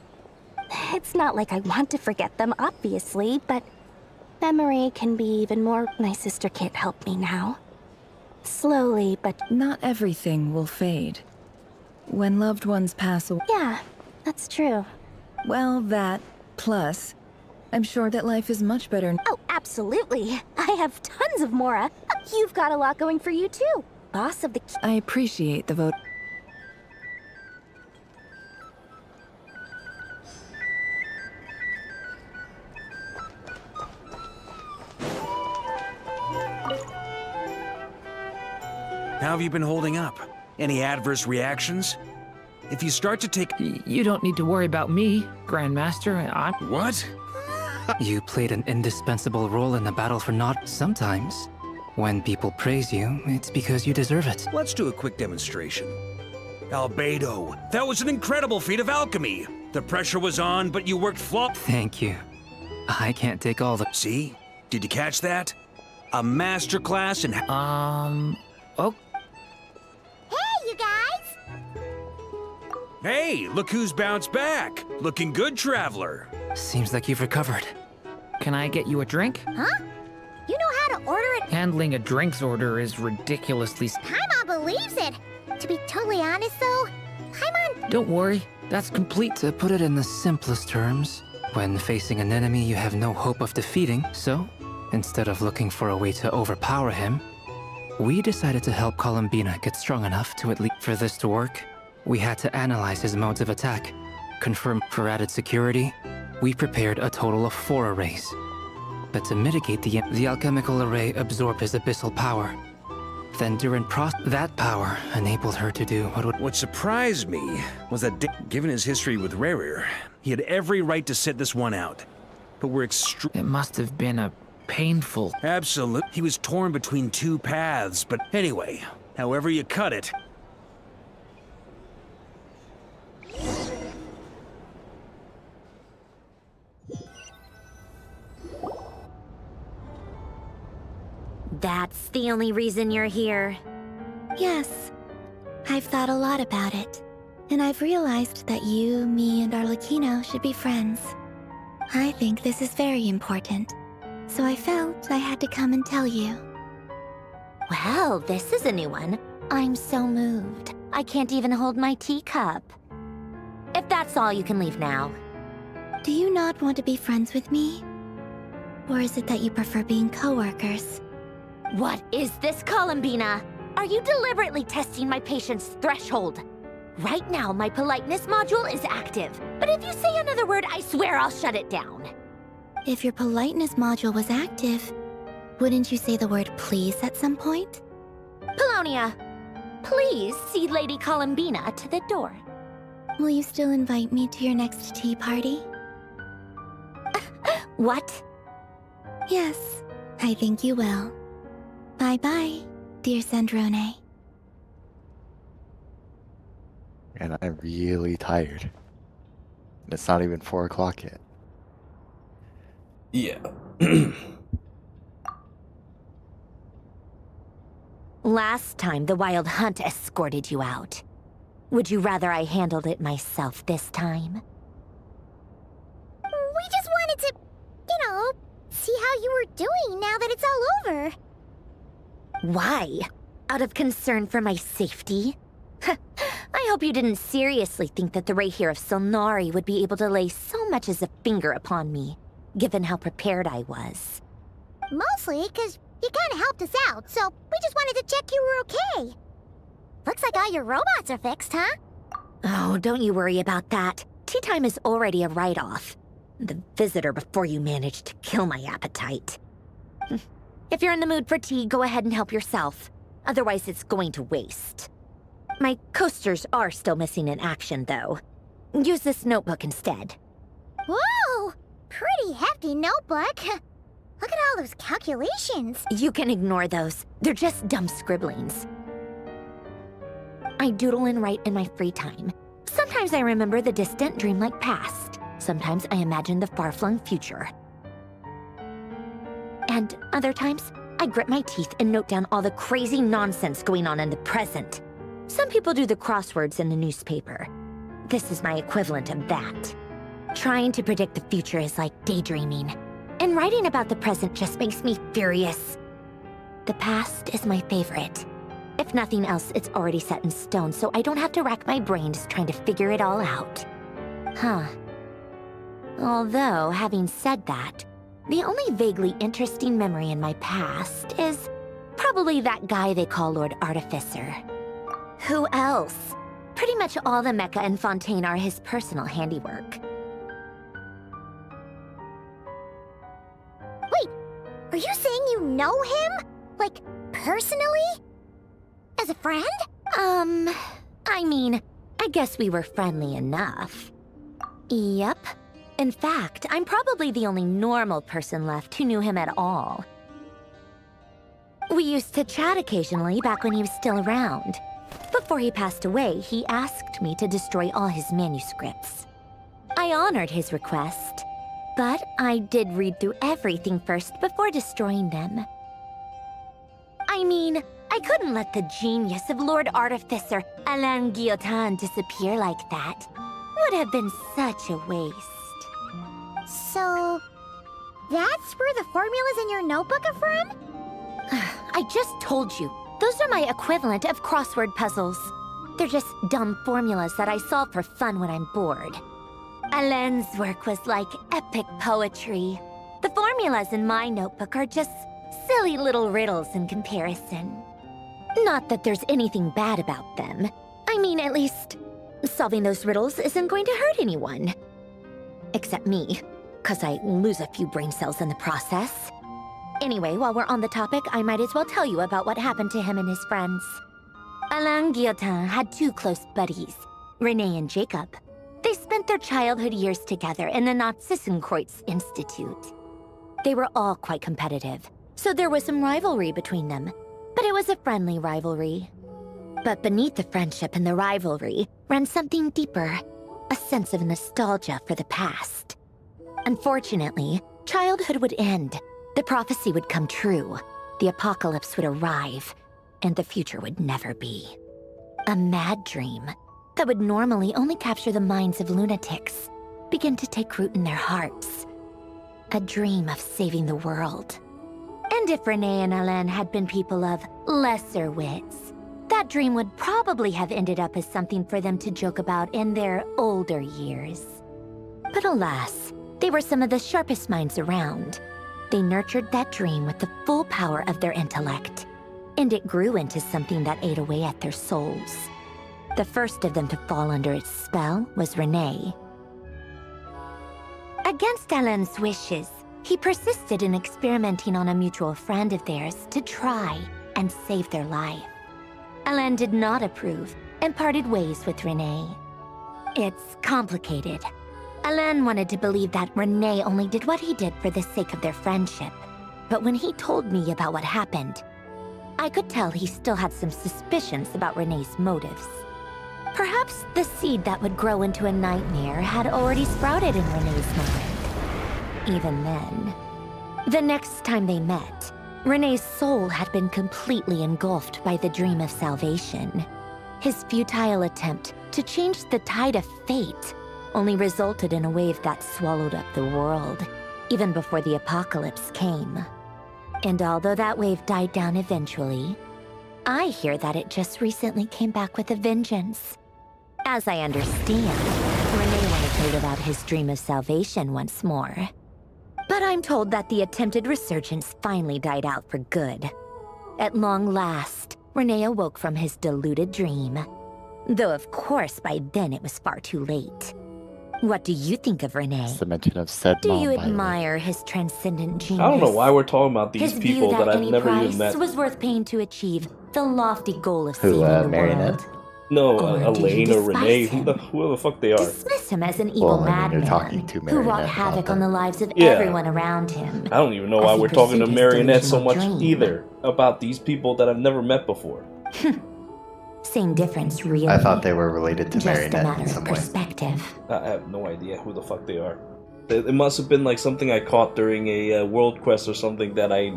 It's not like I want to forget them, obviously, but memory can be even more— My sister can't help me now. Slowly, but— Not everything will fade. When loved ones pass away— Yeah, that's true. Well, that, plus, I'm sure that life is much better— Oh, absolutely. I have tons of Mora. You've got a lot going for you, too. Boss of the— I appreciate the vote. How have you been holding up? Any adverse reactions? If you start to take— You don't need to worry about me, Grandmaster. I'm— What? You played an indispensable role in the battle for Nod. Sometimes, when people praise you, it's because you deserve it. Let's do a quick demonstration. Albedo, that was an incredible feat of alchemy. The pressure was on, but you worked Thank you. I can't take all the— See? Did you catch that? A masterclass in— Oh. Hey, you guys! Hey, look who's bounced back. Looking good, Traveler. Seems like you've recovered. Can I get you a drink? Huh? You know how to order it? Handling a drinks order is ridiculously— Paimon believes it! To be totally honest, though, Paimon— Don't worry, that's complete. To put it in the simplest terms, when facing an enemy you have no hope of defeating, so, instead of looking for a way to overpower him, we decided to help Columbina get strong enough to at least— For this to work, we had to analyze his modes of attack. Confirm for added security, we prepared a total of 4 arrays. But to mitigate the alchemical array absorbed his abyssal power. Then during that power enabled her to do What surprised me was that, given his history with Rerir, he had every right to sit this one out. But we're It must have been a painful— Absolute. He was torn between 2 paths, but anyway, however you cut it. That's the only reason you're here. Yes. I've thought a lot about it. And I've realized that you, me, and Arlecchino should be friends. I think this is very important. So I felt I had to come and tell you. Well, this is a new one. I'm so moved. I can't even hold my teacup. If that's all, you can leave now. Do you not want to be friends with me? Or is it that you prefer being co-workers? What is this, Columbina? Are you deliberately testing my patience threshold? Right now, my politeness module is active. But if you say another word, I swear I'll shut it down. If your politeness module was active, wouldn't you say the word please at some point? Polonia, please see Lady Columbina to the door. Will you still invite me to your next tea party? What? Yes, I think you will. Bye-bye, dear Sandrone. And I'm really tired. It's not even 4 o'clock yet. Yeah. Last time, the Wild Hunt escorted you out. Would you rather I handled it myself this time? We just wanted to, see how you were doing now that it's all over. Why? out of concern for my safety. I hope you didn't seriously think that the Rahier of Solnari would be able to lay so much as a finger upon me, given how prepared I was. Mostly because you kinda helped us out, so we just wanted to check you were okay. Looks like all your robots are fixed, huh? Oh, don't you worry about that. Tea time is already a write-off. The visitor before you managed to kill my appetite. If you're in the mood for tea, go ahead and help yourself. Otherwise, it's going to waste. My coasters are still missing in action, though. Use this notebook instead. Whoa! Pretty hefty notebook. Look at all those calculations. You can ignore those. They're just dumb scribblings. I doodle and write in my free time. Sometimes I remember the distant, dreamlike past. Sometimes I imagine the far-flung future. And other times, I grit my teeth and note down all the crazy nonsense going on in the present. Some people do the crosswords in the newspaper. This is my equivalent of that. Trying to predict the future is like daydreaming, and writing about the present just makes me furious. The past is my favorite. If nothing else, it's already set in stone, so I don't have to rack my brains trying to figure it all out. Huh. Although, having said that, the only vaguely interesting memory in my past is probably that guy they call Lord Artificer. Who else? Pretty much all the mecha and Fontaine are his personal handiwork. Wait, are you saying you know him? Like, personally? As a friend? I mean, I guess we were friendly enough. Yep. In fact, I'm probably the only normal person left who knew him at all. We used to chat occasionally back when he was still around. Before he passed away, he asked me to destroy all his manuscripts. I honored his request, but I did read through everything first before destroying them. I mean, I couldn't let the genius of Lord Artificer Alain Guillotin disappear like that. Would have been such a waste. So, that's where the formulas in your notebook are from? I just told you. Those are my equivalent of crossword puzzles. They're just dumb formulas that I solve for fun when I'm bored. Alain's work was like epic poetry. The formulas in my notebook are just silly little riddles in comparison. Not that there's anything bad about them. I mean, at least, solving those riddles isn't going to hurt anyone. Except me, 'cause I lose a few brain cells in the process. Anyway, while we're on the topic, I might as well tell you about what happened to him and his friends. Alain Guillotin had two close buddies, Renee and Jacob. They spent their childhood years together in the Narzissenkreuz Institute. They were all quite competitive, so there was some rivalry between them, but it was a friendly rivalry. But beneath the friendship and the rivalry ran something deeper, a sense of nostalgia for the past. Unfortunately, childhood would end. The prophecy would come true, the apocalypse would arrive, and the future would never be. A mad dream that would normally only capture the minds of lunatics began to take root in their hearts. A dream of saving the world. And if Renee and Alain had been people of lesser wits, that dream would probably have ended up as something for them to joke about in their older years. But alas, they were some of the sharpest minds around. They nurtured that dream with the full power of their intellect, and it grew into something that ate away at their souls. The first of them to fall under its spell was Renee. Against Alain's wishes, he persisted in experimenting on a mutual friend of theirs to try and save their life. Alain did not approve and parted ways with Renee. It's complicated. Alain wanted to believe that Renee only did what he did for the sake of their friendship. But when he told me about what happened, I could tell he still had some suspicions about Renee's motives. Perhaps the seed that would grow into a nightmare had already sprouted in Renee's mind. Even then. The next time they met, Renee's soul had been completely engulfed by the dream of salvation. His futile attempt to change the tide of fate only resulted in a wave that swallowed up the world, even before the apocalypse came. And although that wave died down eventually, I hear that it just recently came back with a vengeance. As I understand, Renee wanted to live out his dream of salvation once more. But I'm told that the attempted resurgence finally died out for good. At long last, Renee awoke from his deluded dream. Though of course by then it was far too late. What do you think of Renee? It's the mention of said Do mom, you by the way. admire his transcendent genius? I don't know why we're talking about these His people view that I've any never price even met. was worth paying to achieve the lofty goal of Who, saving the Marionette? world. No, Or do Elaine you or Renee, despise whoever the fuck they are. Dismiss him as an evil Well, I mean, you're madman talking to who wrought Marionette havoc about on that. the lives of Yeah. everyone around him. I don't even know as why he we're talking to pursued his Marionette so much delusional dream. either about these people that I've never met before. Same difference, really. I thought they were related to Just a Marionette matter in some of way. perspective. I have no idea who the fuck they are. It must have been like something I caught during a world quest or something that I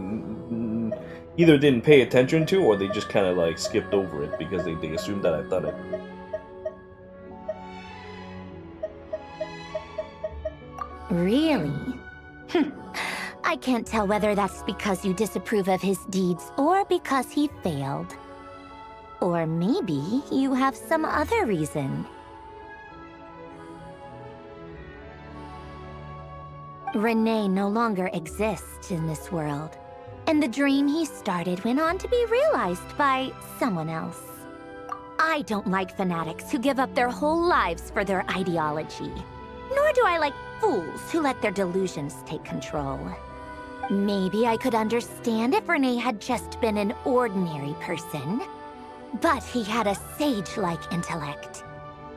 either didn't pay attention to or they just kind of like skipped over it because they assumed that I've done it. Really? I can't tell whether that's because you disapprove of his deeds or because he failed. Or maybe you have some other reason. Renee no longer exists in this world, and the dream he started went on to be realized by someone else. I don't like fanatics who give up their whole lives for their ideology, nor do I like fools who let their delusions take control. Maybe I could understand if Renee had just been an ordinary person, but he had a sage-like intellect,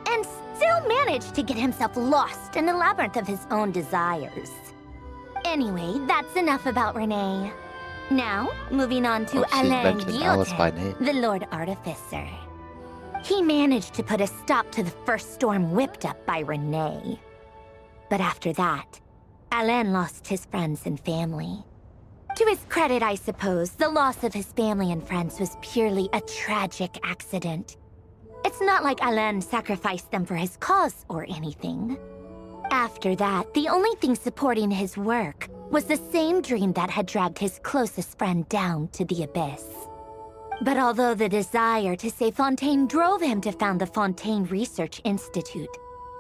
and still managed to get himself lost in the labyrinth of his own desires. Anyway, that's enough about Renee. Now, moving on to She's Alain mentioned Alice by Guillotin, name. the Lord Artificer. He managed to put a stop to the first storm whipped up by Renee. But after that, Alain lost his friends and family. To his credit, I suppose, the loss of his family and friends was purely a tragic accident. It's not like Alain sacrificed them for his cause or anything. After that, the only thing supporting his work was the same dream that had dragged his closest friend down to the abyss. But although the desire to save Fontaine drove him to found the Fontaine Research Institute,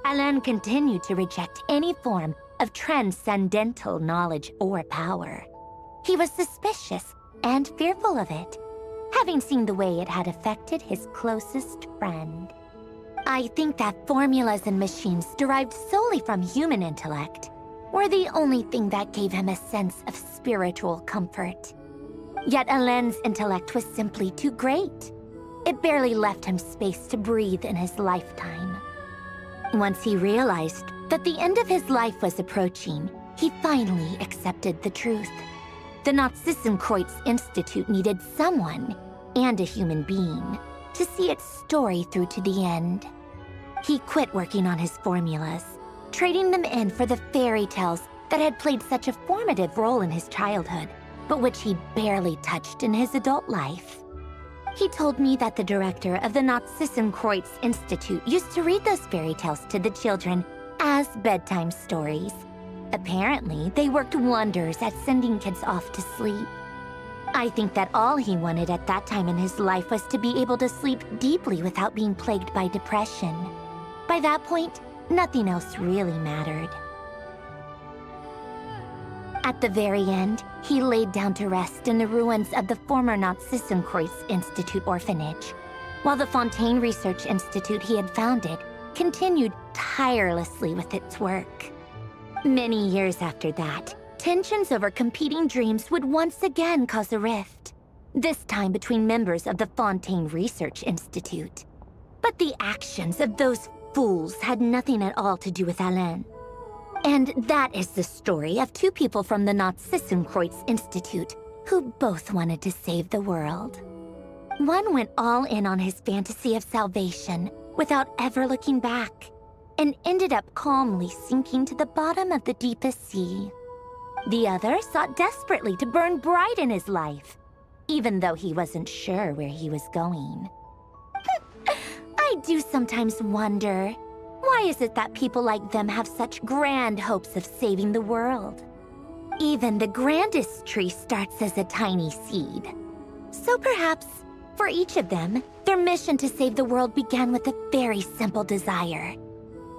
Alain continued to reject any form of transcendental knowledge or power. He was suspicious and fearful of it, having seen the way it had affected his closest friend. I think that formulas and machines derived solely from human intellect were the only thing that gave him a sense of spiritual comfort. Yet Alain's intellect was simply too great. It barely left him space to breathe in his lifetime. Once he realized that the end of his life was approaching, he finally accepted the truth. The Nazissenkreuz Institute needed someone, and a human being, to see its story through to the end. He quit working on his formulas, trading them in for the fairy tales that had played such a formative role in his childhood, but which he barely touched in his adult life. He told me that the director of the Nazissenkreuz Institute used to read those fairy tales to the children as bedtime stories. Apparently, they worked wonders at sending kids off to sleep. I think that all he wanted at that time in his life was to be able to sleep deeply without being plagued by depression. By that point, nothing else really mattered. At the very end, he laid down to rest in the ruins of the former Nazissenkreuz Institute orphanage, while the Fontaine Research Institute he had founded continued tirelessly with its work. Many years after that, tensions over competing dreams would once again cause a rift, this time between members of the Fontaine Research Institute. But the actions of those fools had nothing at all to do with Alain. And that is the story of two people from the Nazissenkreuz Institute who both wanted to save the world. One went all in on his fantasy of salvation without ever looking back, and ended up calmly sinking to the bottom of the deepest sea. The other sought desperately to burn bright in his life, even though he wasn't sure where he was going. I do sometimes wonder, why is it that people like them have such grand hopes of saving the world? Even the grandest tree starts as a tiny seed. So perhaps For each of them, their mission to save the world began with a very simple desire: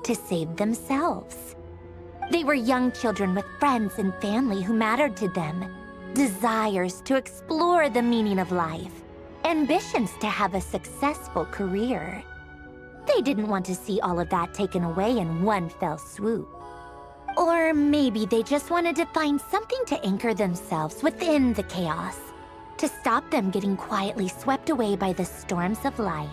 to save themselves. They were young children with friends and family who mattered to them, desires to explore the meaning of life, ambitions to have a successful career. They didn't want to see all of that taken away in one fell swoop. Or maybe they just wanted to find something to anchor themselves within the chaos, to stop them getting quietly swept away by the storms of life.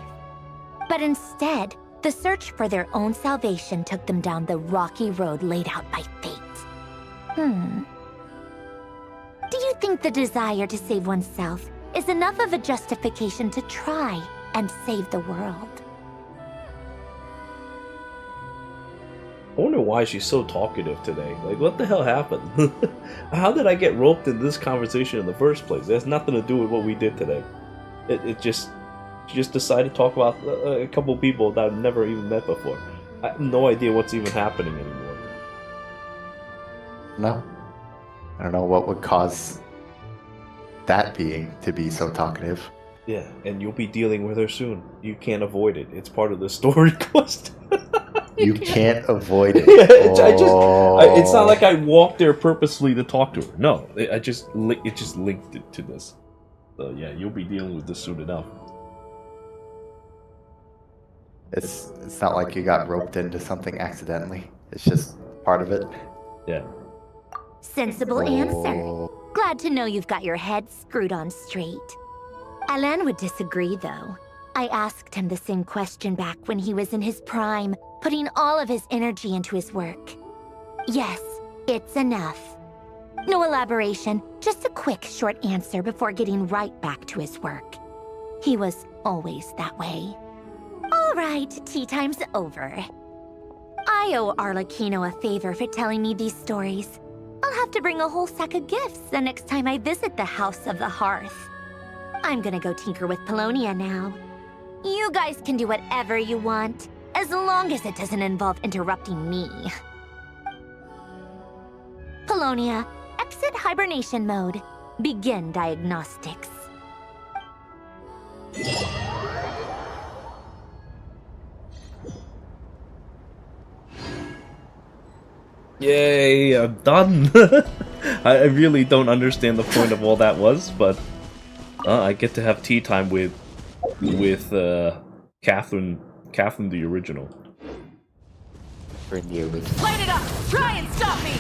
But instead, the search for their own salvation took them down the rocky road laid out by fate. Do you think the desire to save oneself is enough of a justification to try and save the world? I wonder why she's so talkative today. Like, what the hell happened? How did I get roped into this conversation in the first place? It has nothing to do with what we did today. She just decided to talk about a couple people that I've never even met before. I have no idea what's even happening anymore. No. I don't know what would cause that being to be so talkative. Yeah, and you'll be dealing with her soon. You can't avoid it. It's part of the story quest. You can't avoid it. Yeah, it's not like I walked there purposely to talk to her. No, it just linked it to this. So yeah, you'll be dealing with this soon enough. It's not like you got roped into something accidentally. It's just part of it. Yeah. Sensible answer. Glad to know you've got your head screwed on straight. Alain would disagree, though. I asked him the same question back when he was in his prime, putting all of his energy into his work. Yes, it's enough. No elaboration, just a quick, short answer before getting right back to his work. He was always that way. All right, tea time's over. I owe Arlecchino a favor for telling me these stories. I'll have to bring a whole sack of gifts the next time I visit the House of the Hearth. I'm gonna go tinker with Polonia now. You guys can do whatever you want, as long as it doesn't involve interrupting me. Polonia, exit hibernation mode. Begin diagnostics. Yay, I'm done! I really don't understand the point of all that was, but I get to have tea time with Catherine the original. For the original. Light it up! Try and stop me!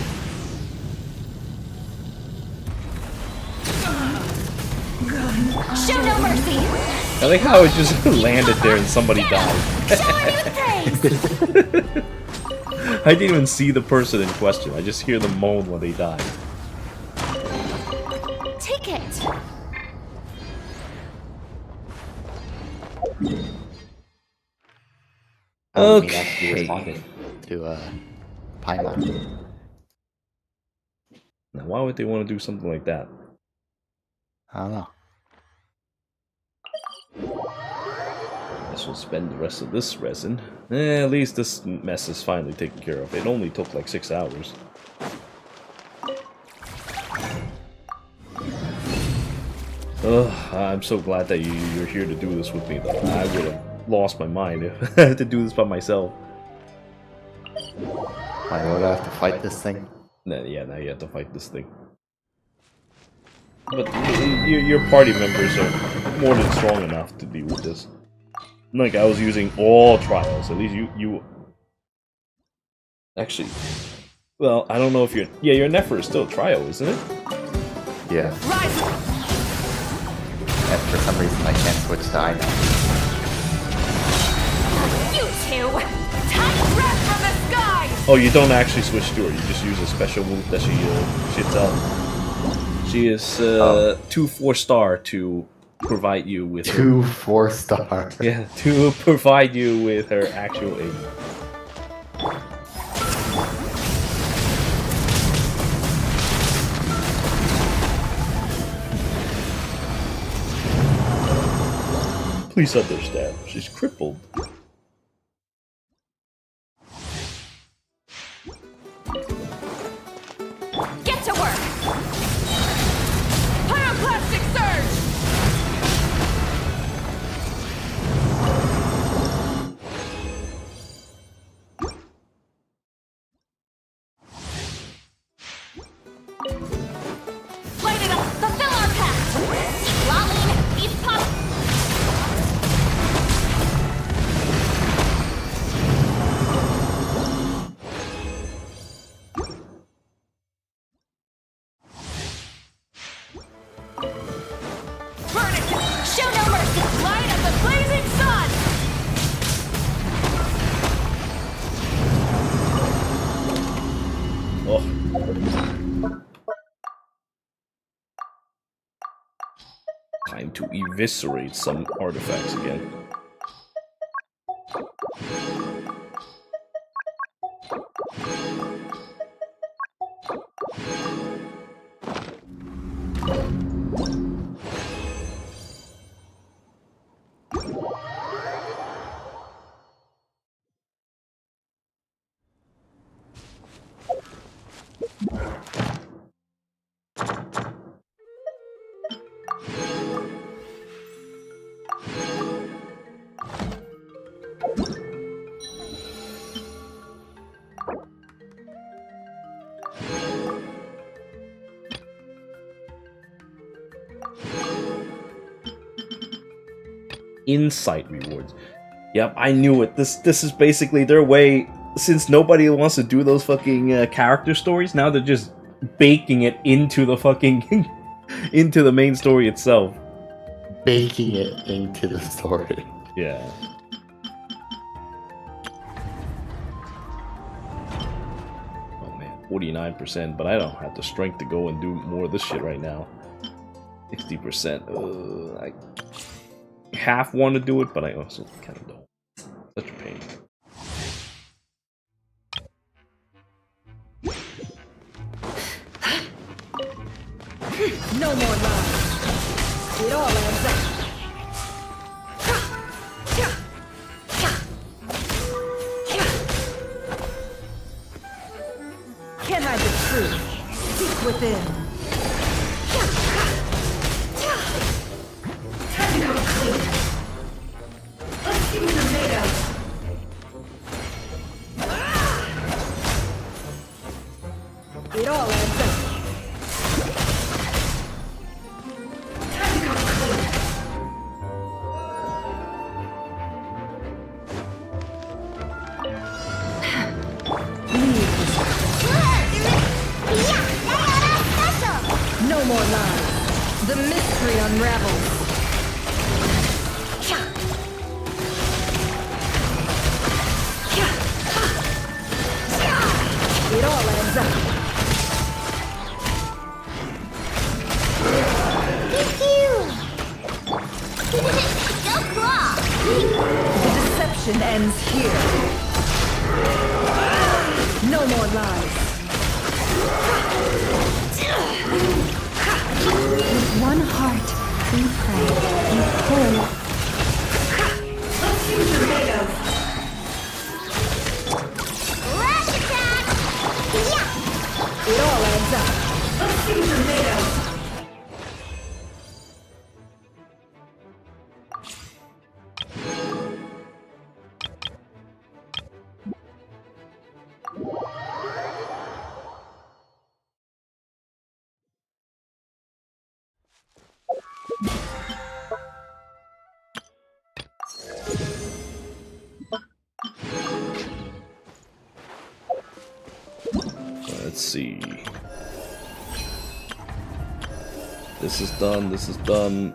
Show no mercy! I like how it just landed there and somebody died. I didn't even see the person in question. I just hear them moan when they die. Take it! Actually responded to Paimon. Now, why would they want to do something like that? I don't know. Guess we'll spend the rest of this resin. At least this mess is finally taken care of. It only took like 6 hours. Ugh, I'm so glad that you're here to do this with me, though. I would have lost my mind if I had to do this by myself. Why would I have to fight this thing? Yeah, now you have to fight this thing. But your party members are more than strong enough to deal with this. Like, I was using all trials. At least you... Actually... Well, I don't know if you're... Yeah, your Nefer is still a trial, isn't it? Yeah. And for some reason I can't switch to I now. You two! Tight breath from the sky! Oh, you don't actually switch to her. You just use a special move that she shits out. She is 2 4-star to provide you with 2 4-star. Yeah, to provide you with her actual aim. Please understand, she's crippled. Get to work! Pyroclastic surge! to eviscerate some artifacts again. Insight rewards. Yep, I knew it. This is basically their way. Since nobody wants to do those fucking character stories, now they're just baking it into the fucking into the main story itself. Baking it into the story. Yeah. Oh man, 49%, but I don't have the strength to go and do more of this shit right now. 60%. I half want to do it, but I also kind of don't. Such a pain. No more lies. It all adds up. Can't hide the truth. Deep within. Time to come clean. Let's see what you're made of. It all adds up. No more lies. The mystery unravels. It all adds up. Go claw! The deception ends here. No more lies. With one heart, we pray, we pull. Let's see what you're made of. Rush attack! Yeah! It all adds up. Let's see what you're made of. Let's see. This is done, this is done.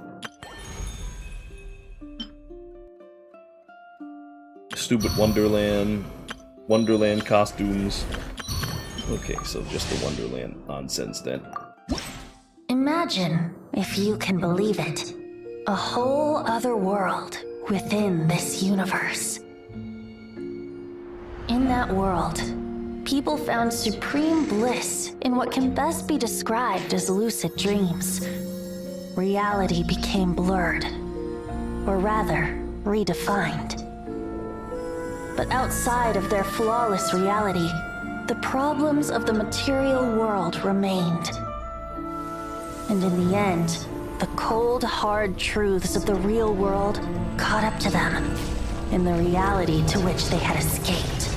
Stupid Wonderland. Wonderland costumes. Okay, so just the Wonderland nonsense then. Imagine, if you can believe it, a whole other world within this universe. In that world, people found supreme bliss in what can best be described as lucid dreams. Reality became blurred, or rather, redefined. But outside of their flawless reality, the problems of the material world remained. And in the end, the cold, hard truths of the real world caught up to them in the reality to which they had escaped.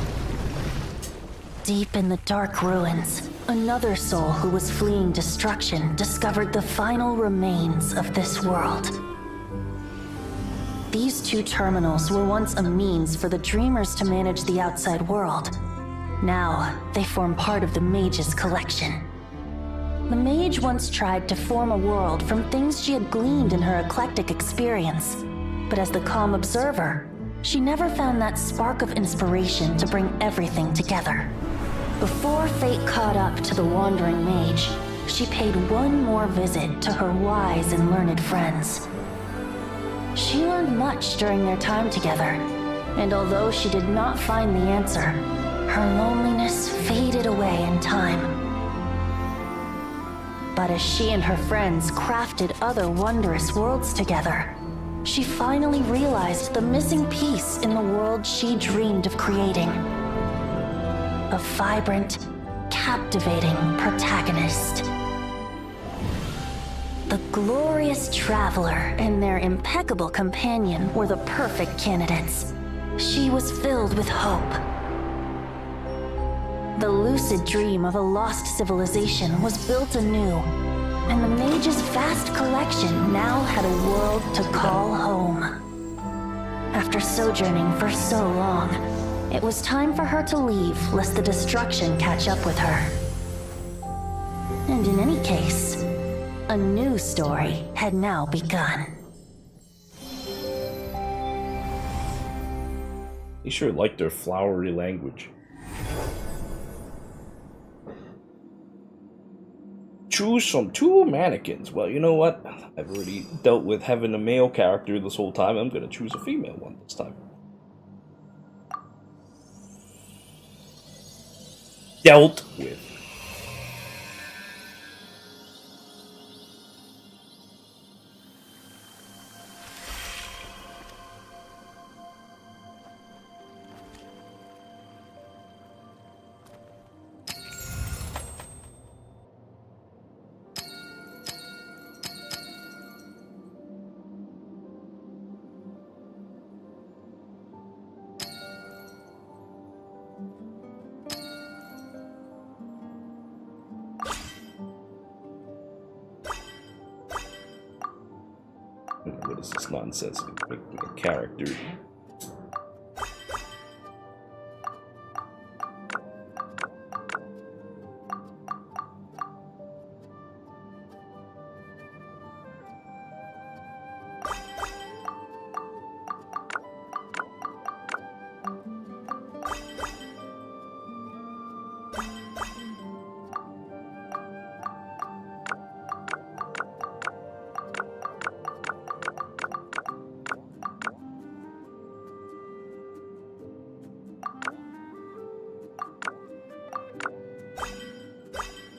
Deep in the dark ruins, another soul who was fleeing destruction discovered the final remains of this world. These two terminals were once a means for the dreamers to manage the outside world. Now, they form part of the mage's collection. The mage once tried to form a world from things she had gleaned in her eclectic experience, but as the calm observer, she never found that spark of inspiration to bring everything together. Before fate caught up to the wandering mage, she paid one more visit to her wise and learned friends. She learned much during their time together, and although she did not find the answer, her loneliness faded away in time. But as she and her friends crafted other wondrous worlds together, she finally realized the missing piece in the world she dreamed of creating. A vibrant, captivating protagonist. The glorious traveler and their impeccable companion were the perfect candidates. She was filled with hope. The lucid dream of a lost civilization was built anew, and the mage's vast collection now had a world to call home. After sojourning for so long, it was time for her to leave lest the destruction catch up with her. And in any case, a new story had now begun. They sure like their flowery language. Choose from 2 mannequins. Well, you know what? I've already dealt with having a male character this whole time. I'm gonna choose a female one this time. Dealt with. What is this nonsense? Make a character.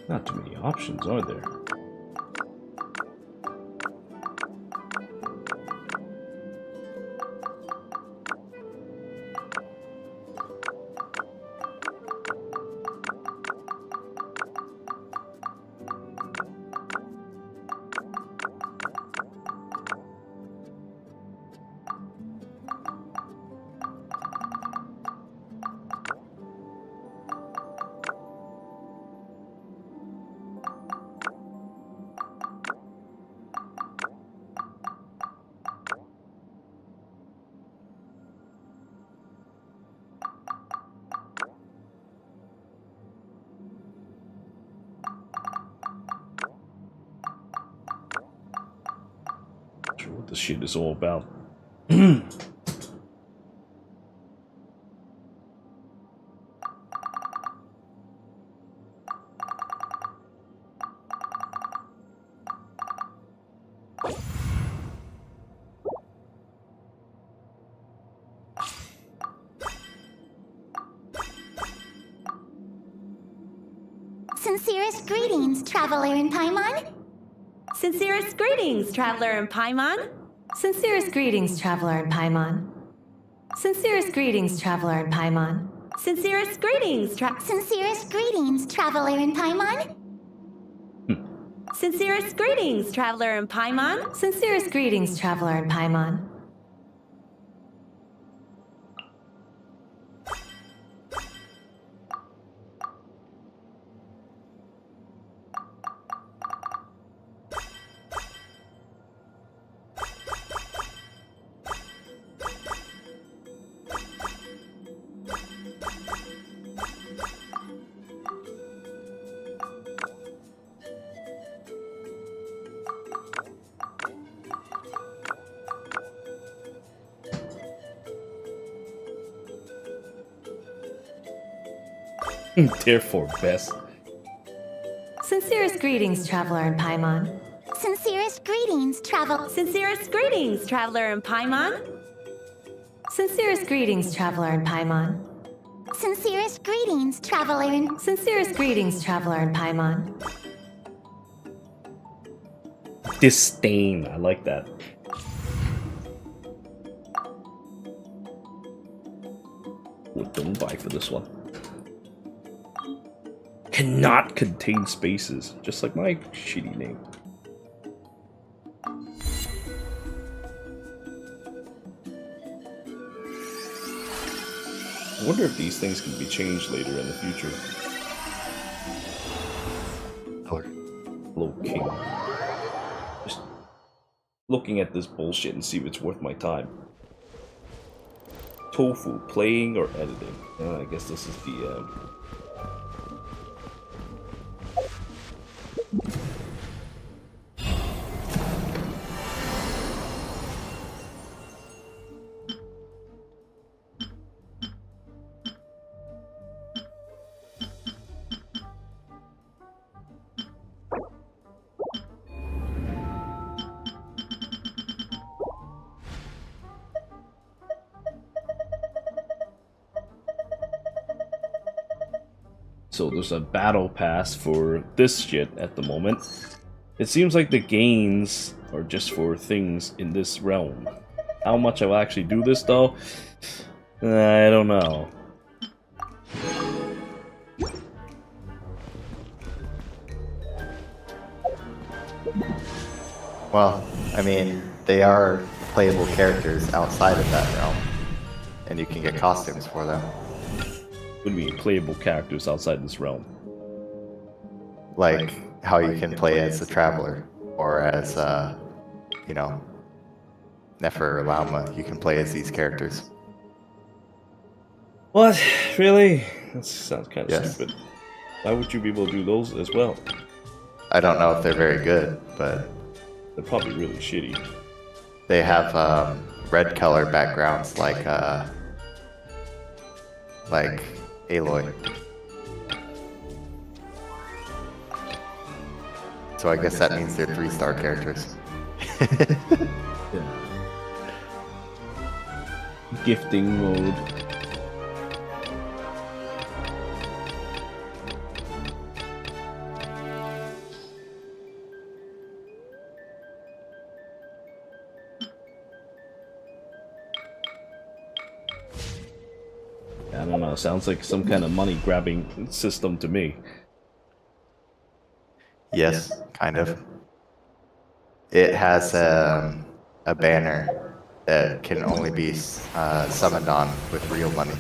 Not too many options, are there? Not sure what this shit is all about. Sincerest greetings, traveler in Paimon. Sincerest greetings, traveler in Paimon. Sincerest greetings, traveler in Paimon. Sincerest greetings, traveler in Paimon. Sincerest greetings, Sincerest greetings, traveler in Paimon. Sincerest greetings, traveler in Paimon. Sincerest greetings, traveler in Paimon. Therefore, best. Sincerest greetings, traveler in Paimon. Sincerest greetings, Sincerest greetings, traveler in Paimon. Sincerest greetings, traveler in Paimon. Sincerest greetings, traveler in... Sincerest greetings, traveler in Paimon. Disdain. I like that. Don't buy for this one. Cannot contain spaces, just like my shitty name. I wonder if these things can be changed later in the future. Hello, King. Just looking at this bullshit and see if it's worth my time. Tofu, playing or editing? I guess this is the So there's a battle pass for this shit at the moment. It seems like the gains are just for things in this realm. How much I will actually do this though? I don't know. Well, I mean, they are playable characters outside of that realm, and you can get costumes for them. What do you mean, playable characters outside this realm? Like how you can play as the Traveler, or as, you know, Nefer or Lauma. You can play as these characters. What? Really? That sounds kind of Yes. stupid. Why would you be able to do those as well? I don't know if they're very good, but they're probably really shitty. They have red color backgrounds like Aloy. So I guess that means they're 3-star characters. Yeah. Gifting mode. I don't know, sounds like some kind of money grabbing system to me. Yes, kind of. It has a banner that can only be summoned on with real money.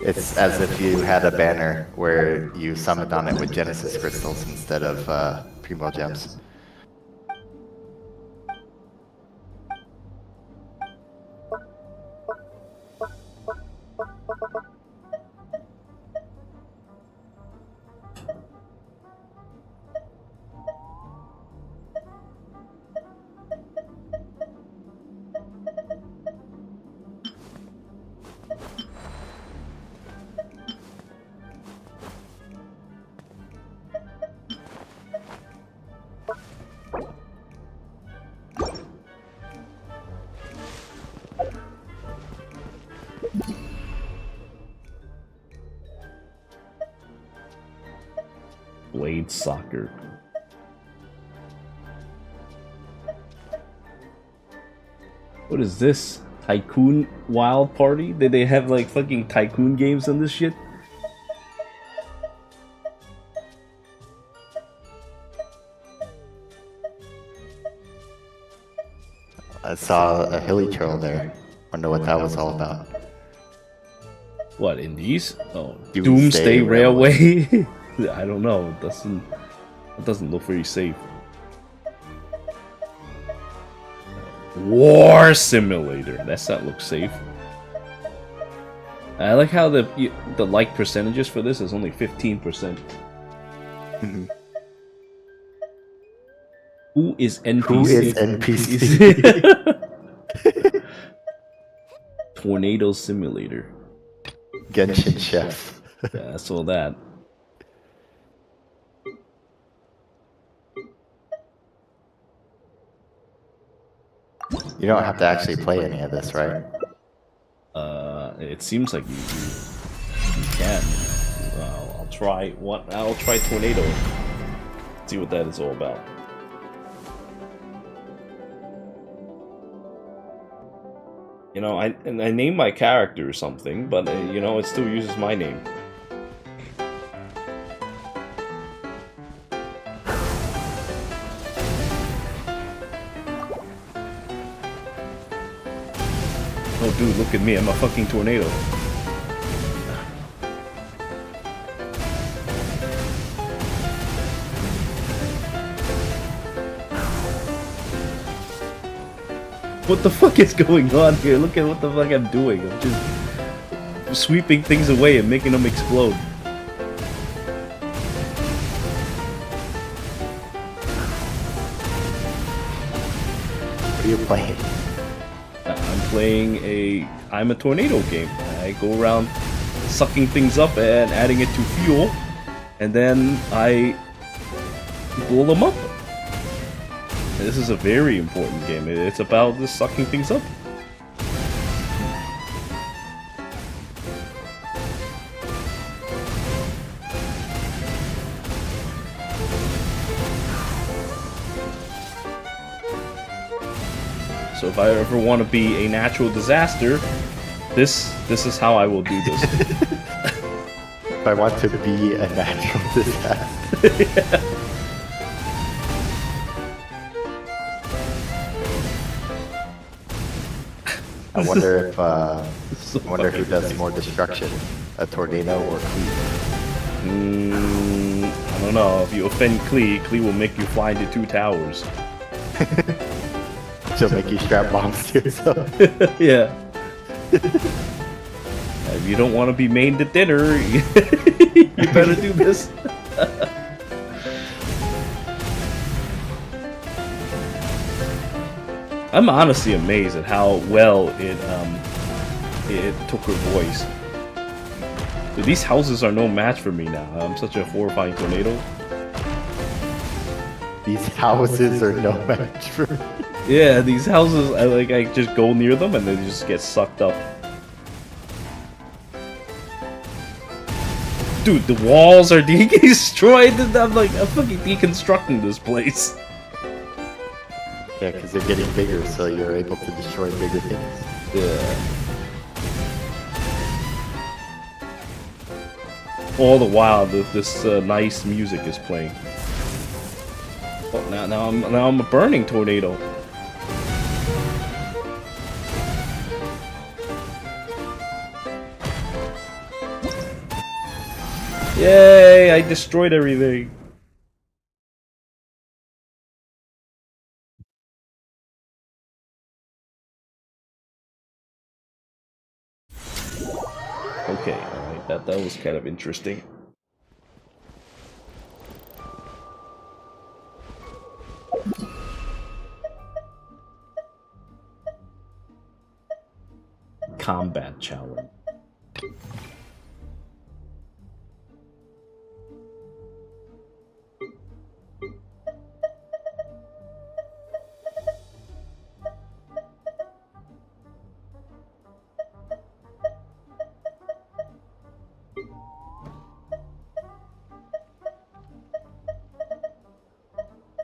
It's as if you had a banner where you summoned on it with Genesis crystals instead of Primo gems. Blade soccer. What is this? Tycoon Wild Party? Did they have like fucking tycoon games on this shit? I saw a hilly turtle there. Wonder what that was all about. What, in these? Oh, Doomsday Railway? I don't know. It doesn't look very safe. War Simulator. That's not look safe. I like how the like percentages for this is only 15%. Who is NPC? Who is NPC? Tornado Simulator. Genshin Chef. Yeah, I saw that. You don't have to actually play any of this, right? It seems like you can. I'll try one. I'll try Tornado. See what that is all about. You know, I named my character something, but you know, it still uses my name. Oh, dude, look at me! I'm a fucking tornado. What the fuck is going on here? Look at what the fuck I'm doing. I'm just sweeping things away and making them explode. What are you playing? I'm playing I'm a tornado game. I go around sucking things up and adding it to fuel, and then I blow them up. This is a very important game. It's about just sucking things up. So if I ever want to be a natural disaster, this is how I will do this. If I want to be a natural disaster. Yeah. I wonder if I wonder who does more destruction, a tornado or Klee. I don't know. If you offend Klee, Klee will make you fly into 2 towers. She'll make you strap bombs to yourself. Yeah. If you don't want to be made to dinner, you better do this. I'm honestly amazed at how well it took her voice. Dude, these houses are no match for me now. I'm such a horrifying tornado. These houses are no match for me. Yeah, these houses, I just go near them and they just get sucked up. Dude, the walls are being destroyed and I'm fucking deconstructing this place. Yeah, because they're getting bigger, so you're able to destroy bigger things. Yeah. All the while, this nice music is playing. Oh, now I'm a burning tornado. Yay! I destroyed everything. Okay, alright, that was kind of interesting. Combat challenge.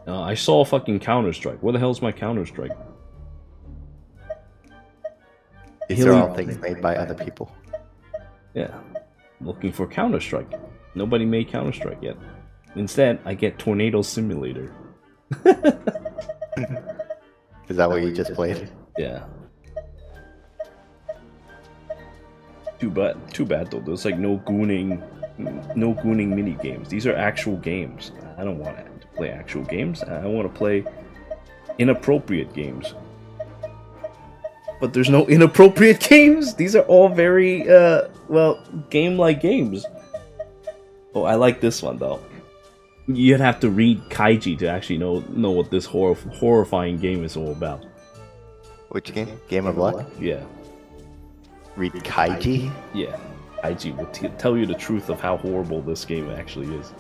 I saw a fucking Counter-Strike. Where the hell's my Counter-Strike? These are all things made by other people. Yeah. Looking for Counter-Strike. Nobody made Counter-Strike yet. Instead, I get Tornado Simulator. Is that what you just played? Yeah. Too bad though. There's like no gooning mini games. These are actual games. I don't want to play actual games. I want to play inappropriate games. But there's no inappropriate games. These are all very well, game-like games. Oh, I like this one though. You'd have to read Kaiji to actually know what this horrifying game is all about. Which game? Game of Luck? Yeah. Read Kaiji? Yeah. Kaiji will tell you the truth of how horrible this game actually is.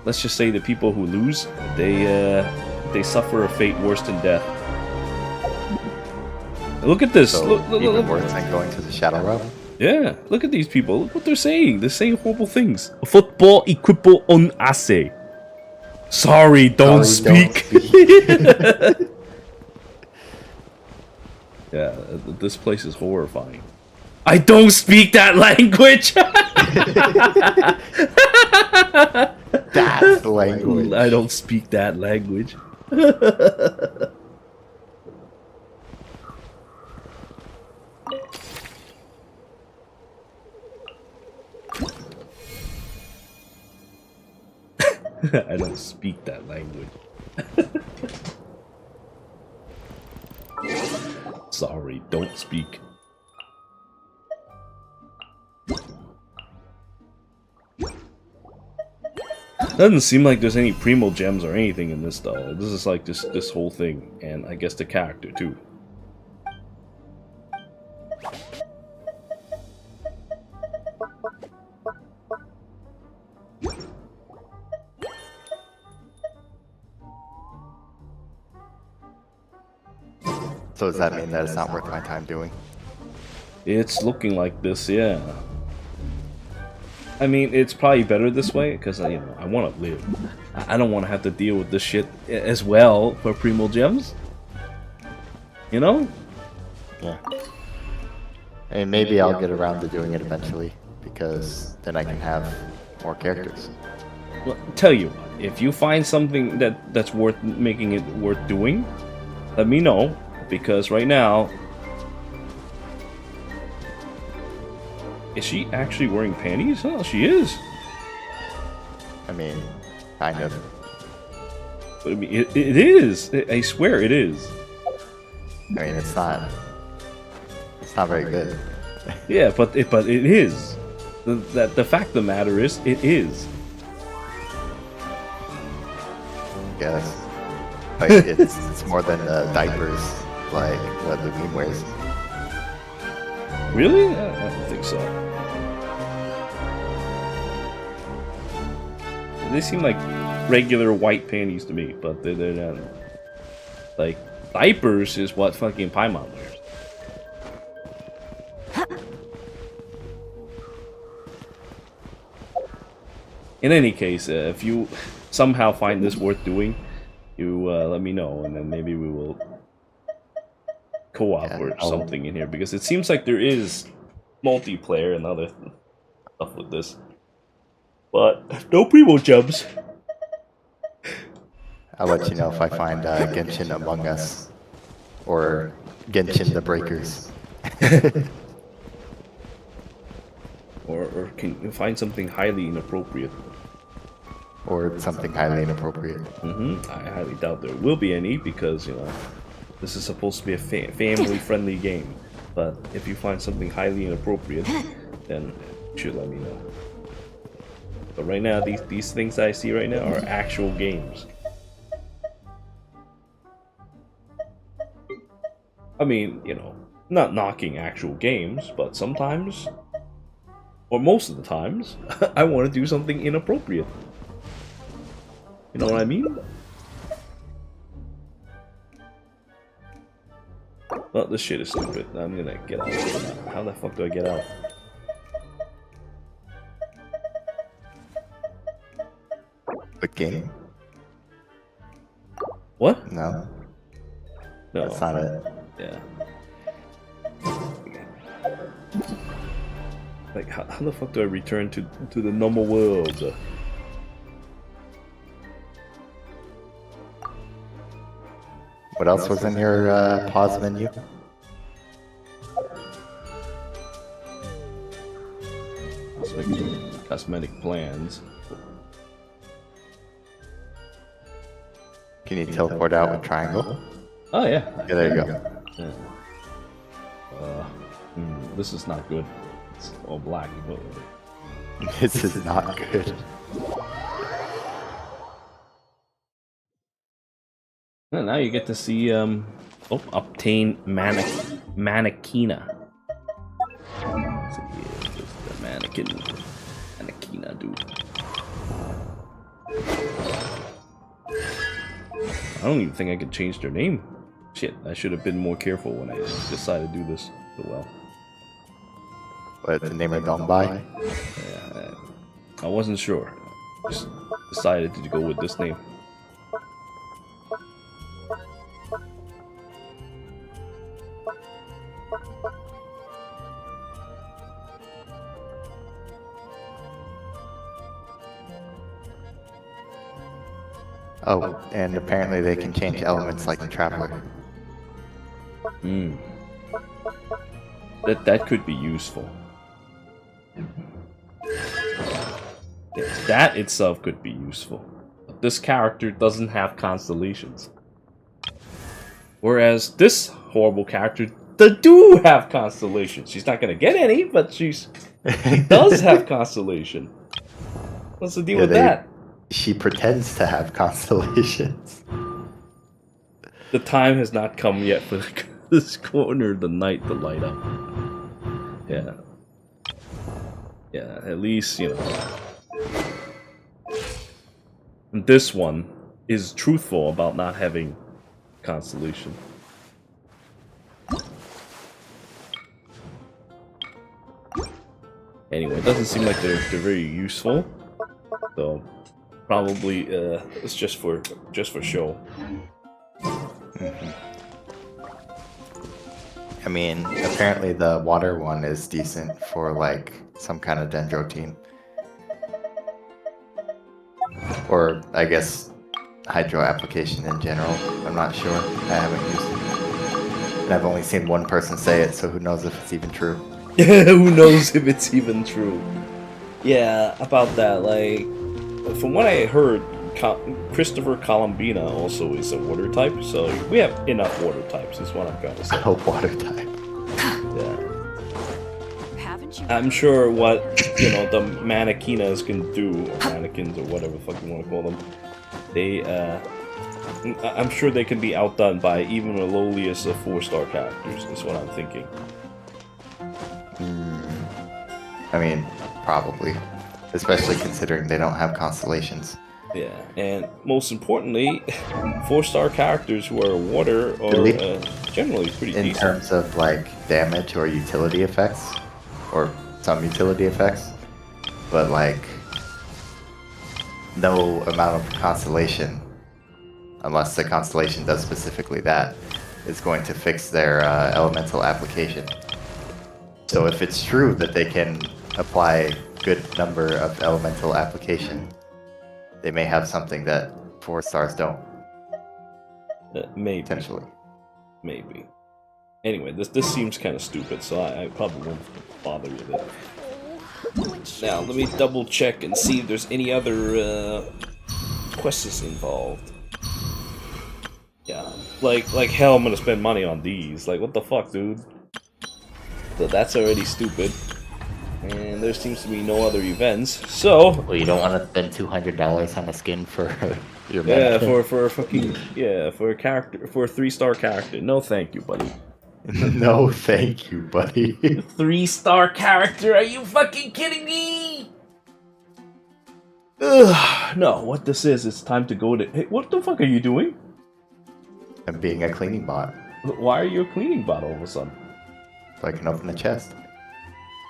Let's just say the people who lose, they they suffer a fate worse than death. Look at this. So even worse than going to the Shadow Realm. Yeah, look at these people. Look what they're saying. They're saying horrible things. Football equipo on ace. Sorry, don't speak. Yeah, this place is horrifying. I don't speak that language. That's the language. I don't speak that language. I don't speak that language. Sorry, don't speak. Doesn't seem like there's any primo gems or anything in this though. This is like this whole thing, and I guess the character too. So does that mean that it's not worth my time doing? It's looking like this, yeah. I mean, it's probably better this way because you know I want to live. I don't want to have to deal with this shit as well for primo gems. You know? Yeah. And maybe I'll get around to doing it eventually because then I can have more characters. Well, tell you what, if you find something that's worth making it worth doing, let me know. Because right now, is she actually wearing panties? Oh, she is. I mean, kind of. But I mean, it is. I swear it is. I mean, it's not very good. Yeah, but it is. The fact of the matter is, it is. Yes. Like it's more than diapers. Like what Lumine wears. Really? I don't think so. They seem like regular white panties to me, but they're not. Like, diapers is what fucking Paimon wears. In any case, if you somehow find this worth doing, you let me know, and then maybe we will co-op or something in here, because it seems like there is multiplayer and other stuff with this, but no primo gems. I'll let you know if I find Genshin Among Us or Genshin the Breakers. or can you find something highly inappropriate? Or something highly inappropriate. I highly doubt there will be any, because you know this is supposed to be a family-friendly game. But if you find something highly inappropriate, then you should let me know. But right now, these things I see right now are actual games. I mean, you know, not knocking actual games, but sometimes, or most of the times, I want to do something inappropriate. You know what I mean? Well, this shit is stupid. I'm gonna get out of here now. How the fuck do I get out? Quick game. What? No. No. That's not it. Yeah. Like, how the fuck do I return to the normal world? What else was in your pause menu? Cosmetic plans. Can you teleport out with triangle? Oh yeah. Yeah, there you go. Yeah. This is not good. It's all black. This is not good. Well, now you get to see obtain Mannequina. Let's see, just the Mannequina, dude. I don't even think I could change their name. Shit, I should have been more careful when I decided to do this. Oh well. What, the name of Donbai? Yeah, I wasn't sure. Just decided to go with this name. Oh, and apparently they can change elements like the Traveler. Hmm. That could be useful. That itself could be useful. This character doesn't have constellations. Whereas this horrible character do have constellations. She's not gonna get any, but she does have constellation. What's the deal with that? She pretends to have constellations. The time has not come yet for this corner of the night to light up. Yeah. Yeah, at least, you know. This one is truthful about not having constellation. Anyway, it doesn't seem like they're very useful. So probably it's just for show. I mean, apparently the water one is decent for like some kind of dendro team. Or I guess hydro application in general. I'm not sure. I haven't used it. And I've only seen one person say it, so who knows if it's even true. Who knows if it's even true. Yeah, about that, like, from what I heard, Christopher Colombina also is a water type, so we have enough water types, is what I'm trying to say. Oh, water type. Yeah. I'm sure what, you know, the mannequinas can do, or mannequins, or whatever the fuck you want to call them, they, I'm sure they can be outdone by even the lowliest of 4-star characters, is what I'm thinking. I mean, probably. Especially considering they don't have constellations. Yeah, and most importantly, 4-star characters who are water are generally pretty decent. In terms of, like, damage or utility effects, or some utility effects, but, like, no amount of constellation, unless the constellation does specifically that, is going to fix their elemental application. So if it's true that they can apply good number of elemental application, they may have something that 4 stars don't. Maybe. Potentially. Maybe. Anyway, this seems kind of stupid, so I probably won't bother with it. Now, let me double check and see if there's any other quests involved. Yeah, like hell I'm gonna spend money on these. Like, what the fuck, dude? So that's already stupid. And there seems to be no other events, so... Well, you don't want to spend $200 on a skin for your Yeah, mannequin? for a fucking... Yeah, for a character... For a 3-star character. No thank you, buddy. No thank you, buddy. 3-star character? Are you fucking kidding me? Ugh, no, what this is, it's time to go to... Hey, what the fuck are you doing? I'm being a cleaning bot. Why are you a cleaning bot all of a sudden? So I can open the chest.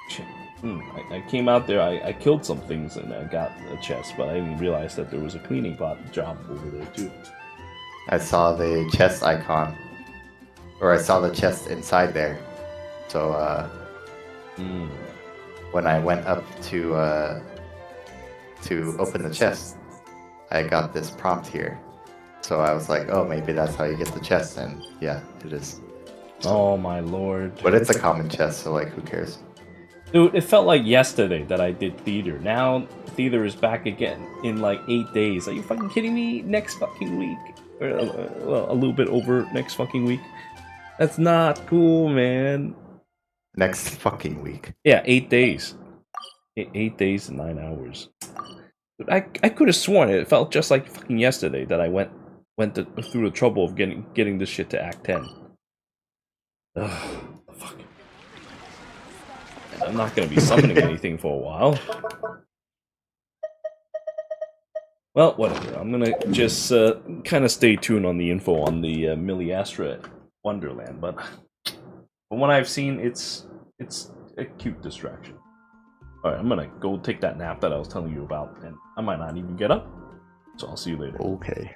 Shit. I came out there, I killed some things and I got a chest, but I didn't realize that there was a cleaning bot job over there too. I saw the chest icon. Or I saw the chest inside there. So, when I went up to open the chest, I got this prompt here. So I was like, oh, maybe that's how you get the chest, and yeah, it is. Oh my lord. But it's a common chest, so like, who cares? Dude, it felt like yesterday that I did theater. Now, theater is back again in like 8 days. Are you fucking kidding me? Next fucking week. Or, well, a little bit over next fucking week. That's not cool, man. Next fucking week. Yeah, 8 days. 8 days and 9 hours. Dude, I could have sworn it felt just like fucking yesterday that I went through the trouble of getting this shit to Act 10. Ugh, fuck. I'm not gonna be summoning anything for a while. Well, whatever. I'm gonna just kind of stay tuned on the info on the Miliastra Wonderland, but from what I've seen, it's a cute distraction. Alright, I'm gonna go take that nap that I was telling you about, and I might not even get up, so I'll see you later. Okay.